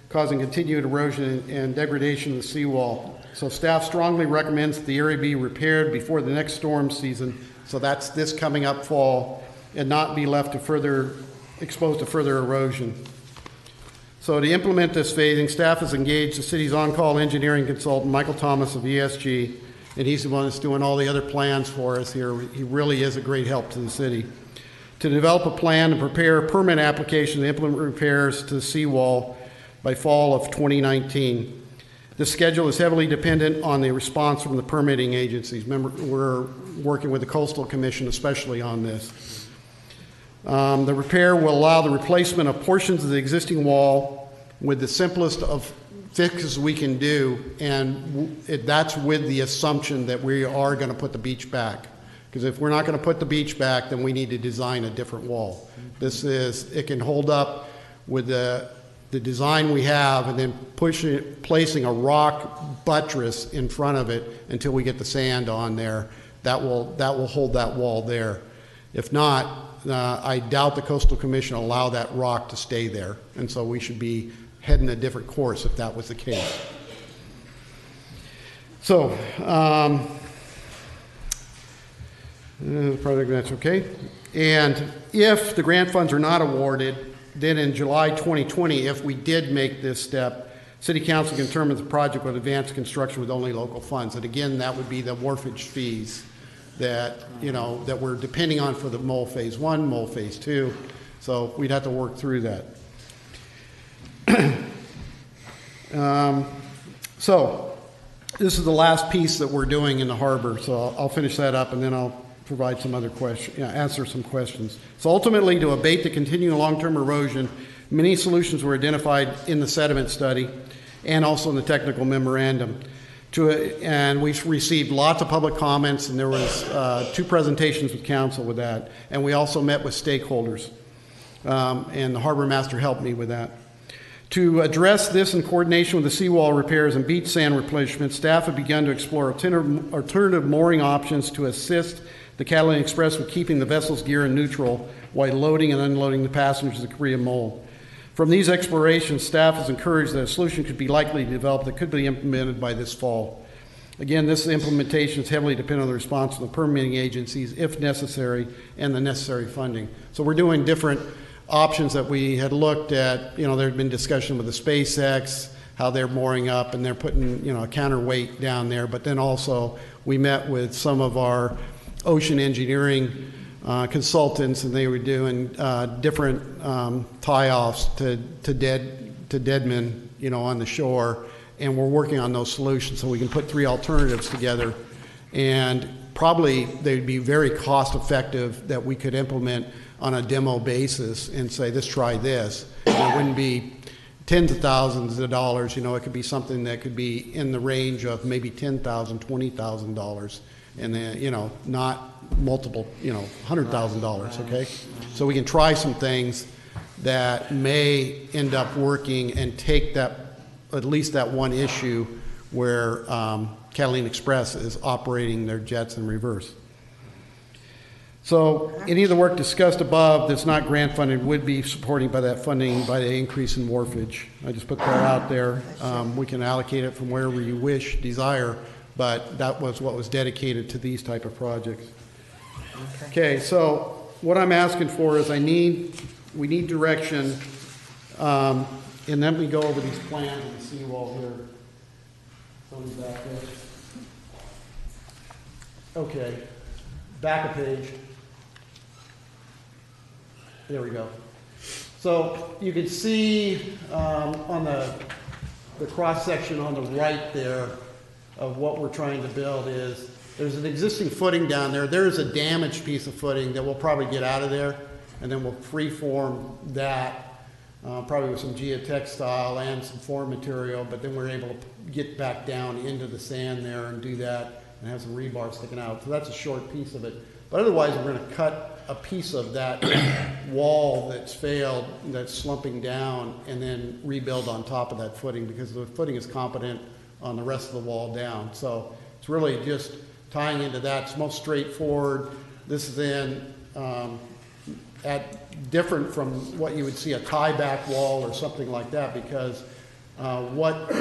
causing continued erosion and degradation of the seawall. So staff strongly recommends that the area be repaired before the next storm season, so that's this coming up fall, and not be left to exposed to further erosion. So to implement this phasing, staff has engaged the city's on-call engineering consultant, Michael Thomas of ESG, and he's the one that's doing all the other plans for us here. He really is a great help to the city. To develop a plan and prepare a permit application to implement repairs to the seawall by fall of 2019. This schedule is heavily dependent on the response from the permitting agencies. Remember, we're working with the Coastal Commission especially on this. The repair will allow the replacement of portions of the existing wall with the simplest of fixes we can do, and that's with the assumption that we are going to put the beach back. Because if we're not going to put the beach back, then we need to design a different wall. It can hold up with the design we have, and then placing a rock buttress in front of it until we get the sand on there. That will hold that wall there. If not, I doubt the Coastal Commission will allow that rock to stay there, and so we should be heading a different course if that was the case. So, project, that's okay. And if the grant funds are not awarded, then in July 2020, if we did make this step, City Council can determine the project would advance construction with only local funds. And again, that would be the wharfage fees that, that we're depending on for the mole phase 1, mole phase 2. So we'd have to work through that. So this is the last piece that we're doing in the harbor. So I'll finish that up, and then I'll provide some other questions, answer some questions. So ultimately, to abate the continuing long-term erosion, many solutions were identified in the sediment study and also in the technical memorandum. And we received lots of public comments, and there was 2 presentations with council with that. And we also met with stakeholders, and the harbor master helped me with that. To address this in coordination with the seawall repairs and beach sand replenishment, staff have begun to explore alternative mooring options to assist the Catalina Express with keeping the vessel's gear in neutral while loading and unloading the passengers of the Korea Mole. From these explorations, staff is encouraged that a solution could be likely developed that could be implemented by this fall. Again, this implementation is heavily dependent on the response of the permitting agencies, if necessary, and the necessary funding. So we're doing different options that we had looked at. There had been discussion with the SpaceX, how they're mooring up, and they're putting, a counterweight down there. But then also we met with some of our ocean engineering consultants, and they were doing different tie-offs to deadmen, on the shore, and we're working on those solutions so we can put 3 alternatives together, and probably they'd be very cost-effective that we could implement on a demo basis and say, let's try this. It wouldn't be tens of thousands of dollars. It could be something that could be in the range of maybe $10,000, $20,000, and then, not multiple, $100,000, okay? So we can try some things that may end up working and take that, at least that one issue where Catalina Express is operating their jets in reverse. So any of the work discussed above that's not grant funded would be supported by that funding by the increase in wharfage. I just put that out there. We can allocate it from wherever you desire, but that was what was dedicated to these type of projects. Okay, so what I'm asking for is we need direction, and then we go over these plans and the seawall here. Something back there. Okay, back a page. There we go. So you can see on the cross section on the right there of what we're trying to build is there's an existing footing down there. There is a damaged piece of footing that we'll probably get out of there, and then we'll freeform that, probably with some geotextile and some form material, but then we're able to get back down into the sand there and do that and has some rebar sticking out. So that's a short piece of it. But otherwise, we're going to cut a piece of that wall that's failed, that's slumping down, and then rebuild on top of that footing, because the footing is competent on the rest of the wall down. So it's really just tying into that. It's most straightforward. This is in different from what you would see a tie-back wall or something like that, because what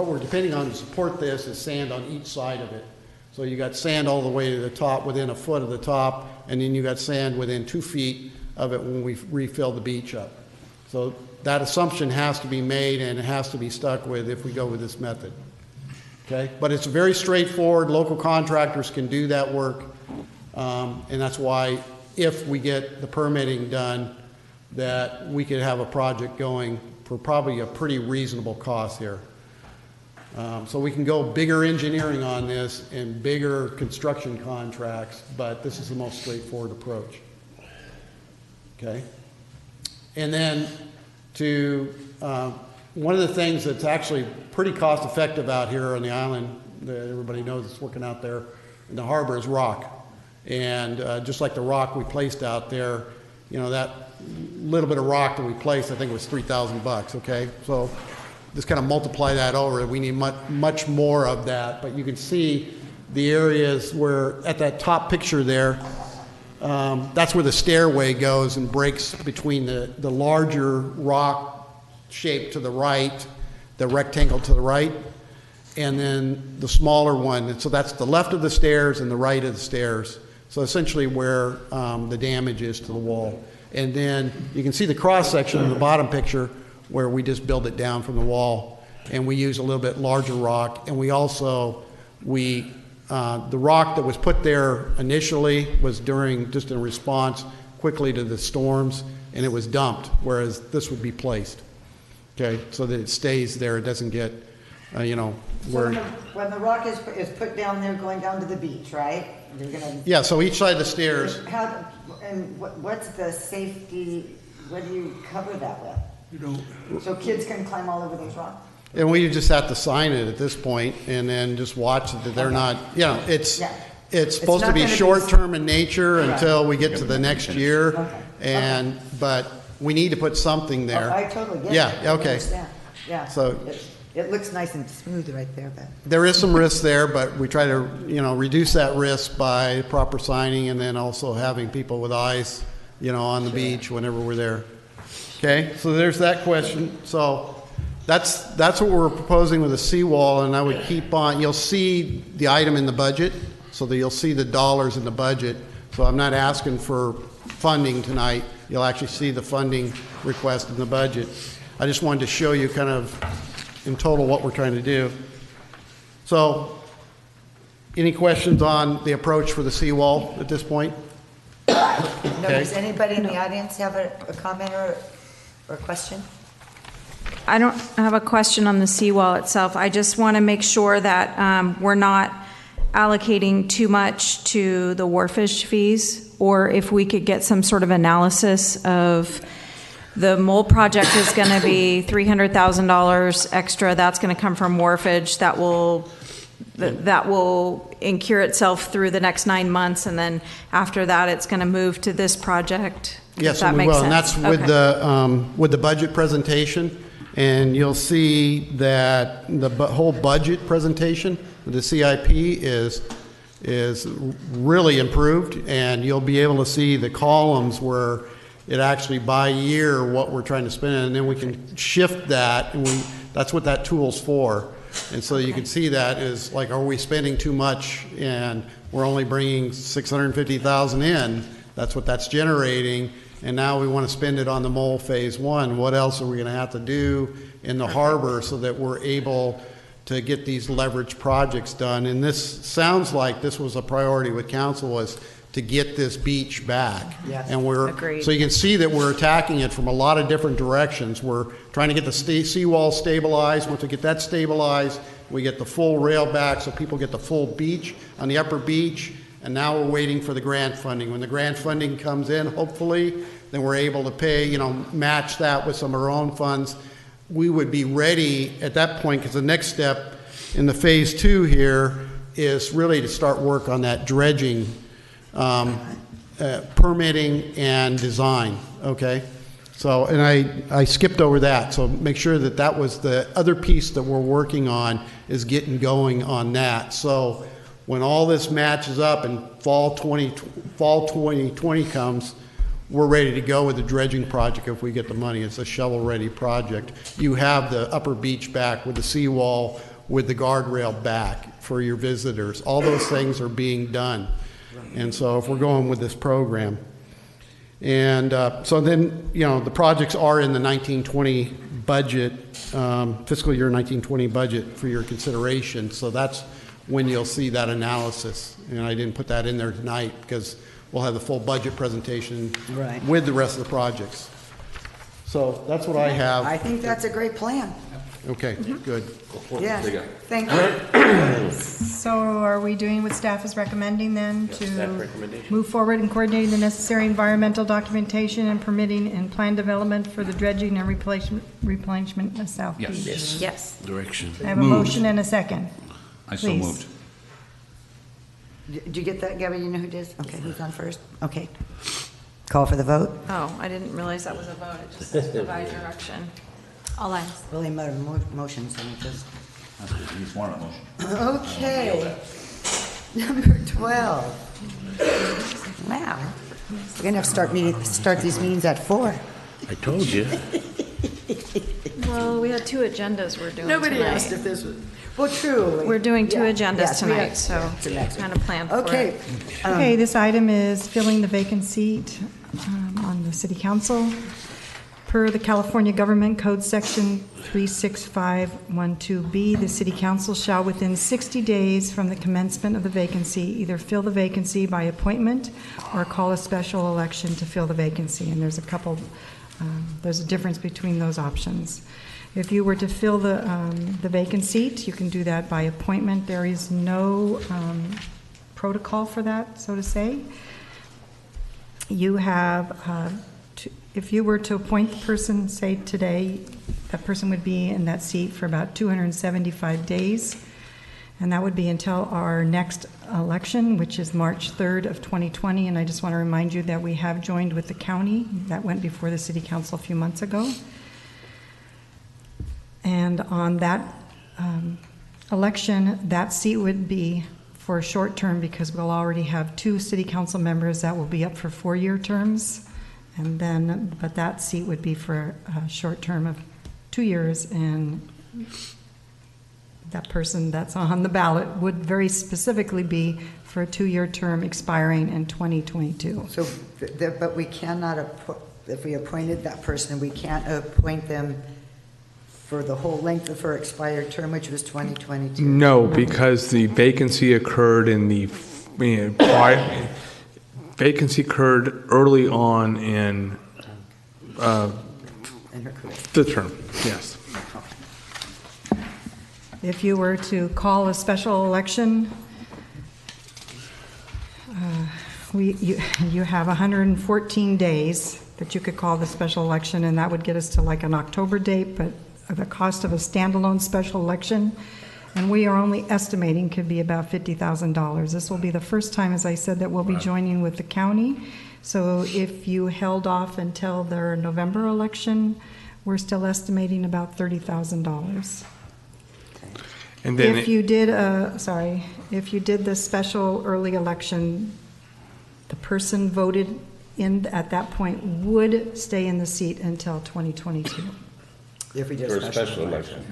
we're depending on to support this is sand on each side of it. So you got sand all the way to the top, within a foot of the top, and then you got sand within 2 feet of it when we refill the beach up. So that assumption has to be made, and it has to be stuck with if we go with this method. Okay, but it's very straightforward. Local contractors can do that work, and that's why if we get the permitting done, that we could have a project going for probably a pretty reasonable cost here. So we can go bigger engineering on this and bigger construction contracts, but this is the most straightforward approach. Okay? And then one of the things that's actually pretty cost effective out here on the island, that everybody knows it's working out there in the harbor, is rock. And just like the rock we placed out there, you know, that little bit of rock that we placed, I think it was $3,000, okay? So just kind of multiply that over. We need much more of that, but you can see the areas where, at that top picture there, that's where the stairway goes and breaks between the larger rock shape to the right, the rectangle to the right, and then the smaller one. And so that's the left of the stairs and the right of the stairs. So essentially where the damage is to the wall. And then you can see the cross section in the bottom picture where we just build it down from the wall, and we use a little bit larger rock. And we also, the rock that was put there initially was just in response quickly to the storms, and it was dumped, whereas this would be placed, okay, so that it stays there. It doesn't get, where. So when the rock is put down there going down to the beach, right? They're gonna. Yeah, so each side of the stairs. What's the safety, what do you cover that with? So kids can climb all over those rocks? And we just have to sign it at this point, and then just watch that they're not, it's supposed to be short-term in nature until we get to the next year. And, but we need to put something there. I totally get it. Yeah, okay. Yeah. So it looks nice and smooth right there, but. there is some risk there, but we try to, reduce that risk by proper signing, and then also having people with eyes, on the beach whenever we're there. Okay, so there's that question. So that's what we're proposing with the seawall, and I would keep on. You'll see the item in the budget, so that you'll see the dollars in the budget. So I'm not asking for funding tonight. You'll actually see the funding request in the budget. I just wanted to show you kind of in total what we're trying to do. So any questions on the approach for the seawall at this point? No, does anybody in the audience have a comment or a question? I don't have a question on the seawall itself. I just want to make sure that we're not allocating too much to the wharfish fees, or if we could get some sort of analysis of the mole project is going to be $300,000 extra. That's going to come from wharfage. That will incur itself through the next 9 months, and then after that, it's going to move to this project. Yes, that we makes will, sense. and that's with the budget presentation, and you'll see that the whole budget presentation, the CIP is really improved, and you'll be able to see the columns where it actually by year what we're trying to spend, and then we can shift that, and that's what that tool's for. And so you can see that is like, are we spending too much and we're only bringing $650,000 in? That's what that's generating. And now we want to spend it on the mole phase one. What else are we going to have to do in the harbor so that we're able to get these leverage projects done? And this sounds like this was a priority with council, was to get this beach back. Yes, and agreed. So you can see that we're attacking it from a lot of different directions. We're trying to get the seawall stabilized. Once we get that stabilized, we get the full rail back so people get the full beach on the upper beach. And now we're waiting for the grant funding. When the grant funding comes in, hopefully, then we're able to pay, match that with some of our own funds. We would be ready at that point, because the next step in the phase two here is really to start work on that dredging, permitting and design, okay? So, and I skipped over that, so make sure that that was the other piece that we're working on, is getting going on that. So when all this matches up and fall 2020 comes, we're ready to go with the dredging project if we get the money. It's a shovel-ready project. You have the upper beach back with the seawall, with the guardrail back for your visitors. All those things are being done. And so if we're going with this program. And so then, you know, the projects are in the 1920 budget, fiscal year 1920 budget for your consideration. So that's when you'll see that analysis. And I didn't put that in there tonight because we'll have the full budget presentation with the rest of the projects. So that's what I have. I think that's a great plan. Okay, good. Yes, thank you. So are we doing what staff is recommending then, to move forward in coordinating the necessary environmental documentation and permitting and plan development for the dredging and replenishment of South Beach? Yes. Direction. I have a motion and a second. I so Please. moved. Did you get that, Gabby? You know who did? Okay, who's on first? Okay. Call for the vote. Oh, I didn't realize that was a vote. It just says provide direction. All ayes. Really motions, and just. He's one of motion. Okay. Number 12. Wow. We're gonna have to start these meetings at 4. I told you. Well, we had 2 agendas we're doing Nobody tonight. asked if this was. Well, truly. We're doing 2 Yeah. agendas Yes, we tonight, have- so it's the next kind of planned for Okay. it. Okay, this item is filling the vacant seat on the city council. Per the California Government Code Section 36512B, the city council shall within 60 days from the commencement of the vacancy either fill the vacancy by appointment or call a special election to fill the vacancy. And there's a couple, there's a difference between those options. If you were to fill the vacant seat, you can do that by appointment. There is no protocol for that, so to say. You have, if you were to appoint the person, say today, that person would be in that seat for about 275 days. And that would be until our next election, which is March 3rd of 2020. And I just want to remind you that we have joined with the county. That went before the city council a few months ago. And on that election, that seat would be for a short term because we'll already have 2 city council members that will be up for 4-year terms. And then, but that seat would be for a short term of 2 years, and that person that's on the ballot would very specifically be for a 2-year term expiring in 2022. So, but we cannot, if we appointed that person, we can't appoint them for the whole length of her expired term, which was 2022? No, because the vacancy occurred in the, vacancy occurred early on in the term, yes. If you were to call a special election, you have 114 days that you could call the special election, and that would get us to like an October date, but the cost of a standalone special election, and we are only estimating, could be about $50,000. This will be the first time, as I said, that we'll be joining with the county. So if you held off until their November election, we're still estimating about $30,000. And then If you did, if you did the special early election, the person voted in at that point would stay in the seat until 2022. If we did a special election.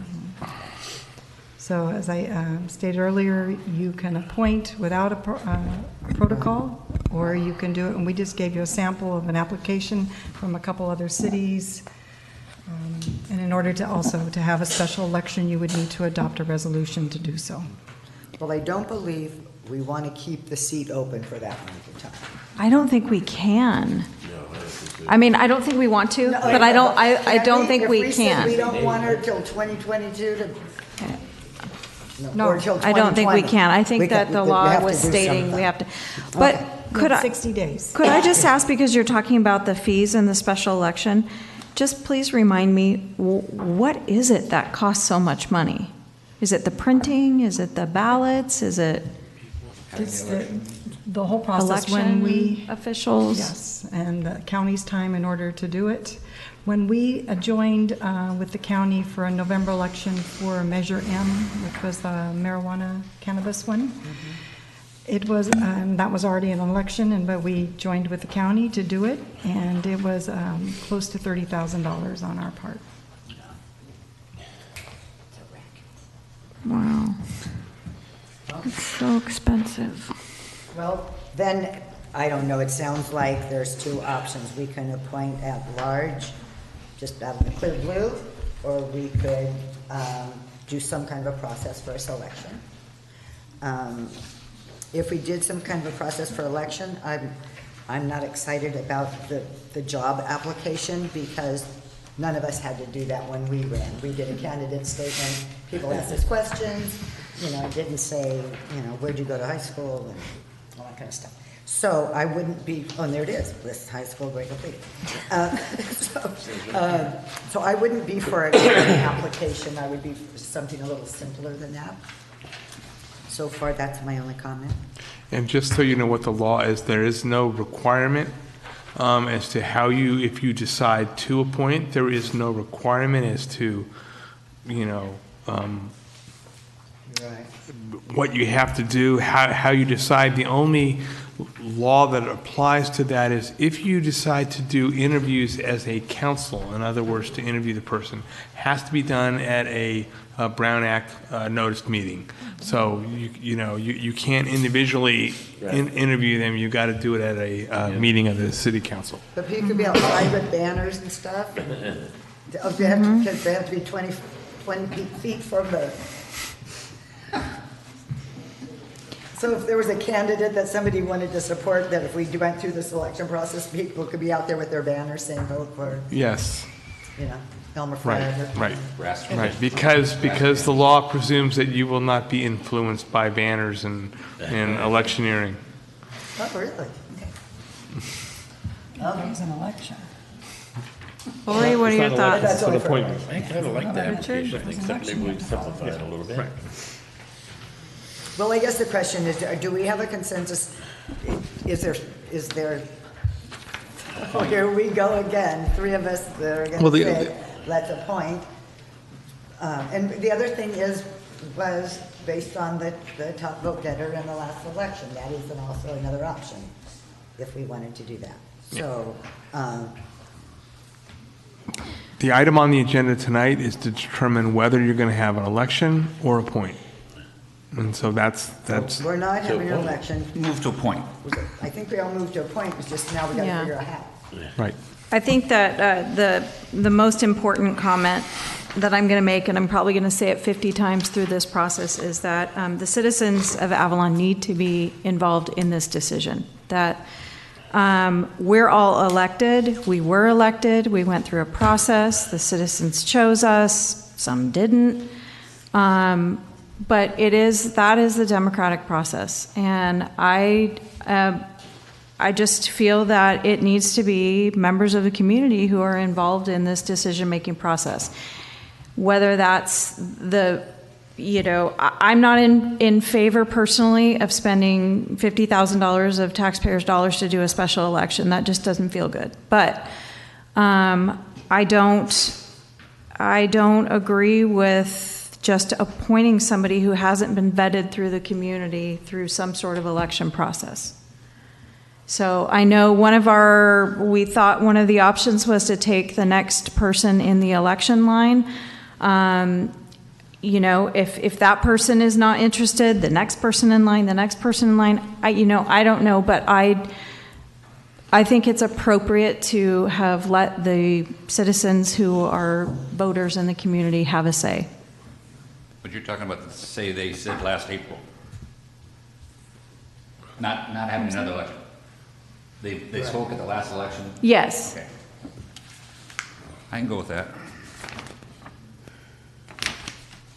So as I stated earlier, you can appoint without a protocol, or you can do it, and we just gave you a sample of an application from a couple other cities. And in order to also to have a special election, you would need to adopt a resolution to do so. Well, I don't believe we want to keep the seat open for that length of time. I don't think we can. I mean, I don't think we want to, but I don't think we If we said we can. don't want her till 2022 to... No, or till I don't think we 2020. can. I think that the we law have to was do stating we have to, but could I? 60 days. Could I just ask, because you're talking about the fees in the special election, just please remind me, what is it that costs so much money? Is it the printing? Is it the ballots? Is it It's the whole process when election we. officials? Yes, and the county's time in order to do it. When we joined with the county for a November election for Measure M, which was the marijuana cannabis one, it was, that was already an election, but we joined with the county to do it, and it was close to $30,000 on our part. Wow. It's so expensive. Well, then, I don't know, it sounds like there's two options. We can appoint at large, just out of the clear blue, or we could do some kind of a process for a selection. If we did some kind of a process for election, I'm not excited about the job application because none of us had to do that when we ran. We did a candidate statement, people asked us questions, it didn't say, where'd you go to high school and all that kind of stuff. So I wouldn't be, and there it is, list high school grade complete. So I wouldn't be for an application, I would be for something a little simpler than that. So far, that's my only comment. And just so you know what the law is, there is no requirement as to how if you decide to appoint, there is no requirement as to, what you have to do, how you decide. The only law that applies to that is if you decide to do interviews as a council, in other words, to interview the person, has to be done at a Brown Act noticed meeting. So you can't individually interview them. You got to do it at a meeting of the city council. But people could be outside with banners and stuff. Because they have to be 20 feet from the. So if there was a candidate that somebody wanted to support, that if we went through the selection process, people could be out there with their banners saying vote for. Yes. Elmer Fudd. Right. Because the law presumes that you will not be influenced by banners and electioneering. Oh, really? Okay. It's an election. Lori, what are your thoughts? That's an appointment. I kind of like the application, except maybe we simplify it a little bit. Well, I guess the question is, do we have a consensus? Is there, oh, here we go again, three of us that are going to say, let's appoint. And the other thing was based on the top vote getter in the last election. That is also another option if we wanted to do that. So, the item on the agenda tonight is to determine whether you're going to have an election or appoint. And so that's. We're not having an election. Move to appoint. I think we all moved to appoint. It's just now we got to figure out how. Right. I think that the most important comment that I'm going to make, and I'm probably going to say it 50 times through this process, is that the citizens of Avalon need to be involved in this decision. That we're all elected. We were elected. We went through a process. The citizens chose us. Some didn't. But that is the democratic process. And I just feel that it needs to be members of the community who are involved in this decision-making process. Whether that's I'm not in favor personally of spending $50,000 of taxpayers' dollars to do a special election. That just doesn't feel good. But I don't agree with just appointing somebody who hasn't been vetted through the community through some sort of election process. So I know we thought one of the options was to take the next person in the election line. If that person is not interested, the next person in line, I don't know, but I think it's appropriate to have let the citizens who are voters in the community have a say. But you're talking about, say they said last April. Not having another election. They spoke at the last election? Yes. Okay. I can go with that.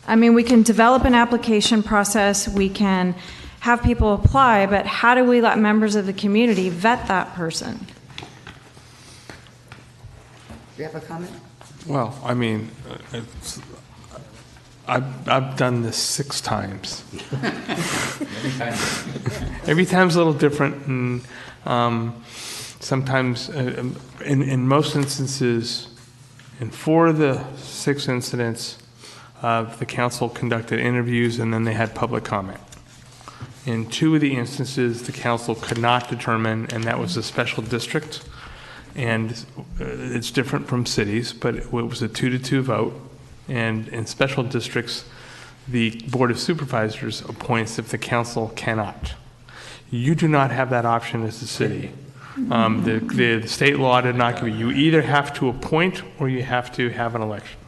I mean, we can develop an application process, we can have people apply, but how do we let members of the community vet that person? Do you have a comment? Well, I mean, I've done this 6 times. Every time's a little different, and sometimes, in most instances, in 4 of the 6 incidents, the council conducted interviews and then they had public comment. In 2 of the instances, the council could not determine, and that was a special district, and it's different from cities, but it was a 2-2 vote. And in special districts, the Board of Supervisors appoints if the council cannot. You do not have that option as a city. The state law did not give you either have to appoint or you have to have an election.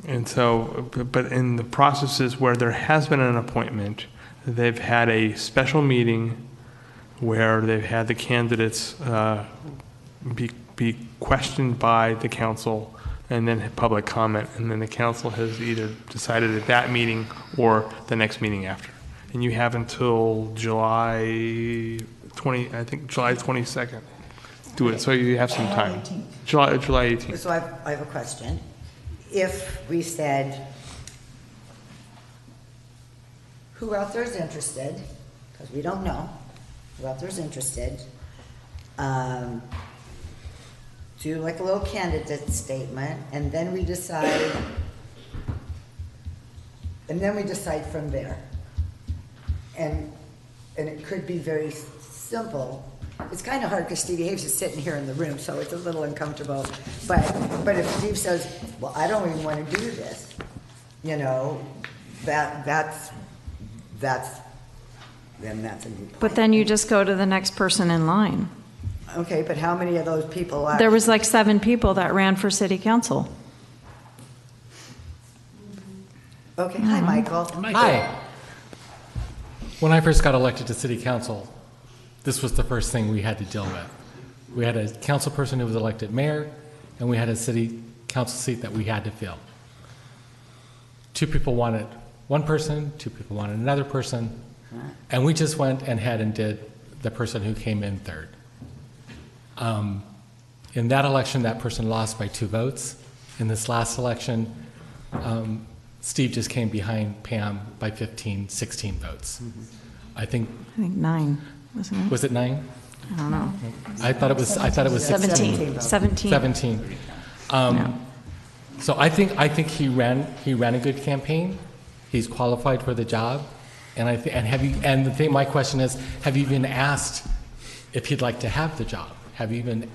And so, but in the processes where there has been an appointment, they've had a special meeting where they've had the candidates be questioned by the council and then public comment, and then the council has either decided at that meeting or the next meeting after. And you have until July 22nd to do it, so you have some time. July 18th. So I have a question. If we said, who out there is interested, because we don't know, who out there is interested, do like a little candidate statement, and then we decide, from there. And it could be very simple. It's kind of hard because Stevie Haves is sitting here in the room, so it's a little uncomfortable. But if Steve says, well, I don't even want to do this, that's a new But then you just go to the next person in line. Okay, but how many of those people There was like 7 people that ran for city council. Okay, hi, Michael. Hi. When I first got elected to city council, this was the first thing we had to deal with. We had a council person who was elected mayor, and we had a city council seat that we had to fill. 2 people wanted one person, 2 people wanted another person, and we just went ahead and did the person who came in third. In that election, that person lost by 2 votes. In this last election, Steve just came behind Pam by 15, 16 votes. I think 9, wasn't it? Was it 9? I don't know. I thought it was 16. 17. So I think he ran a good campaign. He's qualified for the job. And my question is, have you even asked if he'd like to have the job? Have you even?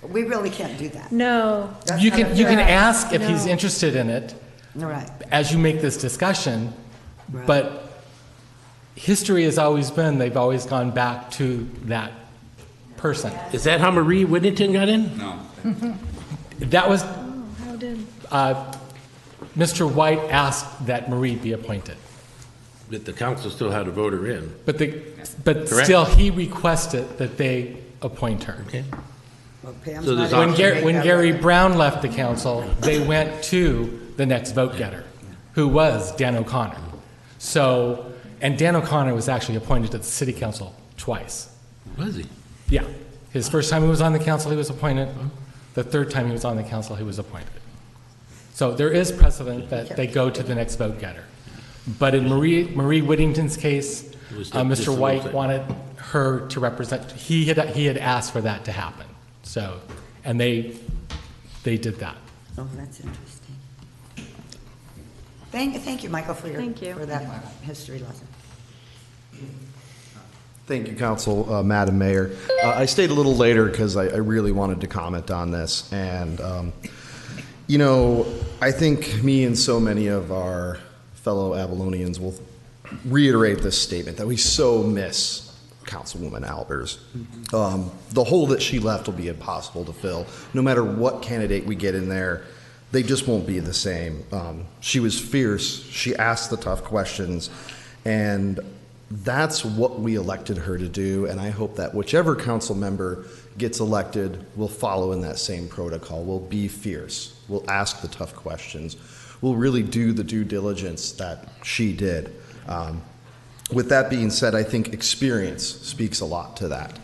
We really can't do that. No. You can ask if he's interested in it. Right. As you make this discussion, but history has always been they've always gone back to that person. Is that how Marie Whittington got in? No. That was How did? Mr. White asked that Marie be appointed. But the council still had to vote her in. But Correct? still, he requested that they appoint her. Okay. Well, Pam's So not there's able to make When that Gary work. Brown left the council, they went to the next vote getter, who was Dan O'Connor. And Dan O'Connor was actually appointed to the city council twice. Was he? Yeah. His first time he was on the council, he was appointed. The third time he was on the council, he was appointed. So there is precedent that they go to the next vote getter. But in Marie Whittington's case, Mr. White wanted her to represent, he had asked for that to happen. So, and they did that. Oh, that's interesting. Thank you, Michael, for that history lesson. Thank you, Council, Madam Mayor. I stayed a little later because I really wanted to comment on this. And, I think me and so many of our fellow Avalonians will reiterate this statement that we so miss Councilwoman Albers. The hole that she left will be impossible to fill. No matter what candidate we get in there, they just won't be the same. She was fierce. She asked the tough questions. And that's what we elected her to do. And I hope that whichever council member gets elected will follow in that same protocol. We'll be fierce. We'll ask the tough questions. We'll really do the due diligence that she did. With that being said, I think experience speaks a lot to that.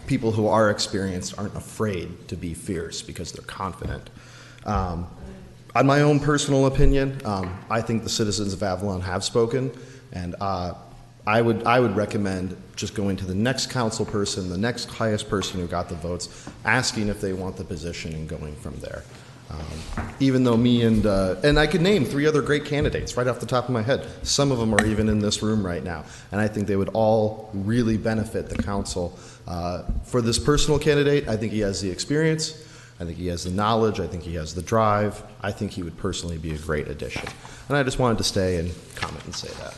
People who are experienced aren't afraid to be fierce because they're confident. I on my own personal opinion, I think the citizens of Avalon have spoken, and I would recommend just going to the next council person, the next highest person who got the votes, asking if they want the position and going from there. Even though me and I could name 3 other great candidates right off the top of my head. Some of them are even in this room right now, and I think they would all really benefit the council. For this personal candidate, I think he has the experience, I think he has the knowledge, I think he has the drive. I think he would personally be a great addition. And I just wanted to stay and comment and say that.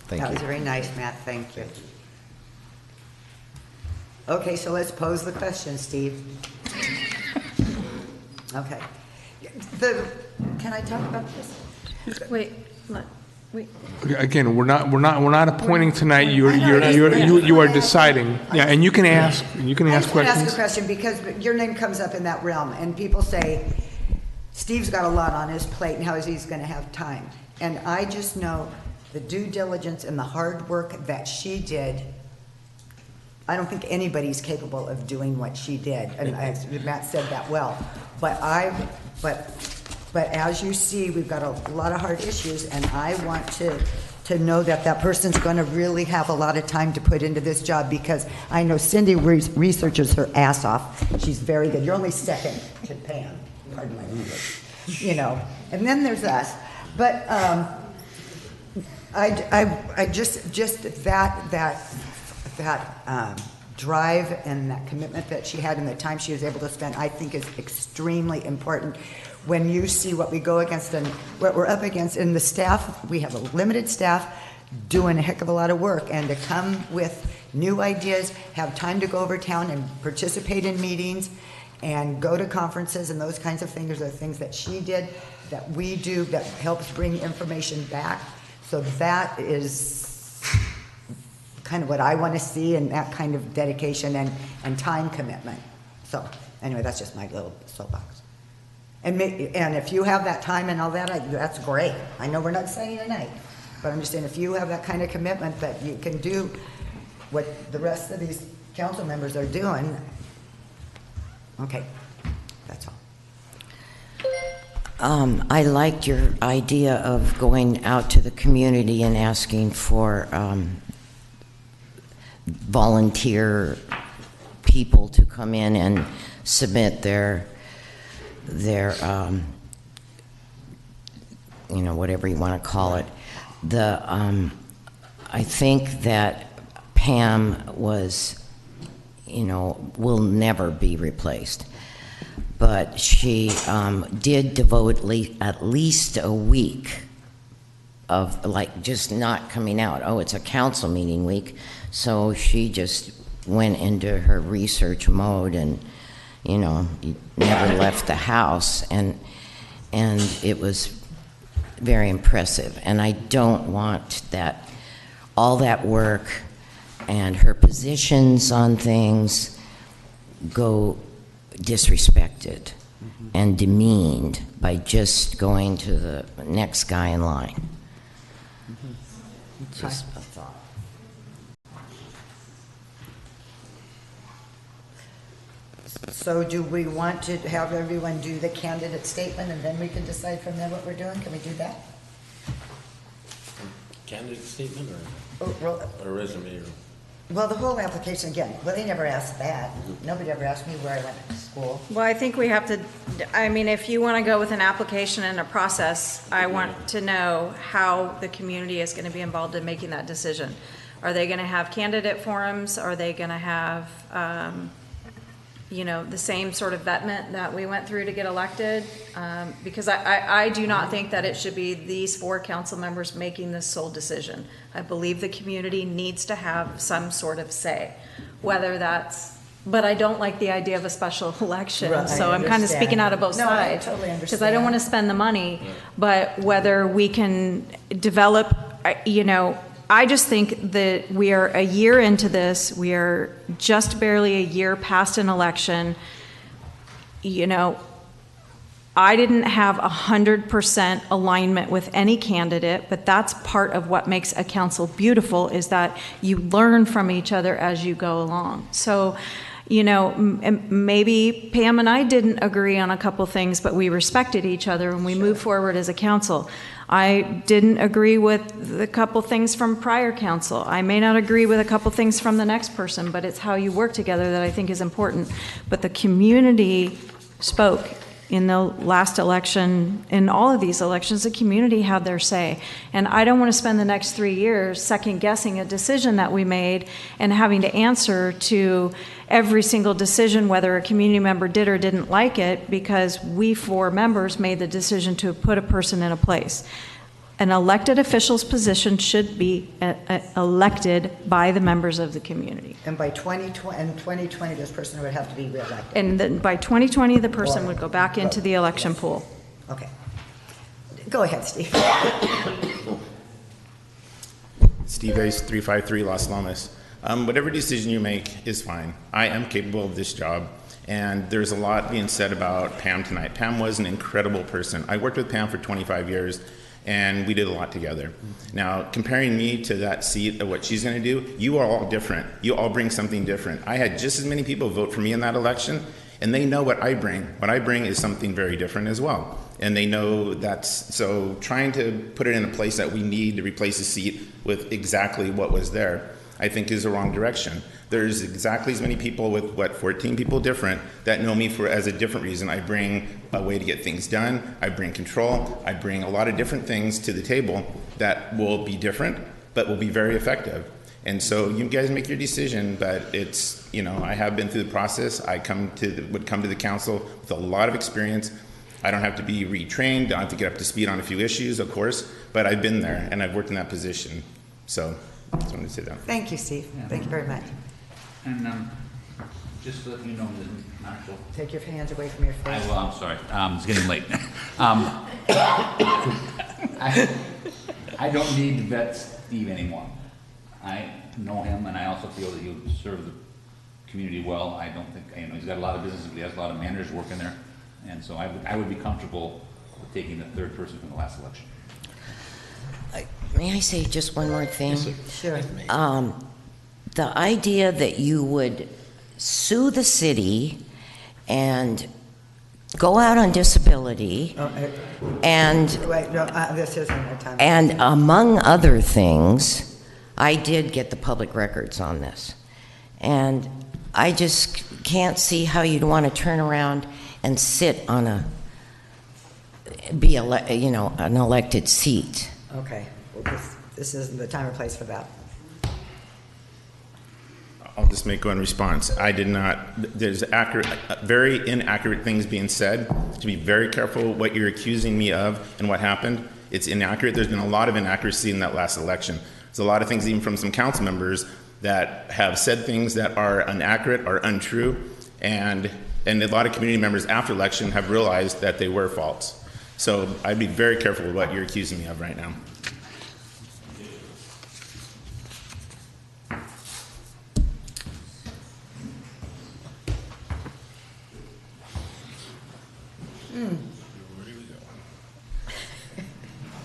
Thank you. That was very nice, Matt. Thank you. Okay, so let's pose the question, Steve. Okay. Can I talk about this? Wait. Again, we're not appointing tonight. You are deciding. Yeah, and you can ask. You can ask questions. I just want to ask a question because your name comes up in that realm, and people say Steve's got a lot on his plate, and how is he going to have time? And I just know the due diligence and the hard work that she did. I don't think anybody's capable of doing what she did, and Matt said that well. But as you see, we've got a lot of hard issues, and I want to know that that person's going to really have a lot of time to put into this job, because I know Cindy researches her ass off. She's very good. You're only second to Pam, pardon my English, you know. And then there's us. But I just that drive and that commitment that she had and the time she was able to spend, I think is extremely important. When you see what we go against and what we're up against, and the staff, we have a limited staff doing a heck of a lot of work, and to come with new ideas, have time to go over town and participate in meetings and go to conferences and those kinds of things are things that she did, that we do, that helps bring information back. So that is kind of what I want to see, and that kind of dedication and time commitment. So anyway, that's just my little soapbox. And if you have that time and all that, that's great. I know we're not saying tonight, but I'm just saying if you have that kind of commitment that you can do what the rest of these council members are doing, okay, that's all. I liked your idea of going out to the community and asking for volunteer people to come in and submit their you know, whatever you want to call it. I think that Pam was, you know, will never be replaced. But she did devote at least a week of, like, just not coming out. Oh, it's a council meeting week. So she just went into her research mode and, you know, never left the house, and it was very impressive. And I don't want that, all that work and her positions on things go disrespected and demeaned by just going to the next guy in line. Just a thought. So do we want to have everyone do the candidate statement and then we can decide from there what we're doing? Can we do that? Candidate statement or resume? Or? Well, the whole application again. Well, they never asked that. Nobody ever asked me where I went to school. Well, I think we have to, I mean, if you want to go with an application and a process, I want to know how the community is going to be involved in making that decision. Are they going to have candidate forums? Are they going to have, you know, the same sort of vetment that we went through to get elected? Because I do not think that it should be these 4 council members making this sole decision. I believe the community needs to have some sort of say, whether that's, but I don't like the idea of a special election. Right, so I'm kind of speaking out of both sides. I totally understand. Because I don't want to spend the money, but whether we can develop, you know, I just think that we are a year into this. We are just barely a year past an election. You know, I didn't have 100% alignment with any candidate, but that's part of what makes a council beautiful, is that you learn from each other as you go along. So, you know, maybe Pam and I didn't agree on a couple things, but we respected each other and we moved forward as a council. I didn't agree with a couple things from prior council. I may not agree with a couple things from the next person, but it's how you work together that I think is important. But the community spoke in the last election, in all of these elections, the community had their say. And I don't want to spend the next 3 years second guessing a decision that we made and having to answer to every single decision, whether a community member did or didn't like it, because we 4 members made the decision to put a person in a place. An elected official's position should be elected by the members of the community. And by 2020, this person would have to be reelected. And then by 2020, the person would go back into the election pool. Okay. Go ahead, Steve. Steve Ace, 353 Las Lomas. Whatever decision you make is fine. I am capable of this job, and there's a lot being said about Pam tonight. Pam was an incredible person. I worked with Pam for 25 years, and we did a lot together. Now, comparing me to that seat of what she's going to do, you are all different. You all bring something different. I had just as many people vote for me in that election, and they know what I bring. What I bring is something very different as well. And they know that's, so trying to put it in a place that we need to replace a seat with exactly what was there, I think is the wrong direction. There's exactly as many people with, 14 people different that know me for as a different reason. I bring a way to get things done. I bring control. I bring a lot of different things to the table that will be different, but will be very effective. And so you guys make your decision, but it's, you know, I have been through the process. I would come to the council with a lot of experience. I don't have to be retrained. I don't have to get up to speed on a few issues, of course, but I've been there and I've worked in that position. So I just wanted to say that. Thank you, Steve. Thank you very much. And just to let you know, Marshall. Take your hands away from your face. I'm sorry. It's getting late. I don't need to vet Steve anymore. I know him, and I also feel that he'll serve the community well. I don't think, you know, he's got a lot of business, but he has a lot of managers working there, and so I would be comfortable with taking the third person from the last election. May I say just one more thing? Sure. The idea that you would sue the city and go out on disability and Wait, no, this isn't our time. and among other things, I did get the public records on this. And I just can't see how you'd want to turn around and sit on an elected seat. Okay. Well, this isn't the time or place for that. I'll just make one response. I did not, there's very inaccurate things being said. To be very careful what you're accusing me of and what happened. It's inaccurate. There's been a lot of inaccuracy in that last election. There's a lot of things even from some council members that have said things that are inaccurate or untrue, and a lot of community members after election have realized that they were false. So I'd be very careful with what you're accusing me of right now.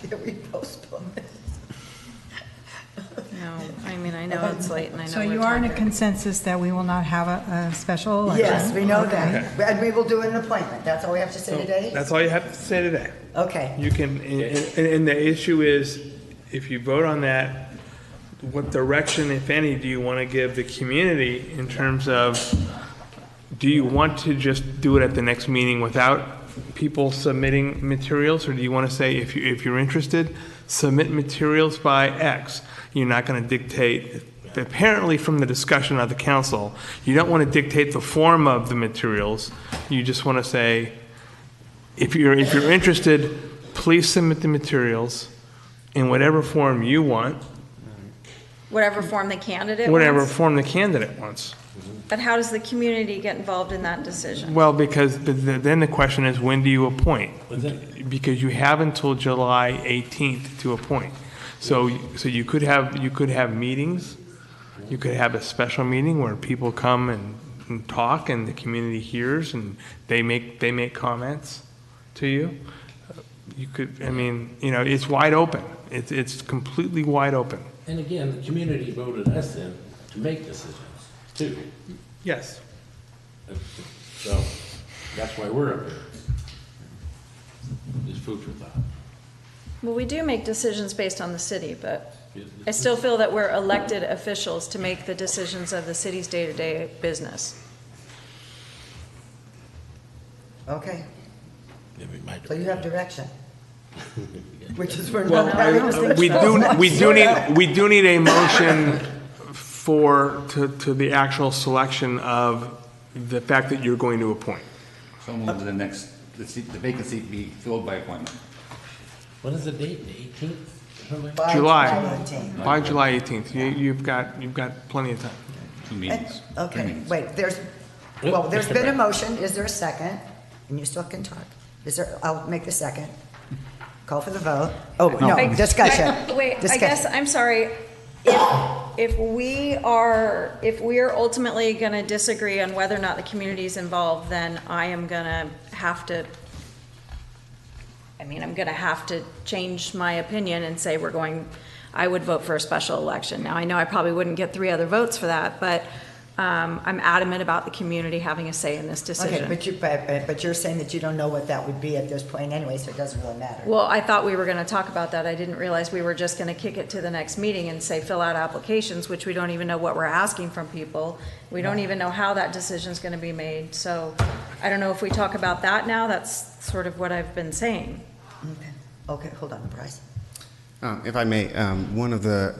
Can we postpone this? No, I mean, I know it's late and I know So we're you are in a talking. consensus that we will not have a special election? Yes, we know Okay. that. And we will do an appointment. That's all we have to say today? That's all you have to say today. Okay. You can, and the issue is, if you vote on that, what direction, if any, do you want to give the community in terms of, do you want to just do it at the next meeting without people submitting materials, or do you want to say, if you're interested, submit materials by X? You're not going to dictate, apparently from the discussion of the council, you don't want to dictate the form of the materials. You just want to say, if you're interested, please submit the materials in whatever form you want, Whatever form the candidate whatever wants. form the candidate wants. But how does the community get involved in that decision? Well, because then the question is, when do you appoint? Because you have until July 18th to appoint. So you could have meetings. You could have a special meeting where people come and talk, and the community hears, and they make comments to you. You could, I mean, you know, it's wide open. It's completely wide open. And again, the community voted us in to make decisions, too. Yes. So, that's why we're up here. Just food for thought. Well, we do make decisions based on the city, but I still feel that we're elected officials to make the decisions of the city's day-to-day business. Okay. So you have direction. Which is we're Well, not. we do need a motion to the actual selection of the fact that you're going to appoint. So move to the next, the vacancy be filled by appointment. What is the date, the 18th? By July. 18th. By July 18th. You've got plenty of time. 2 meetings. Okay, 3 meetings. wait, there's been a motion, is there a second? And you still can talk. I'll make the second. Call for the vote. Oh, no, discussion. Wait, I Discussion. guess, I'm sorry. If we are ultimately going to disagree on whether or not the community is involved, then I am going to have to, I'm going to have to change my opinion and say I would vote for a special election. Now, I know I probably wouldn't get 3 other votes for that, but I'm adamant about the community having a say in this decision. Okay, but you're saying that you don't know what that would be at this point anyway, so it doesn't really matter. Well, I thought we were going to talk about that. I didn't realize we were just going to kick it to the next meeting and say fill out applications, which we don't even know what we're asking from people. We don't even know how that decision is going to be made. So I don't know if we talk about that now. That's sort of what I've been saying. Okay, hold on, Bryce. If I may, one of the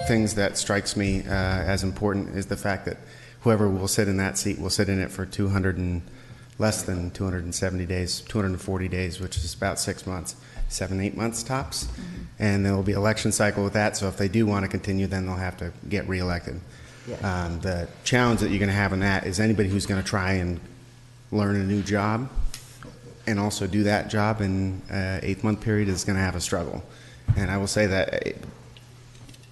things that strikes me as important is the fact that whoever will sit in that seat will sit in it for less than 270 days, 240 days, which is about 6 months, 7-8 months tops. Mm-hmm. And there will be election cycle with that, so if they do want to continue, then they'll have to get reelected. Yeah. The challenge that you're going to have in that is anybody who's going to try and learn a new job and also do that job in an 8-month period is going to have a struggle. And I will say that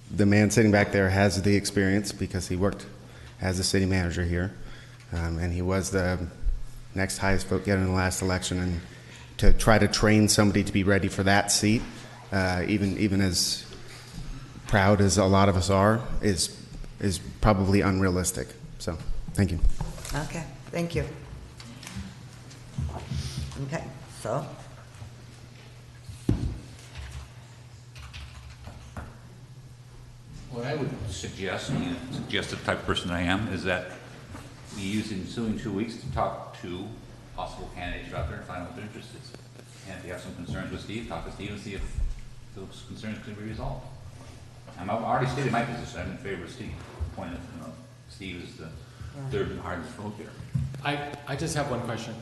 the man sitting back there has the experience because he worked as a city manager here, and he was the next highest vote getter in the last election. And to try to train somebody to be ready for that seat, even as proud as a lot of us are, is probably unrealistic. So, thank you. Okay, thank you. Okay, so. What I would suggest, the type of person I am, is that we use the ensuing 2 weeks to talk to possible candidates out there and find out what their interest is. And if you have some concerns with Steve, talk to Steve and see if those concerns can be resolved. I've already stated my position. I'm in favor of Steve. The point of, Steve is the third hardest vote here. I just have one question.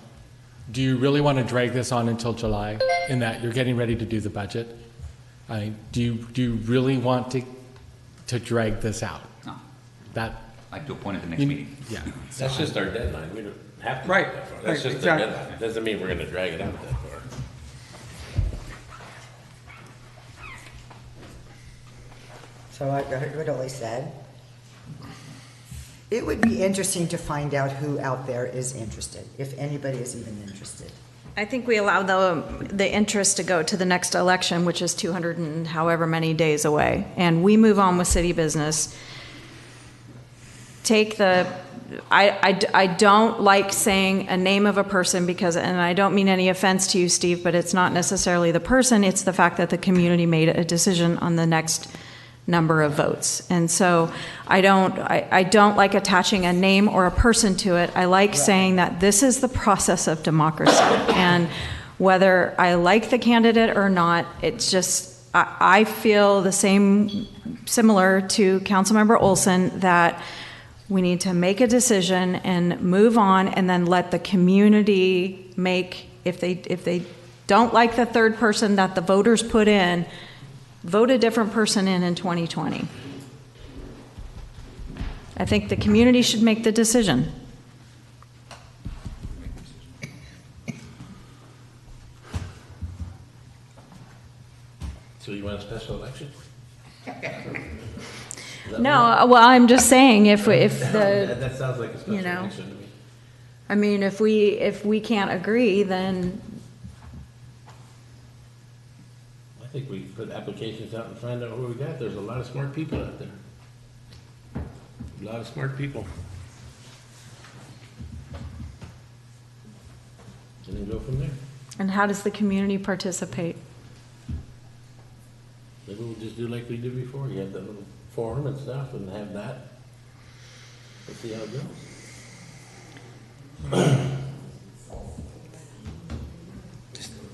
Do you really want to drag this on until July in that you're getting ready to do the budget? Do you really want to drag this out? No. I'd like to appoint at the next meeting. Yeah. That's just our deadline. We don't have to. Right. Go that far. That's just Exactly. our deadline. Doesn't mean we're going to drag it out that far. So I heard what Ole said. It would be interesting to find out who out there is interested, if anybody is even interested. I think we allow the interest to go to the next election, which is 200 and however many days away, and we move on with city business. I don't like saying a name of a person because, and I don't mean any offense to you, Steve, but it's not necessarily the person, it's the fact that the community made a decision on the next number of votes. And so I don't like attaching a name or a person to it. I like saying that this is the process of democracy. And whether I like the candidate or not, it's just, I feel the similar to Councilmember Olson, that we need to make a decision and move on and then let the community make, if they don't like the third person that the voters put in, vote a different person in 2020. I think the community should make the decision. So you want a special election? No, well, I'm just saying if the, That sounds like a special you know, election to me. I mean, if we can't agree, then I think we put applications out and find out who we got. There's a lot of smart people out there. A lot of smart people. And then go from there. And how does the community participate? Maybe we'll just do like we did before. You have that little forum and stuff and have that. Let's see how it goes.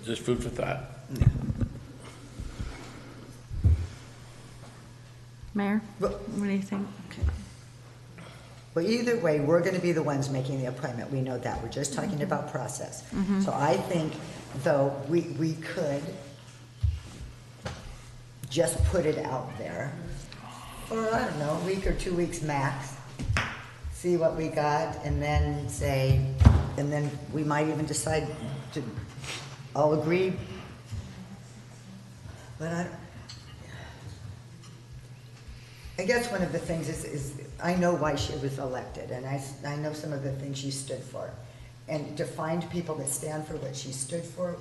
Just food for thought. Mayor, what do you think? Well, either way, we're going to be the ones making the appointment. We know that. We're just talking about process. So I think, though, we could just put it out there for, I don't know, a week or 2 weeks max, see what we got, and then say, and then we might even decide to all agree. But I guess one of the things is I know why she was elected, and I know some of the things she stood for. And to find people that stand for what she stood for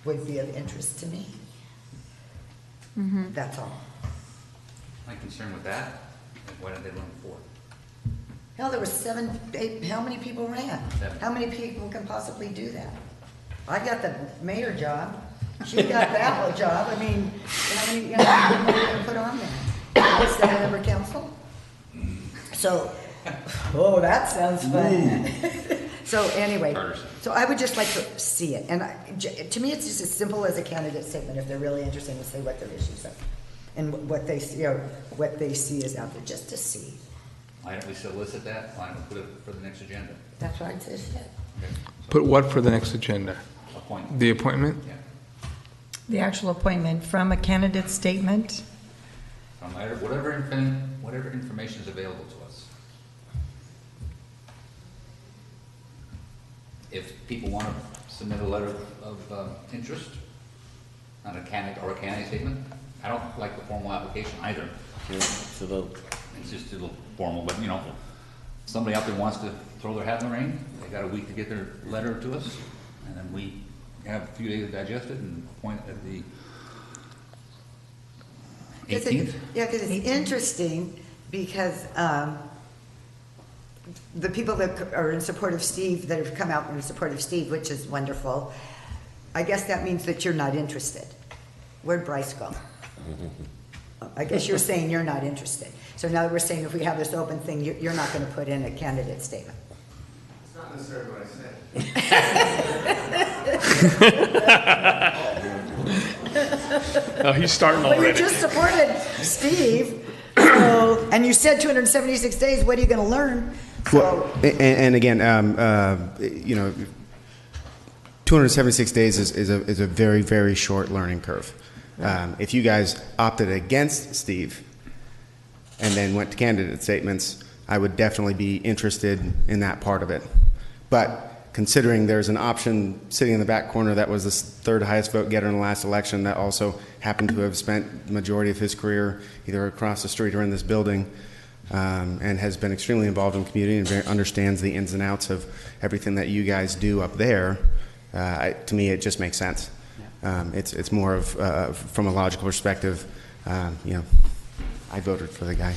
would be of interest to me. That's all. My concern with that is why did they run for? Hell, there was 7, 8, how many people ran? 7. How many people can possibly do that? I got the mayor job. She got that job. I mean, how many people can put on there? 7-member council? So, oh, that sounds fun. So anyway, so I would just like to see it. And to me, it's just as simple as a candidate statement. If they're really interested, to say what their issues are and what they see, or what they see is out there, just to see. Why don't we solicit that? Why don't we put it for the next agenda? That's what I said. Put what for the next agenda? Appointment. The appointment? Yeah. The actual appointment from a candidate statement. From whatever information is available to us. If people want to submit a letter of interest on a candidate statement, I don't like the formal application either. It's just a little formal, but you know, somebody out there wants to throw their hat in the ring, they got a week to get their letter to us, and then we have a few days to digest it and appoint at the 18th? Yeah, because it's interesting because the people that are in support of Steve, that have come out in support of Steve, which is wonderful, I guess that means that you're not interested. Where'd Bryce go? I guess you're saying you're not interested. So now we're saying if we have this open thing, you're not going to put in a candidate statement. It's not necessarily what I said. Oh, he's starting Well, already. you just supported Steve, so, and you said 276 days, what are you going to learn? Well, and again, you know, 276 days is a very, very short learning curve. If you guys opted against Steve and then went to candidate statements, I would definitely be interested in that part of it. But considering there's an option sitting in the back corner that was the third highest vote getter in the last election that also happened to have spent the majority of his career either across the street or in this building, and has been extremely involved in the community and understands the ins and outs of everything that you guys do up there, to me it just makes sense. It's more of, from a logical perspective, you know, I voted for the guy.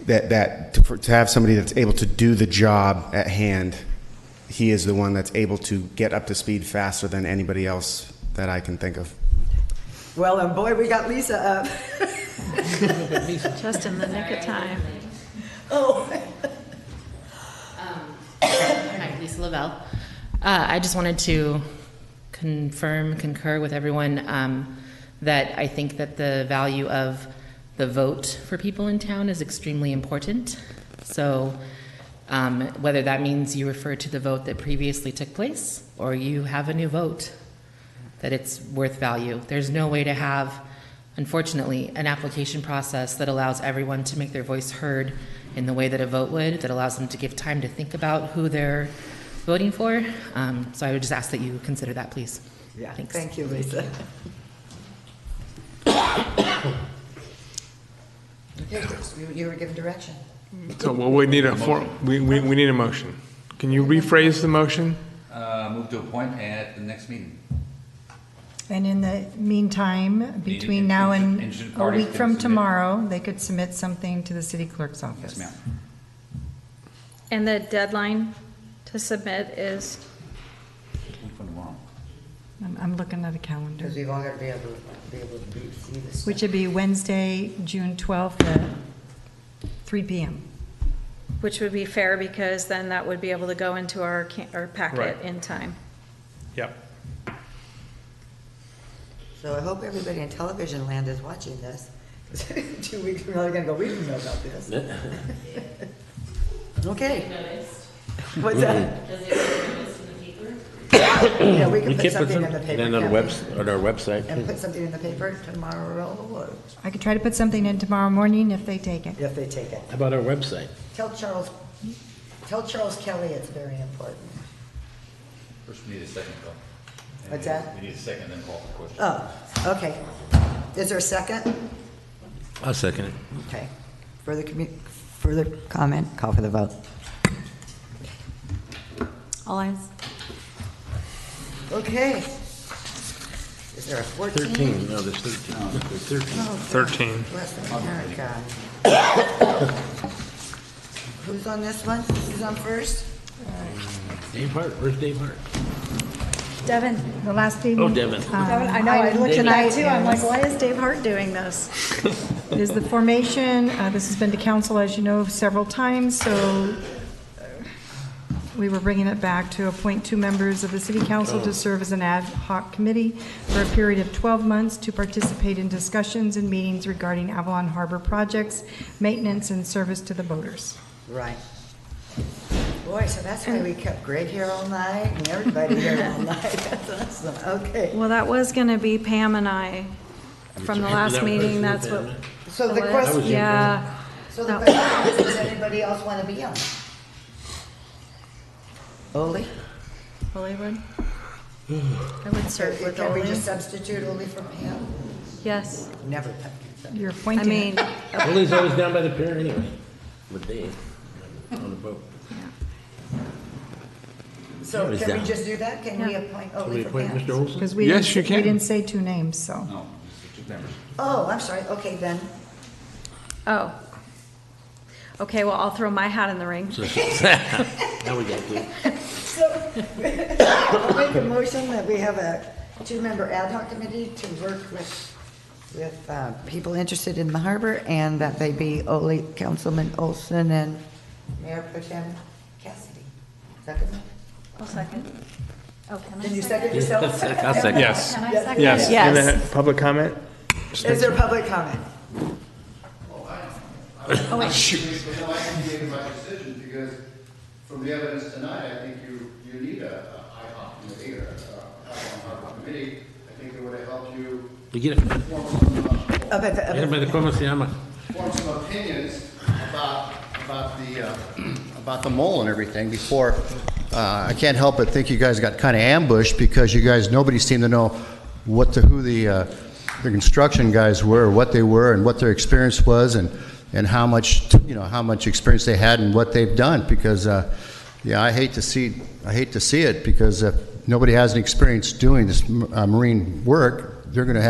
To have somebody that's able to do the job at hand, he is the one that's able to get up to speed faster than anybody else that I can think of. Well, and boy, we got Lisa up. Just in the nick of time. Oh. Hi, Lisa Lavelle. I just wanted to concur with everyone that I think that the value of the vote for people in town is extremely important. So whether that means you refer to the vote that previously took place or you have a new vote, that it's worth value. There's no way to have, unfortunately, an application process that allows everyone to make their voice heard in the way that a vote would, that allows them to give time to think about who they're voting for. So I would just ask that you consider that, please. Yeah, thanks. Thank you, Lisa. Okay, you were given direction. So, well, we need we need a motion. Can you rephrase the motion? Move to appoint at the next meeting. And in the meantime, between now and a week from tomorrow, they could submit something to the city clerk's office. Yes, ma'am. And the deadline to submit is? I'm looking at a calendar. Because we've all got to be able to see this. Which would be Wednesday, June 12th at 3 p.m. Which would be fair because then that would be able to go into our packet Right. in time. Yep. So I hope everybody in television land is watching this. 2 weeks from now, they're going to go, we didn't know about this. Okay. What's that? Does it get noticed in the paper? Yeah, we can We put can something in the paper. And on can't we? on our website. And put something in the paper tomorrow, or I could try to put something in tomorrow morning if they take it. if they take it. How about our website? Tell Charles Kelly it's very important. First, we need a second call. What's that? We need a second, then call for question. Oh, okay. Is there a second? I'll second it. Okay. Further comment, call for the vote. All eyes. Okay. Is there a 14? 13, no, there's 13. No, there's 13. Oh, 13. Bless America. Who's on this one? Who's on first? Dave Hart, where's Dave Hart? Devin, the last evening. Oh, Devin. I know, I looked at that too. I'm like, tonight why is Dave Hart doing this? is the formation. This has been to council, as you know, several times, so we were bringing it back to appoint 2 members of the city council to serve as an ad hoc committee for a period of 12 months to participate in discussions and meetings regarding Avalon Harbor projects, maintenance, and service to the boaters. Right. Boy, so that's why we kept Greg here all night and everybody here all night. That's awesome. Okay. Well, that was going to be Pam and I from the last meeting. That's what. So the was. question. Yeah. So the question is, does anybody else want to be on? Ole? Ole would? I would serve with Can we Ole. just substitute Ole for Pam? Yes. Never. You're I appointing. mean, Willie's always down by the pier anyway, with Dave on the boat. So Yeah, he's can we down. just do that? Can we appoint Can Ole we for appoint Pam? Mr. Olson? Because we Yes, didn't, you we can. didn't say 2 names, so. No, it's 2 members. Oh, I'm sorry. Okay, then. oh. Okay, well, I'll throw my hat in the ring. Now we got to. So I'll make a motion that we have a 2-member ad hoc committee to work with people interested in the harbor, and that they be Ole, Councilman Olson, and Mayor Pro Tem Cassidy. Second? I'll second. Oh, can I Did you second? second yourself? I'll second. Yes. Can I second? Yes. Yes. And then public comment? Is there public comment? Oh, wait. Well, I can give my decision because from the evidence tonight, I think you need a IHOP committee or a Harbor committee. I think it would have helped you We get it. form some, Get it by the Como se llama. form some opinions about the mole and everything before. I can't help but think you guys got kind of ambushed because nobody seemed to know who the construction guys were, what they were, and what their experience was, and how much experience they had and what they've done. Because I hate to see it because if nobody has an experience doing this marine work, they're going to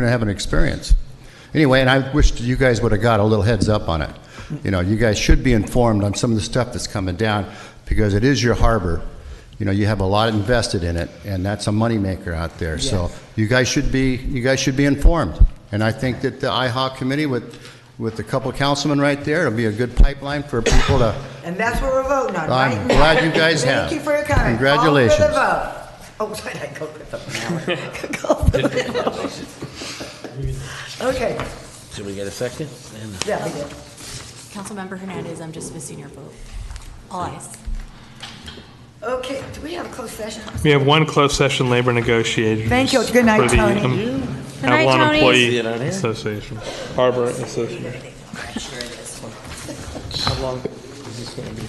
have an experience. Anyway, and I wish you guys would have got a little heads up on it. You guys should be informed on some of the stuff that's coming down because it is your harbor. You have a lot invested in it, and that's a moneymaker out there. Yes. So you guys should be informed. And I think that the IHOC committee with a couple of councilmen right there, it'll be a good pipeline for people to. And that's what we're voting on right now. I'm glad you guys have. Thank you for your comment. Congratulations. Call for the vote. Oh, wait, I go with the Call for the vote. Okay. Should we get a second? Yeah, we did. Councilmember Hernandez, I'm just missing your vote. All ayes. Okay, do we have a closed session? We have one closed session labor negotiations. Thank you. Good night, for the, Tony. Good night, Avalon Tony. Employee Association, Harbor Association. How long is this going to be?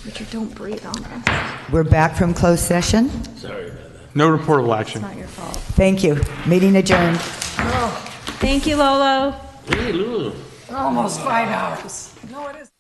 Richard, don't breathe on us. We're back from closed session. Sorry about that. No reportable action. Not your fault. Thank you. Meeting adjourned. Thank you, Lolo. Hey, Lulu. Almost 5 hours. No, it is.